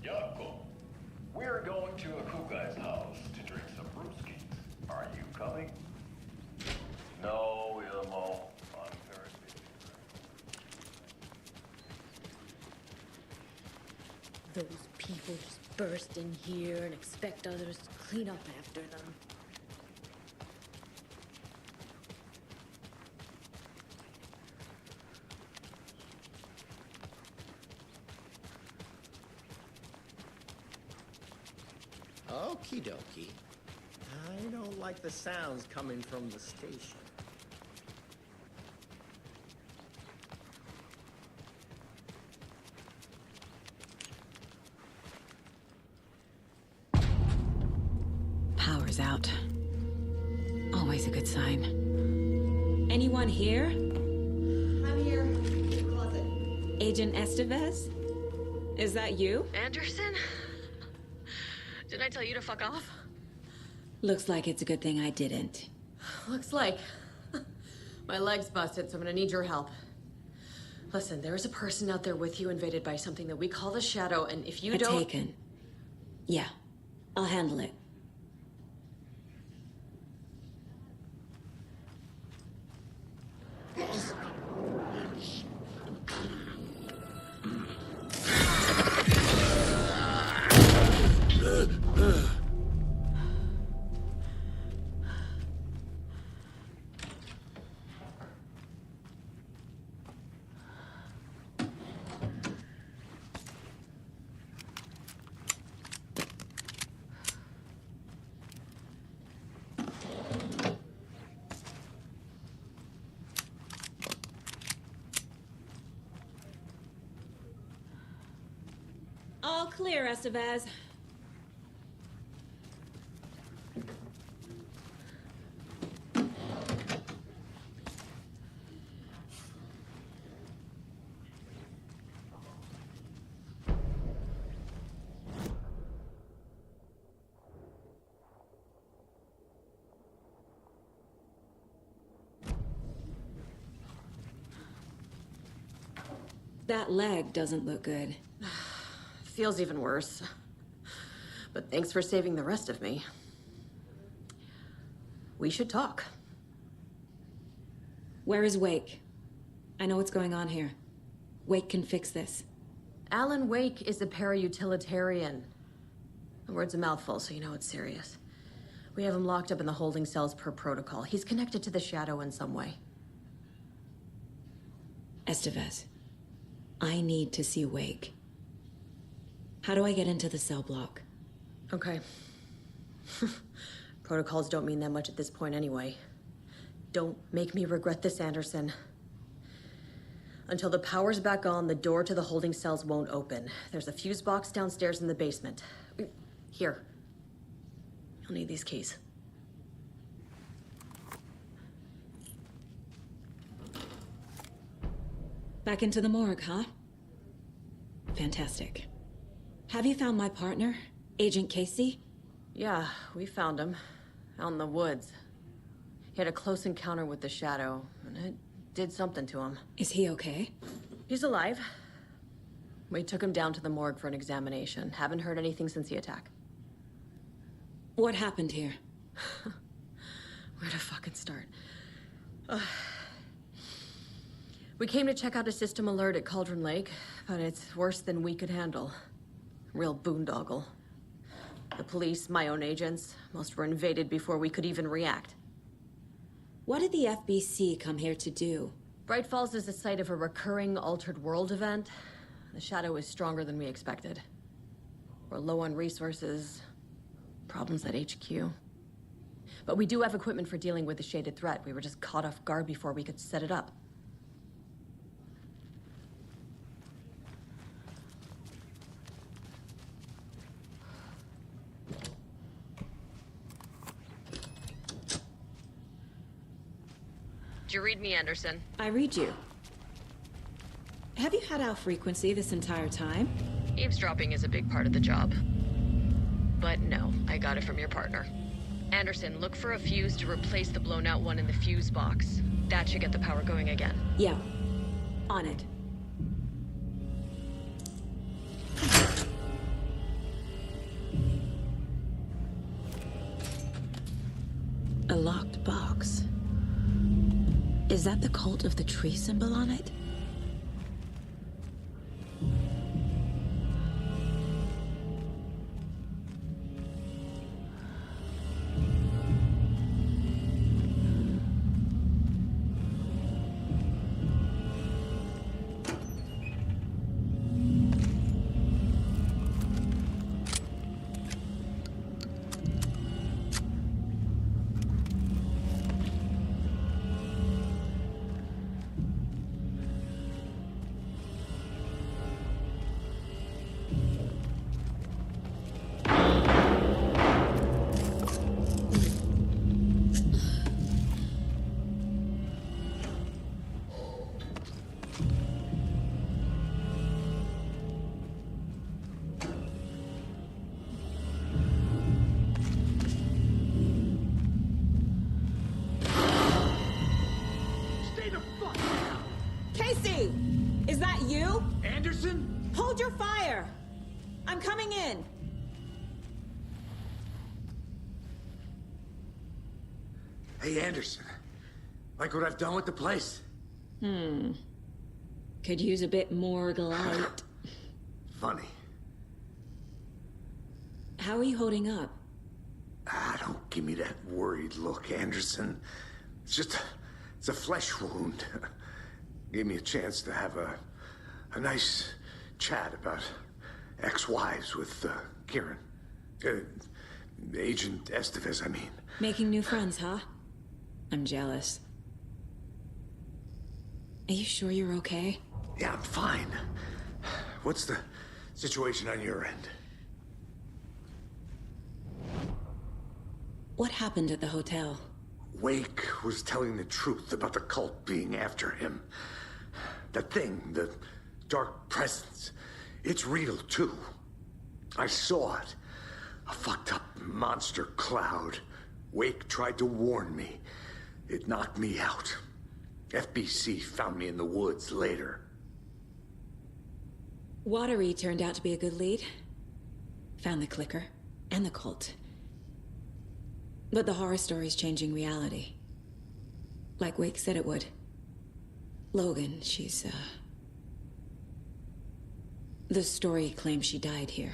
Speaker 7: Yako, we're going to a Kukai's house to drink some brewskis. Are you coming? No, Ilmo. I'm very busy.
Speaker 2: Those people just burst in here and expect others to clean up after them.
Speaker 18: Okie dokie. I don't like the sounds coming from the station.
Speaker 16: Power's out. Always a good sign. Anyone here?
Speaker 14: I'm here. In the closet.
Speaker 16: Agent Estevez? Is that you?
Speaker 12: Anderson? Did I tell you to fuck off?
Speaker 16: Looks like it's a good thing I didn't.
Speaker 12: Looks like. My leg's busted, so I'm gonna need your help. Listen, there is a person out there with you invaded by something that we call the Shadow, and if you don't...
Speaker 16: Taken. Yeah, I'll handle it. All clear, Estevez. That leg doesn't look good.
Speaker 12: Feels even worse. But thanks for saving the rest of me. We should talk.
Speaker 16: Where is Wake? I know what's going on here. Wake can fix this.
Speaker 12: Alan Wake is a para-utilitarian. The word's a mouthful, so you know it's serious. We have him locked up in the holding cells per protocol. He's connected to the Shadow in some way.
Speaker 16: Estevez, I need to see Wake. How do I get into the cell block?
Speaker 12: Okay. Protocols don't mean that much at this point anyway. Don't make me regret this, Anderson. Until the power's back on, the door to the holding cells won't open. There's a fuse box downstairs in the basement. Here. You'll need these keys.
Speaker 16: Back into the morgue, huh? Fantastic. Have you found my partner, Agent Casey?
Speaker 12: Yeah, we found him. Out in the woods. He had a close encounter with the Shadow, and it did something to him.
Speaker 16: Is he okay?
Speaker 12: He's alive. We took him down to the morgue for an examination. Haven't heard anything since the attack.
Speaker 16: What happened here?
Speaker 12: Where to fucking start? We came to check out a system alert at Cauldron Lake, but it's worse than we could handle. Real boondoggle. The police, my own agents, most were invaded before we could even react.
Speaker 16: What did the FBC come here to do?
Speaker 12: Bright Falls is the site of a recurring Altered World event. The Shadow is stronger than we expected. We're low on resources, problems at HQ. But we do have equipment for dealing with the shaded threat. We were just caught off guard before we could set it up. Did you read me, Anderson?
Speaker 16: I read you. Have you had our frequency this entire time?
Speaker 12: Eavesdropping is a big part of the job. But no, I got it from your partner. Anderson, look for a fuse to replace the blown out one in the fuse box. That should get the power going again.
Speaker 16: Yeah. On it. A locked box. Is that the cult of the tree symbol on it? Casey! Is that you?
Speaker 3: Anderson?
Speaker 16: Hold your fire! I'm coming in!
Speaker 4: Hey, Anderson. Like what I've done with the place?
Speaker 16: Could use a bit more light.
Speaker 4: Funny.
Speaker 16: How are you holding up?
Speaker 4: Don't give me that worried look, Anderson. It's a flesh wound. Gave me a chance to have a nice chat about ex-wives with Kieran. Agent Estevez, I mean.
Speaker 16: Making new friends, huh? I'm jealous. Are you sure you're okay?
Speaker 4: Yeah, I'm fine. What's the situation on your end?
Speaker 16: What happened at the hotel?
Speaker 4: Wake was telling the truth about the cult being after him. That thing, the dark presence, it's real too. I saw it. A fucked up monster cloud. Wake tried to warn me. It knocked me out. FBC found me in the woods later.
Speaker 16: Watery turned out to be a good lead. Found the clicker and the cult. But the horror story's changing reality. Like Wake said it would. Logan, she's, the story claims she died here.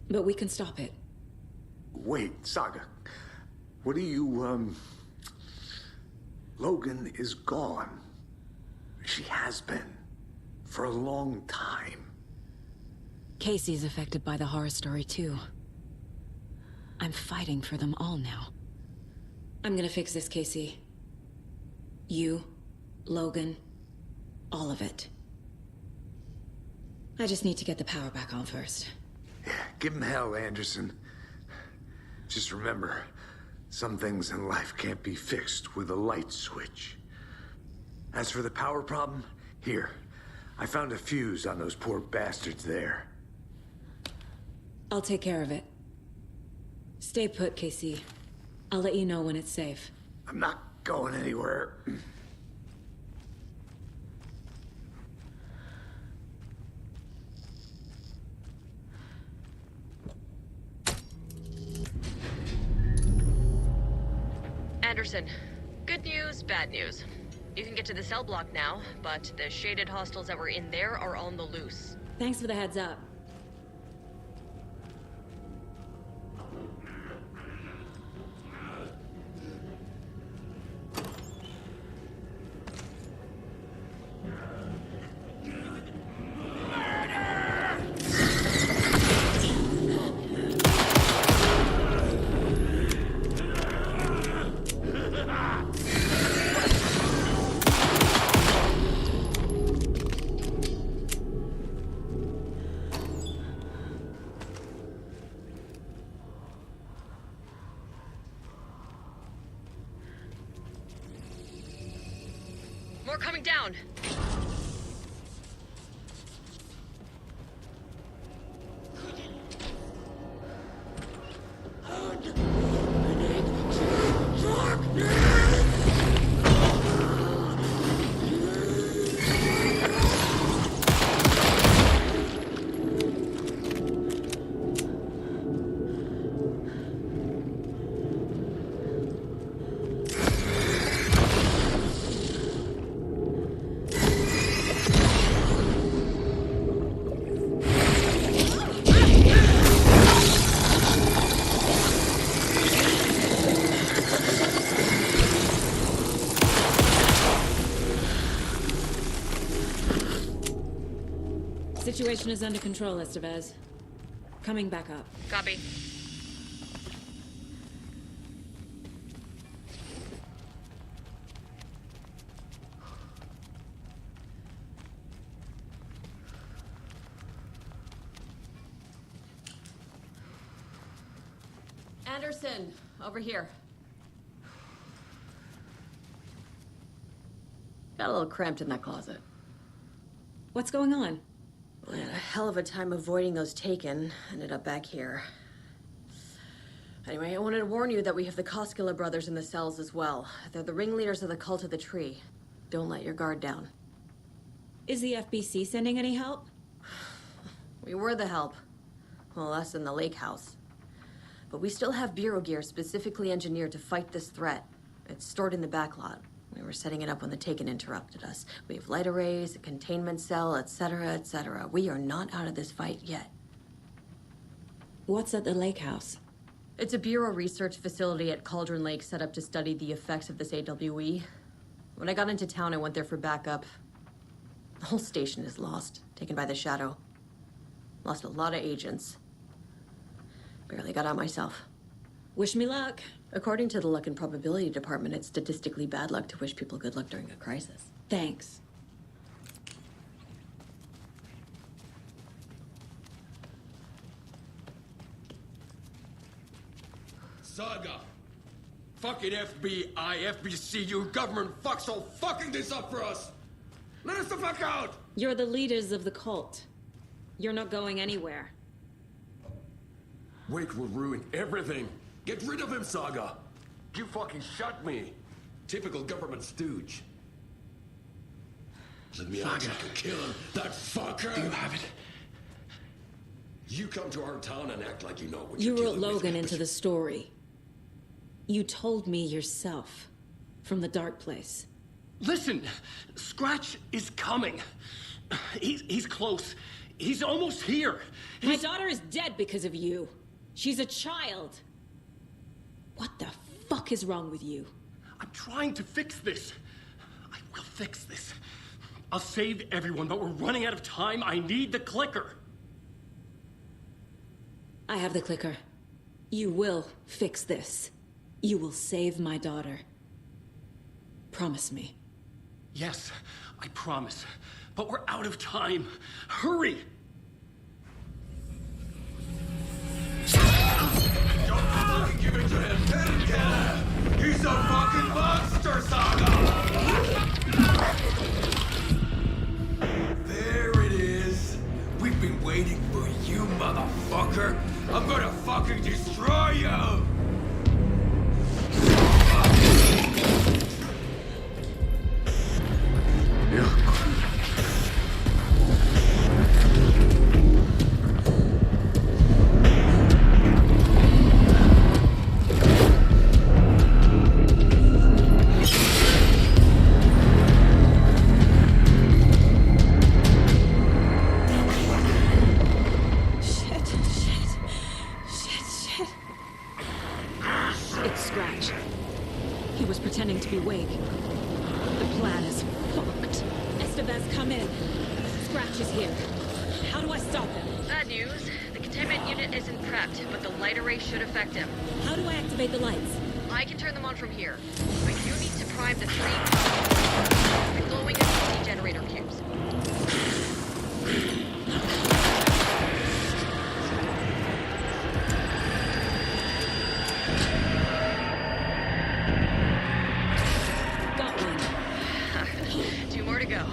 Speaker 16: But we can stop it.
Speaker 4: Wait, Saga. What do you, Logan is gone. She has been. For a long time.
Speaker 2: Casey's affected by the horror story, too. I'm fighting for them all now.
Speaker 16: I'm gonna fix this, Casey. You, Logan, all of it. I just need to get the power back on first.
Speaker 4: Yeah, give him hell, Anderson. Just remember, some things in life can't be fixed with a light switch. As for the power problem, here. I found a fuse on those poor bastards there.
Speaker 16: I'll take care of it. Stay put, Casey. I'll let you know when it's safe.
Speaker 4: I'm not going anywhere.
Speaker 12: Anderson, good news, bad news. You can get to the cell block now, but the shaded hostiles that were in there are on the loose.
Speaker 16: Thanks for the heads up.
Speaker 12: More coming down.
Speaker 16: Situation is under control, Estevez. Coming back up.
Speaker 12: Copy. Anderson, over here. Got a little cramped in that closet.
Speaker 16: What's going on?
Speaker 12: I had a hell of a time avoiding those taken. Ended up back here. Anyway, I wanted to warn you that we have the Koskela brothers in the cells as well. They're the ringleaders of the Cult of the Tree. Don't let your guard down.
Speaker 16: Is the FBC sending any help?
Speaker 12: We were the help. Well, us in the lake house. But we still have Bureau gear specifically engineered to fight this threat. It's stored in the backlot. We were setting it up when the Taken interrupted us. We have light arrays, a containment cell, etc., etc. We are not out of this fight yet.
Speaker 16: What's at the lake house?
Speaker 12: It's a Bureau research facility at Cauldron Lake set up to study the effects of this AWE. When I got into town, I went there for backup. The whole station is lost, taken by the Shadow. Lost a lot of agents. Barely got out myself.
Speaker 16: Wish me luck.
Speaker 12: According to the Luck and Probability Department, it's statistically bad luck to wish people good luck during a crisis.
Speaker 16: Thanks.
Speaker 1: Saga! Fucking FBI, FBC, you government fucks all fucking this up for us! Let us the fuck out!
Speaker 16: You're the leaders of the cult. You're not going anywhere.
Speaker 1: Wake will ruin everything. Get rid of him, Saga! You fucking shot me! Typical government stooge. Let me out so I can kill him, that fucker! Do you have it? You come to our town and act like you know what
Speaker 16: You
Speaker 1: you're
Speaker 16: wrote
Speaker 1: dealing with,
Speaker 16: Logan into the story. You told me yourself. From the dark place.
Speaker 11: Listen, Scratch is coming. He's close. He's almost here.
Speaker 16: My daughter is dead because of you. She's a child. What the fuck is wrong with you?
Speaker 11: I'm trying to fix this. I will fix this. I'll save everyone, but we're running out of time. I need the clicker.
Speaker 16: I have the clicker. You will fix this. You will save my daughter. Promise me.
Speaker 11: Yes, I promise. But we're out of time. Hurry!
Speaker 1: Don't fucking give it to him! He's a fucking monster, Saga! There it is! We've been waiting for you, motherfucker! I'm gonna fucking destroy you!
Speaker 16: It's Scratch. He was pretending to be Wake. The plan is fucked. Estevez, come in. Scratch is here. How do I stop him?
Speaker 12: Bad news. The containment unit isn't prepped, but the light array should affect him.
Speaker 16: How do I activate the lights?
Speaker 12: I can turn them on from here. But you need to prime the three glowing electricity generator cubes.
Speaker 16: Got one.
Speaker 12: 2 more to go.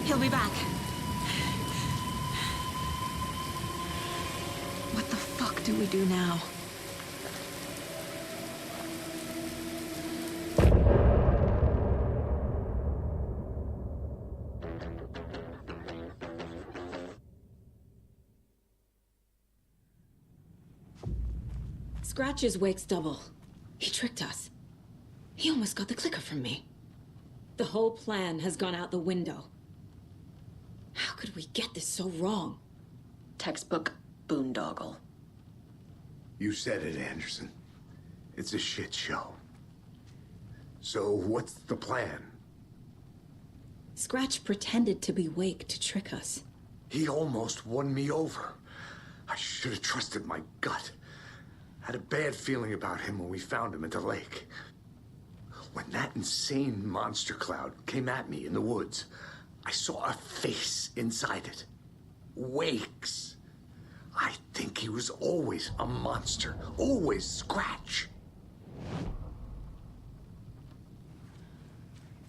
Speaker 2: He'll be back.
Speaker 14: What the fuck do we do now?
Speaker 16: Scratch is Wake's double. He tricked us. He almost got the clicker from me. The whole plan has gone out the window. How could we get this so wrong?
Speaker 12: Textbook boondoggle.
Speaker 4: You said it, Anderson. It's a shit show. So what's the plan?
Speaker 16: Scratch pretended to be Wake to trick us.
Speaker 4: He almost won me over. I should have trusted my gut. Had a bad feeling about him when we found him at the lake. When that insane monster cloud came at me in the woods, I saw a face inside it. Wake's. I think he was always a monster. Always Scratch.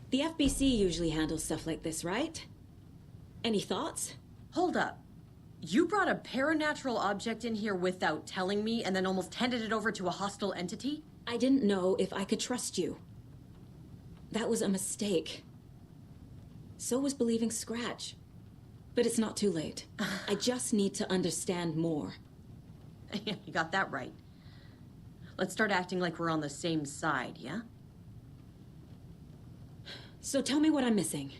Speaker 16: The FBC usually handles stuff like this, right? Any thoughts?
Speaker 12: Hold up. You brought a paranatural object in here without telling me and then almost handed it over to a hostile entity?
Speaker 16: I didn't know if I could trust you. That was a mistake. So was believing Scratch. But it's not too late. I just need to understand more.
Speaker 12: You got that right. Let's start acting like we're on the same side, yeah?
Speaker 16: So tell me what I'm missing.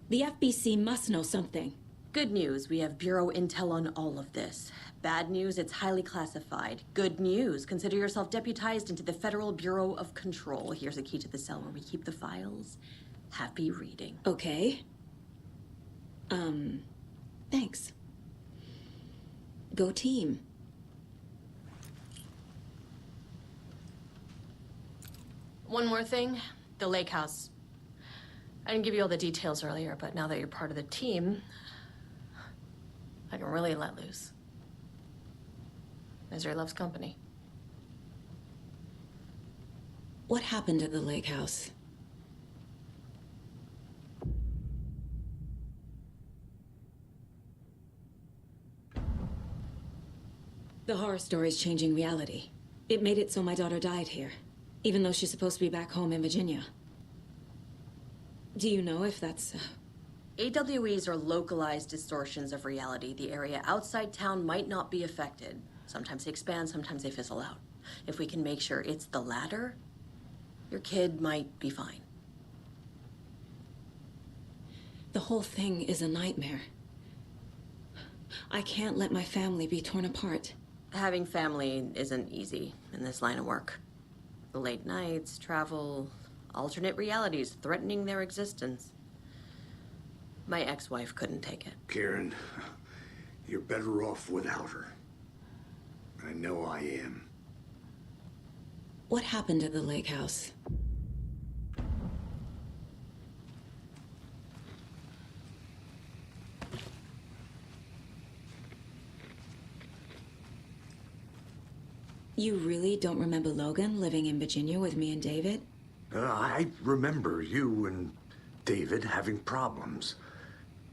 Speaker 16: The FBC must know something.
Speaker 12: Good news, we have Bureau intel on all of this. Bad news, it's highly classified. Good news, consider yourself deputized into the Federal Bureau of Control. Here's a key to the cell where we keep the files. Happy reading.
Speaker 16: Okay. Thanks. Go team.
Speaker 12: One more thing, the lake house. I didn't give you all the details earlier, but now that you're part of the team, I can really let loose. Misery loves company.
Speaker 16: What happened at the lake house? The horror story's changing reality. It made it so my daughter died here, even though she's supposed to be back home in Virginia. Do you know if that's...
Speaker 12: AWEs are localized distortions of reality. The area outside town might not be affected. Sometimes they expand, sometimes they fizzle out. If we can make sure it's the latter, your kid might be fine.
Speaker 16: The whole thing is a nightmare. I can't let my family be torn apart.
Speaker 12: Having family isn't easy in this line of work. The late nights, travel, alternate realities threatening their existence. My ex-wife couldn't take it.
Speaker 4: Karen, you're better off without her. I know I am.
Speaker 16: What happened at the lake house? You really don't remember Logan living in Virginia with me and David?
Speaker 4: I remember you and David having problems.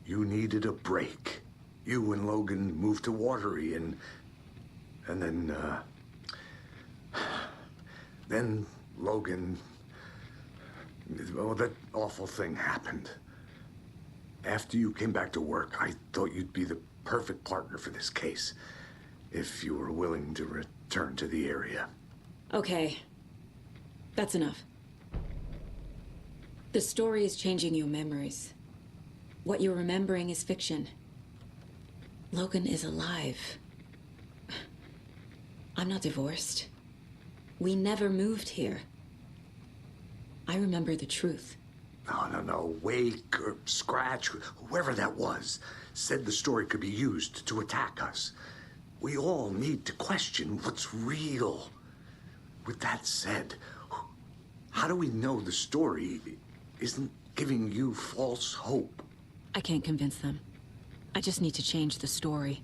Speaker 4: You needed a break. You and Logan moved to Watery and then Logan, well, that awful thing happened. After you came back to work, I thought you'd be the perfect partner for this case, if you were willing to return to the area.
Speaker 16: Okay. That's enough. The story is changing your memories. What you're remembering is fiction. Logan is alive. I'm not divorced. We never moved here. I remember the truth.
Speaker 4: No. Wake or Scratch, whoever that was, said the story could be used to attack us. We all need to question what's real. With that said, how do we know the story isn't giving you false hope?
Speaker 16: I can't convince them. I just need to change the story.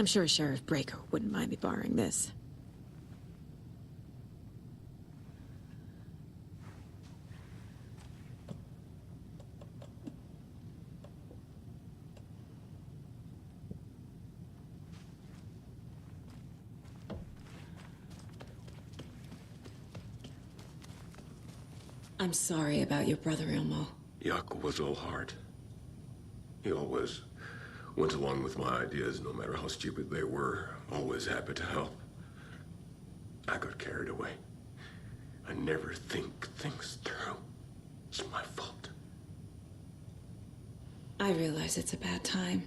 Speaker 16: I'm sure Sheriff Breaker wouldn't mind me borrowing this. I'm sorry about your brother, Ilmo.
Speaker 1: Yaakov was all heart. He always went along with my ideas, no matter how stupid they were. Always happy to help. I got carried away. I never think things through. It's my fault.
Speaker 16: I realize it's a bad time.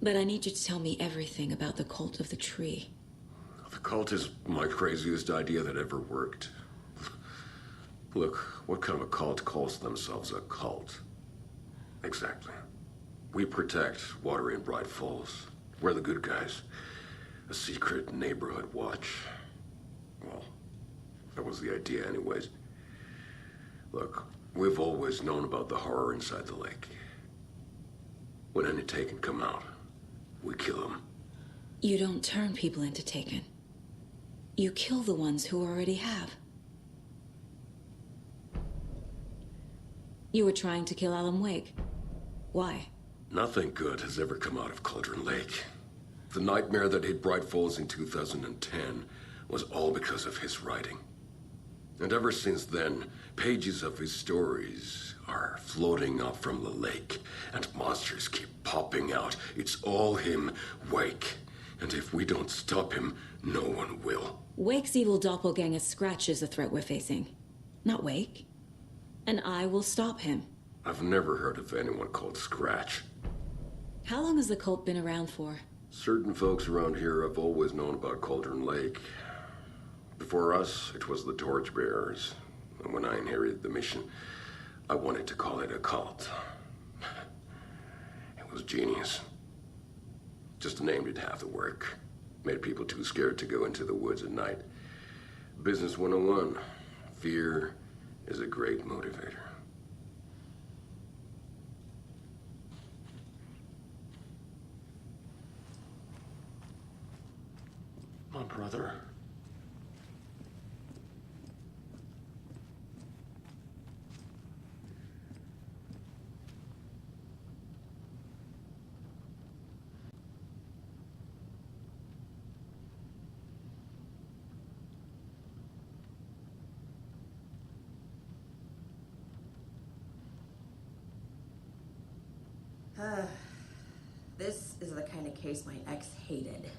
Speaker 16: But I need you to tell me everything about the Cult of the Tree.
Speaker 1: The cult is my craziest idea that ever worked. Look, what kind of a cult calls themselves a cult? Exactly. We protect Watery and Bright Falls. We're the good guys. A secret neighborhood watch. Well, that was the idea anyways. Look, we've always known about the horror inside the lake. When any Taken come out, we kill them.
Speaker 16: You don't turn people into Taken. You kill the ones who already have. You were trying to kill Alan Wake. Why?
Speaker 1: Nothing good has ever come out of Cauldron Lake. The nightmare that hit Bright Falls in 2010 was all because of his writing. And ever since then, pages of his stories are floating up from the lake, and monsters keep popping out. It's all him, Wake. And if we don't stop him, no one will.
Speaker 16: Wake's evil doppelganger Scratch is the threat we're facing, not Wake. And I will stop him.
Speaker 1: I've never heard of anyone called Scratch.
Speaker 16: How long has the cult been around for?
Speaker 1: Certain folks around here have always known about Cauldron Lake. Before us, it was the Torchbearers. And when I inherited the mission, I wanted to call it a cult. It was genius. Just a name did half the work. Made people too scared to go into the woods at night. Business 101. Fear is a great motivator. My brother.
Speaker 12: This is the kind of case my ex hated.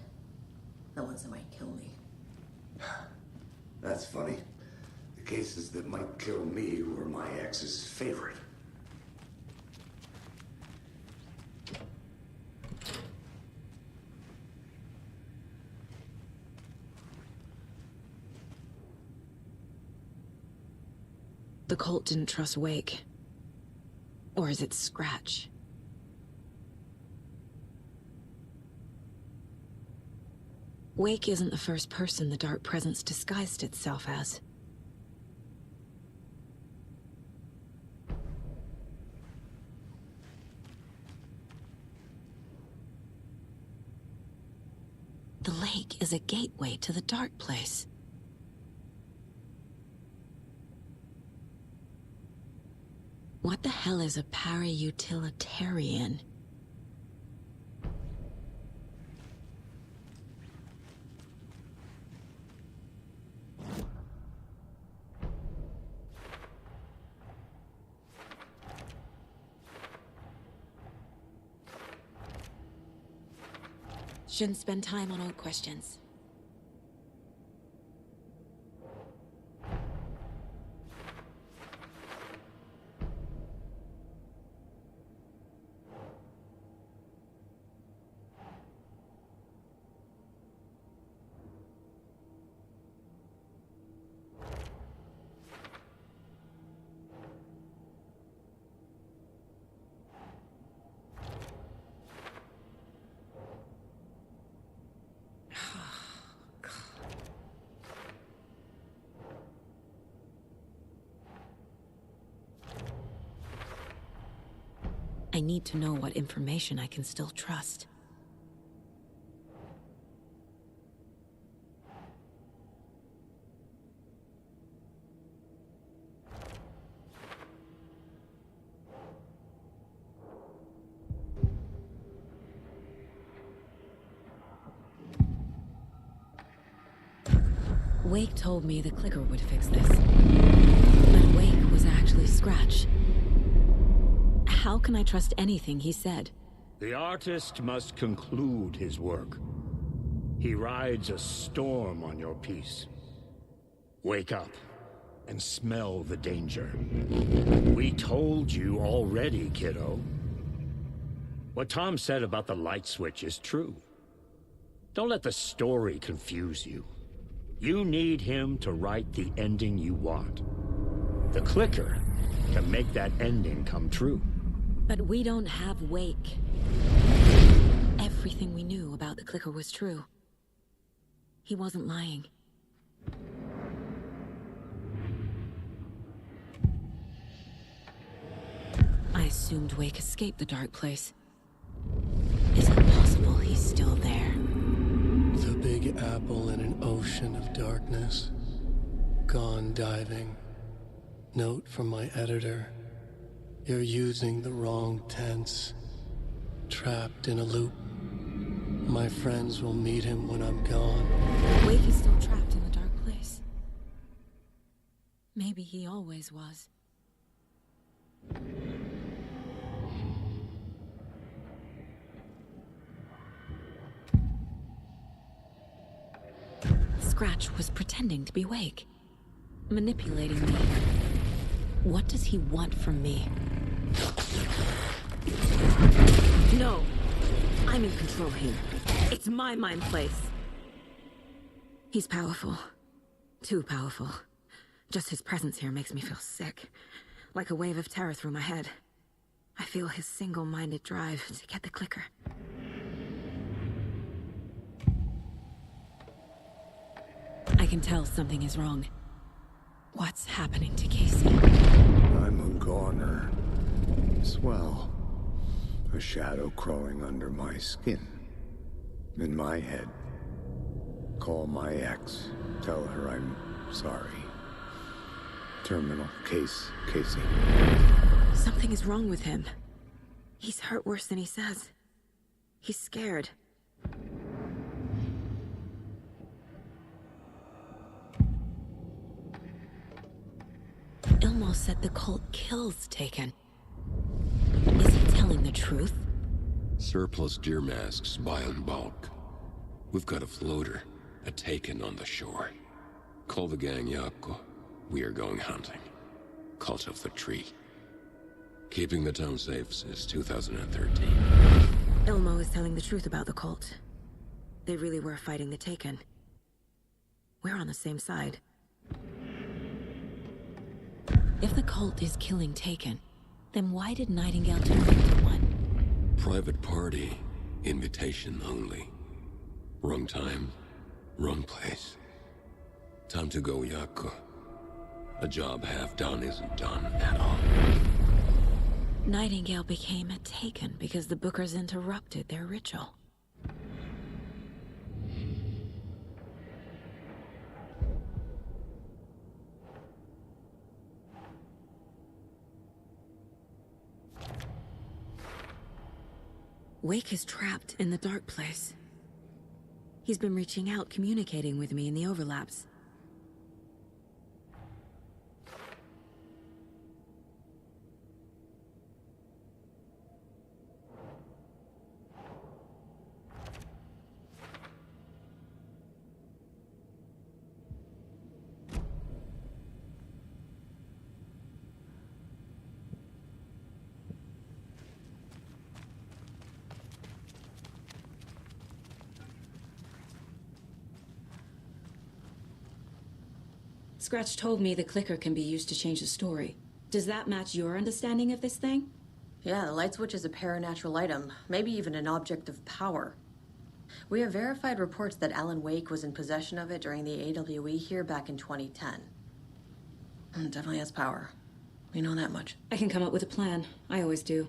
Speaker 12: The ones that might kill me.
Speaker 4: That's funny. The cases that might kill me were my ex's favorite.
Speaker 16: The cult didn't trust Wake. Or is it Scratch? Wake isn't the first person the Dark Presence disguised itself as. The lake is a gateway to the Dark Place. What the hell is a para-utilitarian? Shouldn't spend time on old questions. I need to know what information I can still trust.
Speaker 2: Wake told me the clicker would fix this. But Wake was actually Scratch. How can I trust anything he said?
Speaker 8: The artist must conclude his work. He rides a storm on your piece. Wake up and smell the danger. We told you already, kiddo. What Tom said about the light switch is true. Don't let the story confuse you. You need him to write the ending you want. The clicker can make that ending come true.
Speaker 2: But we don't have Wake. Everything we knew about the clicker was true. He wasn't lying. I assumed Wake escaped the dark place. Is it possible he's still there?
Speaker 11: The Big Apple in an ocean of darkness. Gone diving. Note from my editor. You're using the wrong tense. Trapped in a loop. My friends will meet him when I'm gone.
Speaker 2: Wake is still trapped in the dark place. Maybe he always was. Scratch was pretending to be Wake. Manipulating me. What does he want from me? No! I'm in control here. It's my mind place. He's powerful. Too powerful. Just his presence here makes me feel sick. Like a wave of terror through my head. I feel his single-minded drive to get the clicker. I can tell something is wrong. What's happening to Casey?
Speaker 4: I'm a goner. Swell. A shadow crawling under my skin. In my head. Call my ex. Tell her I'm sorry. Terminal case, Casey.
Speaker 2: Something is wrong with him. He's hurt worse than he says. He's scared. Ilmo said the cult kills Taken. Is he telling the truth?
Speaker 1: Surplus deer masks buy in bulk. We've got a floater, a Taken on the shore. Call the gang Yako. We are going hunting. Cult of the Tree. Keeping the town safe since 2013.
Speaker 2: Ilmo is telling the truth about the cult. They really were fighting the Taken. We're on the same side. If the cult is killing Taken, then why did Nightingale turn into one?
Speaker 1: Private party. Invitation only. Wrong time. Wrong place. Time to go, Yako. A job half done isn't done at all.
Speaker 2: Nightingale became a Taken because the Bookers interrupted their ritual. Wake is trapped in the dark place. He's been reaching out, communicating with me in the overlaps.
Speaker 16: Scratch told me the clicker can be used to change the story. Does that match your understanding of this thing?
Speaker 12: Yeah, the light switch is a paranatural item, maybe even an object of power. We have verified reports that Alan Wake was in possession of it during the AWE here back in 2010. It definitely has power. We know that much.
Speaker 16: I can come up with a plan. I always do.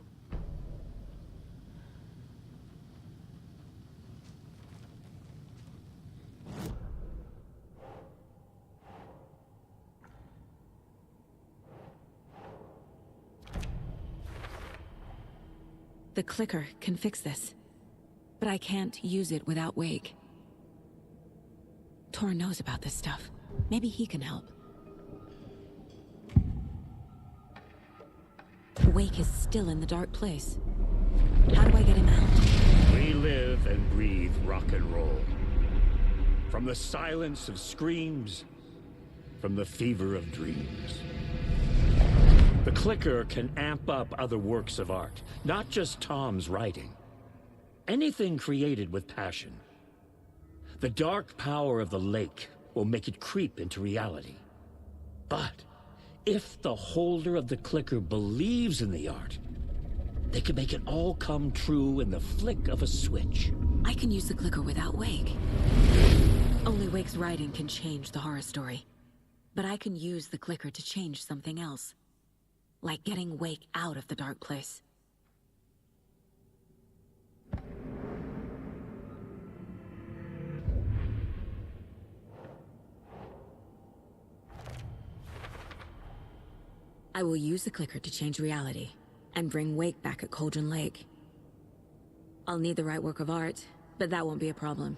Speaker 2: The clicker can fix this, but I can't use it without Wake. Tor knows about this stuff. Maybe he can help. Wake is still in the dark place. How do I get him out?
Speaker 19: We live and breathe rock and roll. From the silence of screams, from the fever of dreams. The clicker can amp up other works of art, not just Tom's writing. Anything created with passion. The dark power of the lake will make it creep into reality. But if the holder of the clicker believes in the art, they can make it all come true in the flick of a switch.
Speaker 2: I can use the clicker without Wake. Only Wake's writing can change the horror story. But I can use the clicker to change something else. Like getting Wake out of the dark place. I will use the clicker to change reality and bring Wake back at Cauldron Lake. I'll need the right work of art, but that won't be a problem.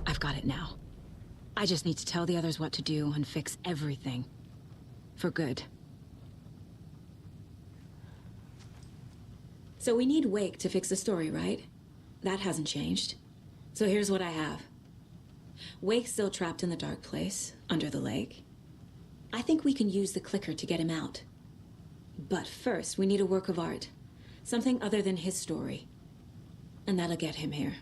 Speaker 2: I've got it now. I just need to tell the others what to do and fix everything. For good. So we need Wake to fix the story, right? That hasn't changed. So here's what I have. Wake's still trapped in the dark place, under the lake. I think we can use the clicker to get him out. But first, we need a work of art. Something other than his story. And that'll get him here.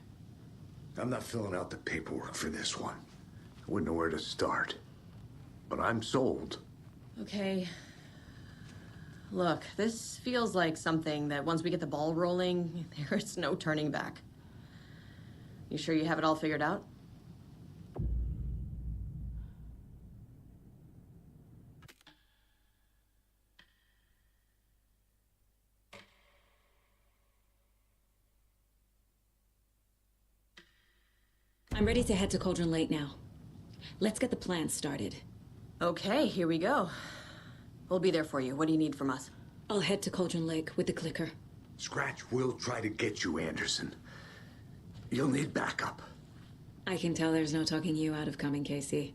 Speaker 4: I'm not filling out the paperwork for this one. I wouldn't know where to start. But I'm sold.
Speaker 12: Okay. Look, this feels like something that once we get the ball rolling, there's no turning back. You sure you have it all figured out?
Speaker 2: I'm ready to head to Cauldron Lake now. Let's get the plan started.
Speaker 12: Okay, here we go. We'll be there for you. What do you need from us?
Speaker 2: I'll head to Cauldron Lake with the clicker.
Speaker 4: Scratch will try to get you, Anderson. You'll need backup.
Speaker 2: I can tell there's no talking you out of coming, Casey.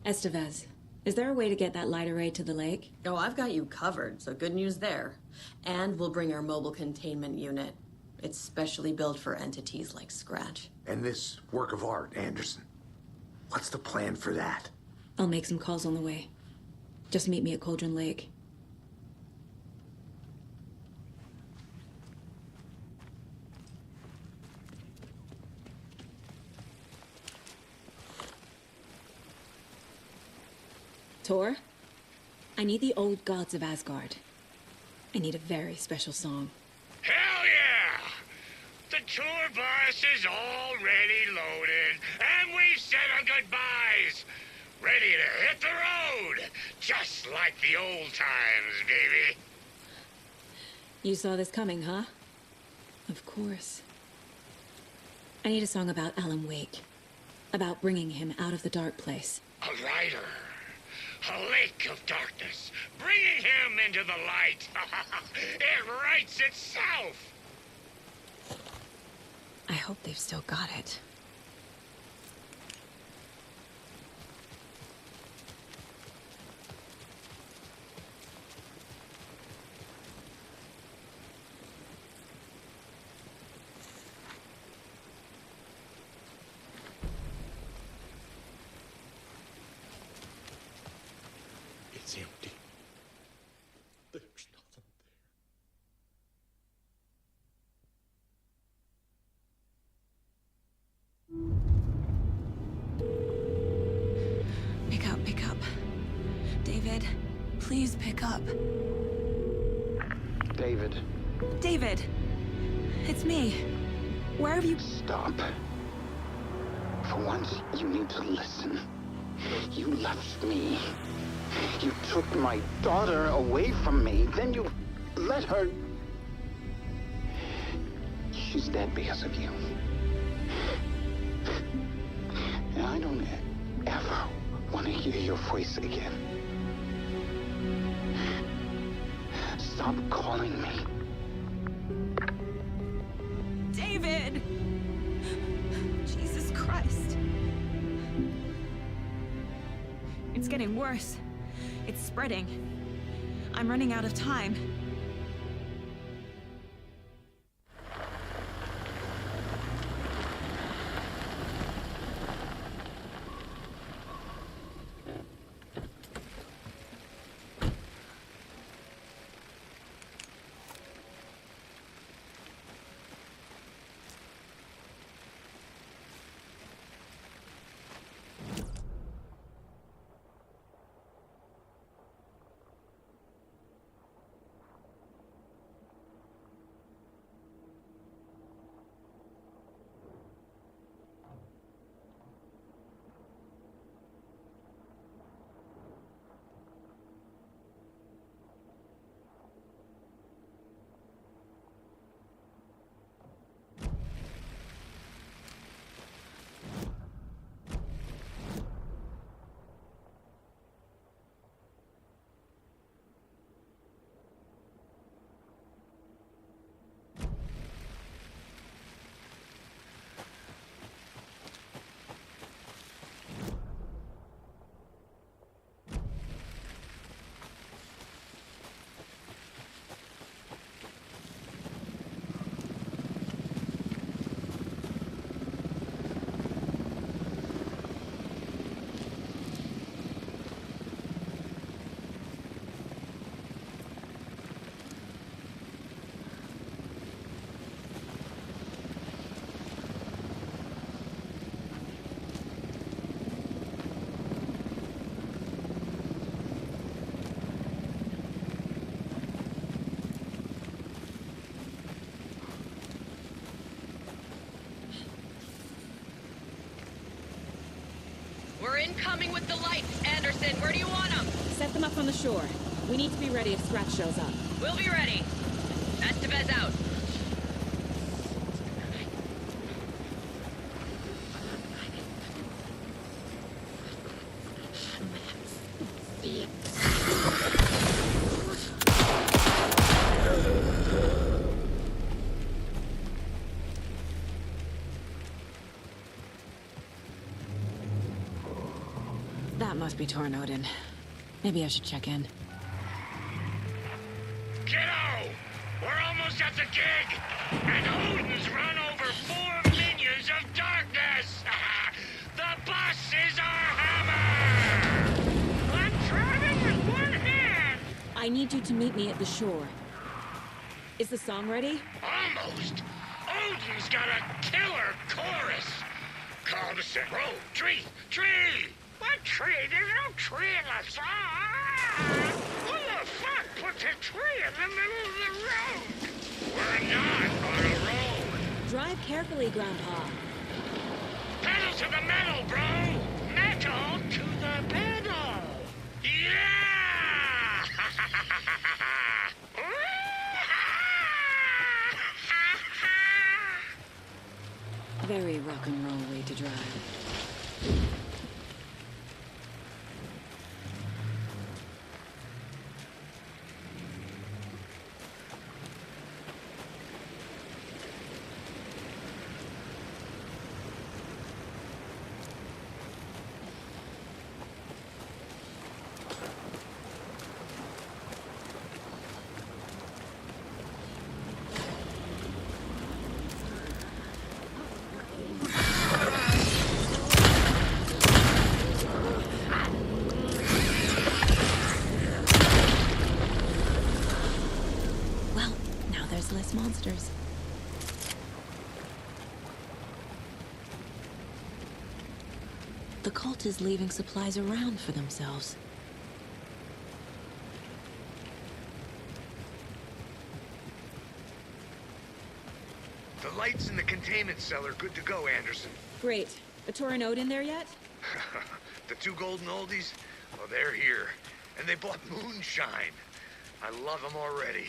Speaker 2: Estevez, is there a way to get that light array to the lake?
Speaker 12: Oh, I've got you covered, so good news there. And we'll bring our mobile containment unit. It's specially built for entities like Scratch.
Speaker 4: And this work of art, Anderson. What's the plan for that?
Speaker 2: I'll make some calls on the way. Just meet me at Cauldron Lake. Tor, I need the old gods of Asgard. I need a very special song.
Speaker 8: Hell yeah! The tour bus is already loaded, and we've said our goodbyes. Ready to hit the road, just like the old times, baby.
Speaker 2: You saw this coming, huh? Of course. I need a song about Alan Wake. About bringing him out of the dark place.
Speaker 8: A rider. A lake of darkness, bringing him into the light. It writes itself.
Speaker 2: I hope they've still got it.
Speaker 8: It's empty. There's nothing
Speaker 14: Pick up. David, please pick up.
Speaker 9: David.
Speaker 14: David! It's me. Where have you...
Speaker 21: Stop. For once, you need to listen. You left me. You took my daughter away from me. Then you let her... She's dead because of you. And I don't ever want to hear your voice again. Stop calling me.
Speaker 14: David! getting worse. It's spreading. I'm running out of time.
Speaker 6: We're incoming with the lights. Anderson, where do you want them?
Speaker 20: Set them up on the shore. We need to be ready if Scratch shows up.
Speaker 6: We'll be ready. Estevez out.
Speaker 16: That must be Tornodin. Maybe I should check in.
Speaker 8: Kiddo! We're almost at the gig! And Odin's run over 4 minions of darkness! The bus is our hammer! I'm driving with one hand!
Speaker 20: I need you to meet me at the shore. Is the song ready?
Speaker 8: Almost! Odin's got a killer chorus! Call the set. Road, tree, tree! What tree? There's no tree in the song! Who the fuck puts a tree in the middle of the road? We're not on a road!
Speaker 20: Drive carefully, Grandpa.
Speaker 8: Pedal to the metal, bro! Metal to the pedal! Yeah!
Speaker 16: Very rock and roll way to drive. Less monsters. The cult is leaving supplies around for themselves.
Speaker 4: The lights in the containment cell are good to go, Anderson.
Speaker 20: Great. A Tornode in there yet?
Speaker 4: The 2 golden oldies? Oh, they're here. And they bought moonshine. I love them already.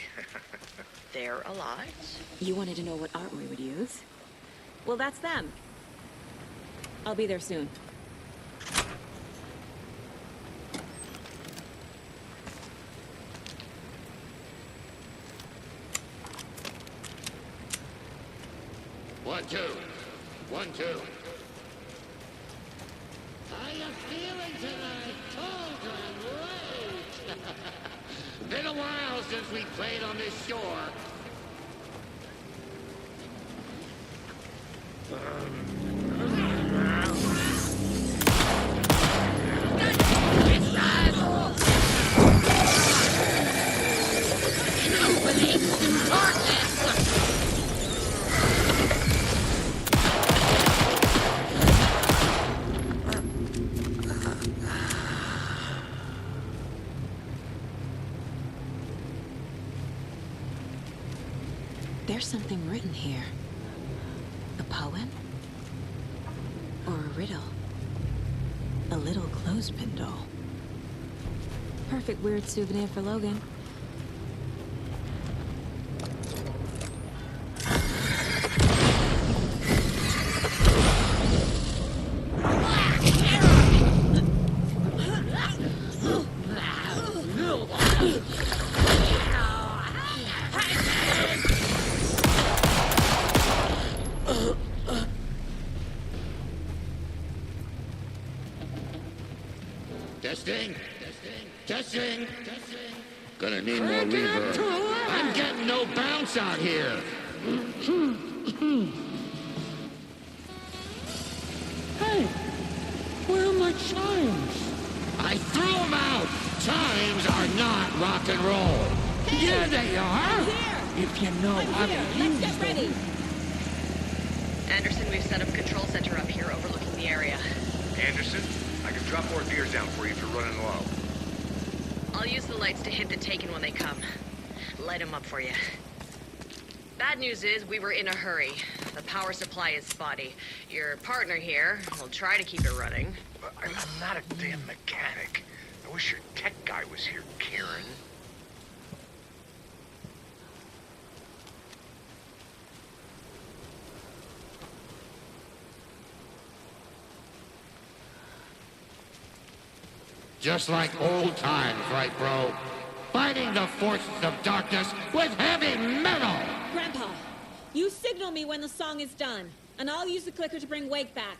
Speaker 6: They're alive?
Speaker 16: You wanted to know what art we would use?
Speaker 20: Well, that's them. I'll be there soon.
Speaker 8: One, two. 1, 2. How you feeling tonight? Talk since we played on this shore.
Speaker 2: There's something written here. A poem? Or a riddle? A little clothespin doll. Perfect weird souvenir for Logan.
Speaker 8: Testing. Testing. Gonna need more reverb. I'm getting no bounce out here.
Speaker 10: Hey, where are my chimes?
Speaker 8: I threw them out. Chimes are not rock and roll.
Speaker 10: Hey, yeah, they are.
Speaker 20: Here.
Speaker 10: If you know how to
Speaker 20: Let's
Speaker 10: use
Speaker 20: get ready.
Speaker 10: them.
Speaker 6: Anderson, we've set up a control center up here overlooking the area.
Speaker 4: Anderson, I can drop more gears down for you if you're running low.
Speaker 6: I'll use the lights to hit the Taken when they come. Light them up for you. Bad news is we were in a hurry. The power supply is spotty. Your partner here will try to keep it running.
Speaker 4: I'm not a damn mechanic. I wish your tech guy was here, Kieran.
Speaker 8: Just like old times, right, bro? Fighting the forces of darkness with heavy metal!
Speaker 20: Grandpa, you signal me when the song is done, and I'll use the clicker to bring Wake back.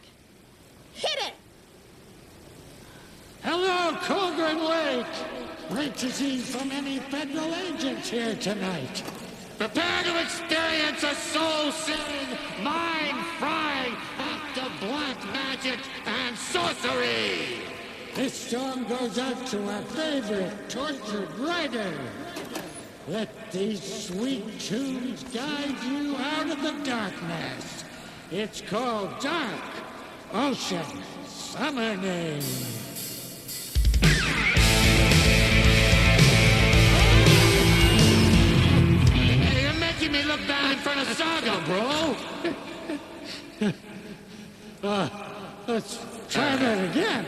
Speaker 20: Hit it!
Speaker 10: Hello, Colgren Lake. Great to see from any federal agents here tonight.
Speaker 8: Prepare to experience a soul-searing, mind-frying act of black magic and sorcery!
Speaker 10: This song goes out to our favorite tortured writer. Let these sweet tunes guide you out of the darkness. It's called Dark Ocean Summoning.
Speaker 8: Hey, you're making me look bad in front of Saga, bro!
Speaker 10: Let's try that again.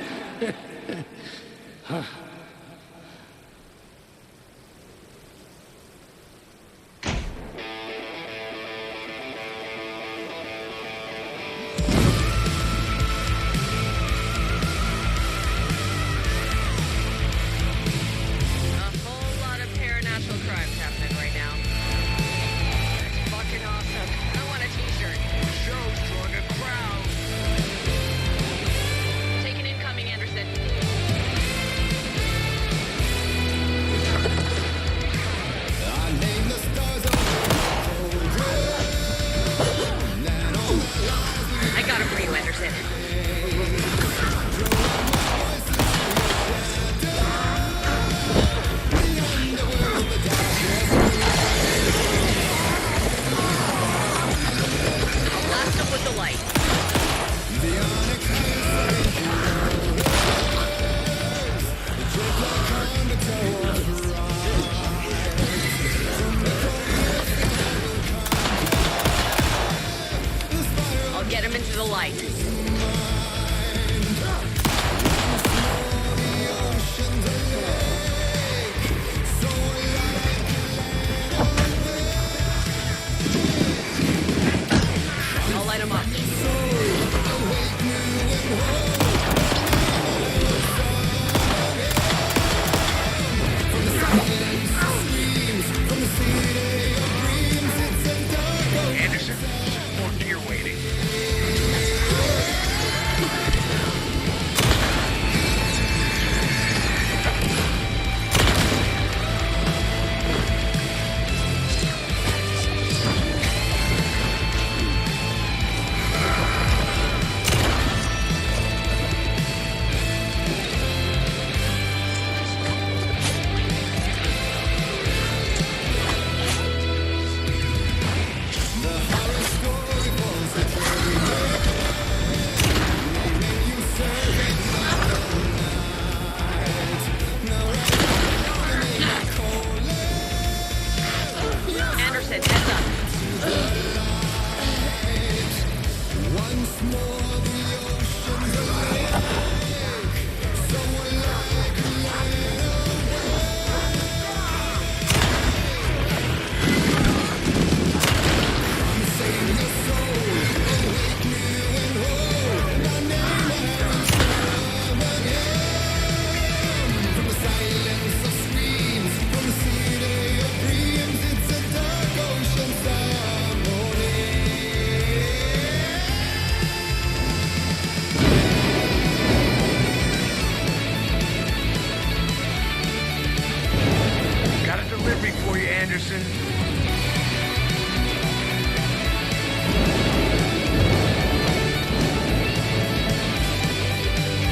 Speaker 4: delivery for you, Anderson.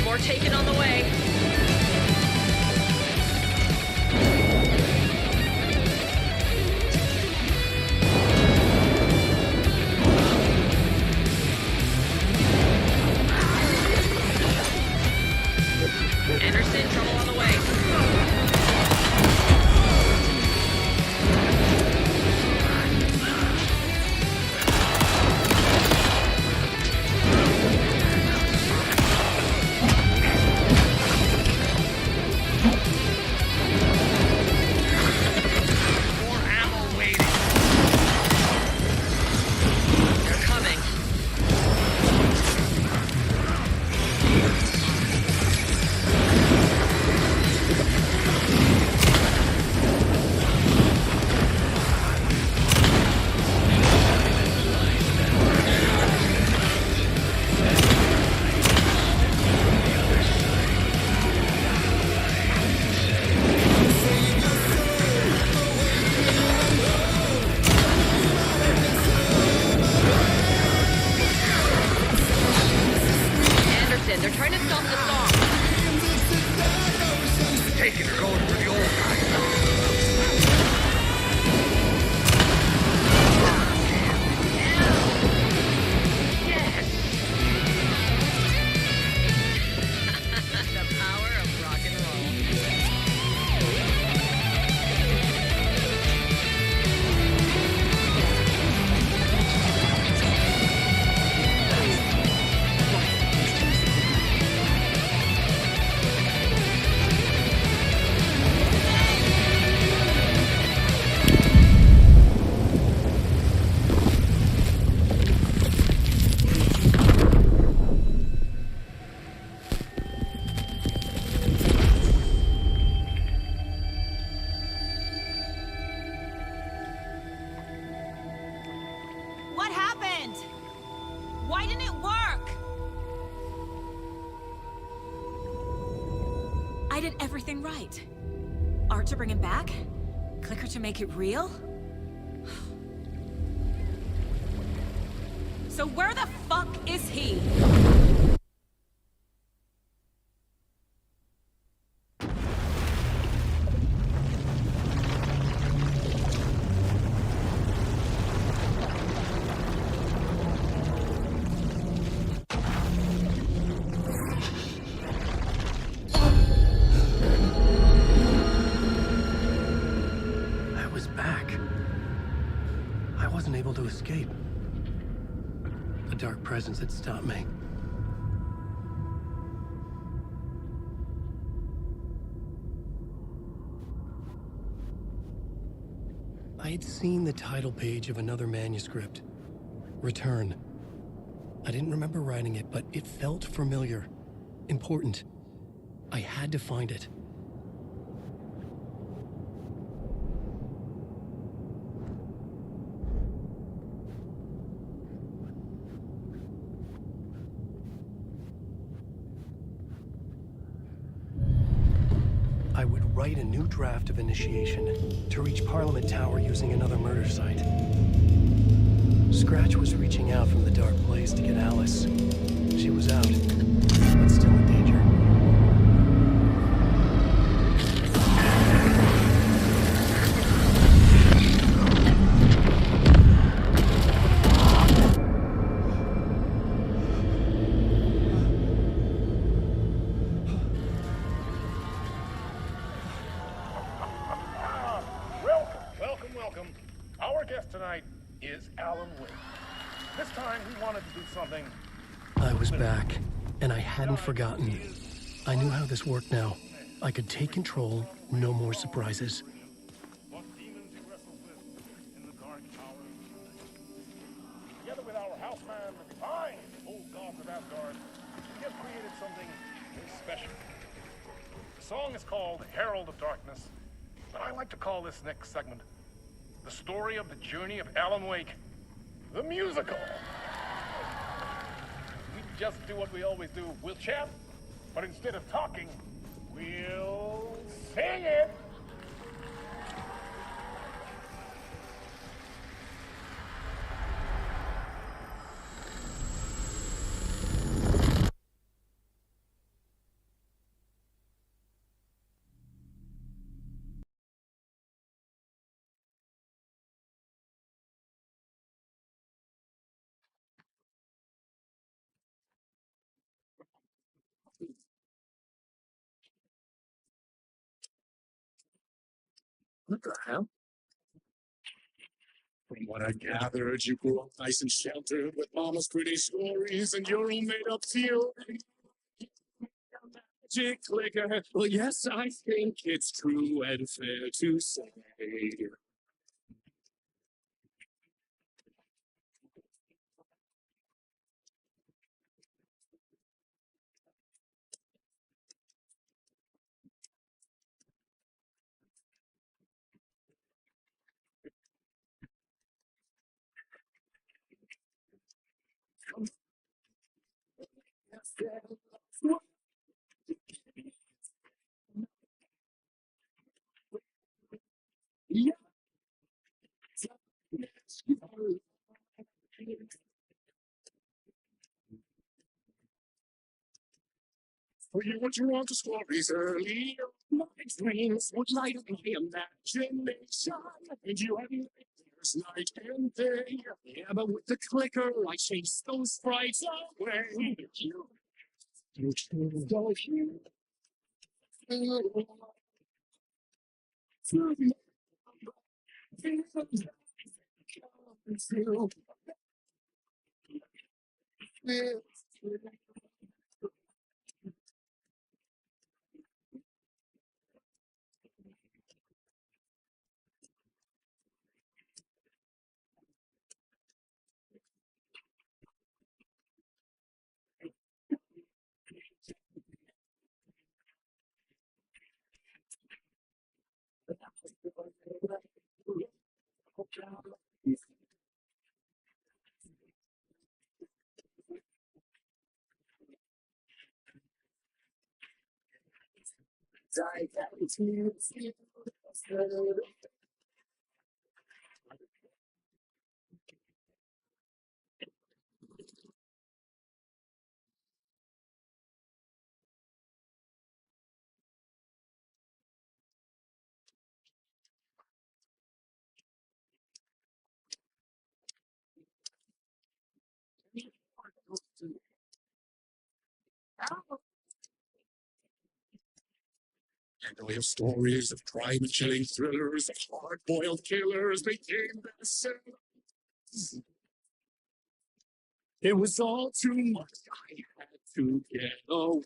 Speaker 6: More taken on the way. Anderson, trouble on the way. They're trying to stop the song.
Speaker 4: Taking her going for the old guy.
Speaker 6: Yes! The power of rock and roll.
Speaker 20: What happened? Why didn't it work? I did everything right. Art to bring him back? Clicker to make it real? So where the fuck is he?
Speaker 11: Able to escape. A dark presence had stopped me. I had seen the title page of another manuscript. Return. I didn't remember writing it, but it felt familiar. Important. I had to find it. I would write a new draft of initiation to reach Parliament Tower using another murder site. Scratch was reaching out from the dark place to get Alice. She was out, but still in danger.
Speaker 5: Tonight is Alan Wake. This time we wanted to do something.
Speaker 11: I was back, and I hadn't forgotten. I knew how this worked now. I could take control, no more surprises.
Speaker 5: What demons he wrestles with in the dark tower. Together with our houseman, the divine old gods of Asgard, we have created something very special. The song is called Herald of Darkness, but I like to call this next segment the story of the journey of Alan Wake, the musical. We just do what we always do. We'll chat, but instead of talking, we'll sing it. What the hell? From what I gathered, you grew up nice and sheltered with mama's pretty stories and your own made-up theory. Magic clicker. Well, yes, I think it's true and fair to say. Yeah. For you were drawn to stories early. My dreams would light up my imagination. And you had nightmares night and day. Yeah, but with the clicker, I chased those sprites away. You don't hear. And all your stories of crime and chilling thrillers, of hard-boiled killers became bestsellers. It was all too much. I had to get away.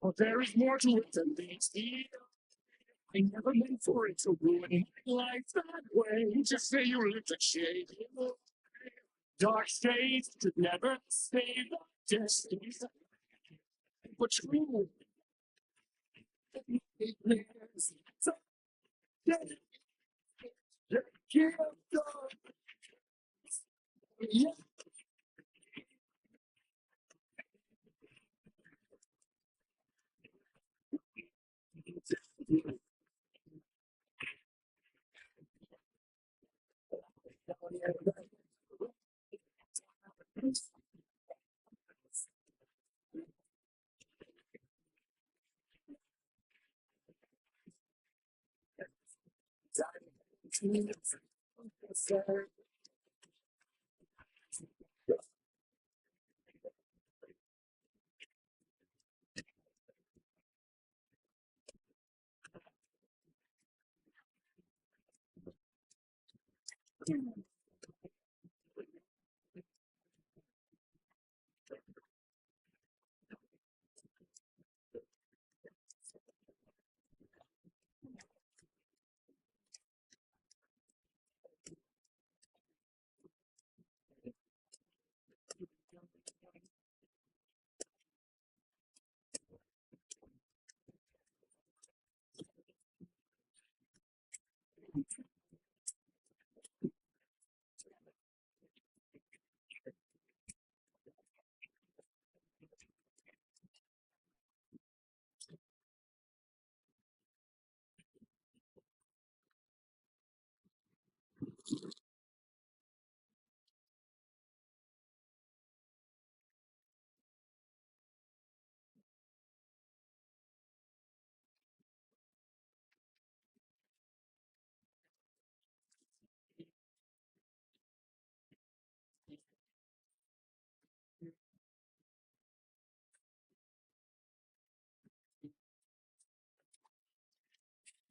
Speaker 5: But there is more to it than meets the eye. I never meant for it to ruin my life that way. Just say you lived a shade. Dark shades could never save the destiny. But true. So, yeah, yeah, yeah.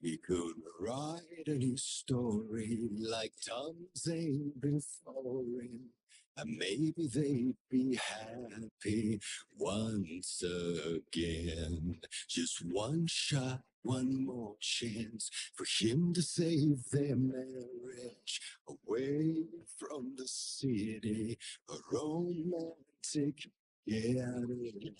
Speaker 1: He could write a new story like Tom's ain't before him. And maybe they'd be happy once again. Just one shot, one more chance for him to save their marriage away from the city. A romantic getaway.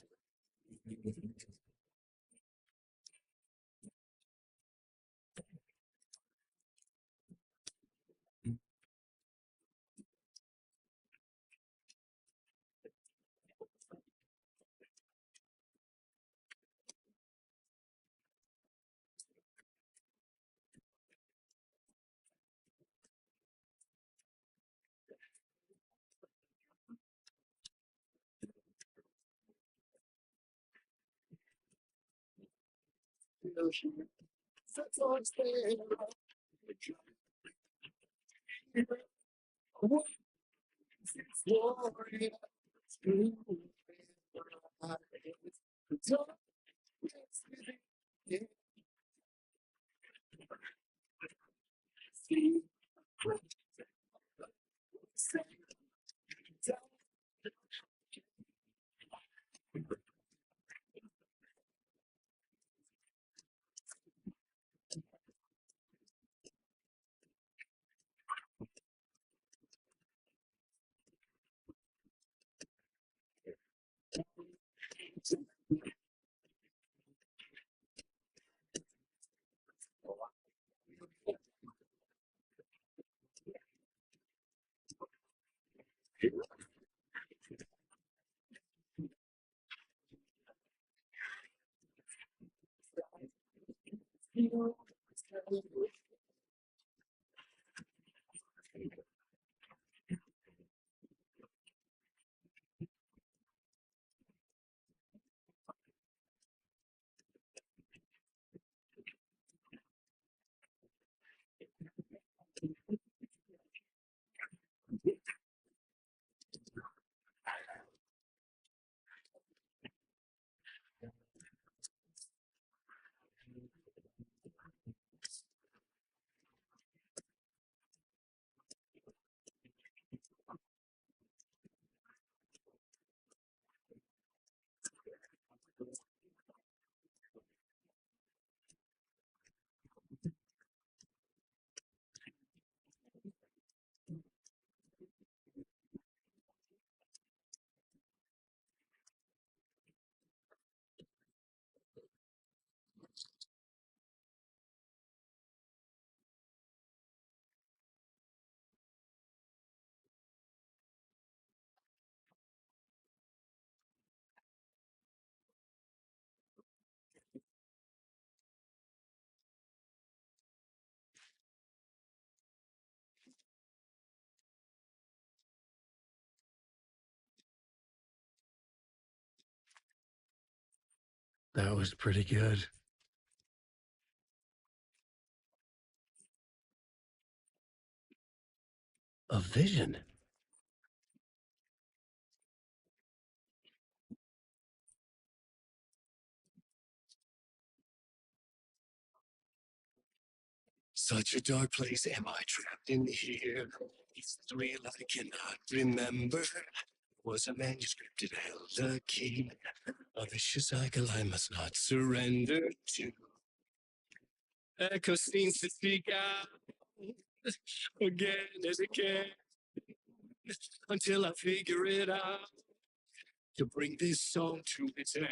Speaker 23: That was pretty good. A vision?
Speaker 1: Such a dark place, am I trapped in here? It's the thrill I cannot remember. Was a manuscript, it held a key. A vicious cycle I must not surrender to. Echo seems to speak out again and again until I figure it out to bring this song to its end.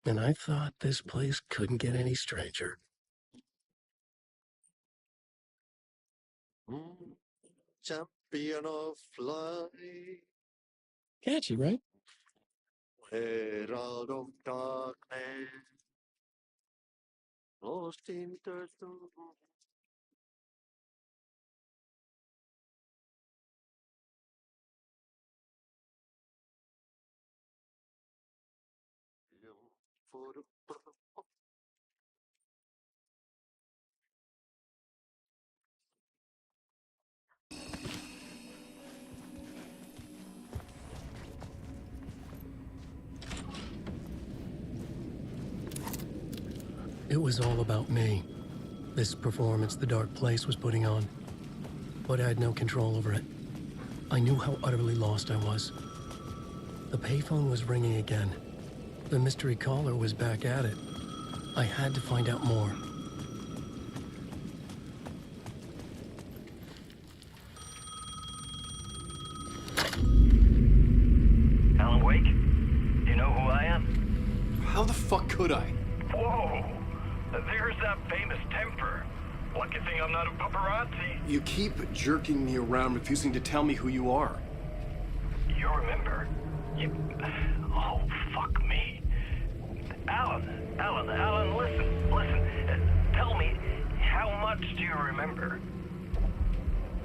Speaker 23: And I thought this place couldn't get any stranger.
Speaker 13: Champion of light,
Speaker 23: Catchy, right?
Speaker 13: herald of darkness, lost in the storm. For the
Speaker 23: It was all about me. This performance the Dark Place was putting on. But I had no control over it. I knew how utterly lost I was. The payphone was ringing again. The mystery caller was back at it. I had to find out more.
Speaker 17: Alan Wake? Do you know who I am?
Speaker 3: How the fuck could I?
Speaker 17: Whoa! There's that famous temper. Lucky thing I'm not a paparazzi.
Speaker 3: You keep jerking me around, refusing to tell me who you are.
Speaker 17: You remember? Oh, fuck me. Alan, listen. Tell me, how much do you remember?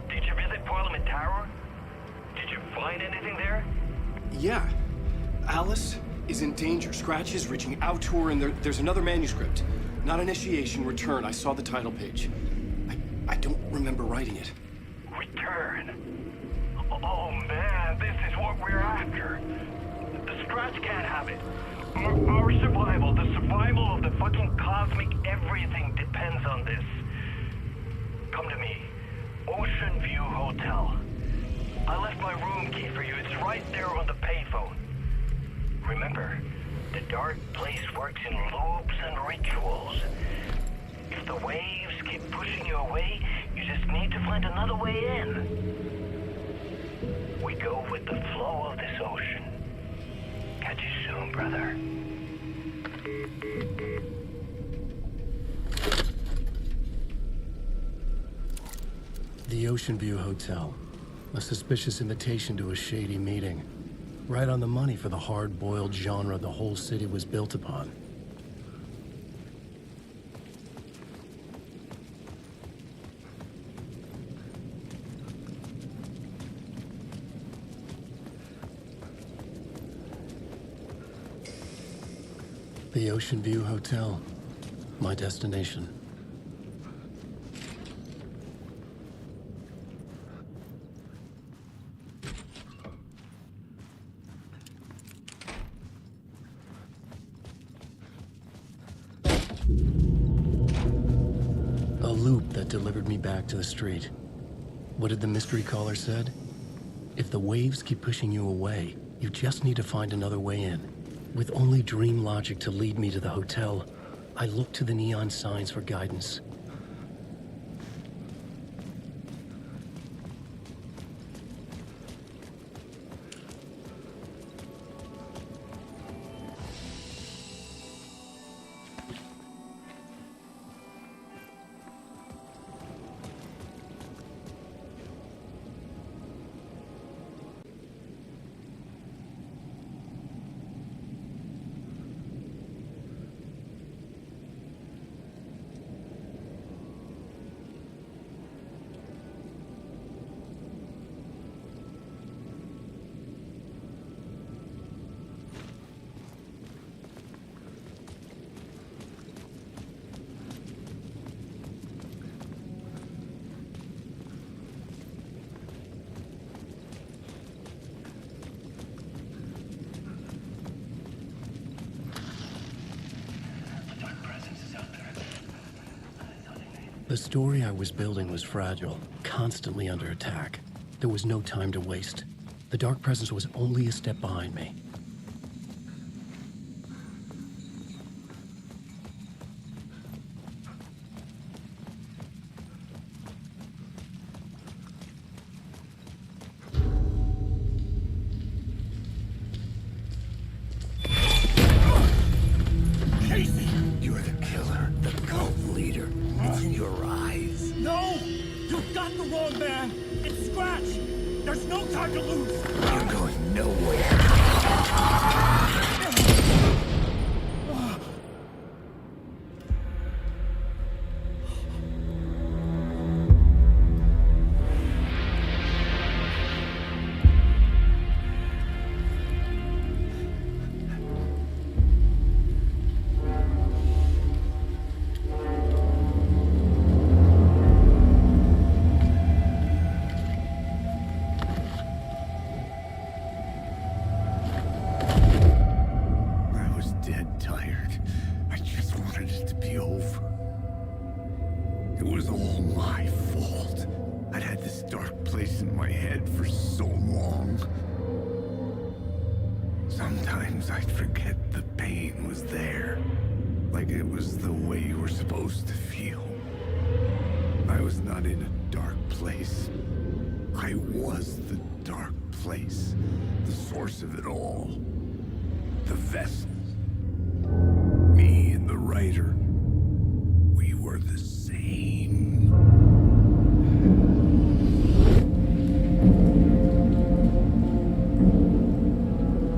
Speaker 17: Did you visit Parliament Tower? Did you find anything there?
Speaker 3: Yeah. Alice is in danger. Scratch is reaching out to her, and there's another manuscript. Not initiation, return. I saw the title page. I don't remember writing it.
Speaker 17: Return? Oh man, this is what we're after. The Scratch can't have it. Our survival, the survival of the fucking cosmic everything depends on this. Come to me. Ocean View Hotel. I left my room key for you. It's right there on the payphone. Remember, the Dark Place works in loops and rituals. If the waves keep pushing you away, you just need to find another way in. We go with the flow of this ocean. Catch you soon, brother.
Speaker 23: The Ocean View Hotel. A suspicious invitation to a shady meeting. Right on the money for the hard-boiled genre the whole city was built upon. The Ocean View Hotel. My destination. A loop that delivered me back to the street. What did the mystery caller said? If the waves keep pushing you away, you just need to find another way in. With only dream logic to lead me to the hotel, I looked to the neon signs for guidance. The story I was building was fragile, constantly under attack. There was no time to waste. The Dark Presence was only a step behind me.
Speaker 8: Casey! You're the killer, the cult leader. It's in your eyes.
Speaker 17: No! You've got the wrong man! It's Scratch! There's no time to lose!
Speaker 8: You're going nowhere.
Speaker 4: Sometimes I'd forget the pain was there, like it was the way you were supposed to feel. I was not in a dark place. I was the dark place, the source of it all. The vessel. Me and the writer, we were the same.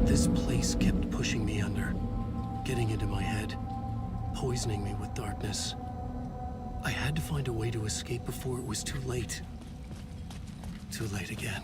Speaker 23: This place kept pushing me under, getting into my head, poisoning me with darkness. I had to find a way to escape before it was too late. Too late again.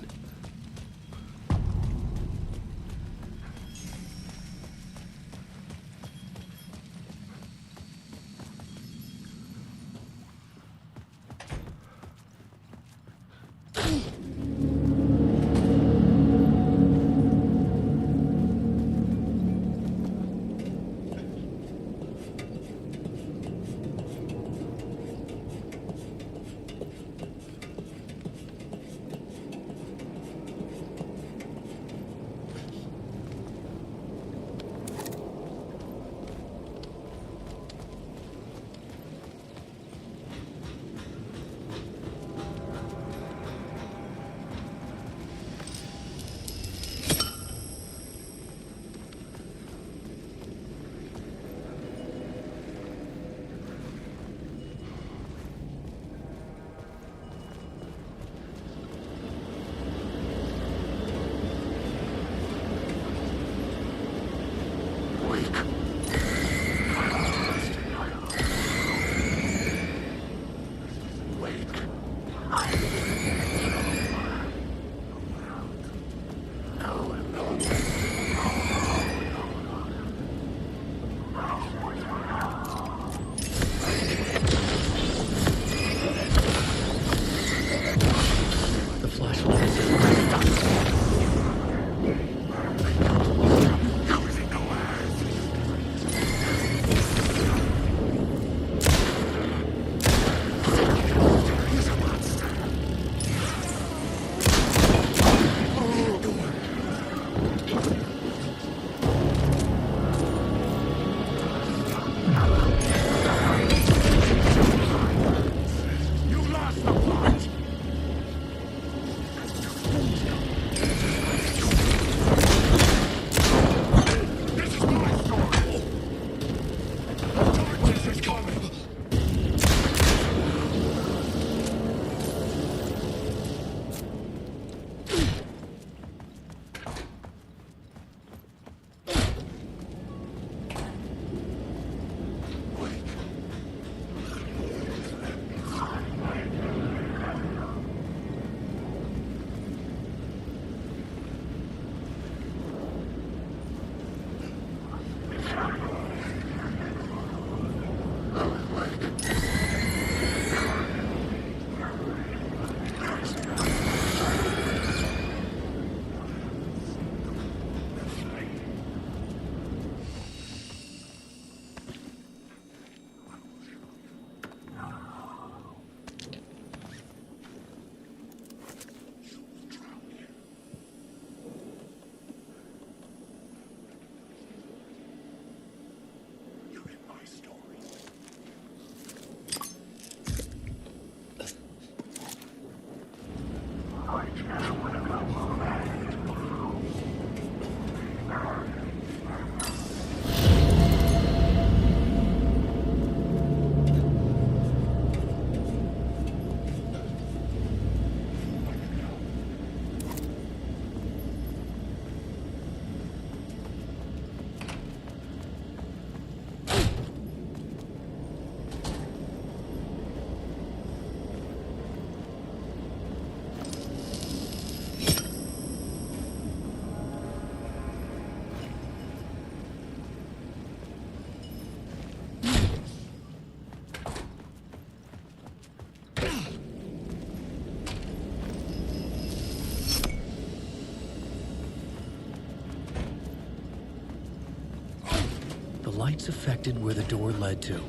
Speaker 11: lights affected where the door led to.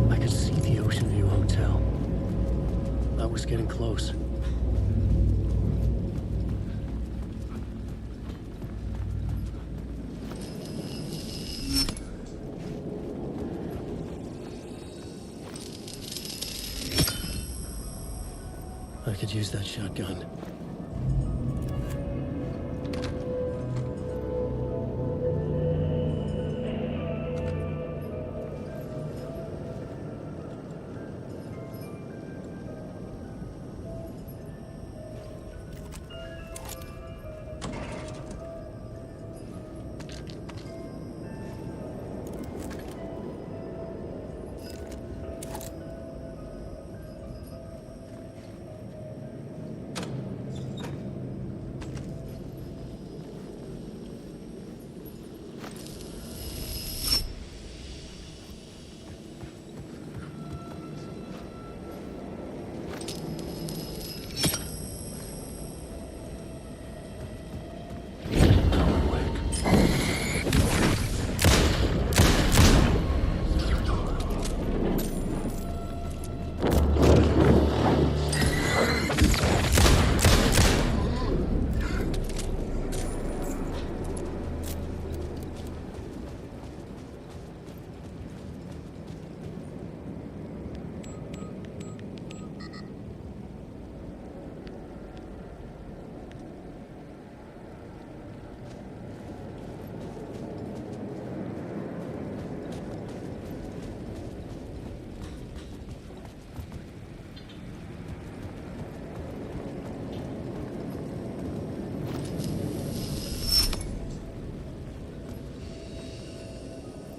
Speaker 11: I could see the Ocean View Hotel. I was getting close. I could use that shotgun.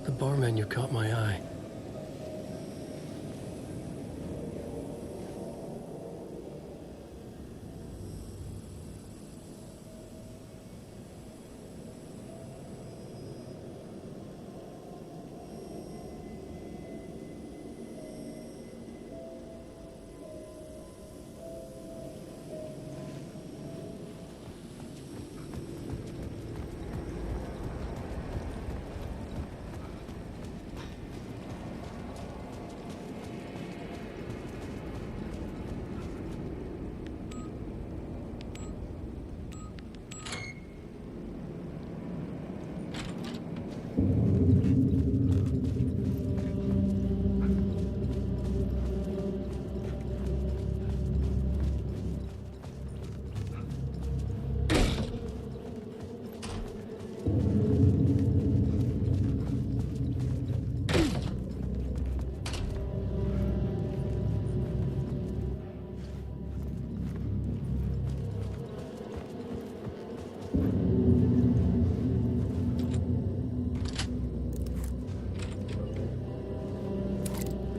Speaker 11: The bar menu caught my eye.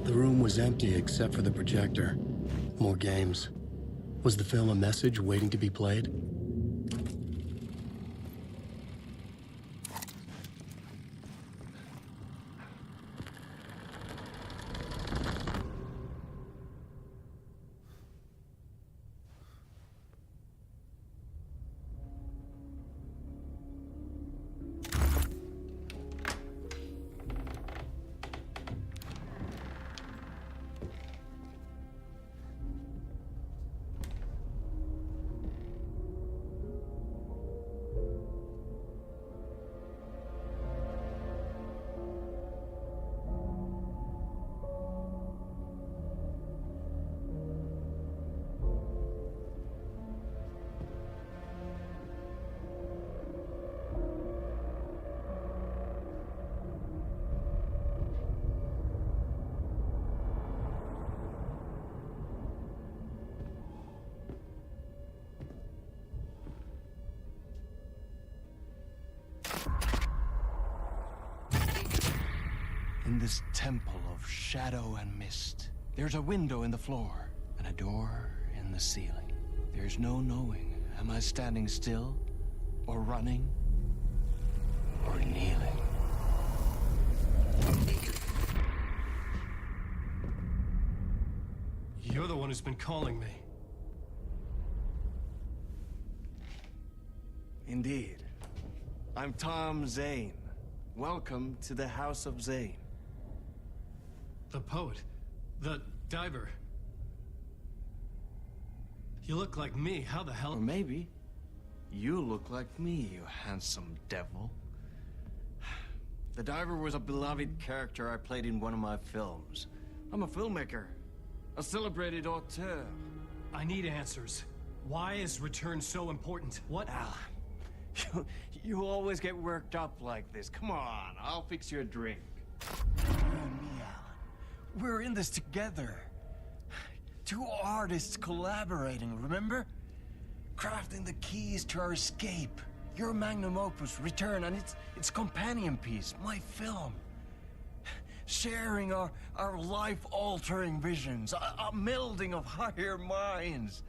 Speaker 11: The room was empty except for the projector. More games. Was the film a message waiting to be played?
Speaker 7: In this temple of shadow and mist, there's a window in the floor and a door in the ceiling. There's no knowing, am I standing still, or running, or kneeling?
Speaker 11: who's been calling me.
Speaker 7: Indeed. I'm Tom Zane. Welcome to the House of Zane.
Speaker 11: The poet. The diver. You look like me. How the hell?
Speaker 7: Or maybe you look like me, you handsome devil. The diver was a beloved character I played in one of my films. I'm a filmmaker. A celebrated auteur.
Speaker 11: I need answers. Why is Return so important? What?
Speaker 7: Alan, you always get worked up like this. Come on, I'll fix you a drink. You and me, Alan. We're in this together. Two artists collaborating, remember? Crafting the keys to our escape. Your magnum opus, Return, and its companion piece, my film. Sharing our life-altering visions, a melding of higher minds.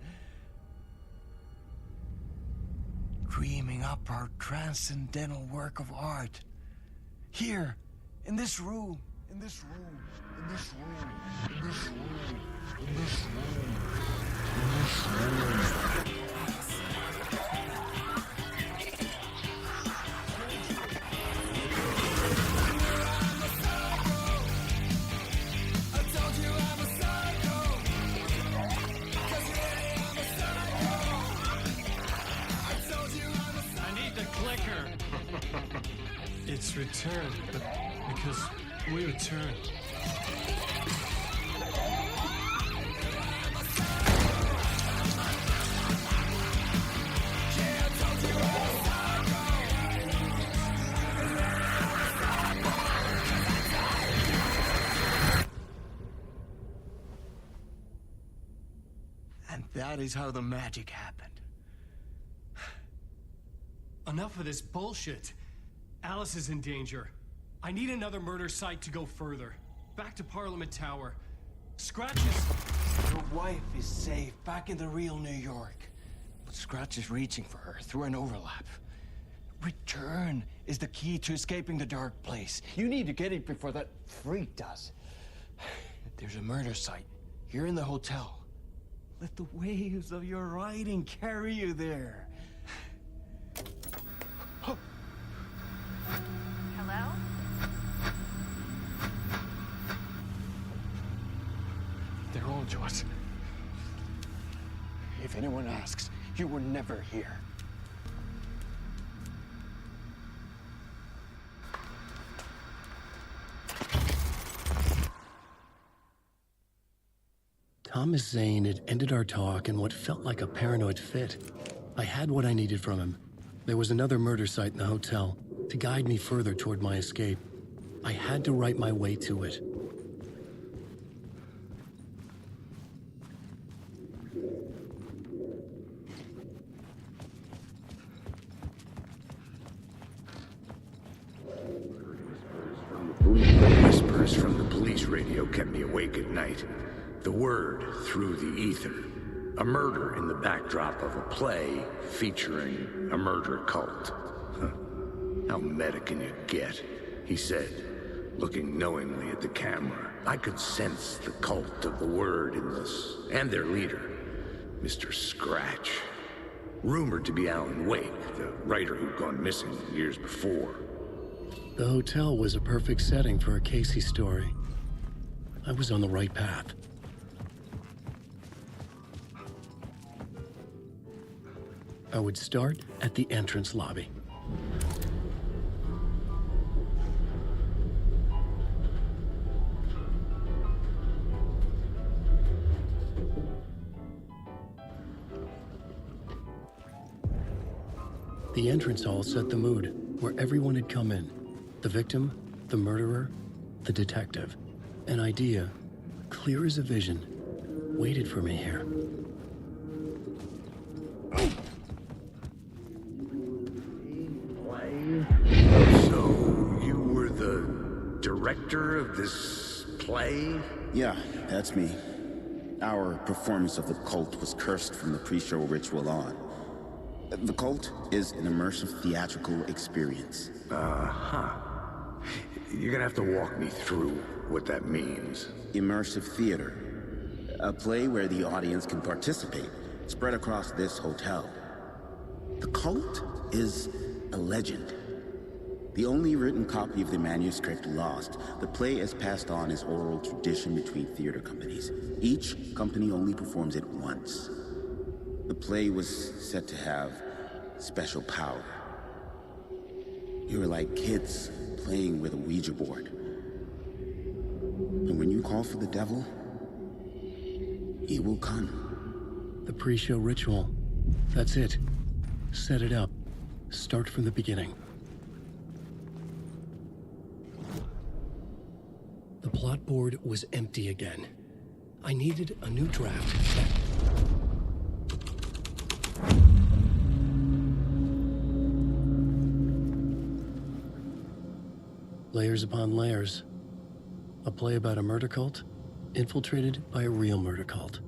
Speaker 7: Dreaming up our transcendental work of art. Here, in this room, in this room, in this room, in this room, in this room, in this room.
Speaker 11: It's Return, but because we return.
Speaker 7: And that is how the magic happened.
Speaker 11: Enough of this bullshit. Alice is in danger. I need another murder site to go further. Back to Parliament Tower. Scratch is...
Speaker 7: Your wife is safe, back in the real New York. But Scratch is reaching for her through an overlap. Return is the key to escaping the dark place. You need to get it before that freak does. There's a murder site here in the hotel. Let the waves of your writing carry you there.
Speaker 15: Hello?
Speaker 7: They're on to us. If anyone asks, you were never here.
Speaker 23: Thomas Zane had ended our talk in what felt like a paranoid fit. I had what I needed from him. There was another murder site in the hotel to guide me further toward my escape. I had to write my way to it.
Speaker 4: Whispers from the police radio kept me awake at night. The word through the ether. A murder in the backdrop of a play featuring a murder cult. Huh. How meta can you get? He said, looking knowingly at the camera. I could sense the cult of the word in this, and their leader, Mr. Scratch. Rumored to be Alan Wake, the writer who'd gone missing years before.
Speaker 23: The hotel was a perfect setting for a Casey story. I was on the right path. I would start at the entrance lobby. The entrance hall set the mood, where everyone had come in. The victim, the murderer, the detective. An idea, clear as a vision, waited for me here.
Speaker 4: So, you were the director of this play?
Speaker 18: Yeah, that's me. Our performance of the cult was cursed from the pre-show ritual on. The cult is an immersive theatrical experience.
Speaker 4: Uh-huh. You're gonna have to walk me through what that means.
Speaker 18: Immersive theater. A play where the audience can participate, spread across this hotel. The cult is a legend. The only written copy of the manuscript lost, the play is passed on as oral tradition between theater companies. Each company only performs it once. The play was said to have special power. You were like kids playing with a Ouija board. And when you call for the devil, he will come.
Speaker 11: The pre-show ritual. That's it. Set it up. Start from the beginning. The plot board was empty again. I needed a new draft. Layers upon layers. A play about a murder cult, infiltrated by a real murder cult.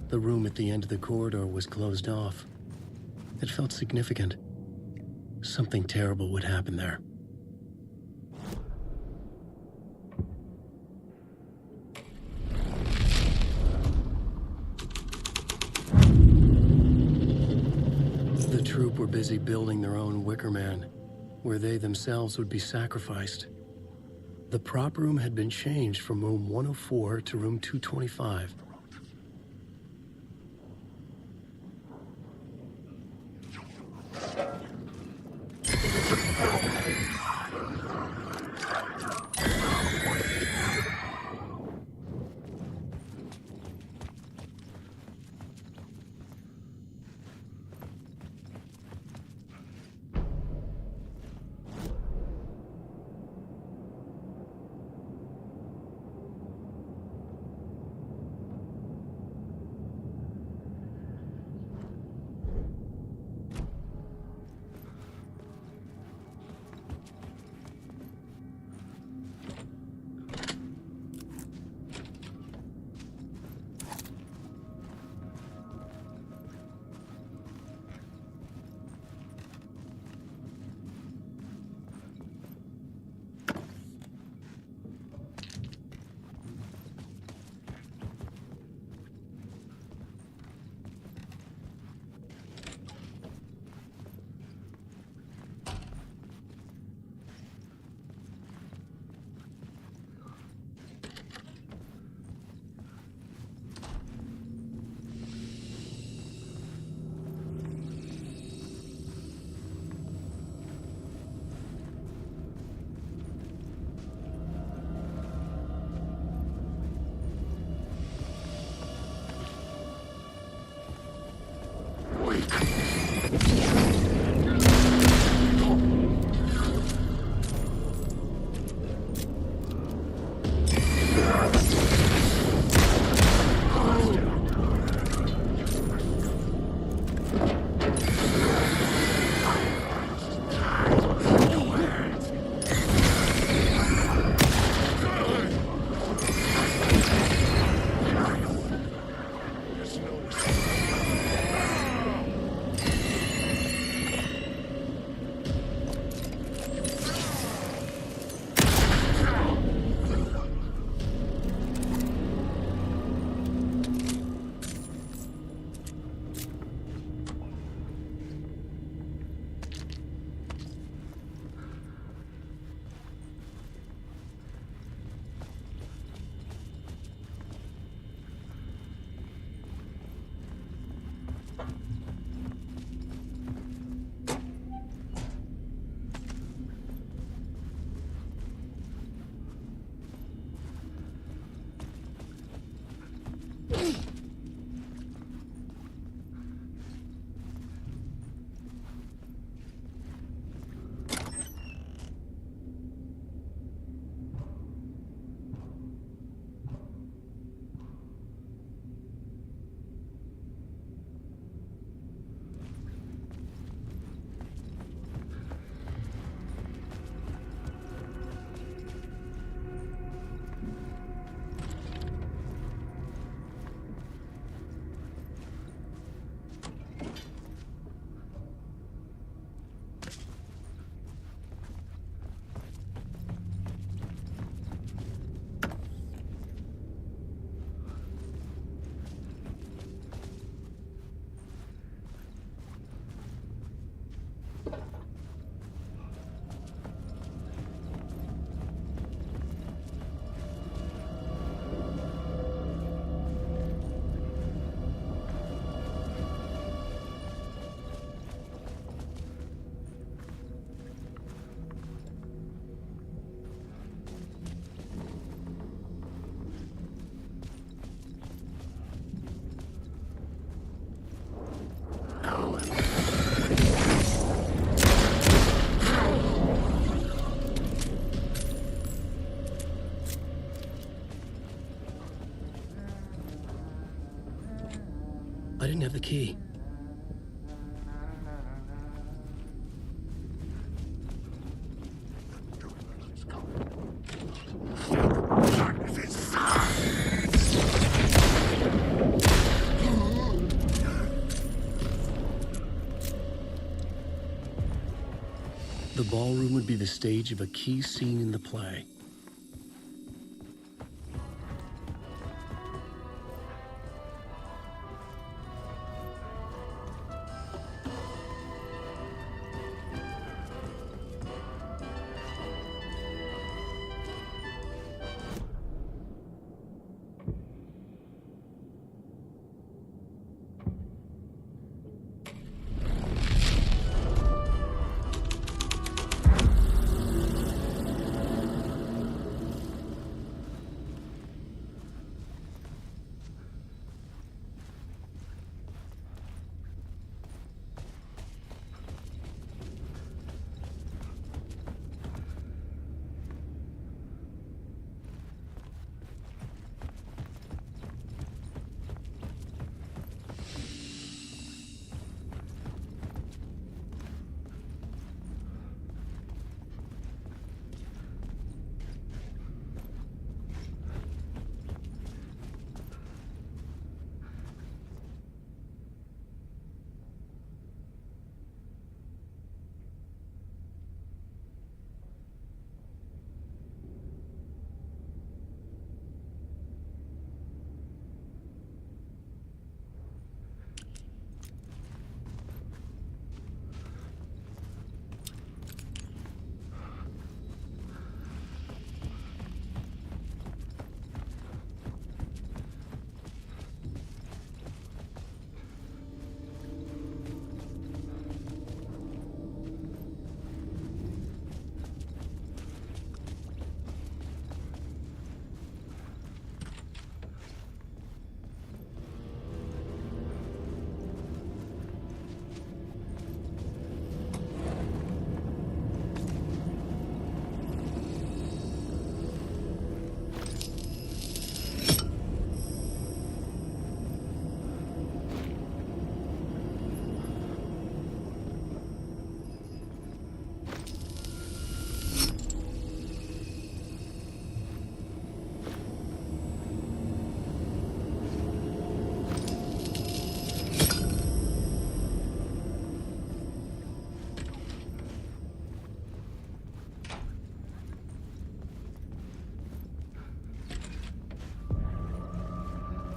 Speaker 11: The room at the end of the corridor was closed off. It felt significant. Something terrible would happen there. The troupe were busy building their own Wicker Man, where they themselves would be sacrificed. The prop room had been changed from room 104 to room 225. I didn't have the key. The ballroom would be the stage of a key scene in the play.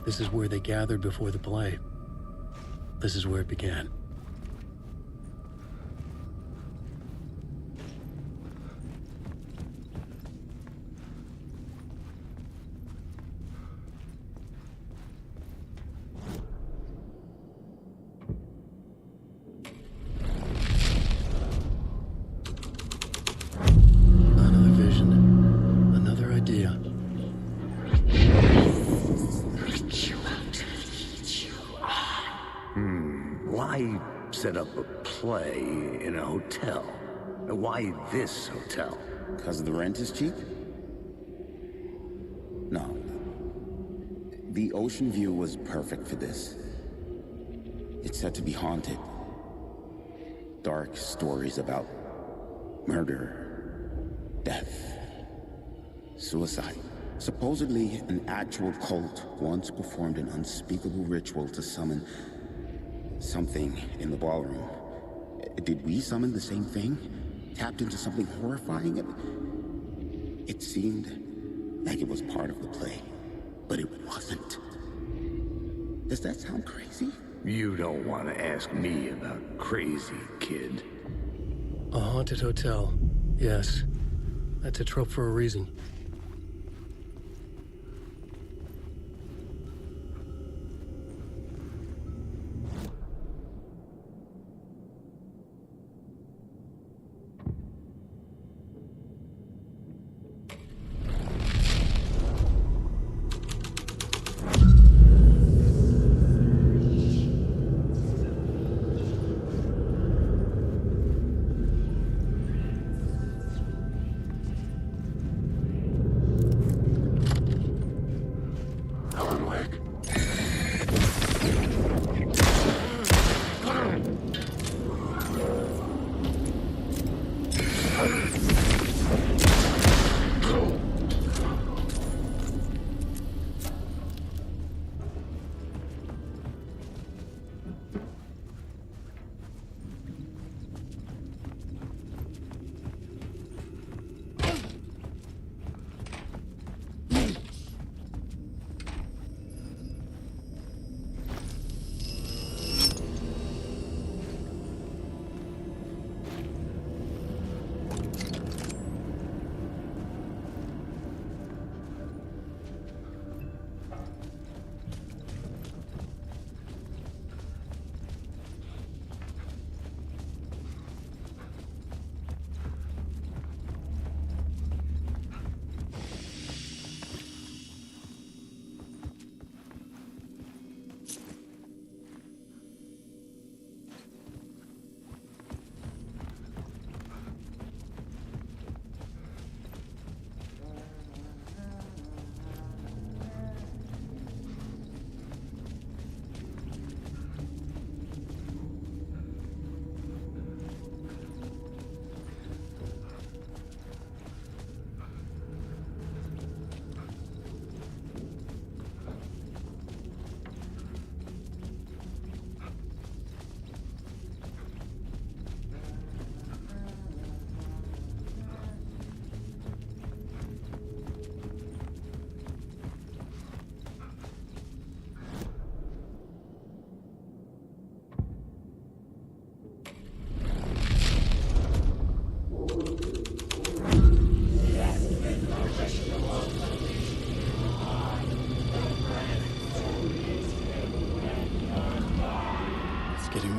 Speaker 11: This is where they gathered before the play. This is where it began. Another vision, another idea.
Speaker 4: Why set up a play in a hotel? Why this hotel?
Speaker 18: Because the rent is cheap? No. The ocean view was perfect for this. It's said to be haunted. Dark stories about murder, death, suicide. Supposedly, an actual cult once performed an unspeakable ritual to summon something in the ballroom. Did we summon the same thing? Tapped into something horrifying? It seemed like it was part of the play, but it wasn't. Does that sound crazy?
Speaker 4: You don't want to ask me about crazy, kid.
Speaker 11: A haunted hotel. Yes. That's a trope for a reason.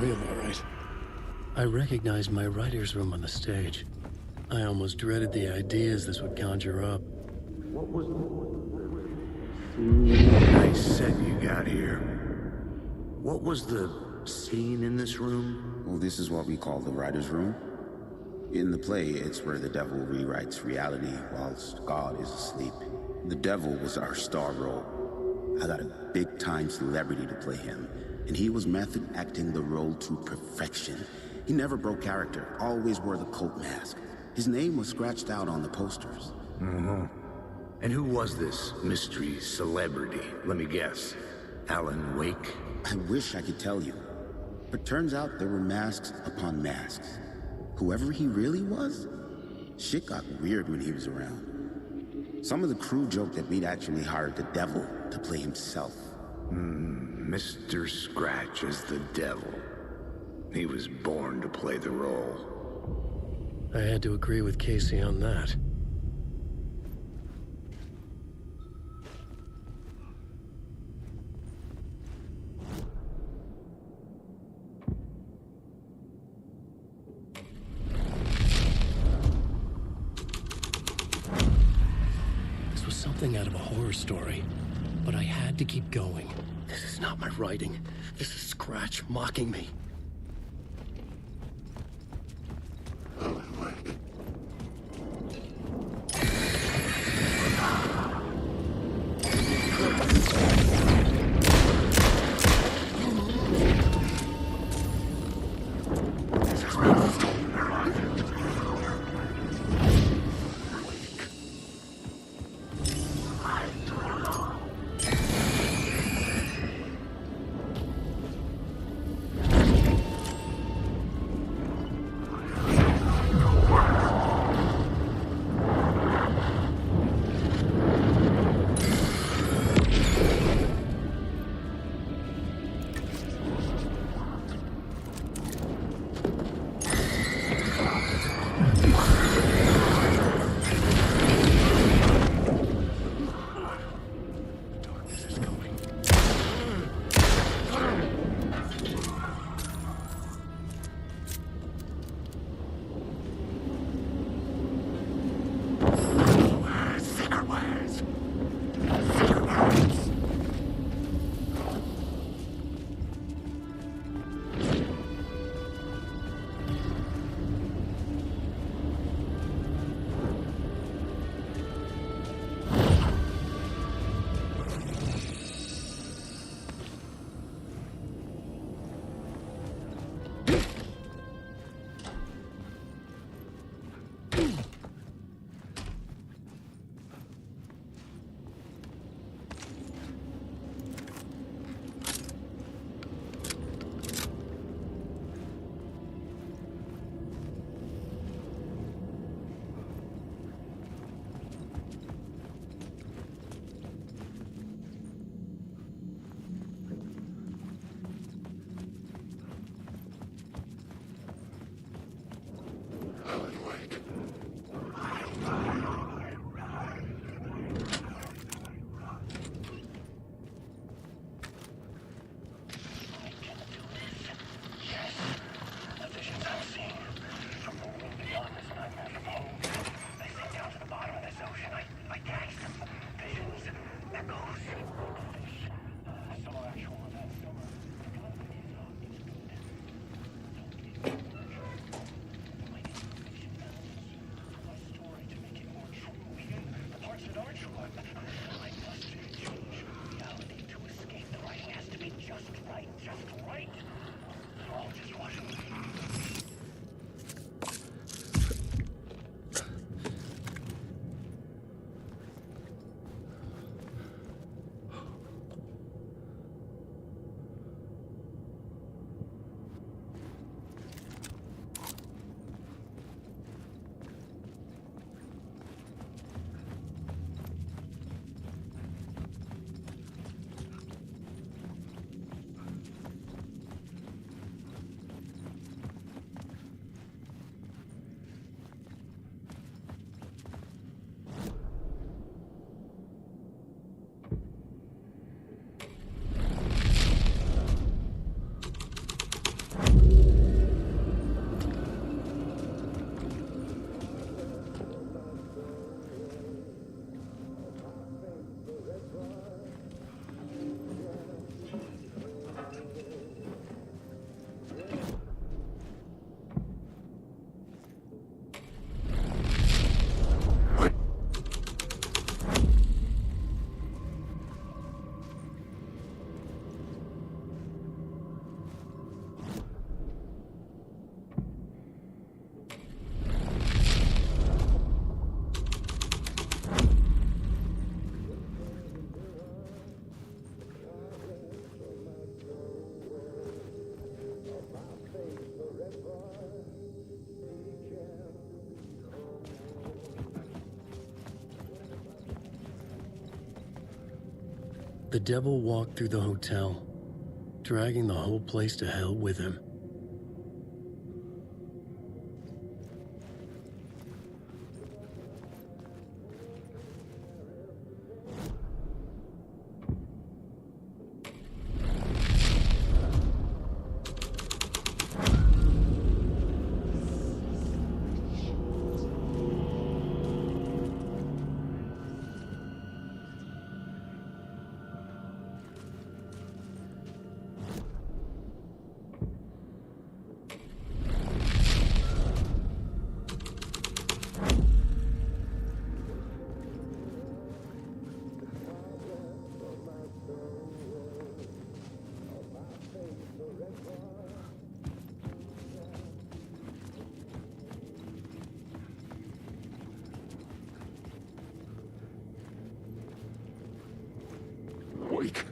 Speaker 11: real, all right. I recognized my writer's room on the stage. I almost dreaded the ideas this would conjure up.
Speaker 4: What was nice set you got here. What was the scene in this room?
Speaker 18: Well, this is what we call the writer's room. In the play, it's where the devil rewrites reality whilst God is asleep. The devil was our star role. I got a big-time celebrity to play him, and he was method acting the role to perfection. He never broke character, always wore the cult mask. His name was scratched out on the posters.
Speaker 4: And who was this mystery celebrity? Let me guess. Alan Wake?
Speaker 18: I wish I could tell you, but turns out there were masks upon masks. Whoever he really was, shit got weird when he was around. Some of the crew joked that we'd actually hired the devil to play himself.
Speaker 4: Mr. Scratch as the devil. He was born to play the role.
Speaker 11: I had to agree with Casey on that. This was something out of a horror story, but I had to keep going. This is not my writing. This is Scratch mocking me.
Speaker 23: The devil walked through the hotel, dragging the whole place to hell with him.
Speaker 1: Wake.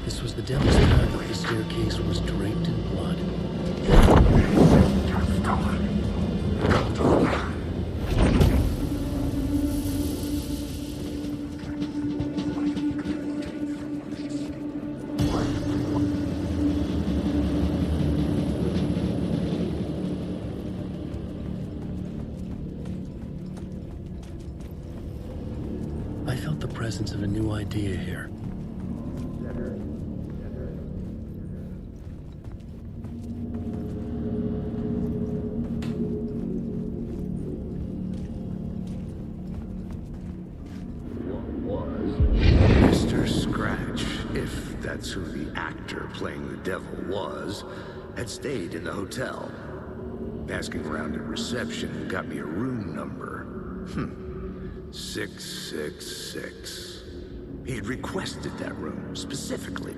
Speaker 23: This was the devil's path up the staircase was draped in blood. I felt the presence of a new idea here.
Speaker 4: That's who the actor playing the devil was, had stayed in the hotel. Asking around at reception got me a room number. 666. He had requested that room, specifically.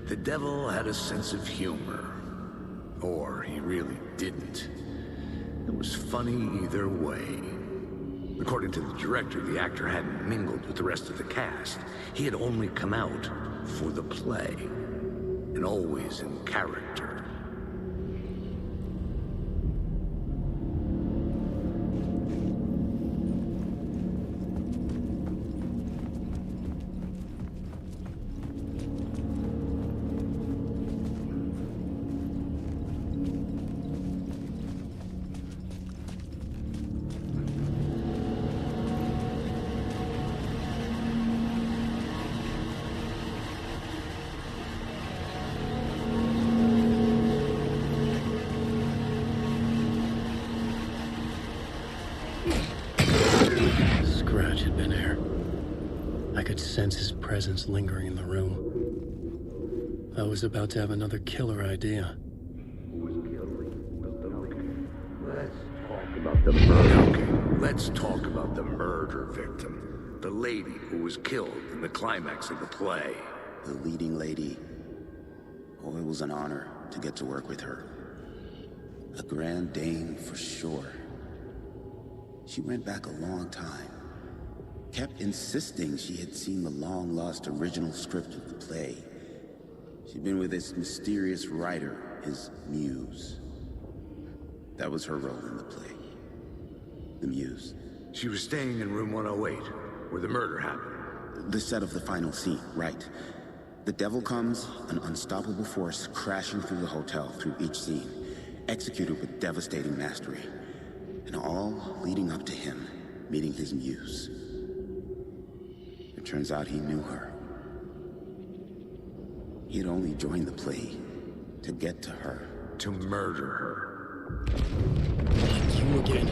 Speaker 4: The devil had a sense of humor. Or he really didn't. It was funny either way. According to the director, the actor hadn't mingled with the rest of the cast. He had only come out for the play, and always in character.
Speaker 23: Sense his presence lingering in the room. I was about to have another killer idea.
Speaker 4: Let's talk about the murder victim. The lady who was killed in the climax of the play.
Speaker 18: The leading lady. Oh, it was an honor to get to work with her. A grand dame for sure. She went back a long time. Kept insisting she had seen the long-lost original script of the play. She'd been with this mysterious writer, his muse. That was her role in the play. The muse.
Speaker 4: She was staying in room 108, where the murder happened.
Speaker 18: The set of the final scene, right. The devil comes, an unstoppable force crashing through the hotel through each scene, executed with devastating mastery. And all leading up to him meeting his muse. Turns out he knew her. He had only joined the play to get to her.
Speaker 4: To murder her.
Speaker 23: You again.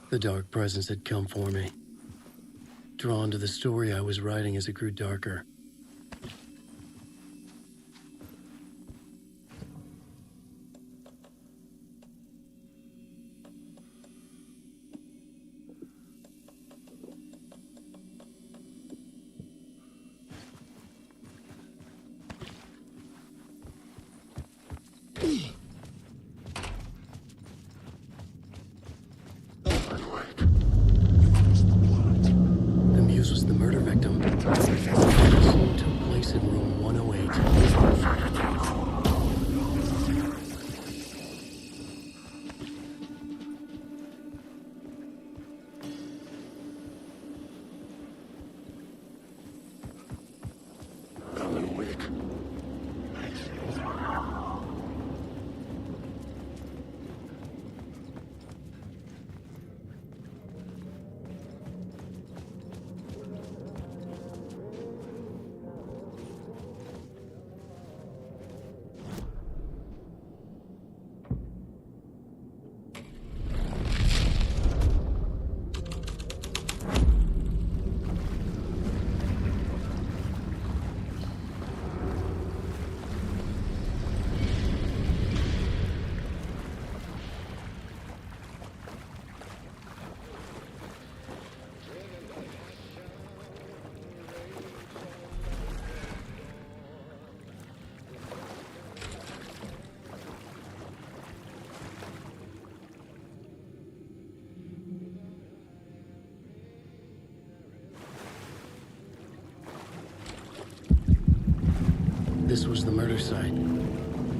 Speaker 23: The dark presence had come for me. Drawn to the story I was writing as it grew darker. The Muse was the murder victim. The scene took place in room 108.
Speaker 1: Alan Wake.
Speaker 23: This was the murder site.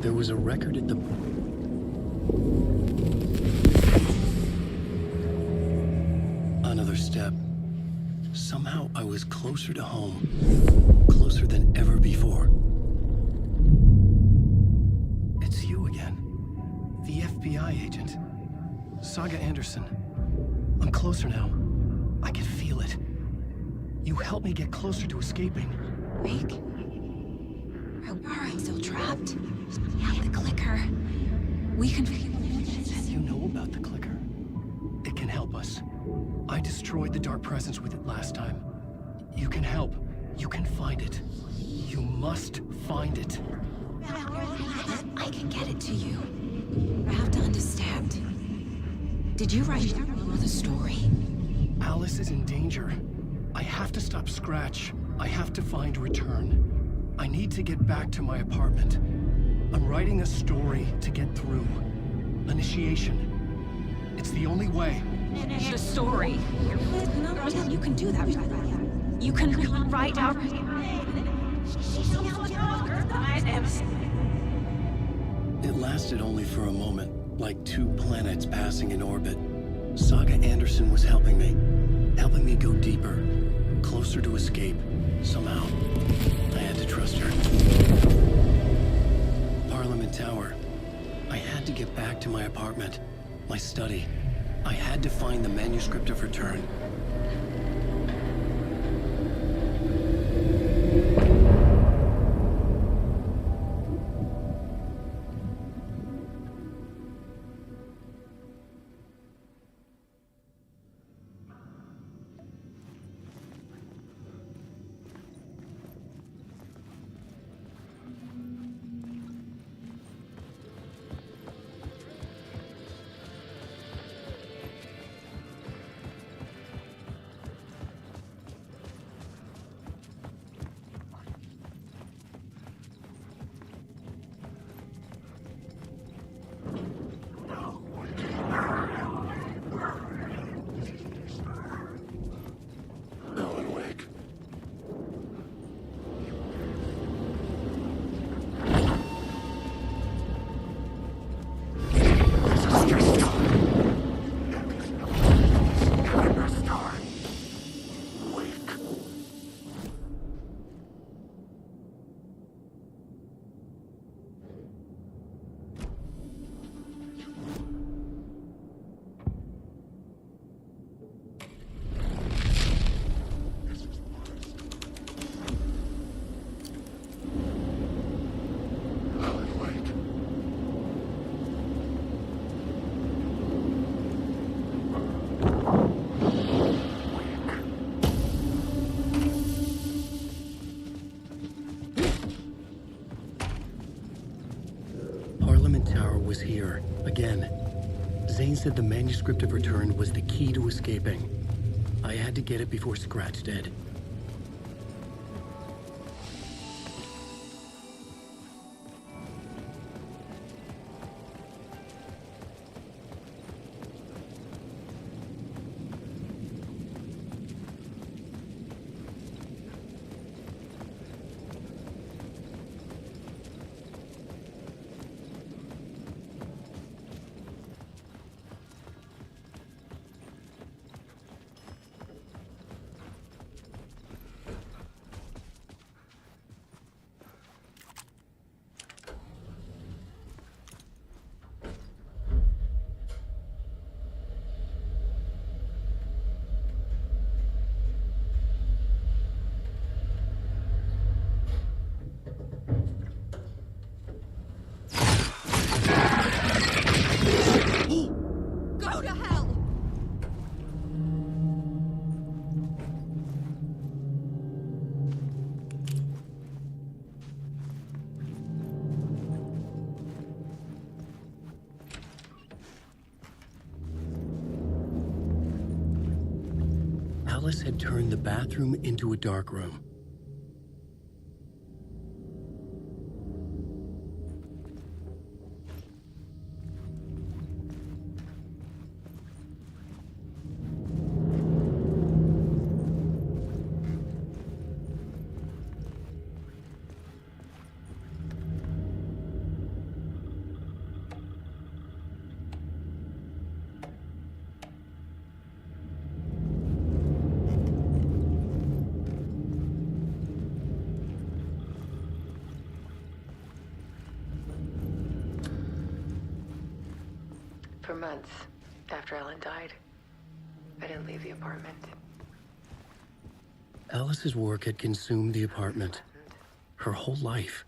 Speaker 23: There was a record at the... Another step. Somehow I was closer to home. Closer than ever before. It's you again. The FBI agent. Saga Anderson. I'm closer now. I can feel it. You helped me get closer to escaping.
Speaker 14: Wake? Are you still trapped? Yeah, the clicker. We can...
Speaker 23: You know about the clicker. It can help us. I destroyed the dark presence with it last time. You can help. You can find it. You must find it.
Speaker 14: I can get it to you. You have to understand. Did you write the story?
Speaker 23: Alice is in danger. I have to stop Scratch. I have to find Return. I need to get back to my apartment. I'm writing a story to get through. Initiation. It's the only way.
Speaker 14: The story. You can do that. You can write out...
Speaker 23: It lasted only for a moment, like two planets passing in orbit. Saga Anderson was helping me go deeper, closer to escape, somehow. I had to trust her. Parliament Tower. I had to get back to my apartment, my study. I had to find the manuscript of Return.
Speaker 11: was here, again. Zane said the manuscript of Return was the key to escaping. I had to get it before Scratch did.
Speaker 12: Go to hell!
Speaker 11: Alice had turned the bathroom into a dark room.
Speaker 15: For months after Ellen died, I didn't leave the apartment.
Speaker 11: Alice's work had consumed the apartment. Her whole life.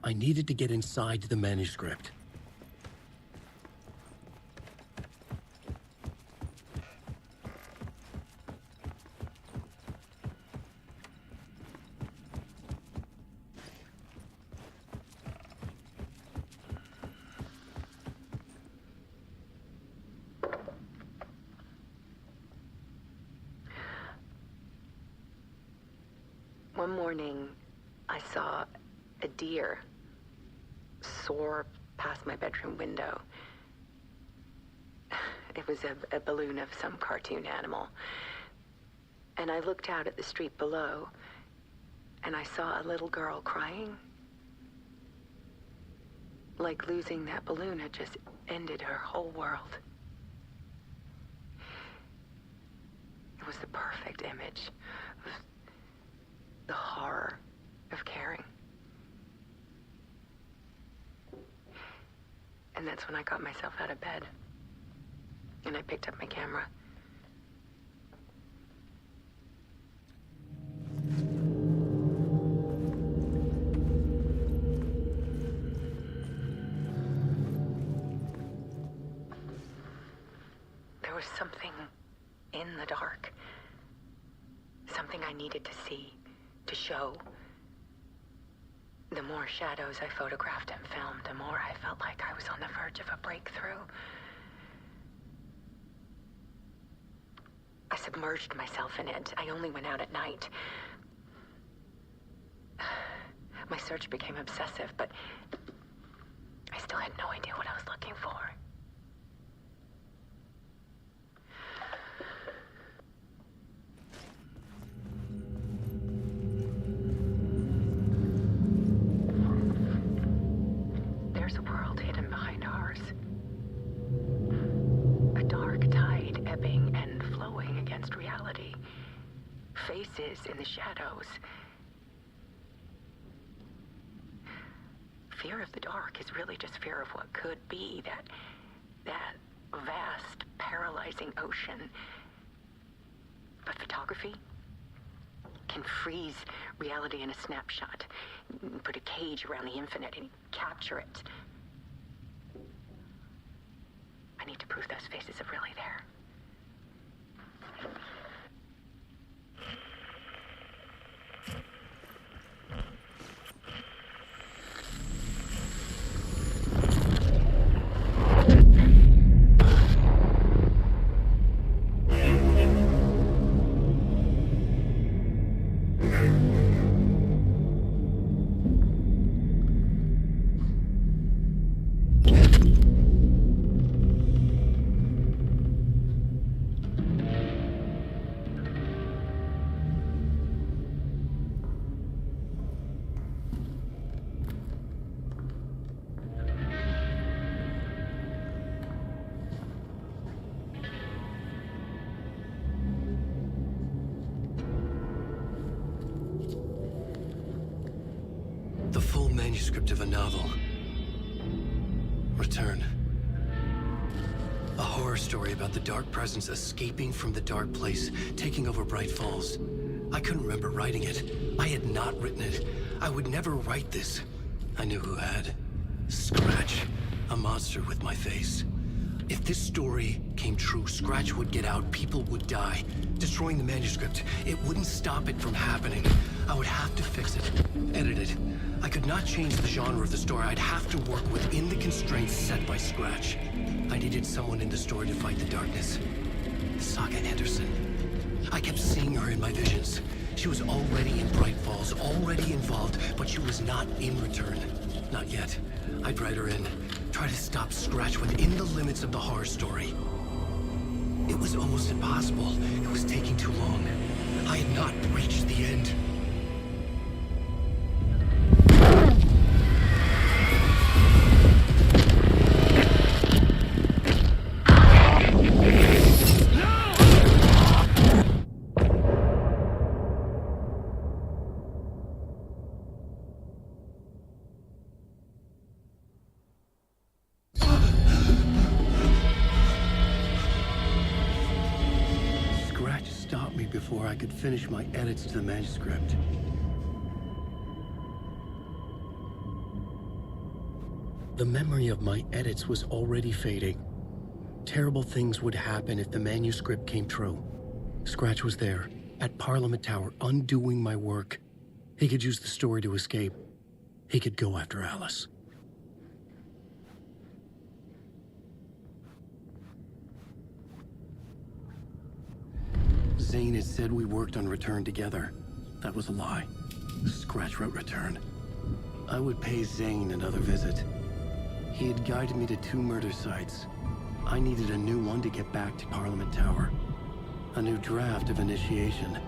Speaker 11: I needed to get inside the manuscript.
Speaker 15: One morning, I saw a deer soar past my bedroom window. It was a balloon of some cartoon animal. And I looked out at the street below, and I saw a little girl crying. Like losing that balloon had just ended her whole world. It was the perfect image of the horror of caring. And that's when I got myself out of bed. And I picked up my camera. There was something in the dark. Something I needed to see, to show. The more shadows I photographed and filmed, the more I felt like I was on the verge of a breakthrough. I submerged myself in it. I only went out at night. My search became obsessive, but I still still had no idea what I was looking for. There's a world hidden behind ours. A dark tide ebbing and flowing against reality. Faces in the shadows. Fear of the dark is really just fear of what could be, that vast, paralyzing ocean. But photography can freeze reality in a snapshot, put a cage around the infinite and capture it. I need to prove those faces are really there.
Speaker 11: The full manuscript of a novel. Return. A horror story about the dark presence escaping from the dark place, taking over Bright Falls. I couldn't remember writing it. I had not written it. I would never write this. I knew who had. Scratch. A monster with my face. If this story came true, Scratch would get out, people would die. Destroying the manuscript, it wouldn't stop it from happening. I would have to fix it, edit it. I could not change the genre of the story. I'd have to work within the constraints set by Scratch. I needed someone in the story to fight the darkness. Saga Anderson. I kept seeing her in my visions. She was already in Bright Falls, already involved, but she was not in Return. Not yet. I'd write her in. Try to stop Scratch within the limits of the horror story. It was almost impossible. It was taking too long. I had not reached the end. Before I could finish my edits to the manuscript. The memory of my edits was already fading. Terrible things would happen if the manuscript came true. Scratch was there, at Parliament Tower, undoing my work. He could use the story to escape. He could go after Alice. Zane had said we worked on Return together. That was a lie. Scratch wrote Return. I would pay Zane another visit. He had guided me to 2 murder sites. I needed a new one to get back to Parliament Tower. A new draft of Initiation.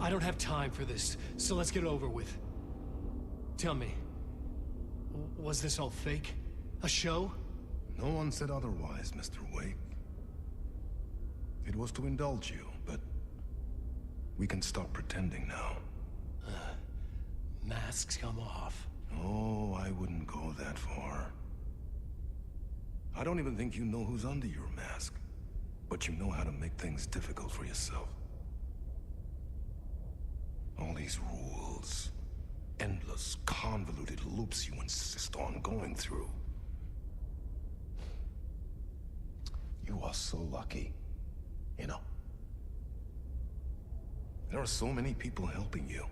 Speaker 11: I don't have time for this, so let's get it over with. Tell me, was this all fake? A show?
Speaker 9: No one said otherwise, Mr. Wake. It was to indulge you, but we can stop pretending now.
Speaker 11: Masks come off.
Speaker 9: Oh, I wouldn't go that far. I don't even think you know who's under your mask, but you know how to make things difficult for yourself. All these rules, endless, convoluted loops you insist on going through. You are so lucky, you know. There are so many people helping you.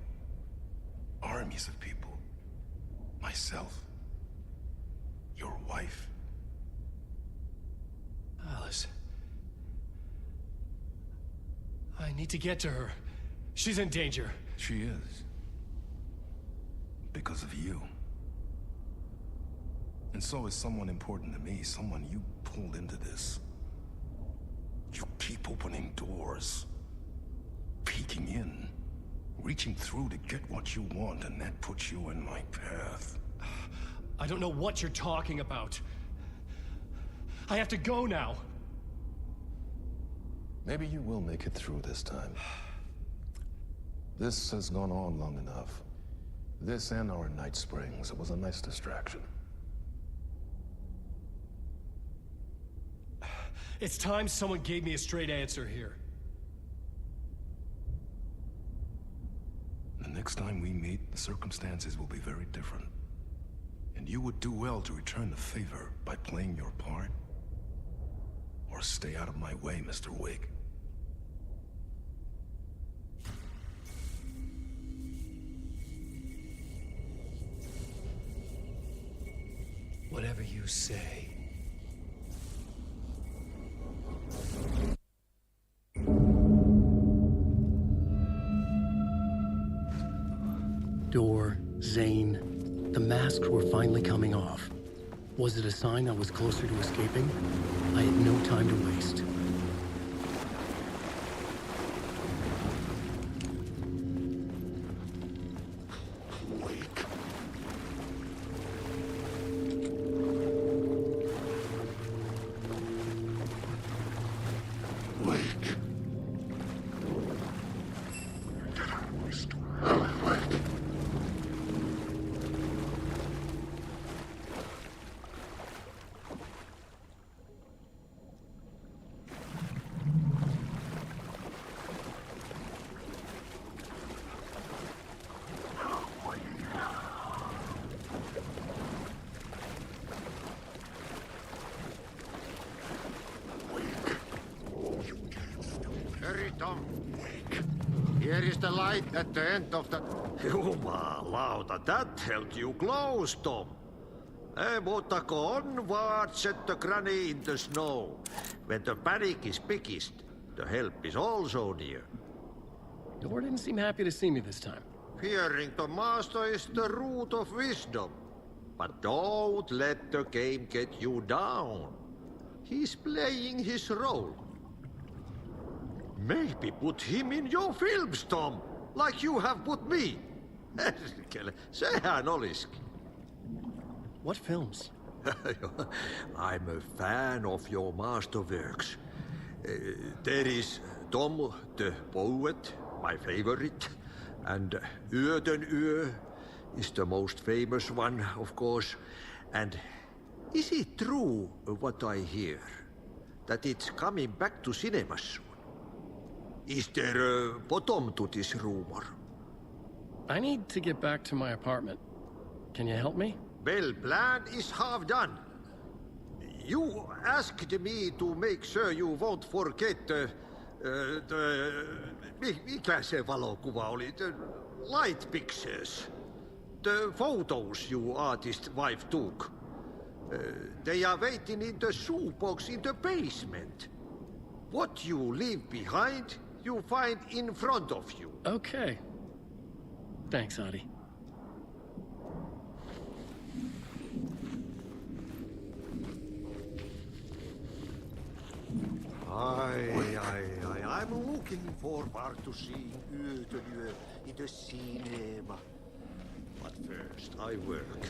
Speaker 9: Armies of people. Myself. Your wife.
Speaker 11: Alice. I need to get to her. She's in danger.
Speaker 9: She is. Because of you. And so is someone important to me, someone you pulled into this. You keep opening doors. Peeking in. Reaching through to get what you want, and that puts you in my path.
Speaker 11: I don't know what you're talking about. I have to go now.
Speaker 9: Maybe you will make it through this time. This has gone on long enough. This and our Night Springs. It was a nice distraction.
Speaker 11: It's time someone gave me a straight answer here.
Speaker 9: The next time we meet, the circumstances will be very different. And you would do well to return the favor by playing your part. Or stay out of my way, Mr. Wake.
Speaker 11: Whatever you say.
Speaker 23: Door, Zane, the masks were finally coming off. Was it a sign I was closer to escaping? I had no time to waste.
Speaker 8: Hurry, Tom. Here is the light at the end of the...
Speaker 19: Jumalauta, that held you close, Tom. Mutta go onward, set the granny in the snow. When the panic is biggest, the help is also near.
Speaker 23: Door didn't seem happy to see me this time.
Speaker 19: Fearing the master is the root of wisdom. But don't let the game get you down. He's playing his role. Maybe put him in your films, Tom, like you have put me. Sehän olisikin.
Speaker 23: What films?
Speaker 19: I'm a fan of your masterworks. There is Tom the Poet, my favorite, and Öden Ö is the most famous one, of course. And is it true what I hear, that it's coming back to cinemas soon? Is there a bottom to this rumor?
Speaker 23: I need to get back to my apartment. Can you help me?
Speaker 19: Well, plan is half done. You asked me to make sure you won't forget mikä se valokuva oli? The light pictures. The photos your artist wife took. They are waiting in the shoebox in the basement. What you leave behind, you find in front of you.
Speaker 23: Okay. Thanks, Adi.
Speaker 19: I I'm looking forward to seeing Yö in the cinema. But first, I work.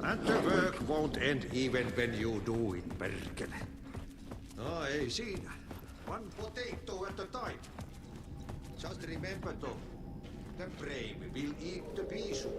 Speaker 19: And the work won't end even when you do it, perkele. No, ei siinä. One potato at a time. Just remember though, the brave will eat the pea soup.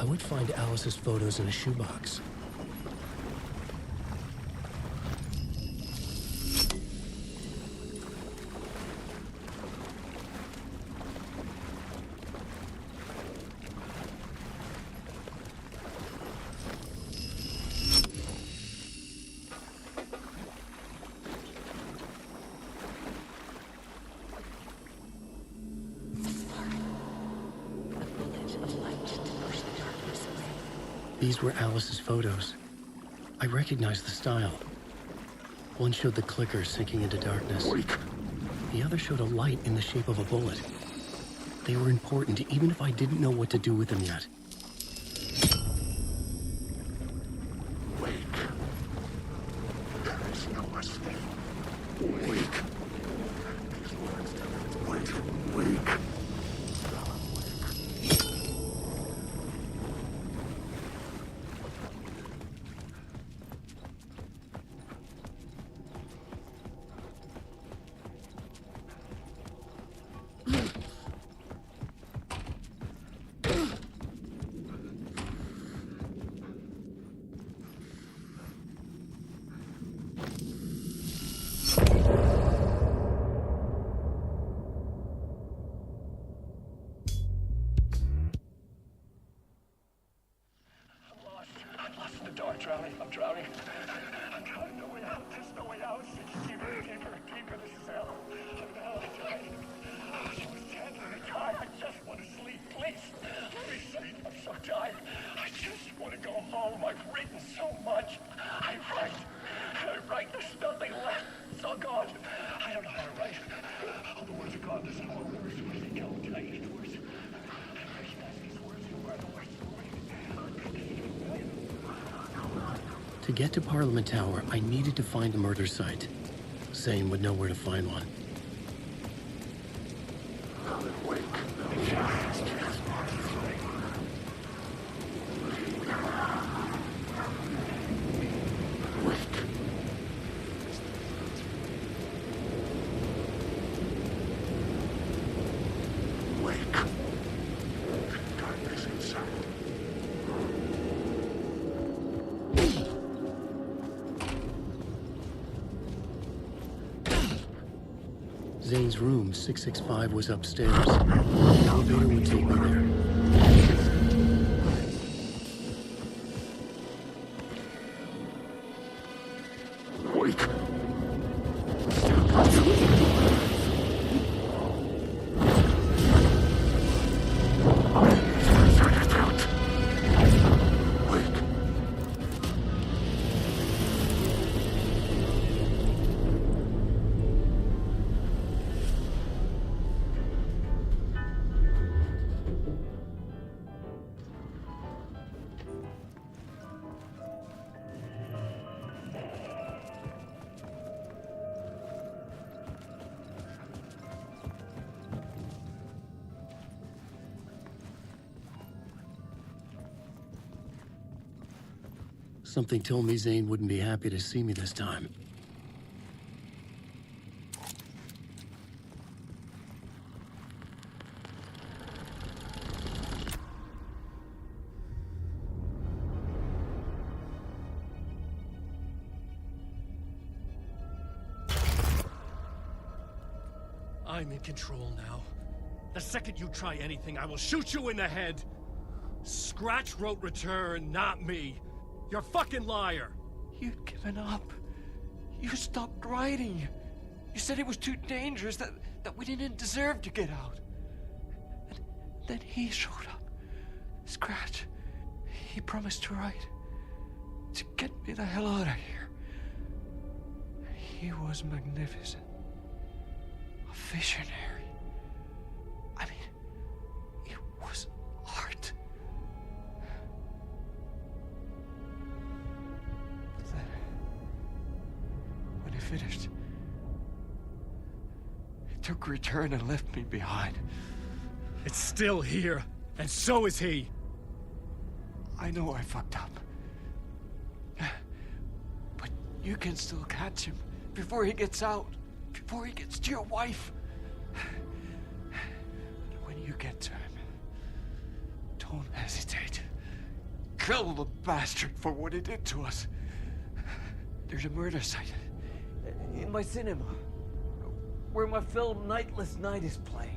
Speaker 11: I would find Alice's photos in a shoebox. These were Alice's photos. I recognized the style. One showed the clicker sinking into darkness. The other showed a light in the shape of a bullet. They were important even if I didn't know what to do with them yet.
Speaker 5: I'm drowning. I'm drowning. No way out. There's no way out. Deeper, deeper, deeper. This is hell. I'm hell. I'm dying. She was dead. Let me die. I just want to sleep. Please. Let me sleep. I'm so tired. I just want to go home. I've written so much. I write. There's nothing left. It's all gone. I don't know how to write. All the words are gone. There's no more words. What do you think? How did I use the words? I recognize these words. Who are the words?
Speaker 11: To get to Parliament Tower, I needed to find a murder site. Zane would know where to find one. Zane's room, 665, was upstairs. The elevator would take me there.
Speaker 23: Something told me Zane wouldn't be happy to see me this time.
Speaker 11: I'm in control now. The second you try anything, I will shoot you in the head. Scratch wrote return, not me. You're a fucking liar.
Speaker 7: You'd given up. You stopped writing. You said it was too dangerous, that we didn't deserve to get out. And then he showed up. Scratch. He promised to write. To get me the hell out of here. He was magnificent. A visionary. I mean, it was art. But then, when he finished, he took a return and left me behind.
Speaker 11: It's still here, and so is he.
Speaker 7: I know I fucked up. But you can still catch him before he gets out. Before he gets to your wife. And when you get to him, don't hesitate. Kill the bastard for what he did to us. There's a murder site in my cinema where my film Nightless Night is playing.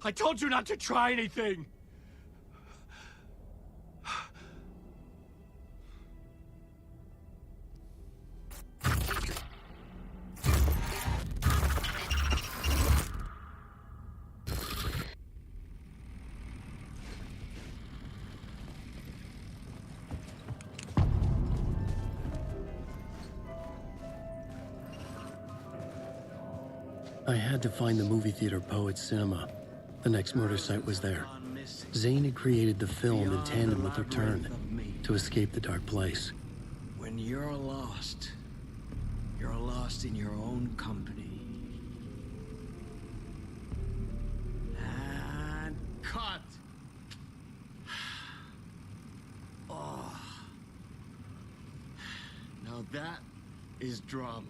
Speaker 11: I told you not to try anything!
Speaker 23: I had to find the movie theater Poet's Cinema. The next murder site was there. Zane had created the film in tandem with Return to escape the dark place.
Speaker 7: When you're lost in your own company. And cut! Oh. Now that is drama.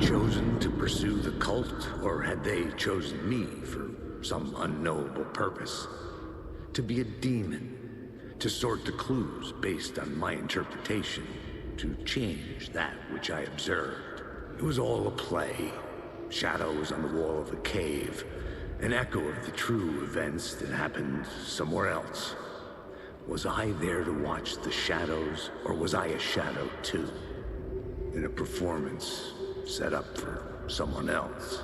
Speaker 18: Chosen to pursue the
Speaker 4: cult, or had they chosen me for some unknowable purpose? To be a demon, to sort the clues based on my interpretation, to change that which I observed. It was all a play. Shadows on the wall of a cave, an echo of the true events that happened somewhere else. Was I there to watch the shadows, or was I a shadow too? In a performance set up for someone else.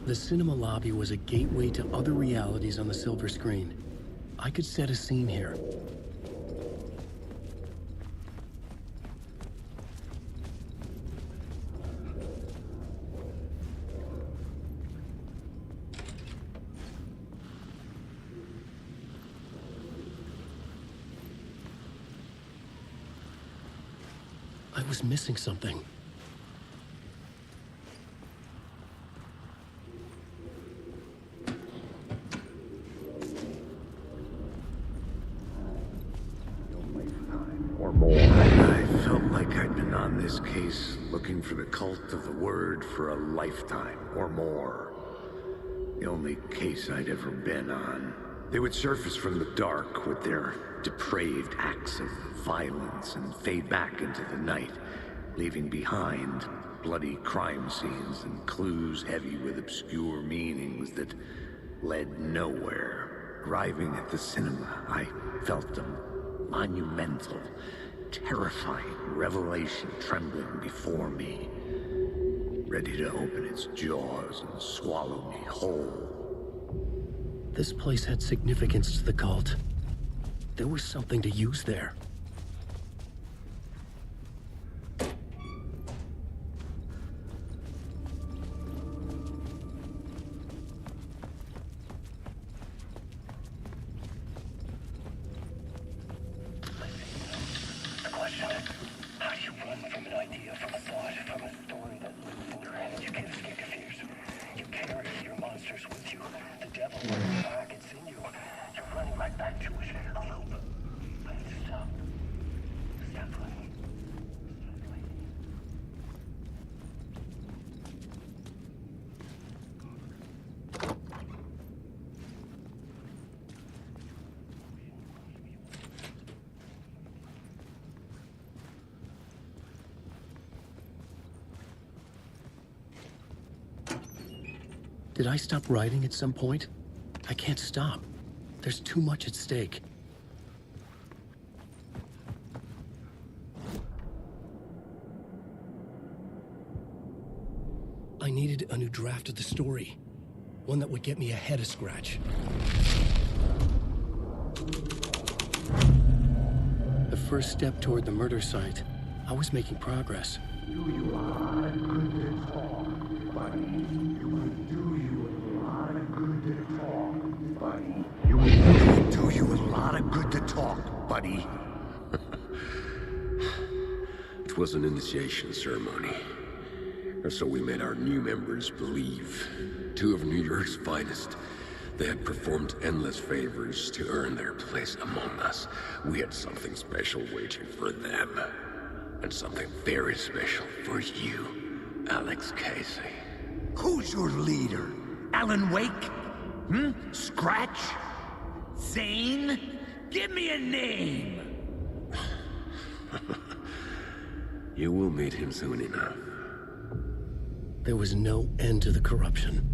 Speaker 11: The cinema lobby was a gateway to other realities on the silver screen. I could set a scene here. I was missing something.
Speaker 4: I felt like I'd been on this case looking for the cult of the word for a lifetime or more. The only case I'd ever been on. They would surface from the dark with their depraved acts of violence and fade back into the night, leaving behind bloody crime scenes and clues heavy with obscure meanings that led nowhere. Arriving at the cinema, I felt a monumental, terrifying revelation trembling before me, ready to open its jaws and swallow me whole.
Speaker 11: This place had significance to the cult. There was something to use there.
Speaker 17: From a story that lives in your head. You can't escape your fears. You carry your monsters with you. The
Speaker 11: Did I stop writing at some point? I can't stop. There's too much at stake. I needed a new draft of the story. One that would get me ahead of Scratch. The first step toward the murder site, I was making progress.
Speaker 8: Do you a lot of good to talk, buddy. You would do you a lot of good to talk, buddy. You would do you a lot of good to talk, buddy.
Speaker 1: It was an initiation ceremony. Or so we made our new members believe. 2 of New York's finest. They had performed endless favors to earn their place among us. We had something special waiting for them. And something very special for you, Alex Casey.
Speaker 8: Who's your leader? Alan Wake? Scratch? Zane? Give me a name!
Speaker 1: You will meet him soon enough.
Speaker 11: There was no end to the corruption.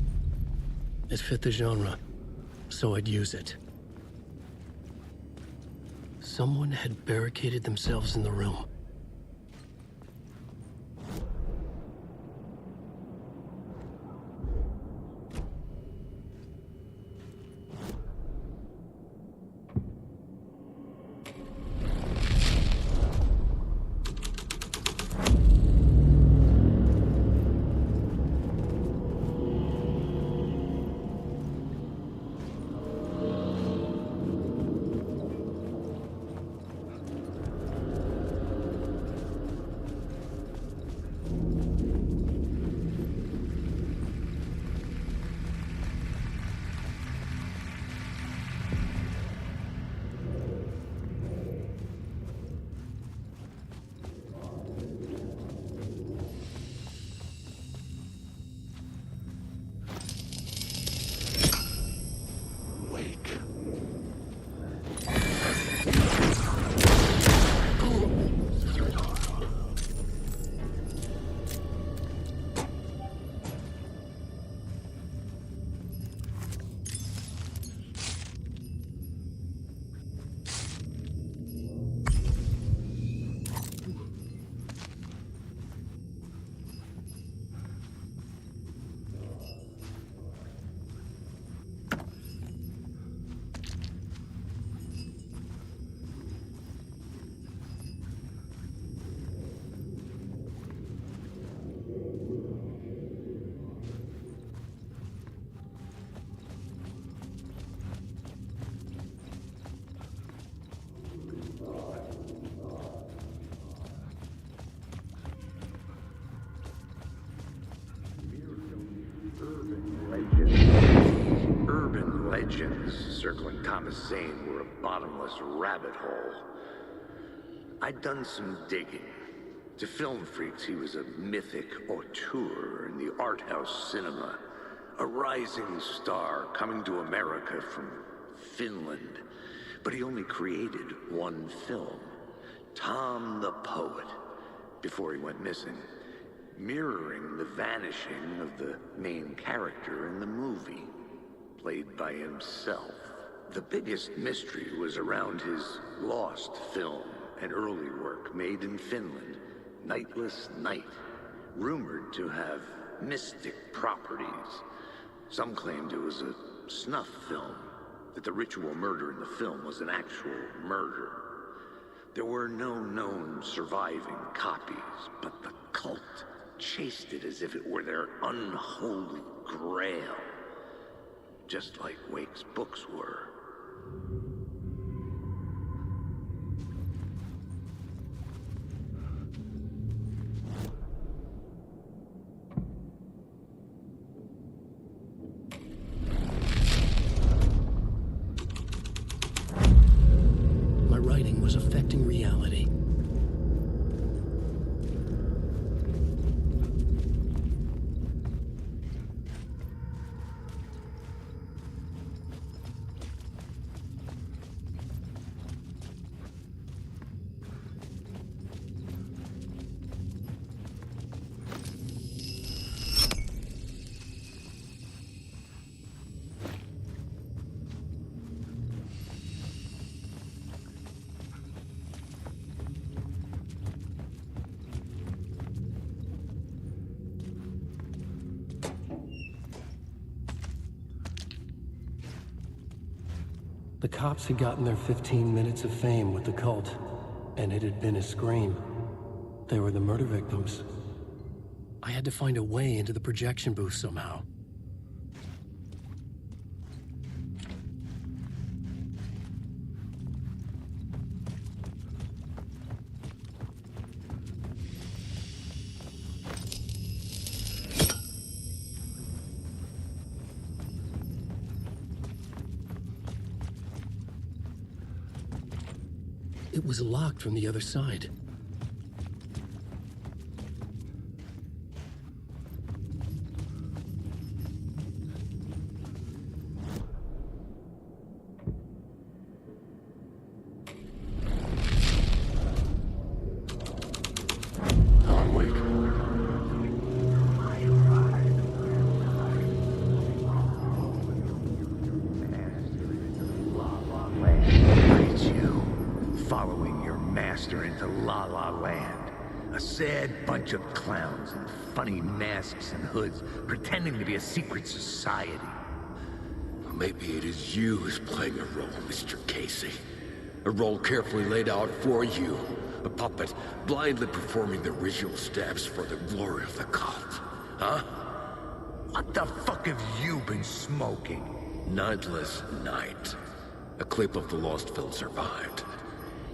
Speaker 11: It fit the genre, so I'd use it. Someone had barricaded themselves in the room.
Speaker 4: Urban legends circling Thomas Zane were a bottomless rabbit hole. I'd done some digging. To film freaks, he was a mythic auteur in the art house cinema. A rising star coming to America from Finland. But he only created one film, Tom the Poet, before he went missing, mirroring the vanishing of the main character in the movie, played by himself. The biggest mystery was around his lost film, an early work made in Finland, Nightless Night, rumored to have mystic properties. Some claimed it was a snuff film, that the ritual murder in the film was an actual murder. There were no known surviving copies, but the cult chased it as if it were their unholy grail, just like Wake's books were.
Speaker 11: My writing was affecting reality. The cops had gotten their 15 minutes of fame with the cult, and it had been a scream. They were the murder victims. I had to find a way into the projection booth somehow. It was locked from the other side.
Speaker 4: Bunch of clowns in funny masks and hoods, pretending to be a secret society.
Speaker 1: Maybe it is you who's playing a role, Mr. Casey. A role carefully laid out for you. A puppet blindly performing the ritual steps for the glory of the cult. Huh?
Speaker 4: What the fuck have you been smoking?
Speaker 1: Nightless Night. A clip of the lost film survived.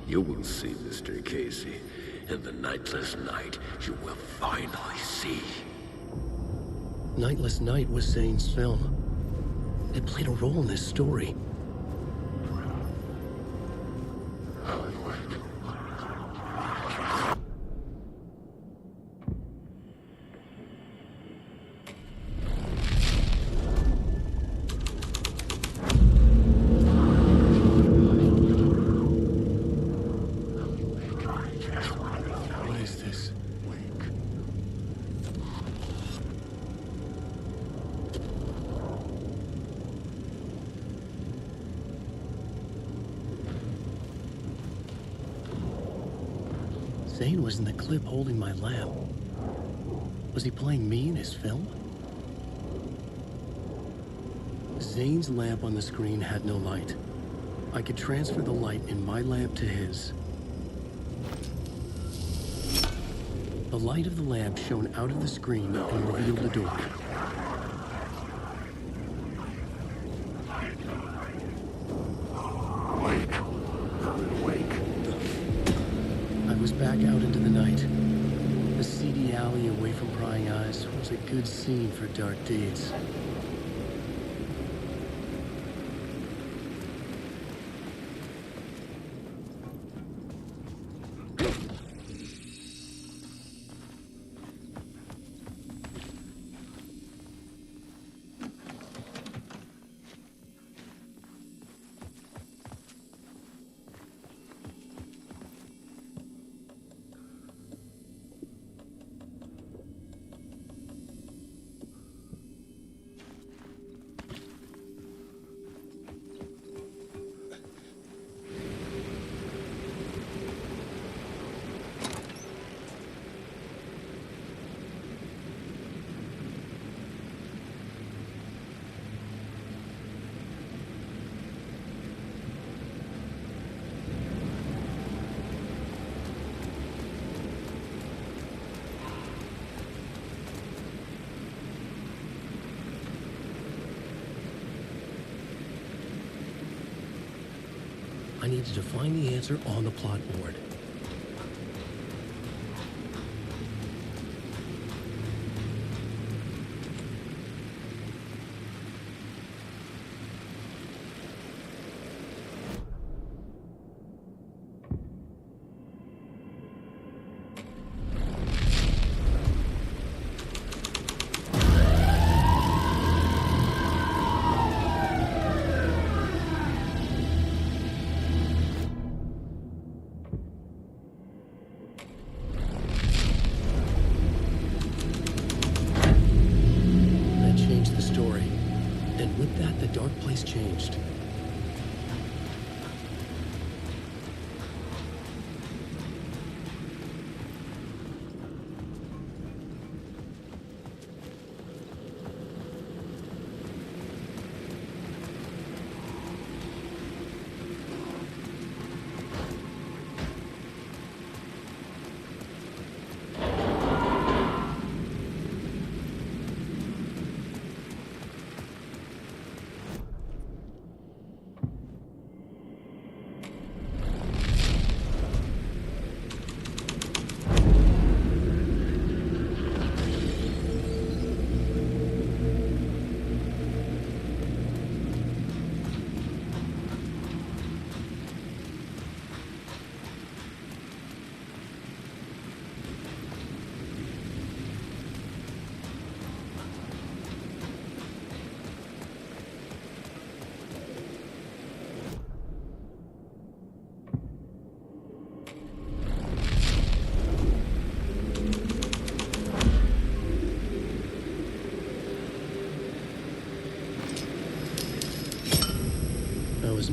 Speaker 1: You will see, Mr. Casey. In the Nightless Night, you will finally see.
Speaker 11: Nightless Night was Zane's film. It played a role in this story. Zane was in the clip holding my lamp. Was he playing me in his film? Zane's lamp on the screen had no light. I could transfer the light in my lamp to his. The light of the lamp shone out of the screen and revealed the door. Back out into the night. The seedy alley away from prying eyes was a good scene for dark deeds. I needed to find the answer on the plot board. Changed.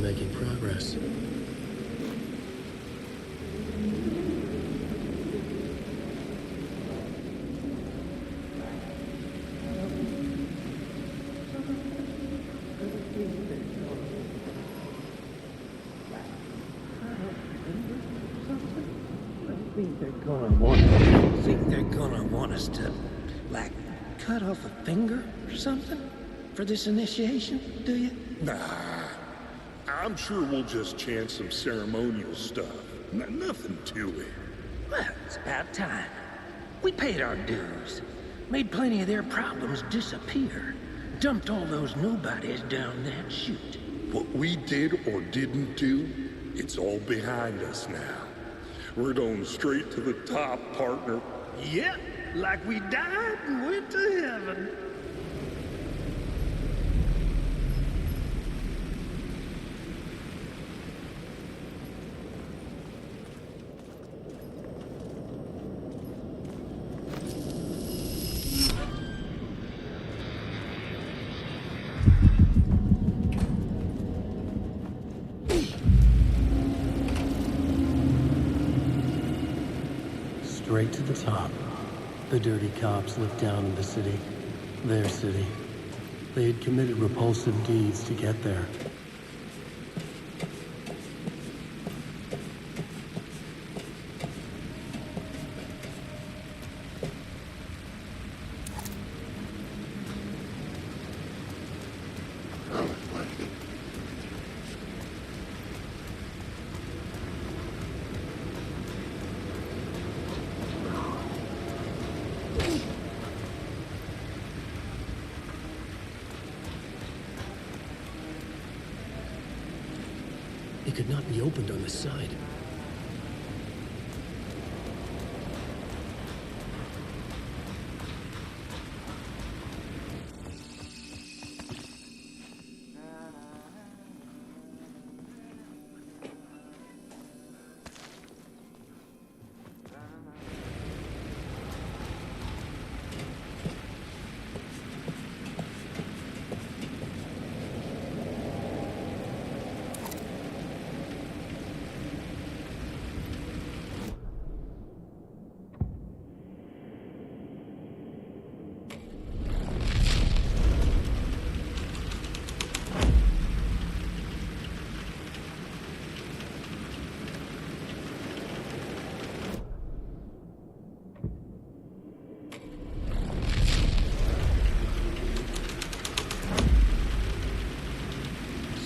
Speaker 11: making progress.
Speaker 8: Think they're gonna want us to, like, cut off a finger or something for this initiation, do you?
Speaker 16: Nah, I'm sure we'll just chant some ceremonial stuff. Nothing to it.
Speaker 8: Well, it's about time. We paid our dues, made plenty of their problems disappear, dumped all those nobodies down that chute.
Speaker 16: What we did or didn't do, it's all behind us now. We're going straight to the top, partner.
Speaker 8: Yep, like we died and went to heaven.
Speaker 11: Straight to the top. The dirty cops looked down on the city. Their city. They had committed repulsive deeds to get there. It could not be opened on the side.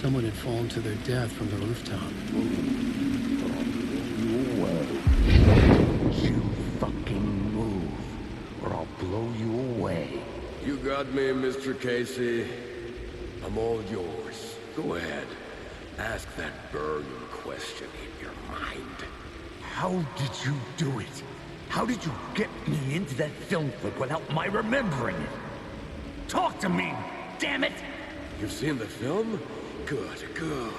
Speaker 11: Someone had fallen to their death from the rooftop.
Speaker 4: You fucking move, or I'll blow you away.
Speaker 1: You got me, Mr. Casey. I'm all yours. Go ahead. Ask that burning question in your mind.
Speaker 4: How did you do it? How did you get me into that film clip without my remembering it? Talk to me, damn it!
Speaker 1: You've seen the film? Good, good.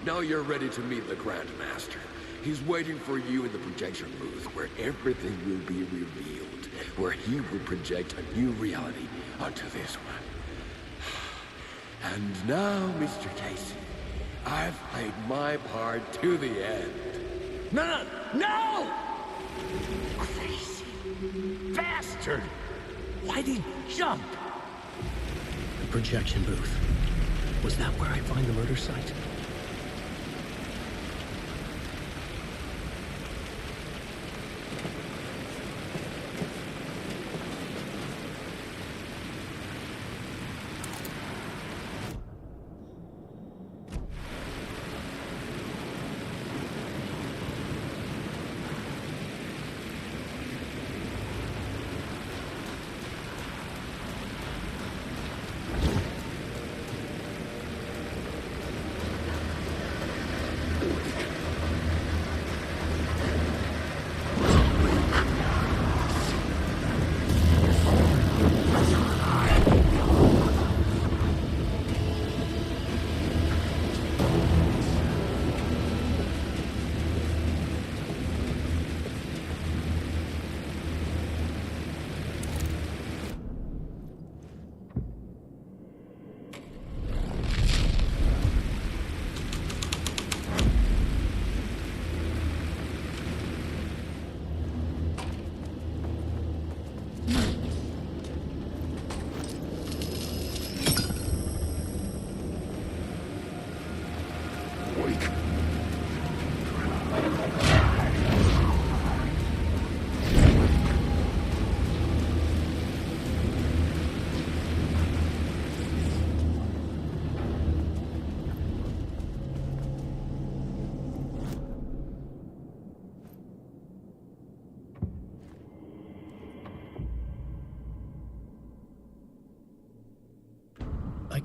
Speaker 1: Now you're ready to meet the Grandmaster. He's waiting for you in the projection booth where everything will be revealed, where he will project a new reality onto this one. And now, Mr. Casey, I've played my part to the end.
Speaker 4: No! No! Crazy bastard! Why'd he jump?
Speaker 11: The projection booth. Was that where I find the murder site?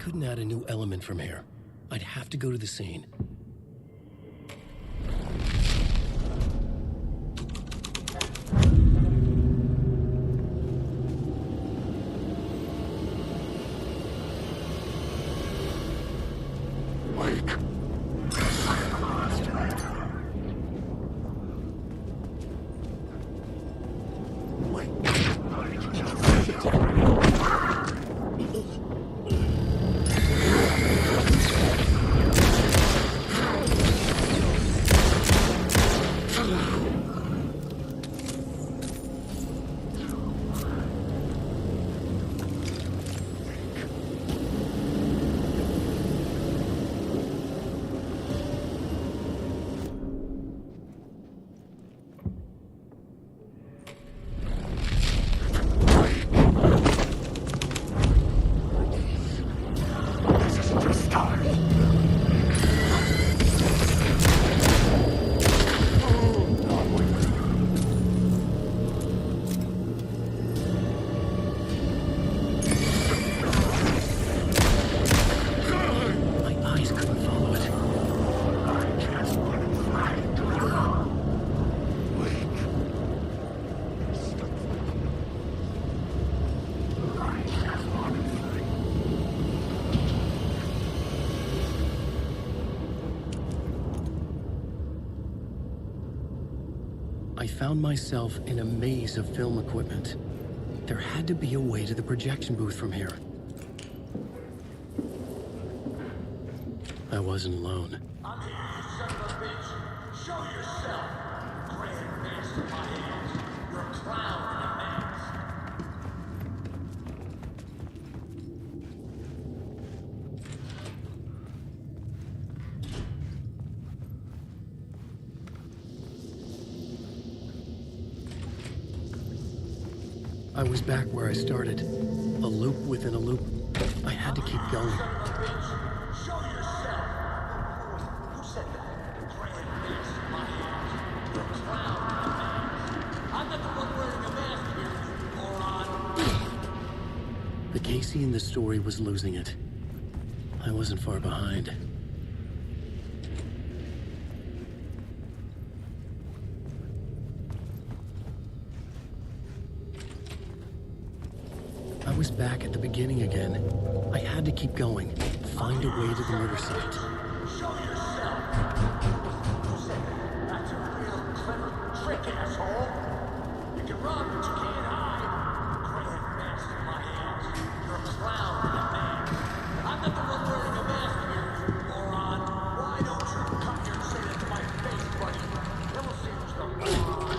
Speaker 11: couldn't add a new element from here. I'd have to go to the scene. I found myself in a maze of film equipment. There had to be a way to the projection booth from here. I wasn't alone.
Speaker 8: I'm here, you son of a bitch. Show yourself. Grand master my hands. You're a clown in a mask.
Speaker 11: I was back where I started. A loop within a loop. I had to keep going.
Speaker 8: Show yourself. Who said that? Grand master my hands. You're a clown in a mask. I'm not the one wearing a mask here, you moron.
Speaker 11: The Casey in the story was losing it. I wasn't far behind. I was back at the beginning again. I had to keep going, find a way to the murder site.
Speaker 8: Show yourself. Who said that? That's a real clever trick, asshole. You can run, but you can't hide. Grand master my hands. You're a clown in a mask. I'm not the one wearing a mask here, you moron. Why don't you come here and say that to my face, buddy? Then we'll see who's the moron.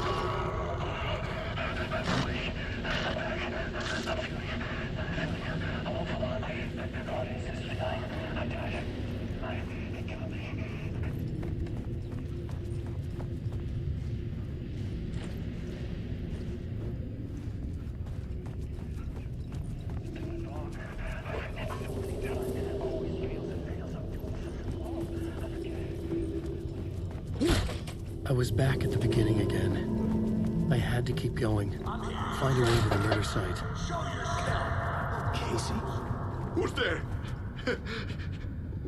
Speaker 11: I was back at the beginning again. I had to keep going, find a way to the murder site.
Speaker 16: Casey? Who's there?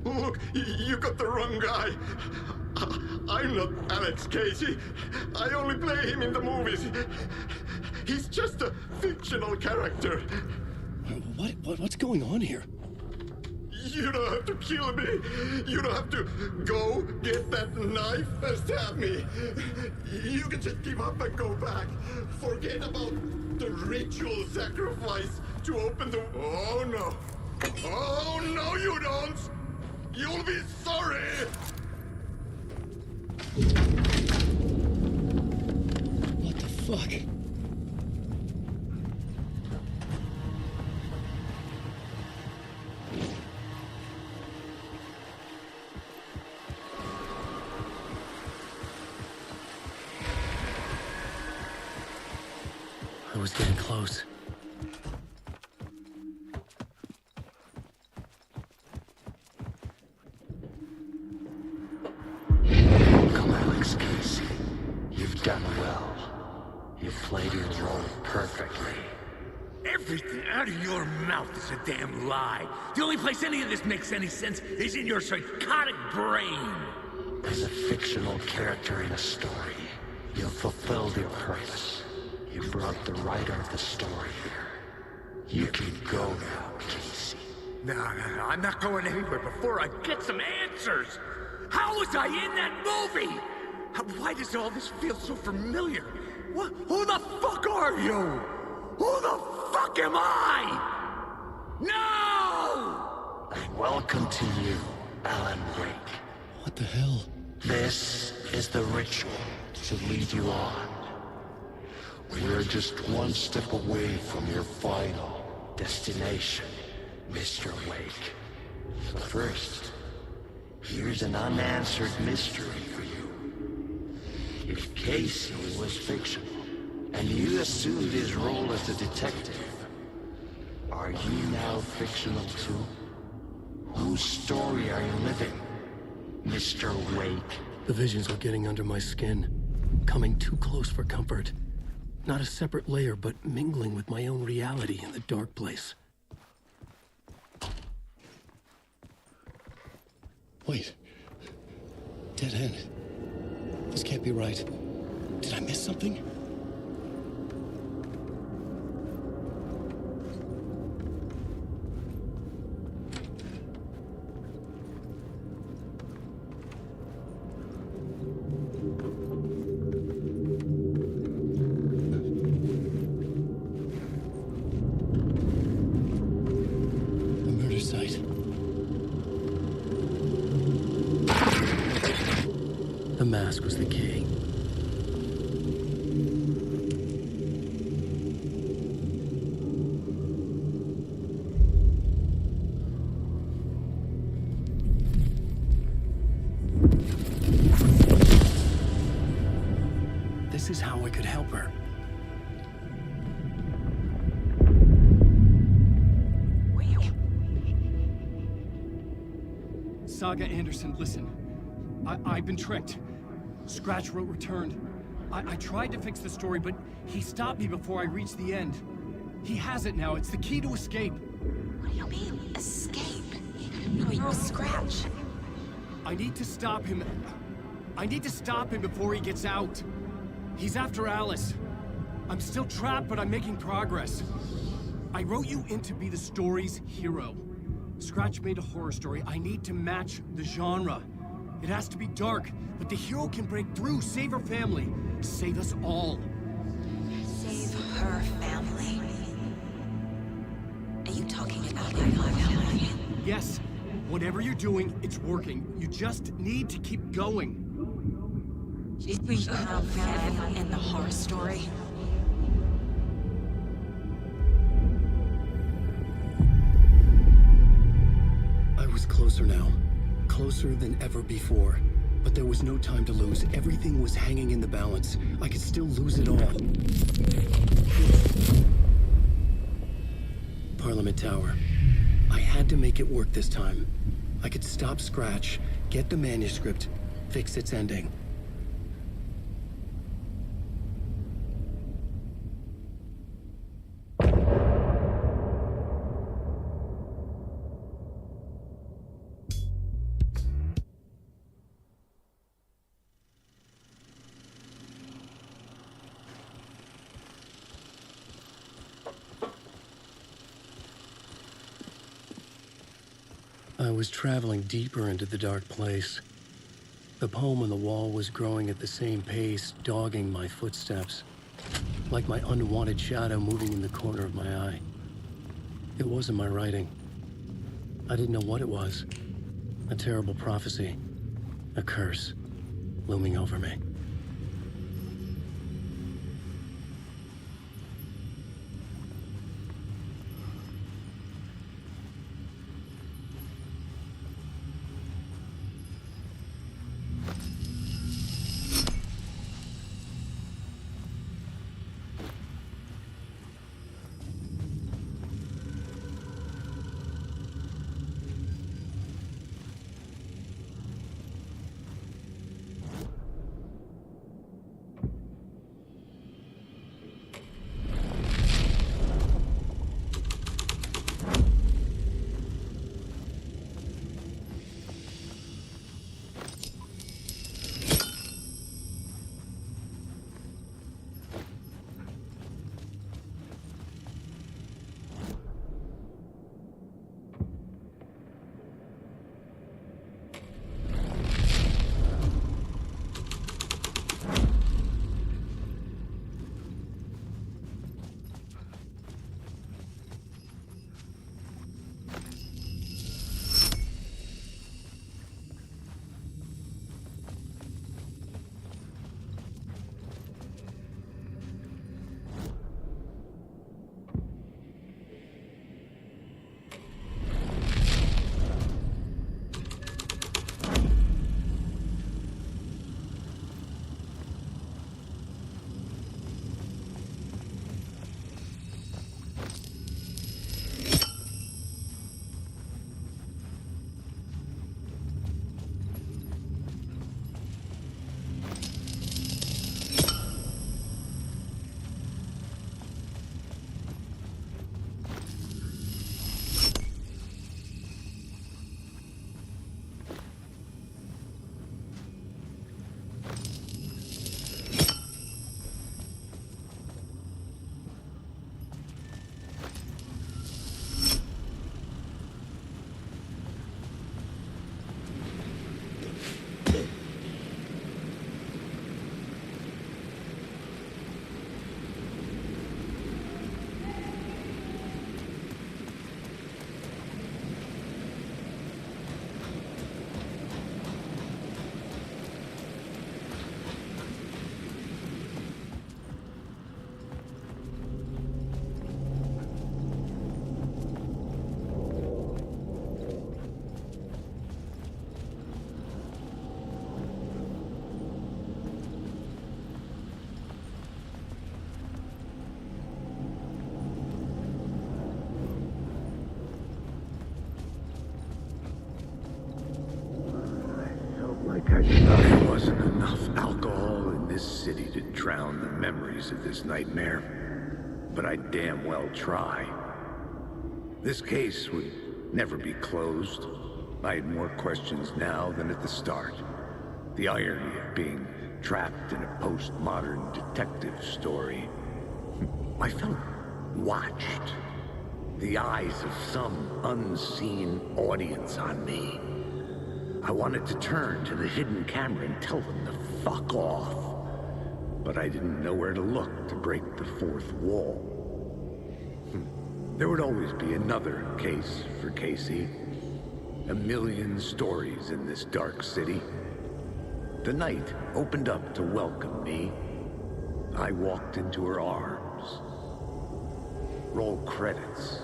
Speaker 16: Look, you got the wrong guy. I'm not Alex Casey. I only play him in the movies. He's just a fictional character.
Speaker 11: What's going on here?
Speaker 16: You don't have to kill me. You don't have to go get that knife and stab me. You can just give up and go back. Forget about the ritual sacrifice to open the... Oh, no. Oh, no, you don't. You'll be sorry.
Speaker 11: What the fuck? I was getting close.
Speaker 1: Come, Alex Casey. You've done well. You've played your role perfectly.
Speaker 8: Everything out of your mouth is a damn lie. The only place any of this makes any sense is in your psychotic brain.
Speaker 2: As a fictional character in a story, you fulfilled your purpose. You brought the writer of the story here. You can go now, Casey.
Speaker 8: No, I'm not going anywhere before I get some answers. How was I in that movie? Why does all this feel so familiar? Who the fuck are you? Who the fuck am I? No!
Speaker 2: Welcome to you, Alan Wake.
Speaker 23: What the hell?
Speaker 2: This is the ritual to lead you on. We're just one step away from your final destination, Mr. Wake. But first, here's an unanswered mystery for you. If Casey was fictional, and you assumed his role as the detective, are you now fictional too? Whose story are you living, Mr. Wake?
Speaker 23: The visions were getting under my skin, coming too close for comfort. Not a separate layer, but mingling with my own reality in the dark place. Wait. Dead end. This can't be right. Did I miss something? The mask was the key. This is how I could help her.
Speaker 3: Saga Anderson, listen. I've been tricked. Scratch wrote returned. I tried to fix the story, but he stopped me before I reached the end. He has it now. It's the key to escape.
Speaker 14: What do you mean, escape? No, you're Scratch.
Speaker 3: I need to stop him. I need to stop him before he gets out. He's after Alice. I'm still trapped, but I'm making progress. I wrote you in to be the story's hero. Scratch made a horror story. I need to match the genre. It has to be dark, but the hero can break through, save her family, save us all.
Speaker 14: Save her family? Are you talking about my family?
Speaker 3: Yes. Whatever you're doing, it's working. You just need to keep going.
Speaker 14: Did we have family in the horror story?
Speaker 23: I was closer now. Closer than ever before. But there was no time to lose. Everything was hanging in the balance. I could still lose it all. Parliament Tower. I had to make it work this time. I could stop Scratch, get the manuscript, fix its ending. I was traveling deeper into the dark place. The poem on the wall was growing at the same pace, dogging my footsteps, like my unwanted shadow moving in the corner of my eye. It wasn't my writing. I didn't know what it was. A terrible prophecy, a curse, looming over me.
Speaker 4: this city to drown the memories of this nightmare, but I'd damn well try. This case would never be closed. I had more questions now than at the start. The irony of being trapped in a postmodern detective story. I felt watched. The eyes of some unseen audience on me. I wanted to turn to the hidden camera and tell them to fuck off. But I didn't know where to look to break the fourth wall. There would always be another case for Casey. A million stories in this dark city. The night opened up to welcome me. I walked into her arms. Roll credits.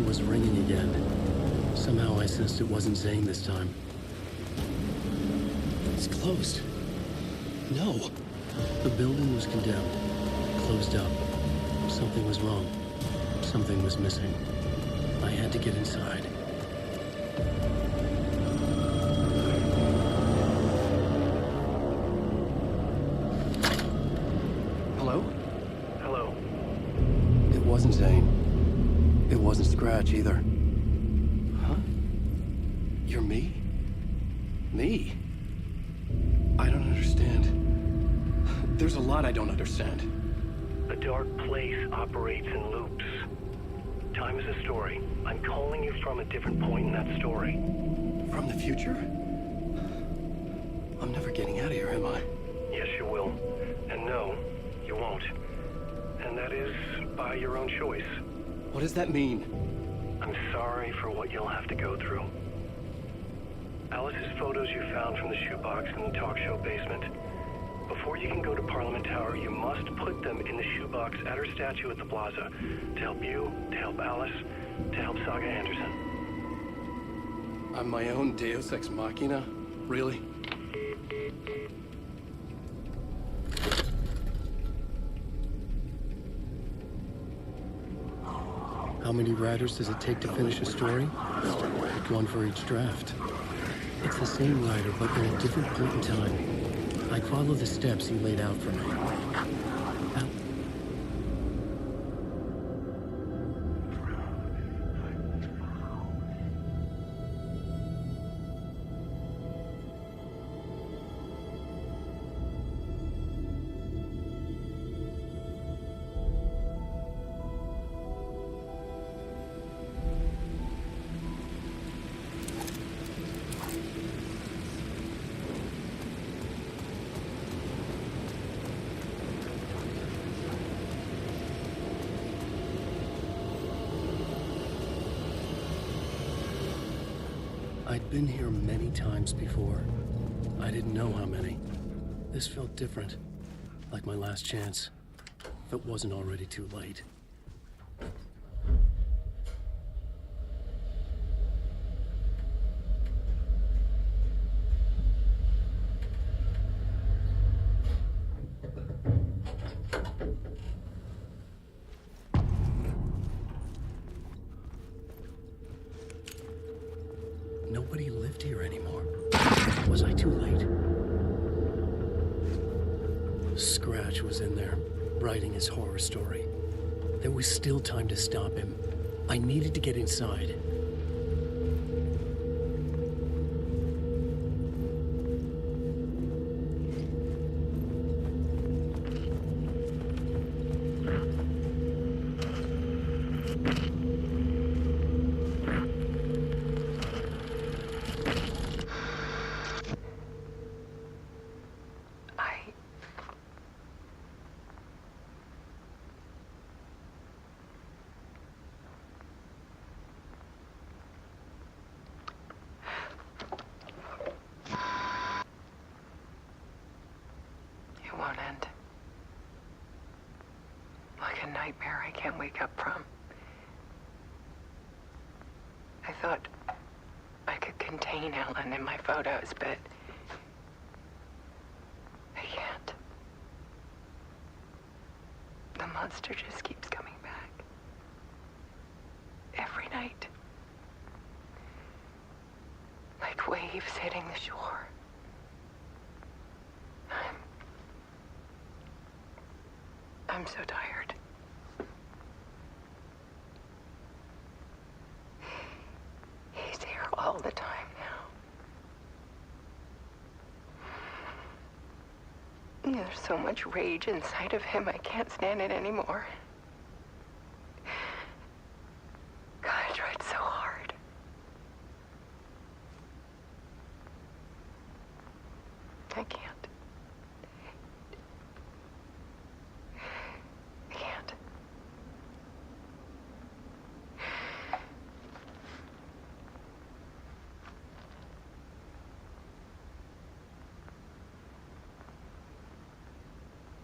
Speaker 11: Was ringing again. Somehow I sensed it wasn't Zane this time. It's closed. No. The building was condemned. Closed up. Something was wrong. Something was missing. I had to get inside. Hello?
Speaker 17: Hello.
Speaker 11: It wasn't Zane. It wasn't Scratch either. Huh? You're me? Me? I don't understand. There's a lot I don't understand.
Speaker 17: The dark place operates in loops. Time is a story. I'm calling you from a different point in that story.
Speaker 11: From the future? I'm never getting out of here, am I?
Speaker 17: Yes, you will. And no, you won't. And that is by your own choice.
Speaker 11: What does that mean?
Speaker 17: I'm sorry for what you'll have to go through. Alice's photos you found from the shoebox in the talk show basement. Before you can go to Parliament Tower, you must put them in the shoebox at her statue at the plaza. To help you, to help Alice, to help Saga Anderson.
Speaker 11: I'm my own Deus Ex Machina? Really? How many writers does it take to finish a story? One for each draft. It's the same writer, but at a different point in time. I follow the steps he laid out for me. I'd been here many times before. I didn't know how many. This felt different, like my last chance, if it wasn't already too late. Nobody lived here anymore. Was I too late? Scratch was in there, writing his horror story. There was still time to stop him. I needed to get inside.
Speaker 15: on end. Like a nightmare I can't wake up from. I thought I could contain Ellen in my photos, but I can't. The monster just keeps coming back. Every night. Like waves hitting the shore. I'm so tired. He's here all the time now. There's so much rage inside of him, I can't stand it anymore. God, I tried so hard. I can't. I can't.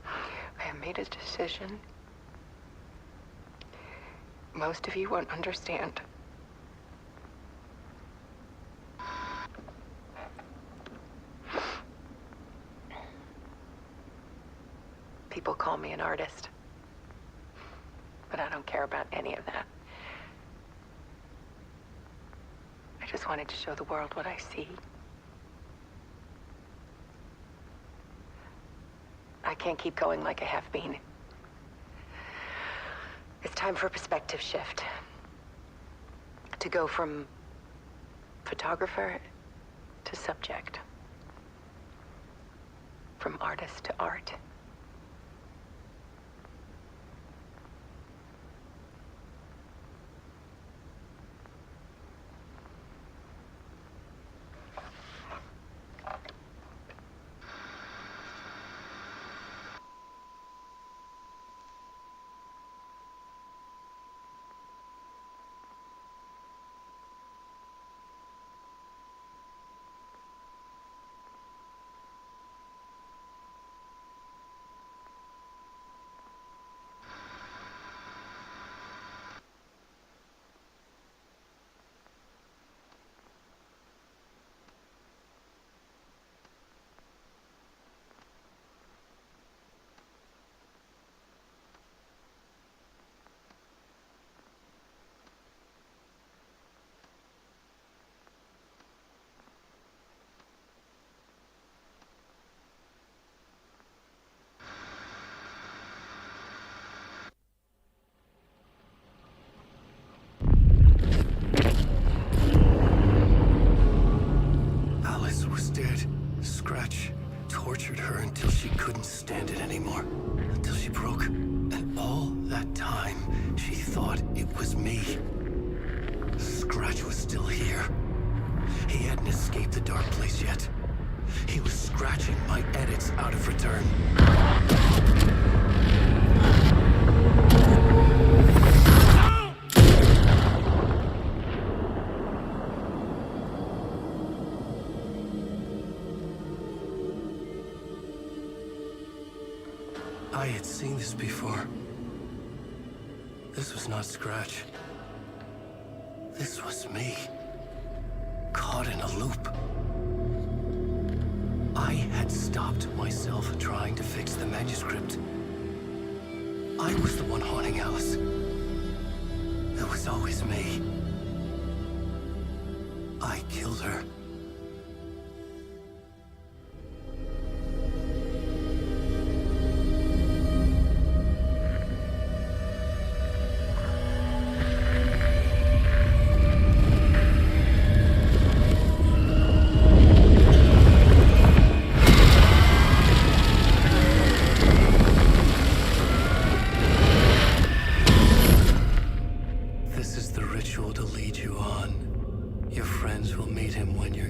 Speaker 15: I have made a decision. Most of you won't understand. People call me an artist, but I don't care about any of that. I just wanted to show the world what I see. I can't keep going like I have been. It's time for a perspective shift. To go from photographer to subject. From artist to art.
Speaker 11: Scratch tortured her until she couldn't stand it anymore. Until she broke. And all that time, she thought it was me. Scratch was still here. He hadn't escaped the dark place yet. He was scratching my edits out of return. I had seen this before. This was not Scratch. This was me. Caught in a loop. I had stopped myself trying to fix the manuscript. I was the one haunting Alice. It was always me. I killed her. This is the ritual to lead you on. Your friends will meet him when you're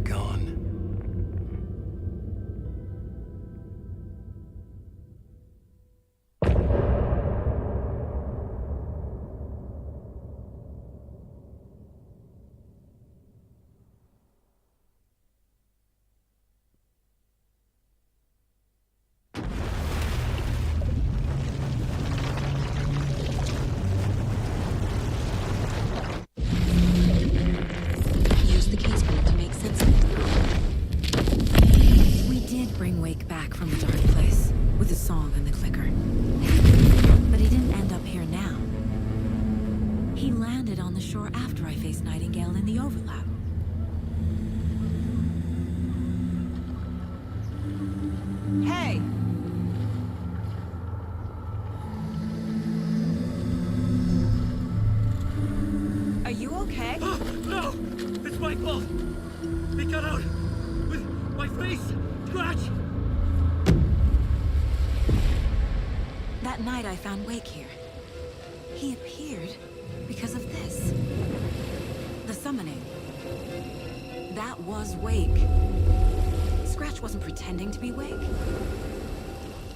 Speaker 14: back from the dark place with the song and the clicker. But he didn't end up here now. He landed on the shore after I faced Nightingale in the overlap. Hey! Are you okay?
Speaker 3: No! It's my fault! He got out with my face! Scratch!
Speaker 14: That night I found Wake here. He appeared because of this. The summoning. That was Wake. Scratch wasn't pretending to be Wake.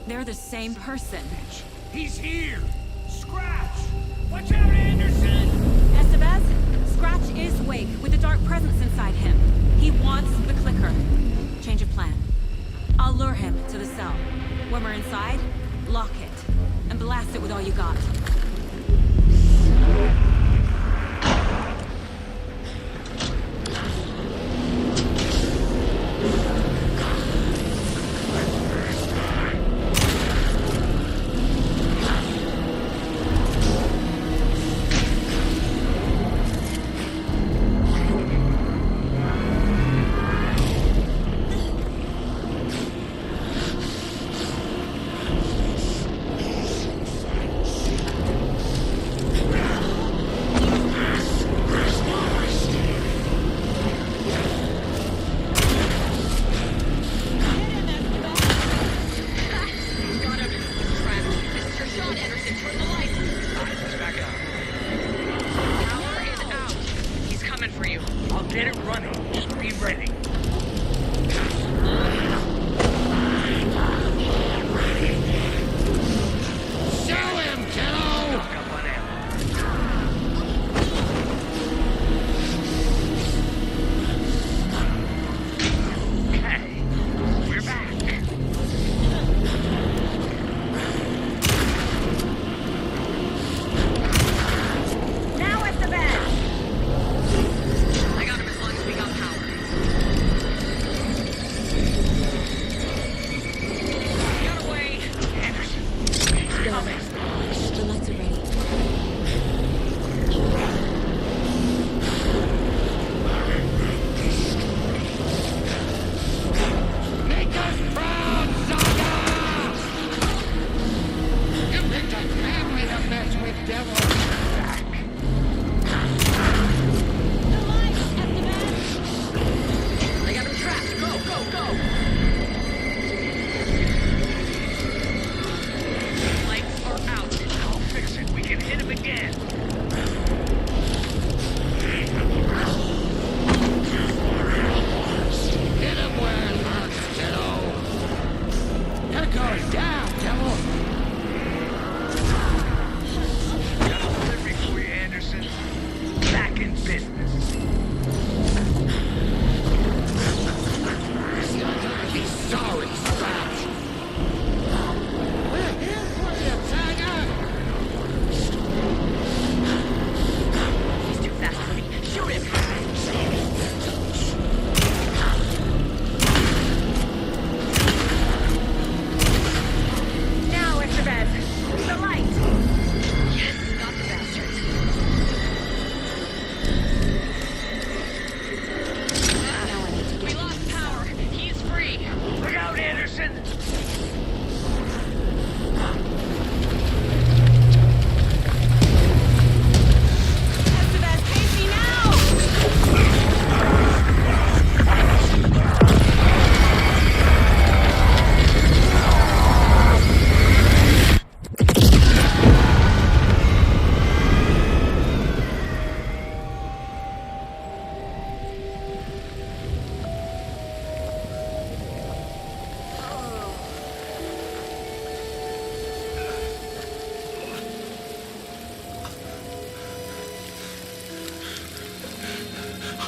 Speaker 14: They're the same person.
Speaker 3: He's here! Scratch! Watch out, Anderson!
Speaker 14: Estevez, Scratch is Wake with a dark presence inside him. He wants the clicker. Change of plan. I'll lure him to the cell. When we're inside, lock it. And blast it with all you got.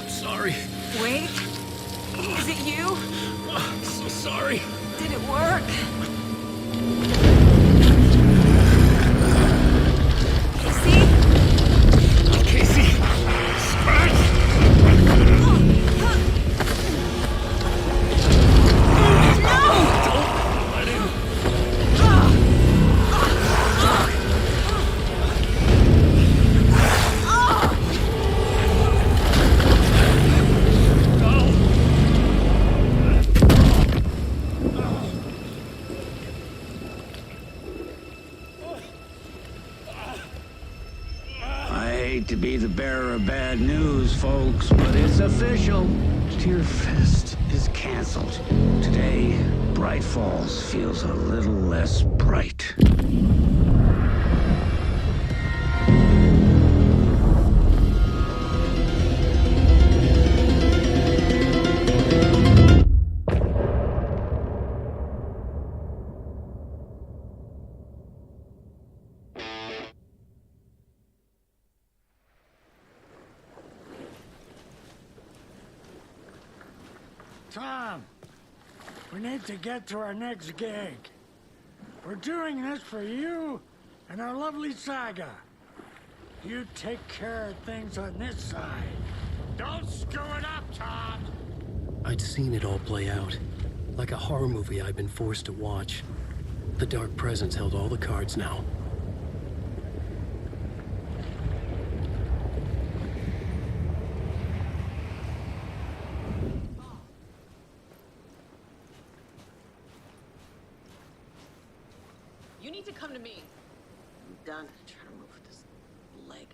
Speaker 3: Sorry.
Speaker 14: Wait. Is it you?
Speaker 3: I'm so sorry.
Speaker 14: Did it work?
Speaker 3: Casey? Scratch!
Speaker 14: No!
Speaker 8: to be the bearer of bad news, folks, but it's official. Tear Fest is canceled. Today, Bright Falls feels a little less bright.
Speaker 10: Tom, we need to get to our next gig. We're doing this for you and our lovely Saga. You take care of things on this side. Don't screw it up, Tom!
Speaker 11: I'd seen it all play out. Like a horror movie I'd been forced to watch. The Dark Presence held all the cards now.
Speaker 12: You need to come to me. I'm done trying to move with this leg.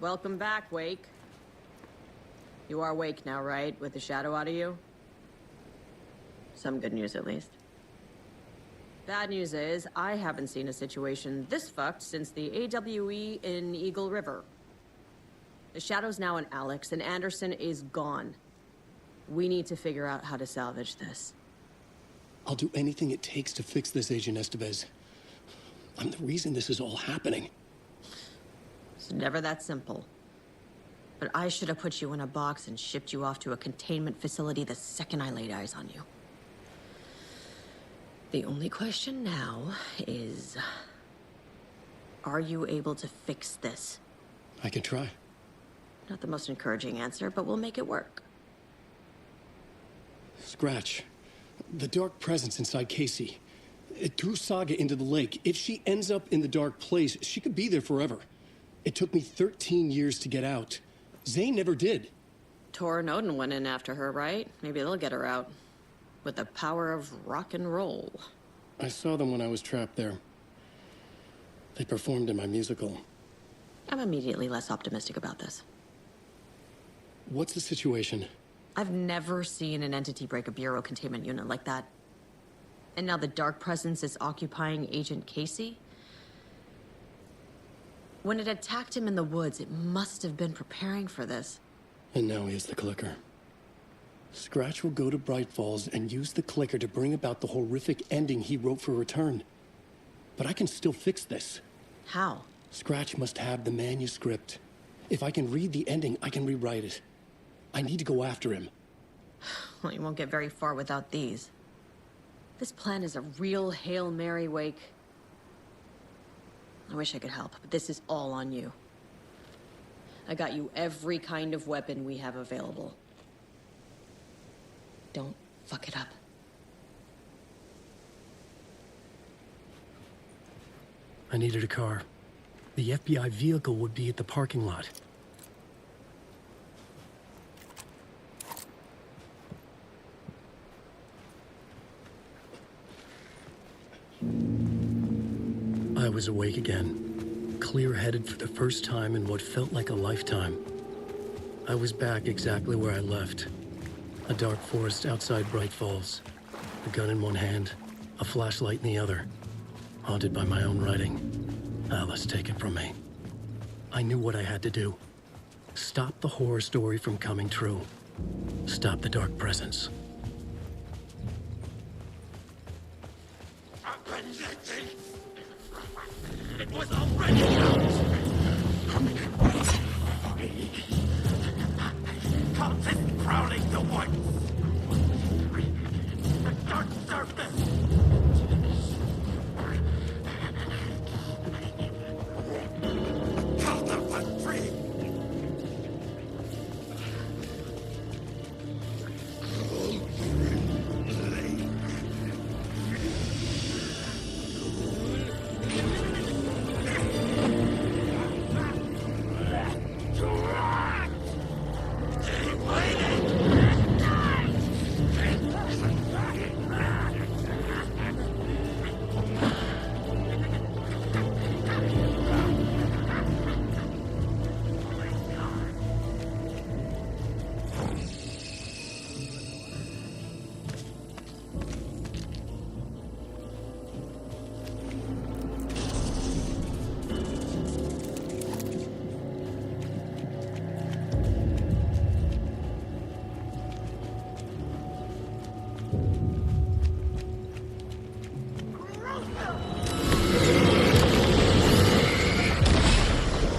Speaker 12: Welcome back, Wake. You are Wake now, right? With the shadow out of you? Some good news, at least. Bad news is, I haven't seen a situation this fucked since the AWE in Eagle River. The shadow's now in Alex, and Anderson is gone. We need to figure out how to salvage this.
Speaker 11: I'll do anything it takes to fix this, Agent Estevez. I'm the reason this is all happening.
Speaker 12: It's never that simple. But I should have put you in a box and shipped you off to a containment facility the second I laid eyes on you. The only question now is... are you able to fix this?
Speaker 11: I can try.
Speaker 12: Not the most encouraging answer, but we'll make it work.
Speaker 11: Scratch. The Dark Presence inside Casey. It threw Saga into the lake. If she ends up in the Dark Place, she could be there forever. It took me 13 years to get out. Zane never did.
Speaker 12: Tor and Odin went in after her, right? Maybe they'll get her out. With the power of rock and roll.
Speaker 11: I saw them when I was trapped there. They performed in my musical.
Speaker 12: I'm immediately less optimistic about this.
Speaker 11: What's the situation?
Speaker 12: I've never seen an entity break a Bureau containment unit like that. And now the Dark Presence is occupying Agent Casey? When it attacked him in the woods, it must have been preparing for this.
Speaker 11: And now he has the clicker. Scratch will go to Bright Falls and use the clicker to bring about the horrific ending he wrote for Return. But I can still fix this.
Speaker 12: How?
Speaker 11: Scratch must have the manuscript. If I can read the ending, I can rewrite it. I need to go after him.
Speaker 12: Well, you won't get very far without these. This plan is a real Hail Mary, Wake. I wish I could help, but this is all on you. I got you every kind of weapon we have available. Don't fuck it up.
Speaker 11: I needed a car. The FBI vehicle would be at the parking lot. I was awake again, clear-headed for the first time in what felt like a lifetime. I was back exactly where I left. A dark forest outside Bright Falls. A gun in one hand, a flashlight in the other. Haunted by my own writing. Alice, take it from me. I knew what I had to do. Stop the horror story from coming true. Stop the Dark Presence.
Speaker 8: It was already out! Comes in prowling the woods! The dark surface! Counter one tree!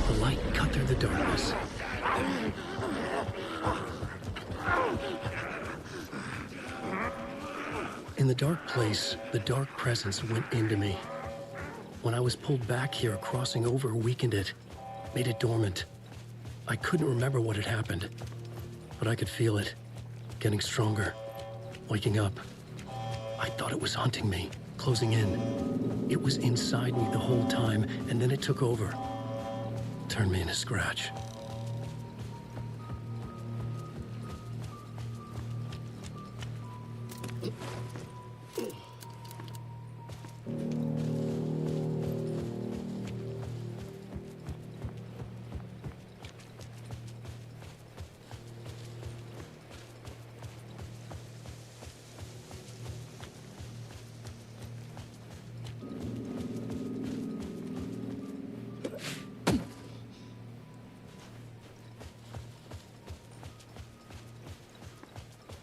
Speaker 11: The light cut through the darkness. In the dark place, the dark presence went into me. When I was pulled back here, crossing over weakened it, made it dormant. I couldn't remember what had happened, but I could feel it, getting stronger, waking up. I thought it was hunting me, closing in. It was inside me the whole time, and then it took over. Turned me into Scratch.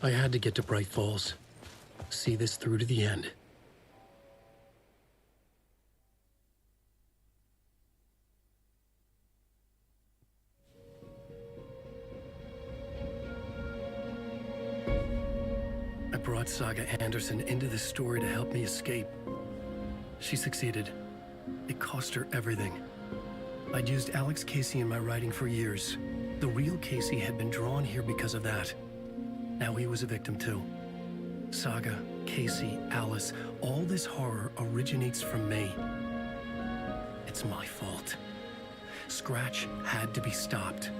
Speaker 11: I had to get to Bright Falls. See this through to the end. I brought Saga Anderson into this story to help me escape. She succeeded. It cost her everything. I'd used Alex Casey in my writing for years. The real Casey had been drawn here because of that. Now he was a victim too. Saga, Casey, Alice, all this horror originates from me. It's my fault. Scratch had to be stopped.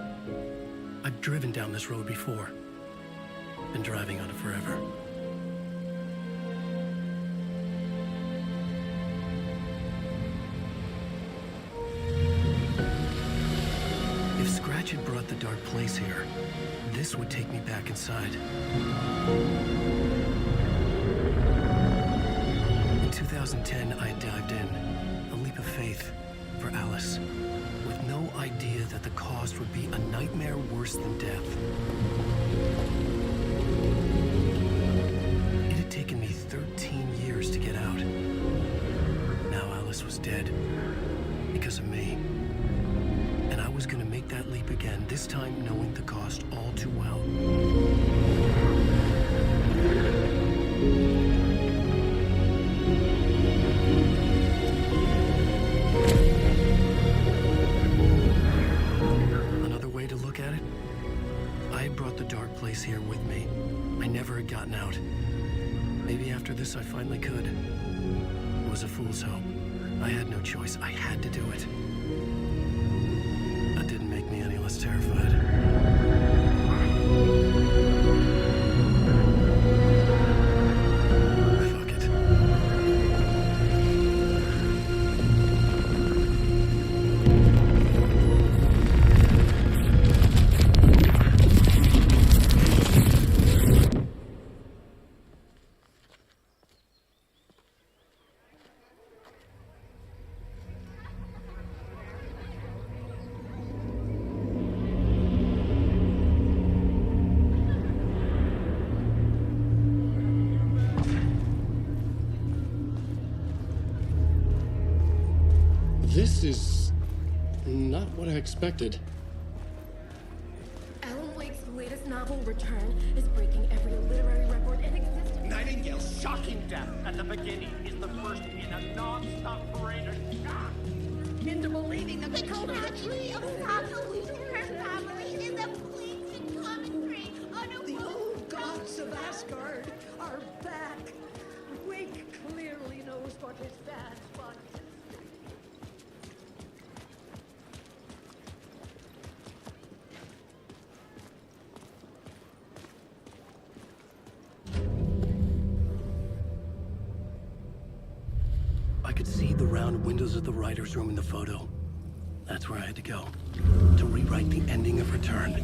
Speaker 11: I've driven down this road before. Been driving on it forever. If Scratch had brought the dark place here, this would take me back inside. In 2010, I dived in, a leap of faith for Alice, with no idea that the cost would be a nightmare worse than death. It had taken me 13 years to get out. Now Alice was dead, because of me. And I was gonna make that leap again, this time knowing the cost all too well. Another way to look at it, I had brought the dark place here with me. I never had gotten out. Maybe after this I finally could. It was a fool's hope. I had no choice. I had to do it. That didn't make me any less terrified. Fuck it. This is not what I expected.
Speaker 6: Alan Wake's latest novel, Return, is breaking every literary record in existence.
Speaker 21: Nightingale's shocking death at the beginning is the first in a non-stop parade of shock into believing that the
Speaker 6: tree of Saga her family is a pleasing commentary on a
Speaker 22: The old gods of Asgard are back. Wake clearly knows what his dad wants.
Speaker 11: I could see the round windows of the writer's room in the photo. That's where I had to go, to rewrite the ending of Return.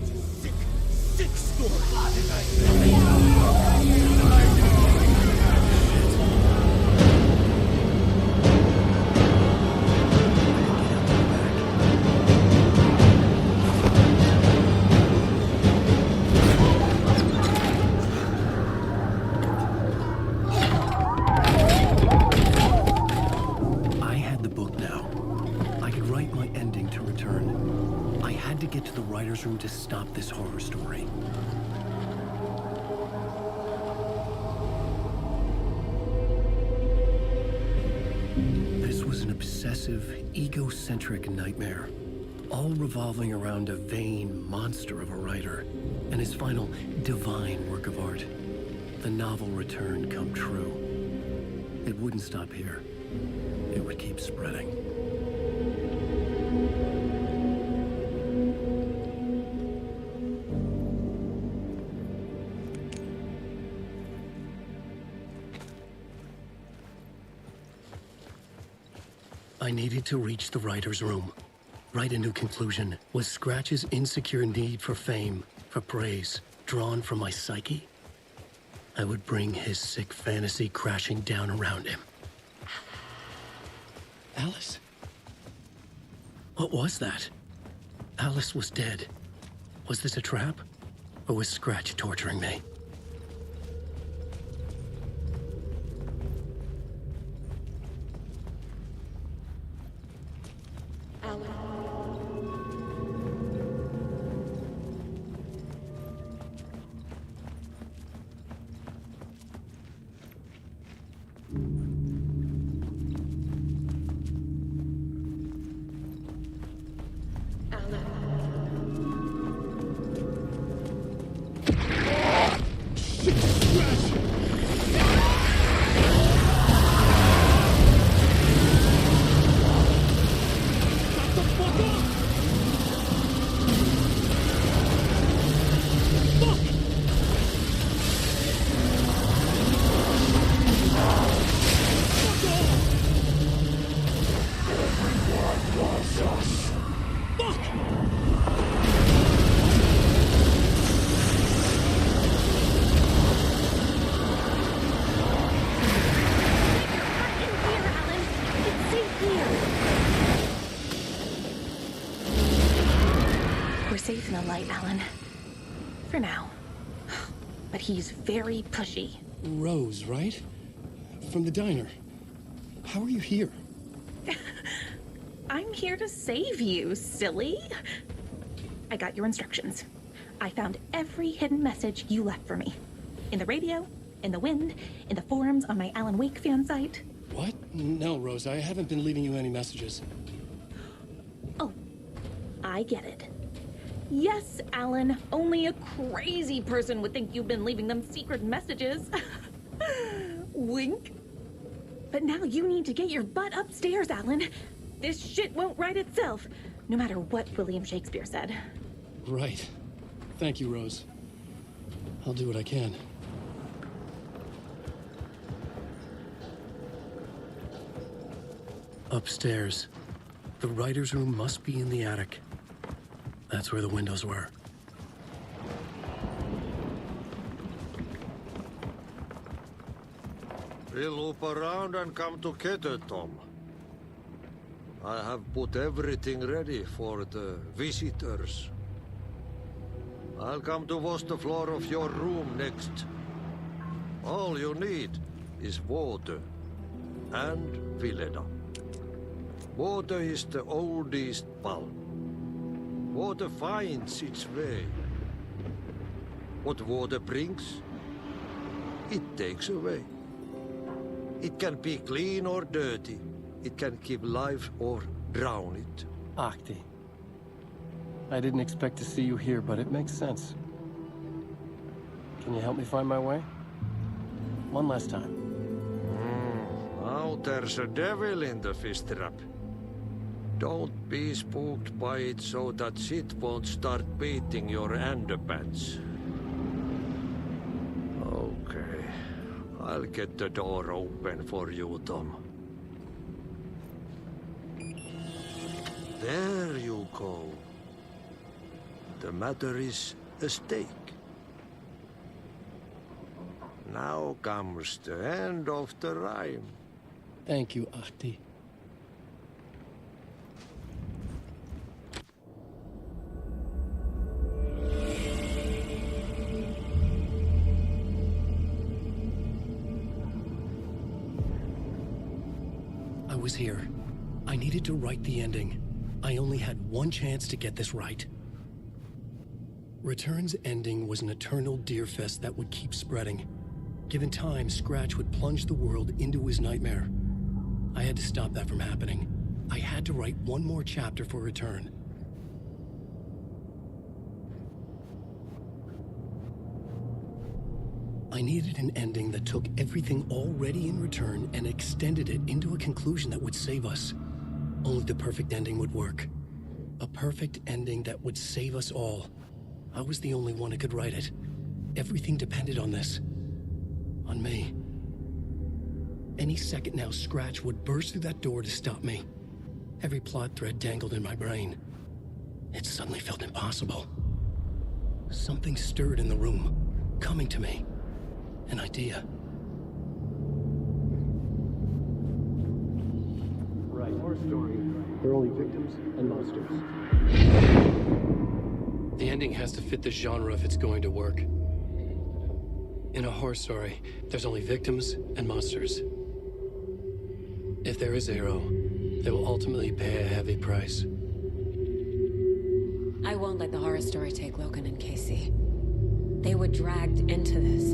Speaker 21: sick story.
Speaker 23: get to the writer's room to stop this horror story. This was an obsessive, egocentric nightmare, all revolving around a vain monster of a writer and his final divine work of art. The novel return come true. It wouldn't stop here. It would keep spreading. I needed to reach the writer's room. Write a new conclusion. Was Scratch's insecure need for fame, for praise, drawn from my psyche? I would bring his sick fantasy crashing down around him. Alice? What was that? Alice was dead. Was this a trap? Or was Scratch torturing me?
Speaker 9: Safe in the light, Alan. For now. But he's very pushy.
Speaker 23: Rose, right? From the diner. How are you here?
Speaker 9: I'm here to save you, silly. I got your instructions. I found every hidden message you left for me. In the radio, in the wind, in the forums on my Alan Wake fan site.
Speaker 23: What? No, Rose, I haven't been leaving you any messages.
Speaker 9: Oh, I get it. Yes, Alan, only a crazy person would think you've been leaving them secret messages. Wink. But now you need to get your butt upstairs, Alan. This shit won't write itself, no matter what William Shakespeare said.
Speaker 23: Right. Thank you, Rose. I'll do what I can. Upstairs. The writer's room must be in the attic. That's where the windows were.
Speaker 19: We'll loop around and come together, Tom. I have put everything ready for the visitors. I'll come to wash the floor of your room next. All you need is water and Vileda. Water is the oldest bulb. Water finds its way. What water brings, it takes away. It can be clean or dirty. It can keep life or drown it.
Speaker 23: Ahti. I didn't expect to see you here, but it makes sense. Can you help me find my way? One last time.
Speaker 19: Now there's a devil in the fish trap. Don't be spooked by it so that shit won't start beating your underpants. Okay. I'll get the door open for you, Tom. There you go. The matter is a stake. Now comes the end of the rhyme.
Speaker 23: Thank you, Ahti. I was here. I needed to write the ending. I only had one chance to get this right. Return's ending was an eternal deerfest that would keep spreading. Given time, Scratch would plunge the world into his nightmare. I had to stop that from happening. I had to write one more chapter for Return. I needed an ending that took everything already in Return and extended it into a conclusion that would save us. Only the perfect ending would work. A perfect ending that would save us all. I was the only one who could write it. Everything depended on this. On me. Any second now, Scratch would burst through that door to stop me. Every plot thread dangled in my brain. It suddenly felt impossible. Something stirred in the room, coming to me. An idea.
Speaker 11: Right, horror story. They're only victims and monsters. The ending has to fit the genre if it's going to work. In a horror story, there's only victims and monsters. If there is a hero, they will ultimately pay a heavy price.
Speaker 12: I won't let the horror story take Logan and Casey. They were dragged into this.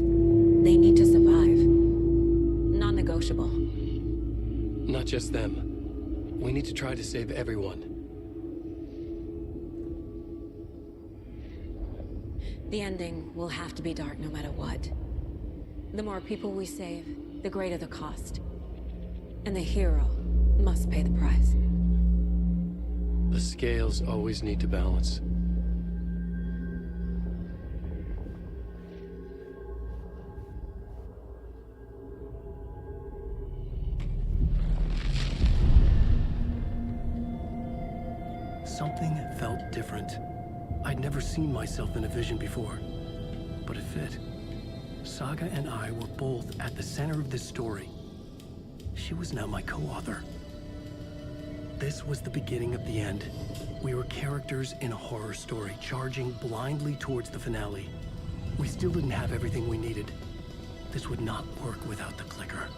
Speaker 12: They need to survive. Non-negotiable.
Speaker 11: Not just them. We need to try to save everyone.
Speaker 12: The ending will have to be dark no matter what. The more people we save, the greater the cost. And the hero must pay the price.
Speaker 11: The scales always need to balance.
Speaker 23: Something felt different. I'd never seen myself in a vision before, but it fit. Saga and I were both at the center of this story. She was now my co-author. This was the beginning of the end. We were characters in a horror story, charging blindly towards the finale. We still didn't have everything we needed. This would not work without the clicker.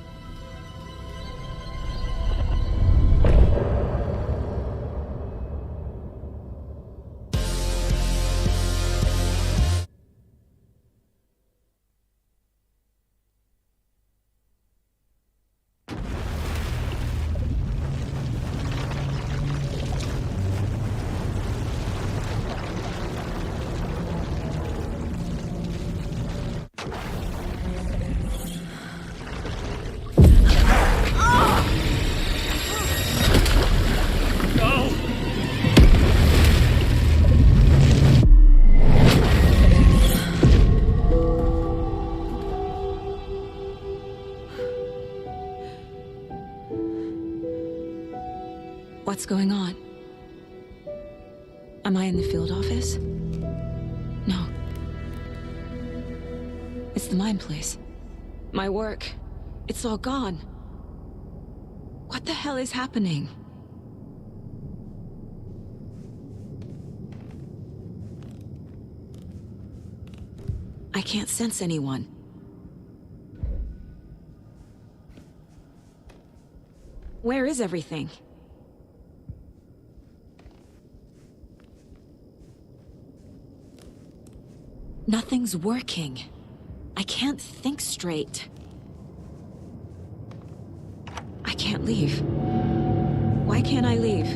Speaker 12: What's going on? Am I in the field office? No. It's the mine place. My work. It's all gone. What the hell is happening? I can't sense anyone. Where is everything? Nothing's working. I can't think straight. I can't leave. Why can't I leave?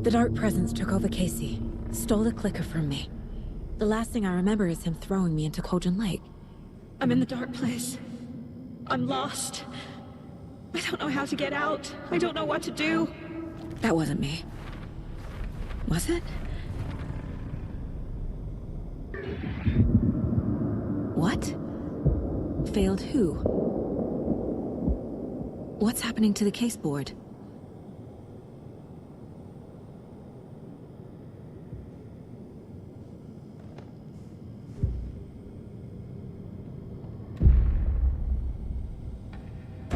Speaker 9: The Dark Presence took over Casey, stole the clicker from me. The last thing I remember is him throwing me into Cauldron Lake. I'm in the dark place. I'm lost. I don't know how to get out. I don't know what to do.
Speaker 12: That wasn't me. Was it? What? Failed who? What's happening to the caseboard?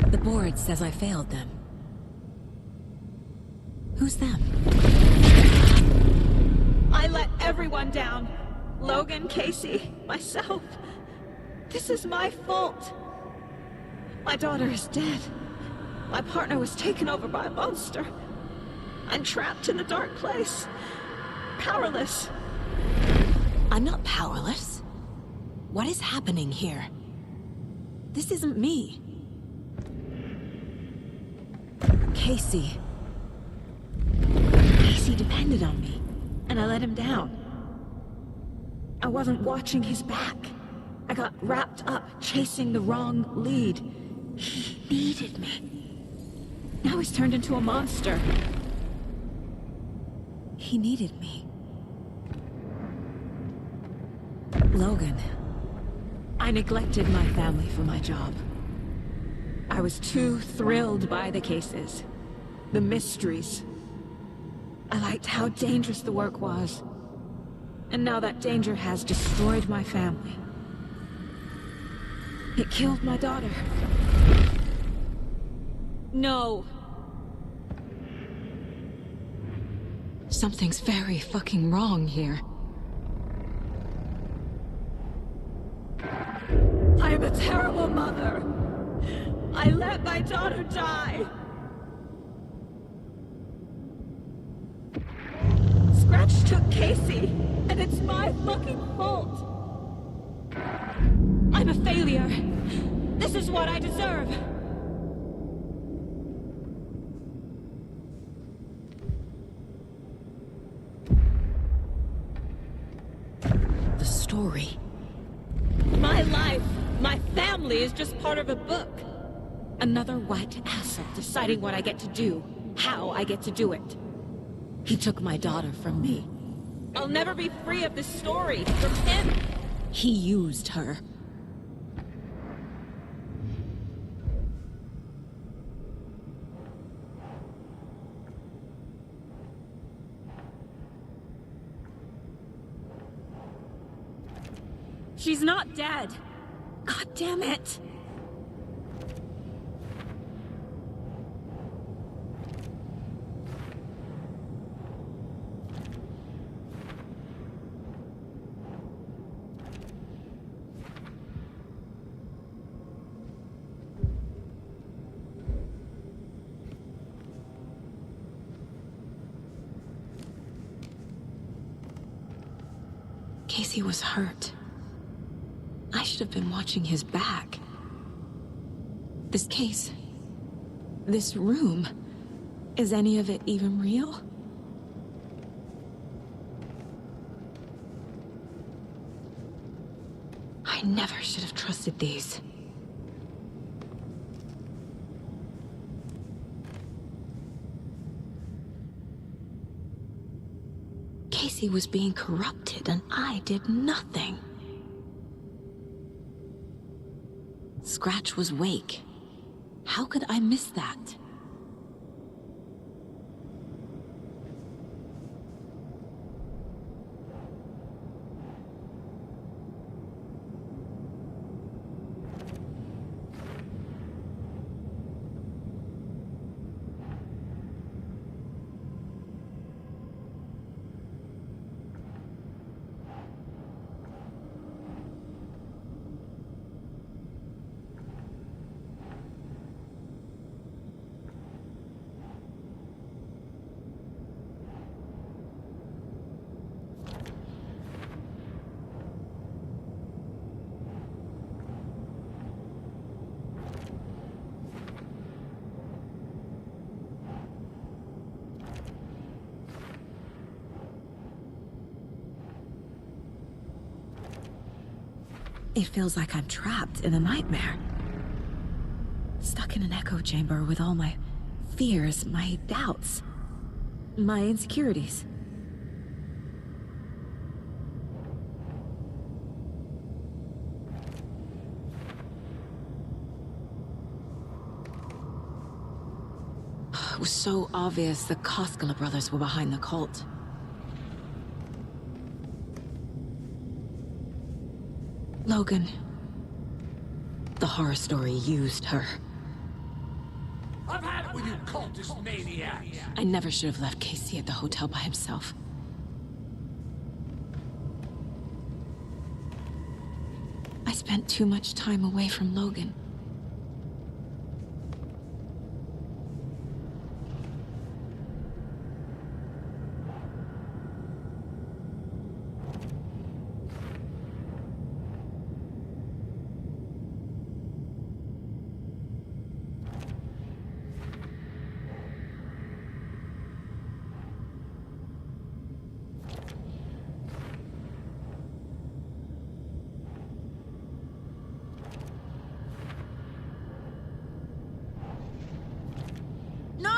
Speaker 12: The board says I failed them. Who's them?
Speaker 9: I let everyone down. Logan, Casey, myself. This is my fault. My daughter is dead. My partner was taken over by a monster.
Speaker 14: and trapped in the dark place. Powerless.
Speaker 5: I'm not powerless. What is happening here? This isn't me. Casey. Casey depended on me, and I let him down.
Speaker 14: I wasn't watching his back. I got wrapped up chasing the wrong lead. He needed me. Now he's turned into a monster.
Speaker 5: He needed me. Logan.
Speaker 14: I neglected my family for my job. I was too thrilled by the cases, the mysteries. I liked how dangerous the work was. And now that danger has destroyed my family. It killed my daughter. No.
Speaker 5: Something's very fucking wrong here.
Speaker 14: I am a terrible mother. I let my daughter die. Scratch took Casey, and it's my fucking fault. I'm a failure. This is what I deserve.
Speaker 5: The story.
Speaker 14: My life, my family is just part of a book. Another white asset deciding what I get to do, how I get to do it.
Speaker 5: He took my daughter from me.
Speaker 14: I'll never be free of this story from him.
Speaker 5: He used her.
Speaker 14: She's not dead. God damn it.
Speaker 5: Casey was hurt. I should have been watching his back. This case, this room, is any of it even real? I never should have trusted these. Casey was being corrupted and I did nothing. Scratch was Wake. How could I miss that? It feels like I'm trapped in a nightmare. Stuck in an echo chamber with all my fears, my doubts, my insecurities. It was so obvious the Koskela brothers were behind the cult. Logan. The horror story used her.
Speaker 21: I've had it with you cultist maniacs!
Speaker 5: I never should have left Casey at the hotel by himself. I spent too much time away from Logan.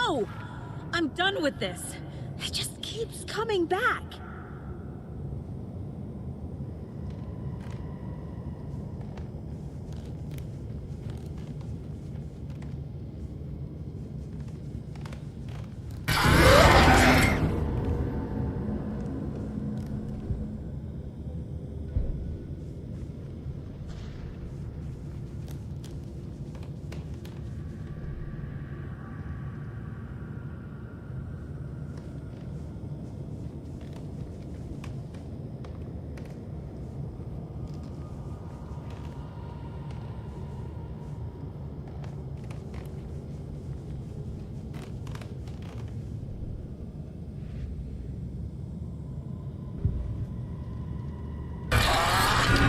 Speaker 9: go! I'm done with this. It just keeps coming back.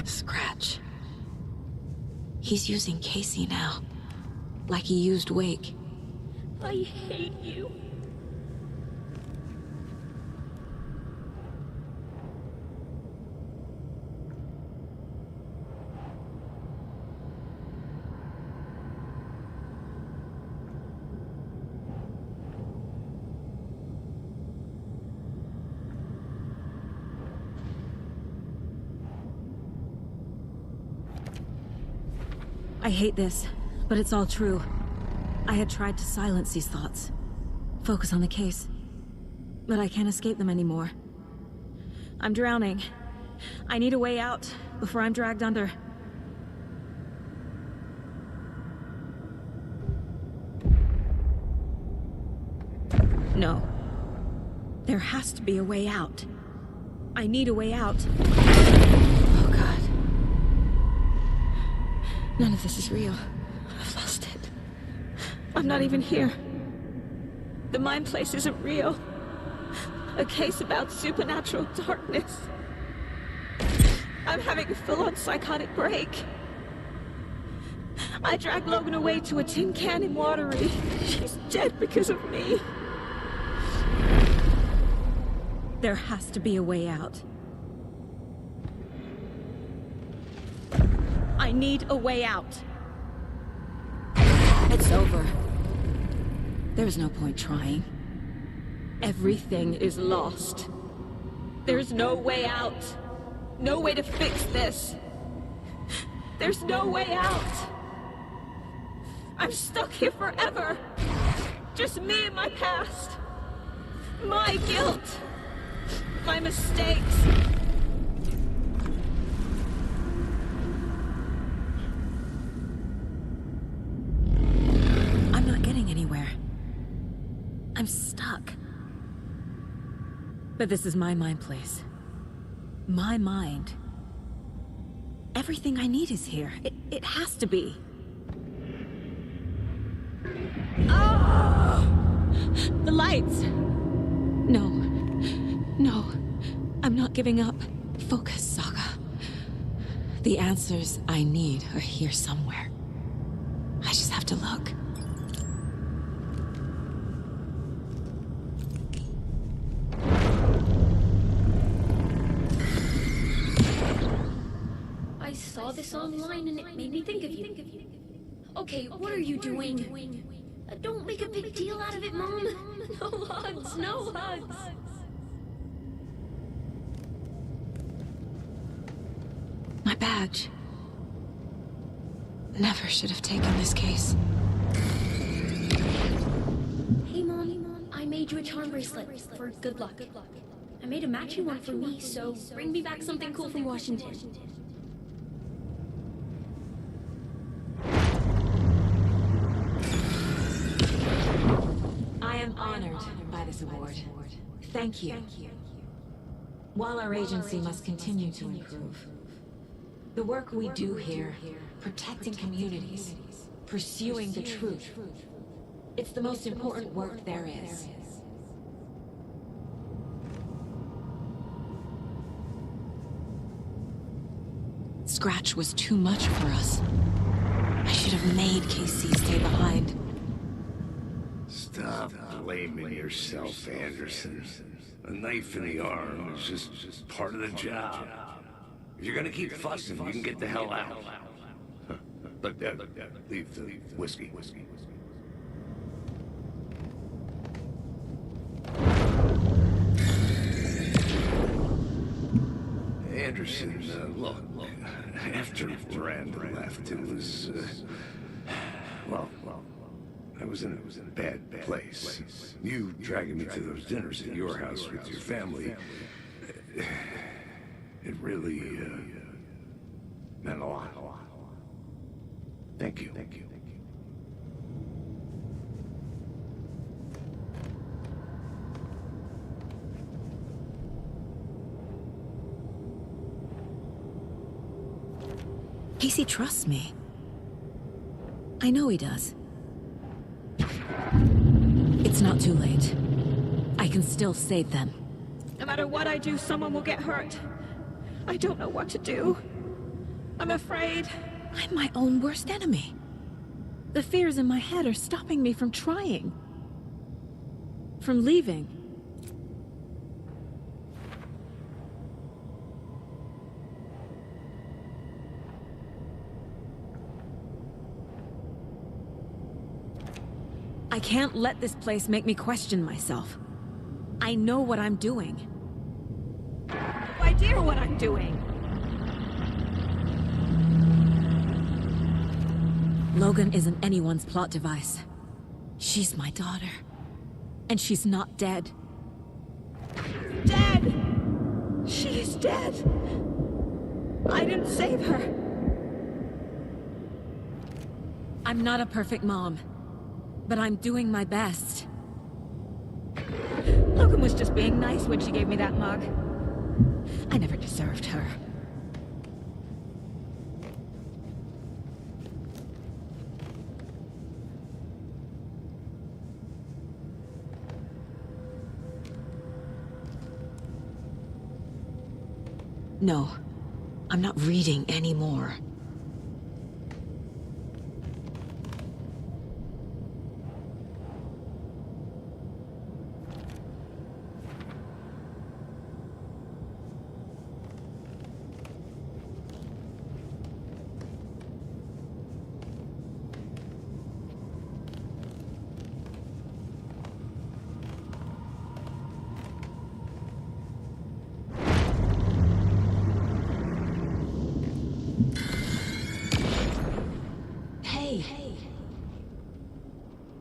Speaker 5: Scratch. He's using Casey now. Like he used Wake.
Speaker 9: I hate you. I hate this, but it's all true. I had tried to silence these thoughts. Focus on the case. But I can't escape them anymore. I'm drowning. I need a way out before I'm dragged under. No. There has to be a way out. I need a way out. Oh, God. None of this is real. I've lost it. I'm not even here. The mind place isn't real. A case about supernatural darkness. I'm having a full-on psychotic break. I dragged Logan away to a tin can in Watery. She's dead because of me. There has to be a way out. I need a way out. It's over. There's no point trying. Everything is lost. There's no way out. No way to fix this. There's no way out. I'm stuck here forever. Just me and my past. My guilt. My mistakes. I'm not getting anywhere. I'm stuck. But this is my mind place. My mind. Everything I need is here. It has to be. Oh! The lights! No. No. I'm not giving up. Focus, Saga. The answers I need are here somewhere. I just have to look.
Speaker 7: I saw this online and it made me think of you. Okay, what are you doing? Don't make a big deal out of it, Mom. No hugs, no hugs.
Speaker 5: My badge. Never should have taken this case.
Speaker 7: Hey, Mom, I made you a charm bracelet for good luck. I made a matching one for me, so bring me back something cool from Washington.
Speaker 5: I am honored by this award. Thank you. While our agency must continue to improve, the work we do here, protecting communities, pursuing the truth, it's the most important work there is. Scratch was too much for us. I should have made Casey stay behind.
Speaker 4: Stop blaming yourself, Anderson. A knife in the arm is just part of the job. If you're gonna keep fussing, you can get the hell out. But leave the whiskey. Anderson, look, after Miranda left, it was, well, I was in a bad place. You dragging me to those dinners at your house with your family, it really, meant a lot. Thank you.
Speaker 5: Casey trusts me. I know he does. It's not too late. I can still save them.
Speaker 9: No matter what I do, someone will get hurt. I don't know what to do. I'm afraid.
Speaker 5: I'm my own worst enemy. The fears in my head are stopping me from trying. From leaving. I can't let this place make me question myself. I know what I'm doing.
Speaker 9: No idea what I'm doing.
Speaker 5: Logan isn't anyone's plot device. She's my daughter. And she's not dead.
Speaker 9: Dead! She's dead! I didn't save her.
Speaker 5: I'm not a perfect mom, but I'm doing my best.
Speaker 9: Logan was just being nice when she gave me that mug.
Speaker 5: I never deserved her. No, I'm not reading anymore.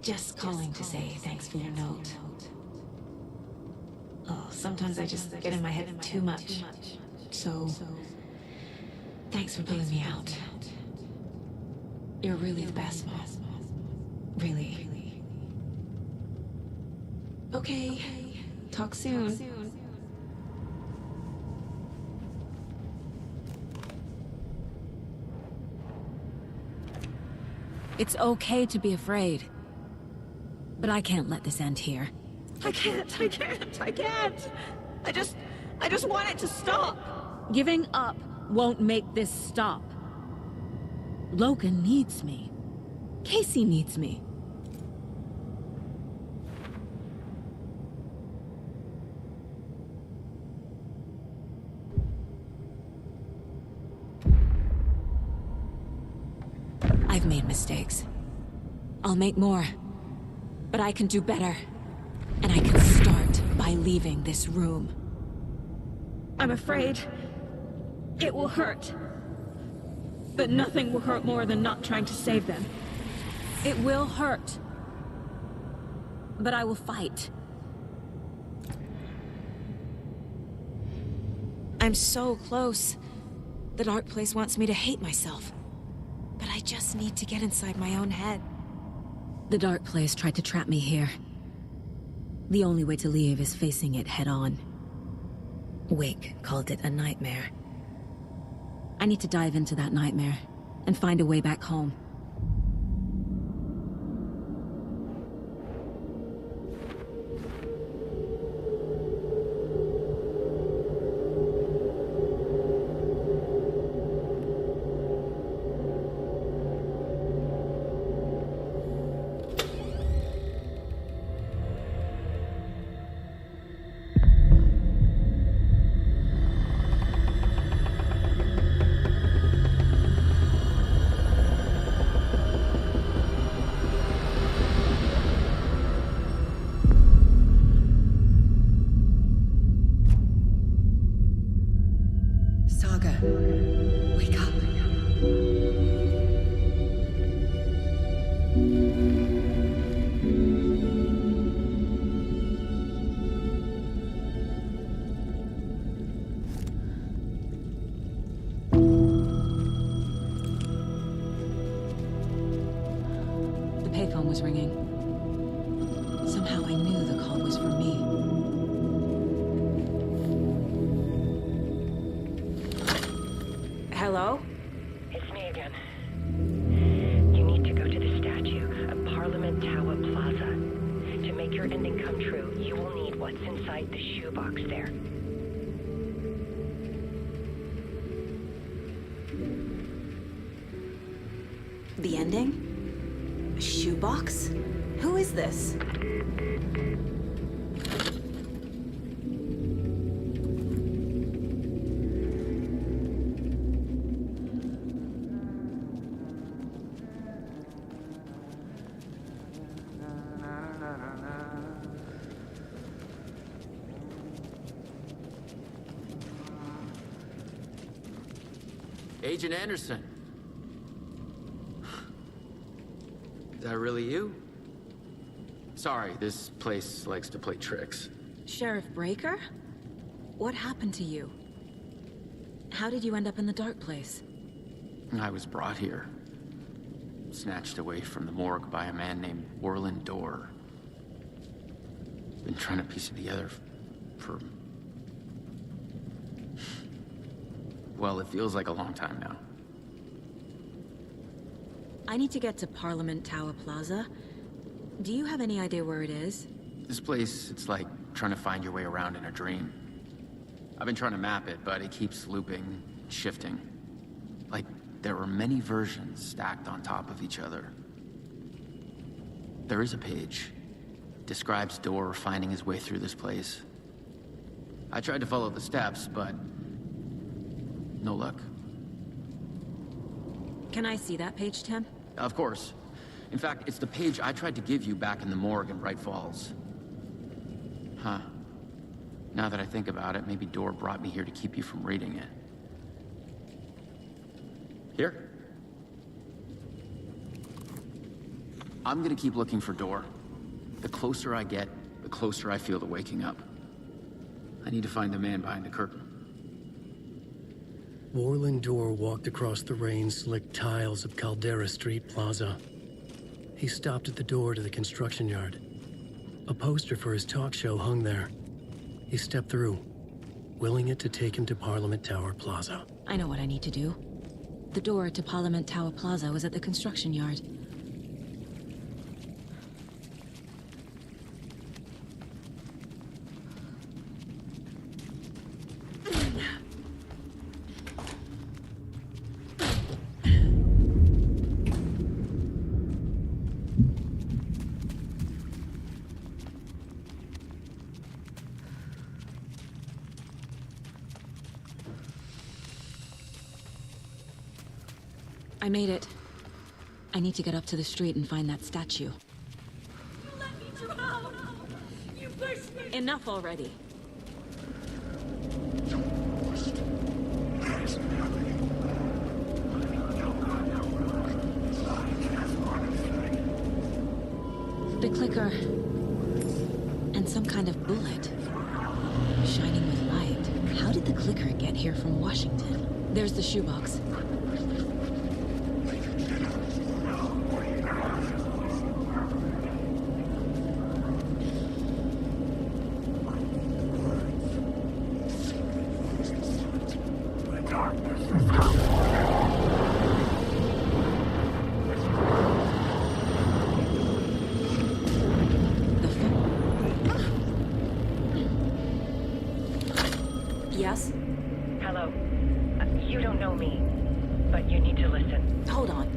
Speaker 5: Just calling to say thanks for your note. Oh, sometimes I just get in my head too much. So, thanks for pulling me out. You're really the best, Mom. Really. Okay, talk soon. It's okay to be afraid. But I can't let this end here.
Speaker 9: I can't. I just want it to stop.
Speaker 5: Giving up won't make this stop. Logan needs me. Casey needs me. I've made mistakes. I'll make more. But I can do better. And I can start by leaving this room.
Speaker 9: I'm afraid it will hurt. But nothing will hurt more than not trying to save them.
Speaker 5: It will hurt. But I will fight. I'm so close. The dark place wants me to hate myself. But I just need to get inside my own head. The dark place tried to trap me here. The only way to leave is facing it head-on. Wake called it a nightmare. I need to dive into that nightmare and find a way back home. payphone was ringing. Somehow I knew the call was for me.
Speaker 14: Hello?
Speaker 15: It's me again. You need to go to the statue of Parliament Tower Plaza. To make your ending come true, you will need what's inside the shoebox there.
Speaker 14: The ending? A shoebox? Who is this?
Speaker 13: Agent Anderson. Is that really you? Sorry, this place likes to play tricks.
Speaker 5: Sheriff Breaker? What happened to you? How did you end up in the dark place?
Speaker 13: I was brought here. Snatched away from the morgue by a man named Orland Dorr. Been trying to piece it together for... Well, it feels like a long time now.
Speaker 5: I need to get to Parliament Tower Plaza. Do you have any idea where it is?
Speaker 13: This place, it's like trying to find your way around in a dream. I've been trying to map it, but it keeps looping, shifting. Like there were many versions stacked on top of each other. There is a page. Describes Dorr finding his way through this place. I tried to follow the steps, but no luck.
Speaker 5: Can I see that page, Tim?
Speaker 13: Of course. In fact, it's the page I tried to give you back in the morgue in Bright Falls. Huh. Now that I think about it, maybe Dorr brought me here to keep you from reading it. Here. I'm gonna keep looking for Dorr. The closer I get, the closer I feel to waking up. I need to find the man behind the curtain.
Speaker 11: Orland Dorr walked across the rain-slicked tiles of Caldera Street Plaza. He stopped at the door to the construction yard. A poster for his talk show hung there. He stepped through, willing it to take him to Parliament Tower Plaza.
Speaker 5: I know what I need to do. The door to Parliament Tower Plaza was at the construction yard. I made it. I need to get up to the street and find that statue.
Speaker 6: Let me drown! You pushed me!
Speaker 5: Enough already. The clicker. And some kind of bullet. Shining with light. How did the clicker get here from Washington? There's the shoebox. Yes?
Speaker 15: Hello. You don't know me, but you need to listen.
Speaker 5: Hold on.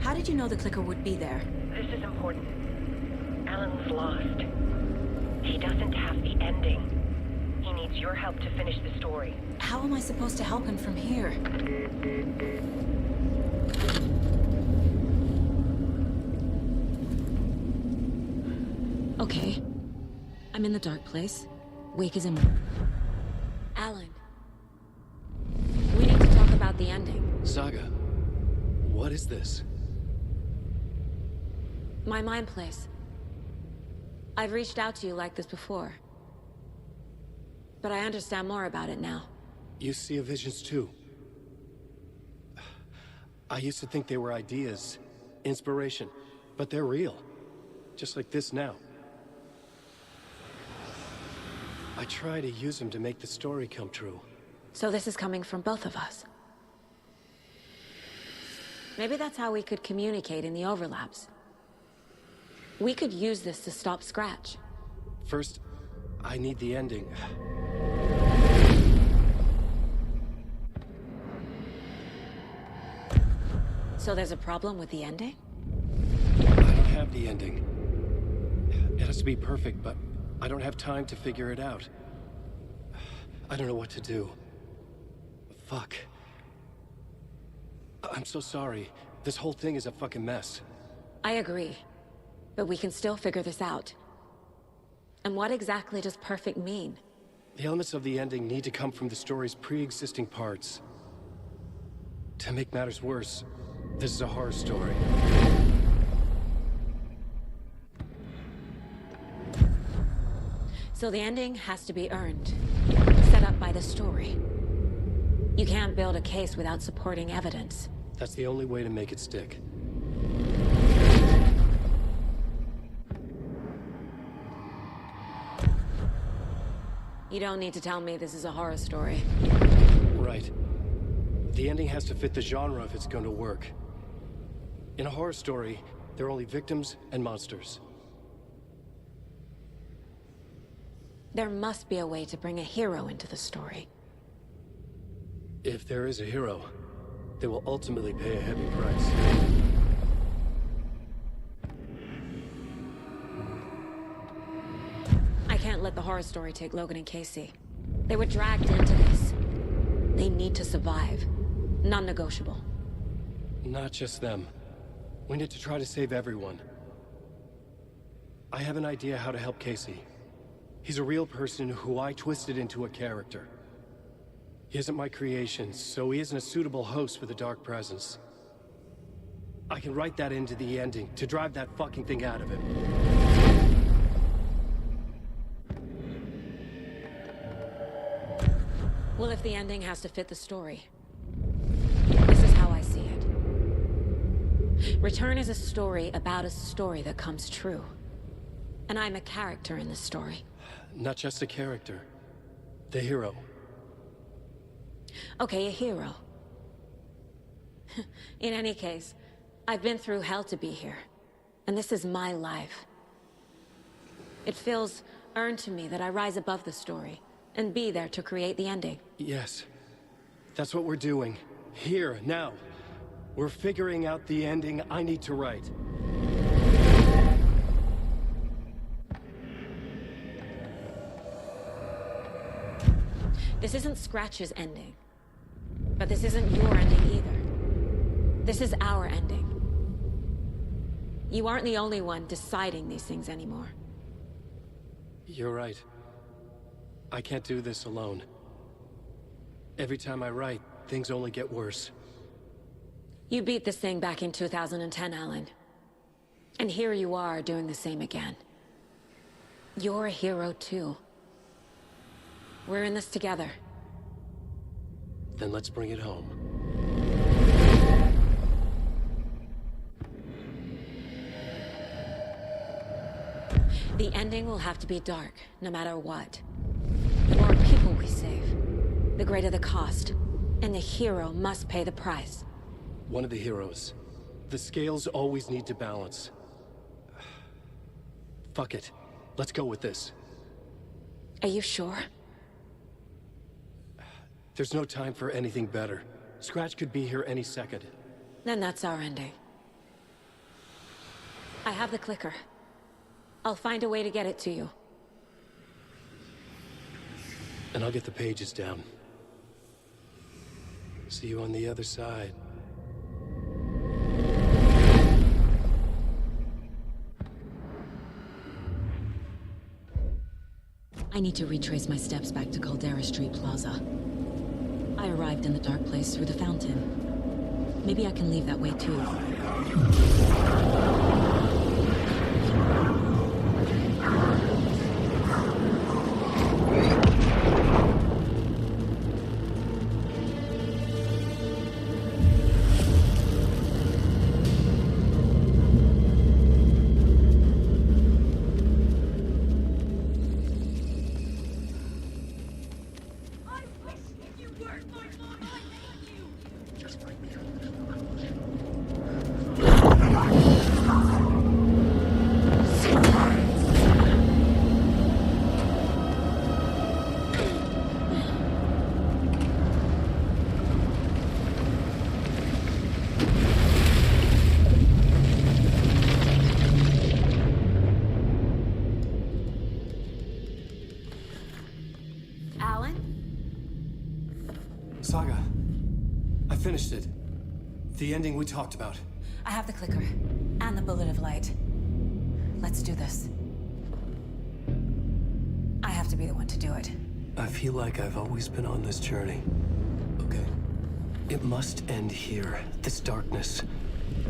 Speaker 5: How did you know the clicker would be there?
Speaker 15: This is important. Alan's lost. He doesn't have the ending. He needs your help to finish the story.
Speaker 5: How am I supposed to help him from here? Okay. I'm in the dark place. Wake is in... Alan. We need to talk about the ending.
Speaker 11: Saga, what is this?
Speaker 5: My mind place. I've reached out to you like this before. But I understand more about it now.
Speaker 11: You see visions too. I used to think they were ideas, inspiration.
Speaker 23: But they're real. Just like this now. I try to use them to make the story come true.
Speaker 5: So this is coming from both of us. Maybe that's how we could communicate in the overlaps. We could use this to stop Scratch.
Speaker 23: First, I need the ending.
Speaker 5: So there's a problem with the ending?
Speaker 23: I don't have the ending. It has to be perfect, but I don't have time to figure it out. I don't know what to do. Fuck. I'm so sorry. This whole thing is a fucking mess.
Speaker 5: I agree. But we can still figure this out. And what exactly does perfect mean?
Speaker 23: The elements of the ending need to come from the story's pre-existing parts. To make matters worse, this is a horror story.
Speaker 5: So the ending has to be earned. Set up by the story. You can't build a case without supporting evidence.
Speaker 23: That's the only way to make it stick.
Speaker 5: You don't need to tell me this is a horror story.
Speaker 23: Right. The ending has to fit the genre if it's going to work. In a horror story, there are only victims and monsters.
Speaker 5: There must be a way to bring a hero into the story.
Speaker 23: If there is a hero, they will ultimately pay a heavy price.
Speaker 5: I can't let the horror story take Logan and Casey. They were dragged into this. They need to survive. Non-negotiable.
Speaker 23: Not just them. We need to try to save everyone. I have an idea how to help Casey. He's a real person who I twisted into a character. He isn't my creation, so he isn't a suitable host for the Dark Presence. I can write that into the ending to drive that fucking thing out of him.
Speaker 5: Well, if the ending has to fit the story, this is how I see it. Return is a story about a story that comes true. And I'm a character in this story.
Speaker 23: Not just a character. The hero.
Speaker 5: Okay, a hero. In any case, I've been through hell to be here. And this is my life. It feels earned to me that I rise above the story and be there to create the ending.
Speaker 23: Yes. That's what we're doing. Here, now. We're figuring out the ending I need to write.
Speaker 5: This isn't Scratch's ending. But this isn't your ending either. This is our ending. You aren't the only one deciding these things anymore.
Speaker 23: You're right. I can't do this alone. Every time I write, things only get worse.
Speaker 5: You beat this thing back in 2010, Alan. And here you are doing the same again. You're a hero too. We're in this together.
Speaker 23: Then let's bring it home.
Speaker 5: The ending will have to be dark, no matter what. The more people we save, the greater the cost. And the hero must pay the price.
Speaker 23: One of the heroes. The scales always need to balance. Fuck it. Let's go with this.
Speaker 5: Are you sure?
Speaker 23: There's no time for anything better. Scratch could be here any second.
Speaker 5: Then that's our ending. I have the clicker. I'll find a way to get it to you.
Speaker 23: And I'll get the pages down. See you on the other side.
Speaker 5: I need to retrace my steps back to Caldera Street Plaza. I arrived in the dark place through the fountain. Maybe I can leave that way too.
Speaker 3: finished it. The ending we talked about.
Speaker 5: I have the clicker and the bullet of light. Let's do this. I have to be the one to do it.
Speaker 11: I feel like I've always been on this journey. Okay. It must end here. This darkness.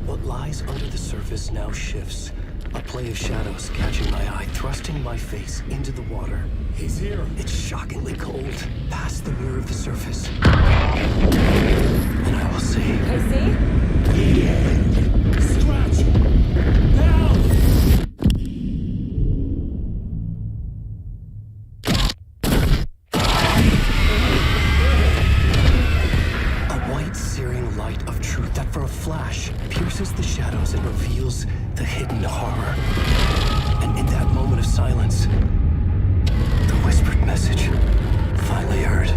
Speaker 11: What lies under the surface now shifts. A play of shadows catching my eye, thrusting my face into the water.
Speaker 3: He's here.
Speaker 11: It's shockingly cold, past the mirror of the surface. And I will see.
Speaker 5: Casey?
Speaker 3: Scratch! Help!
Speaker 11: A white, searing light of truth that for a flash pierces the shadows and reveals the hidden horror. And in that moment of silence, the whispered message finally heard.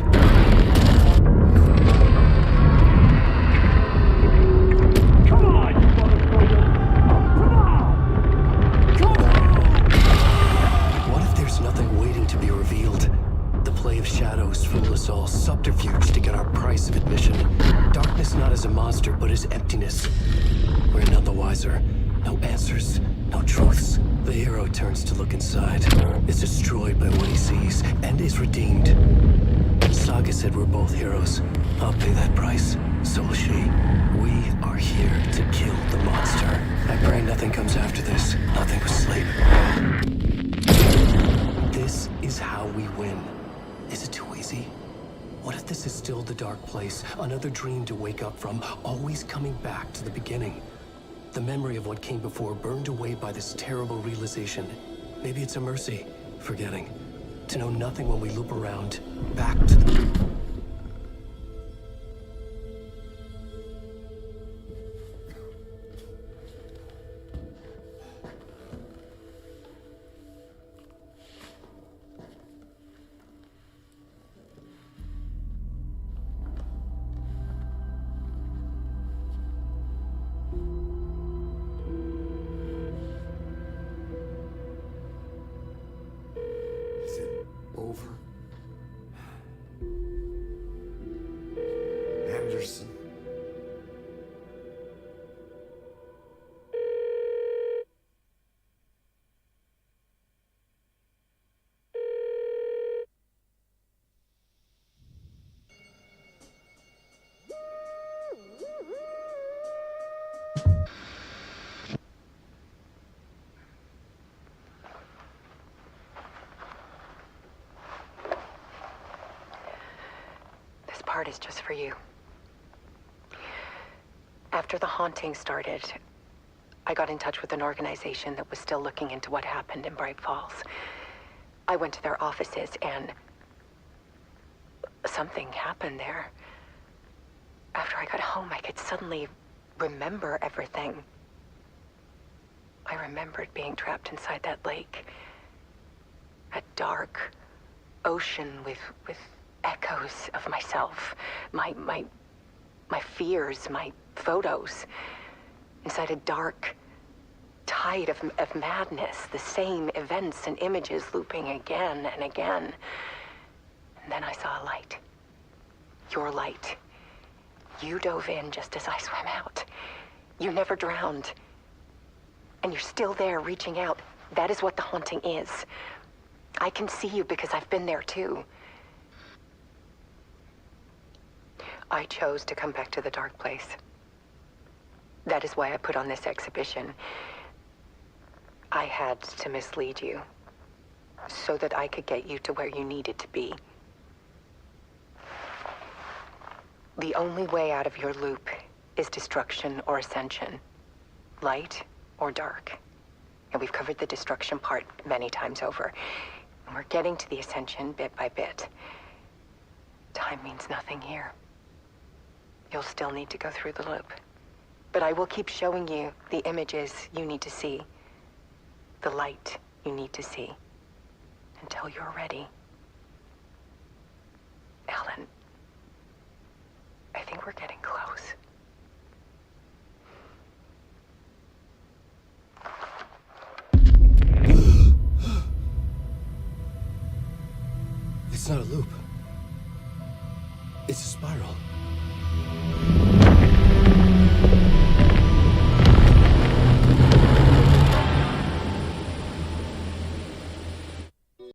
Speaker 10: Come on, you motherfucker! Come on! Come on!
Speaker 11: What if there's nothing waiting to be revealed? The play of shadows fool us all, subterfuge to get our price of admission. Darkness not as a monster, but as emptiness. We're none the wiser. No answers, no truths. The hero turns to look inside, is destroyed by what he sees, and is redeemed. Saga said we're both heroes. I'll pay that price. So will she. We are here to kill the monster. I pray nothing comes after this. Nothing but sleep. This is how we win. Is it too easy? What if this is still the dark place? Another dream to wake up from, always coming back to the beginning. The memory of what came before burned away by this terrible realization. Maybe it's a mercy, forgetting. To know nothing when we loop around, back to the...
Speaker 4: Is it over? Anderson.
Speaker 15: This part is just for you. After the haunting started, I got in touch with an organization that was still looking into what happened in Bright Falls. I went to their offices and something happened there. After I got home, I could suddenly remember everything. I remembered being trapped inside that lake. A dark ocean with echoes of myself, my fears, my photos, inside a dark tide of madness, the same events and images looping again and again. And then I saw a light. Your light. You dove in just as I swam out. You never drowned. And you're still there reaching out. That is what the haunting is. I can see you because I've been there too. I chose to come back to the dark place. That is why I put on this exhibition. I had to mislead you, so that I could get you to where you needed to be. The only way out of your loop is destruction or ascension, light or dark. And we've covered the destruction part many times over. And we're getting to the ascension bit by bit. Time means nothing here. You'll still need to go through the loop. But I will keep showing you the images you need to see, the light you need to see, until you're ready. Alan, I think we're getting close.
Speaker 11: It's not a loop. It's a spiral.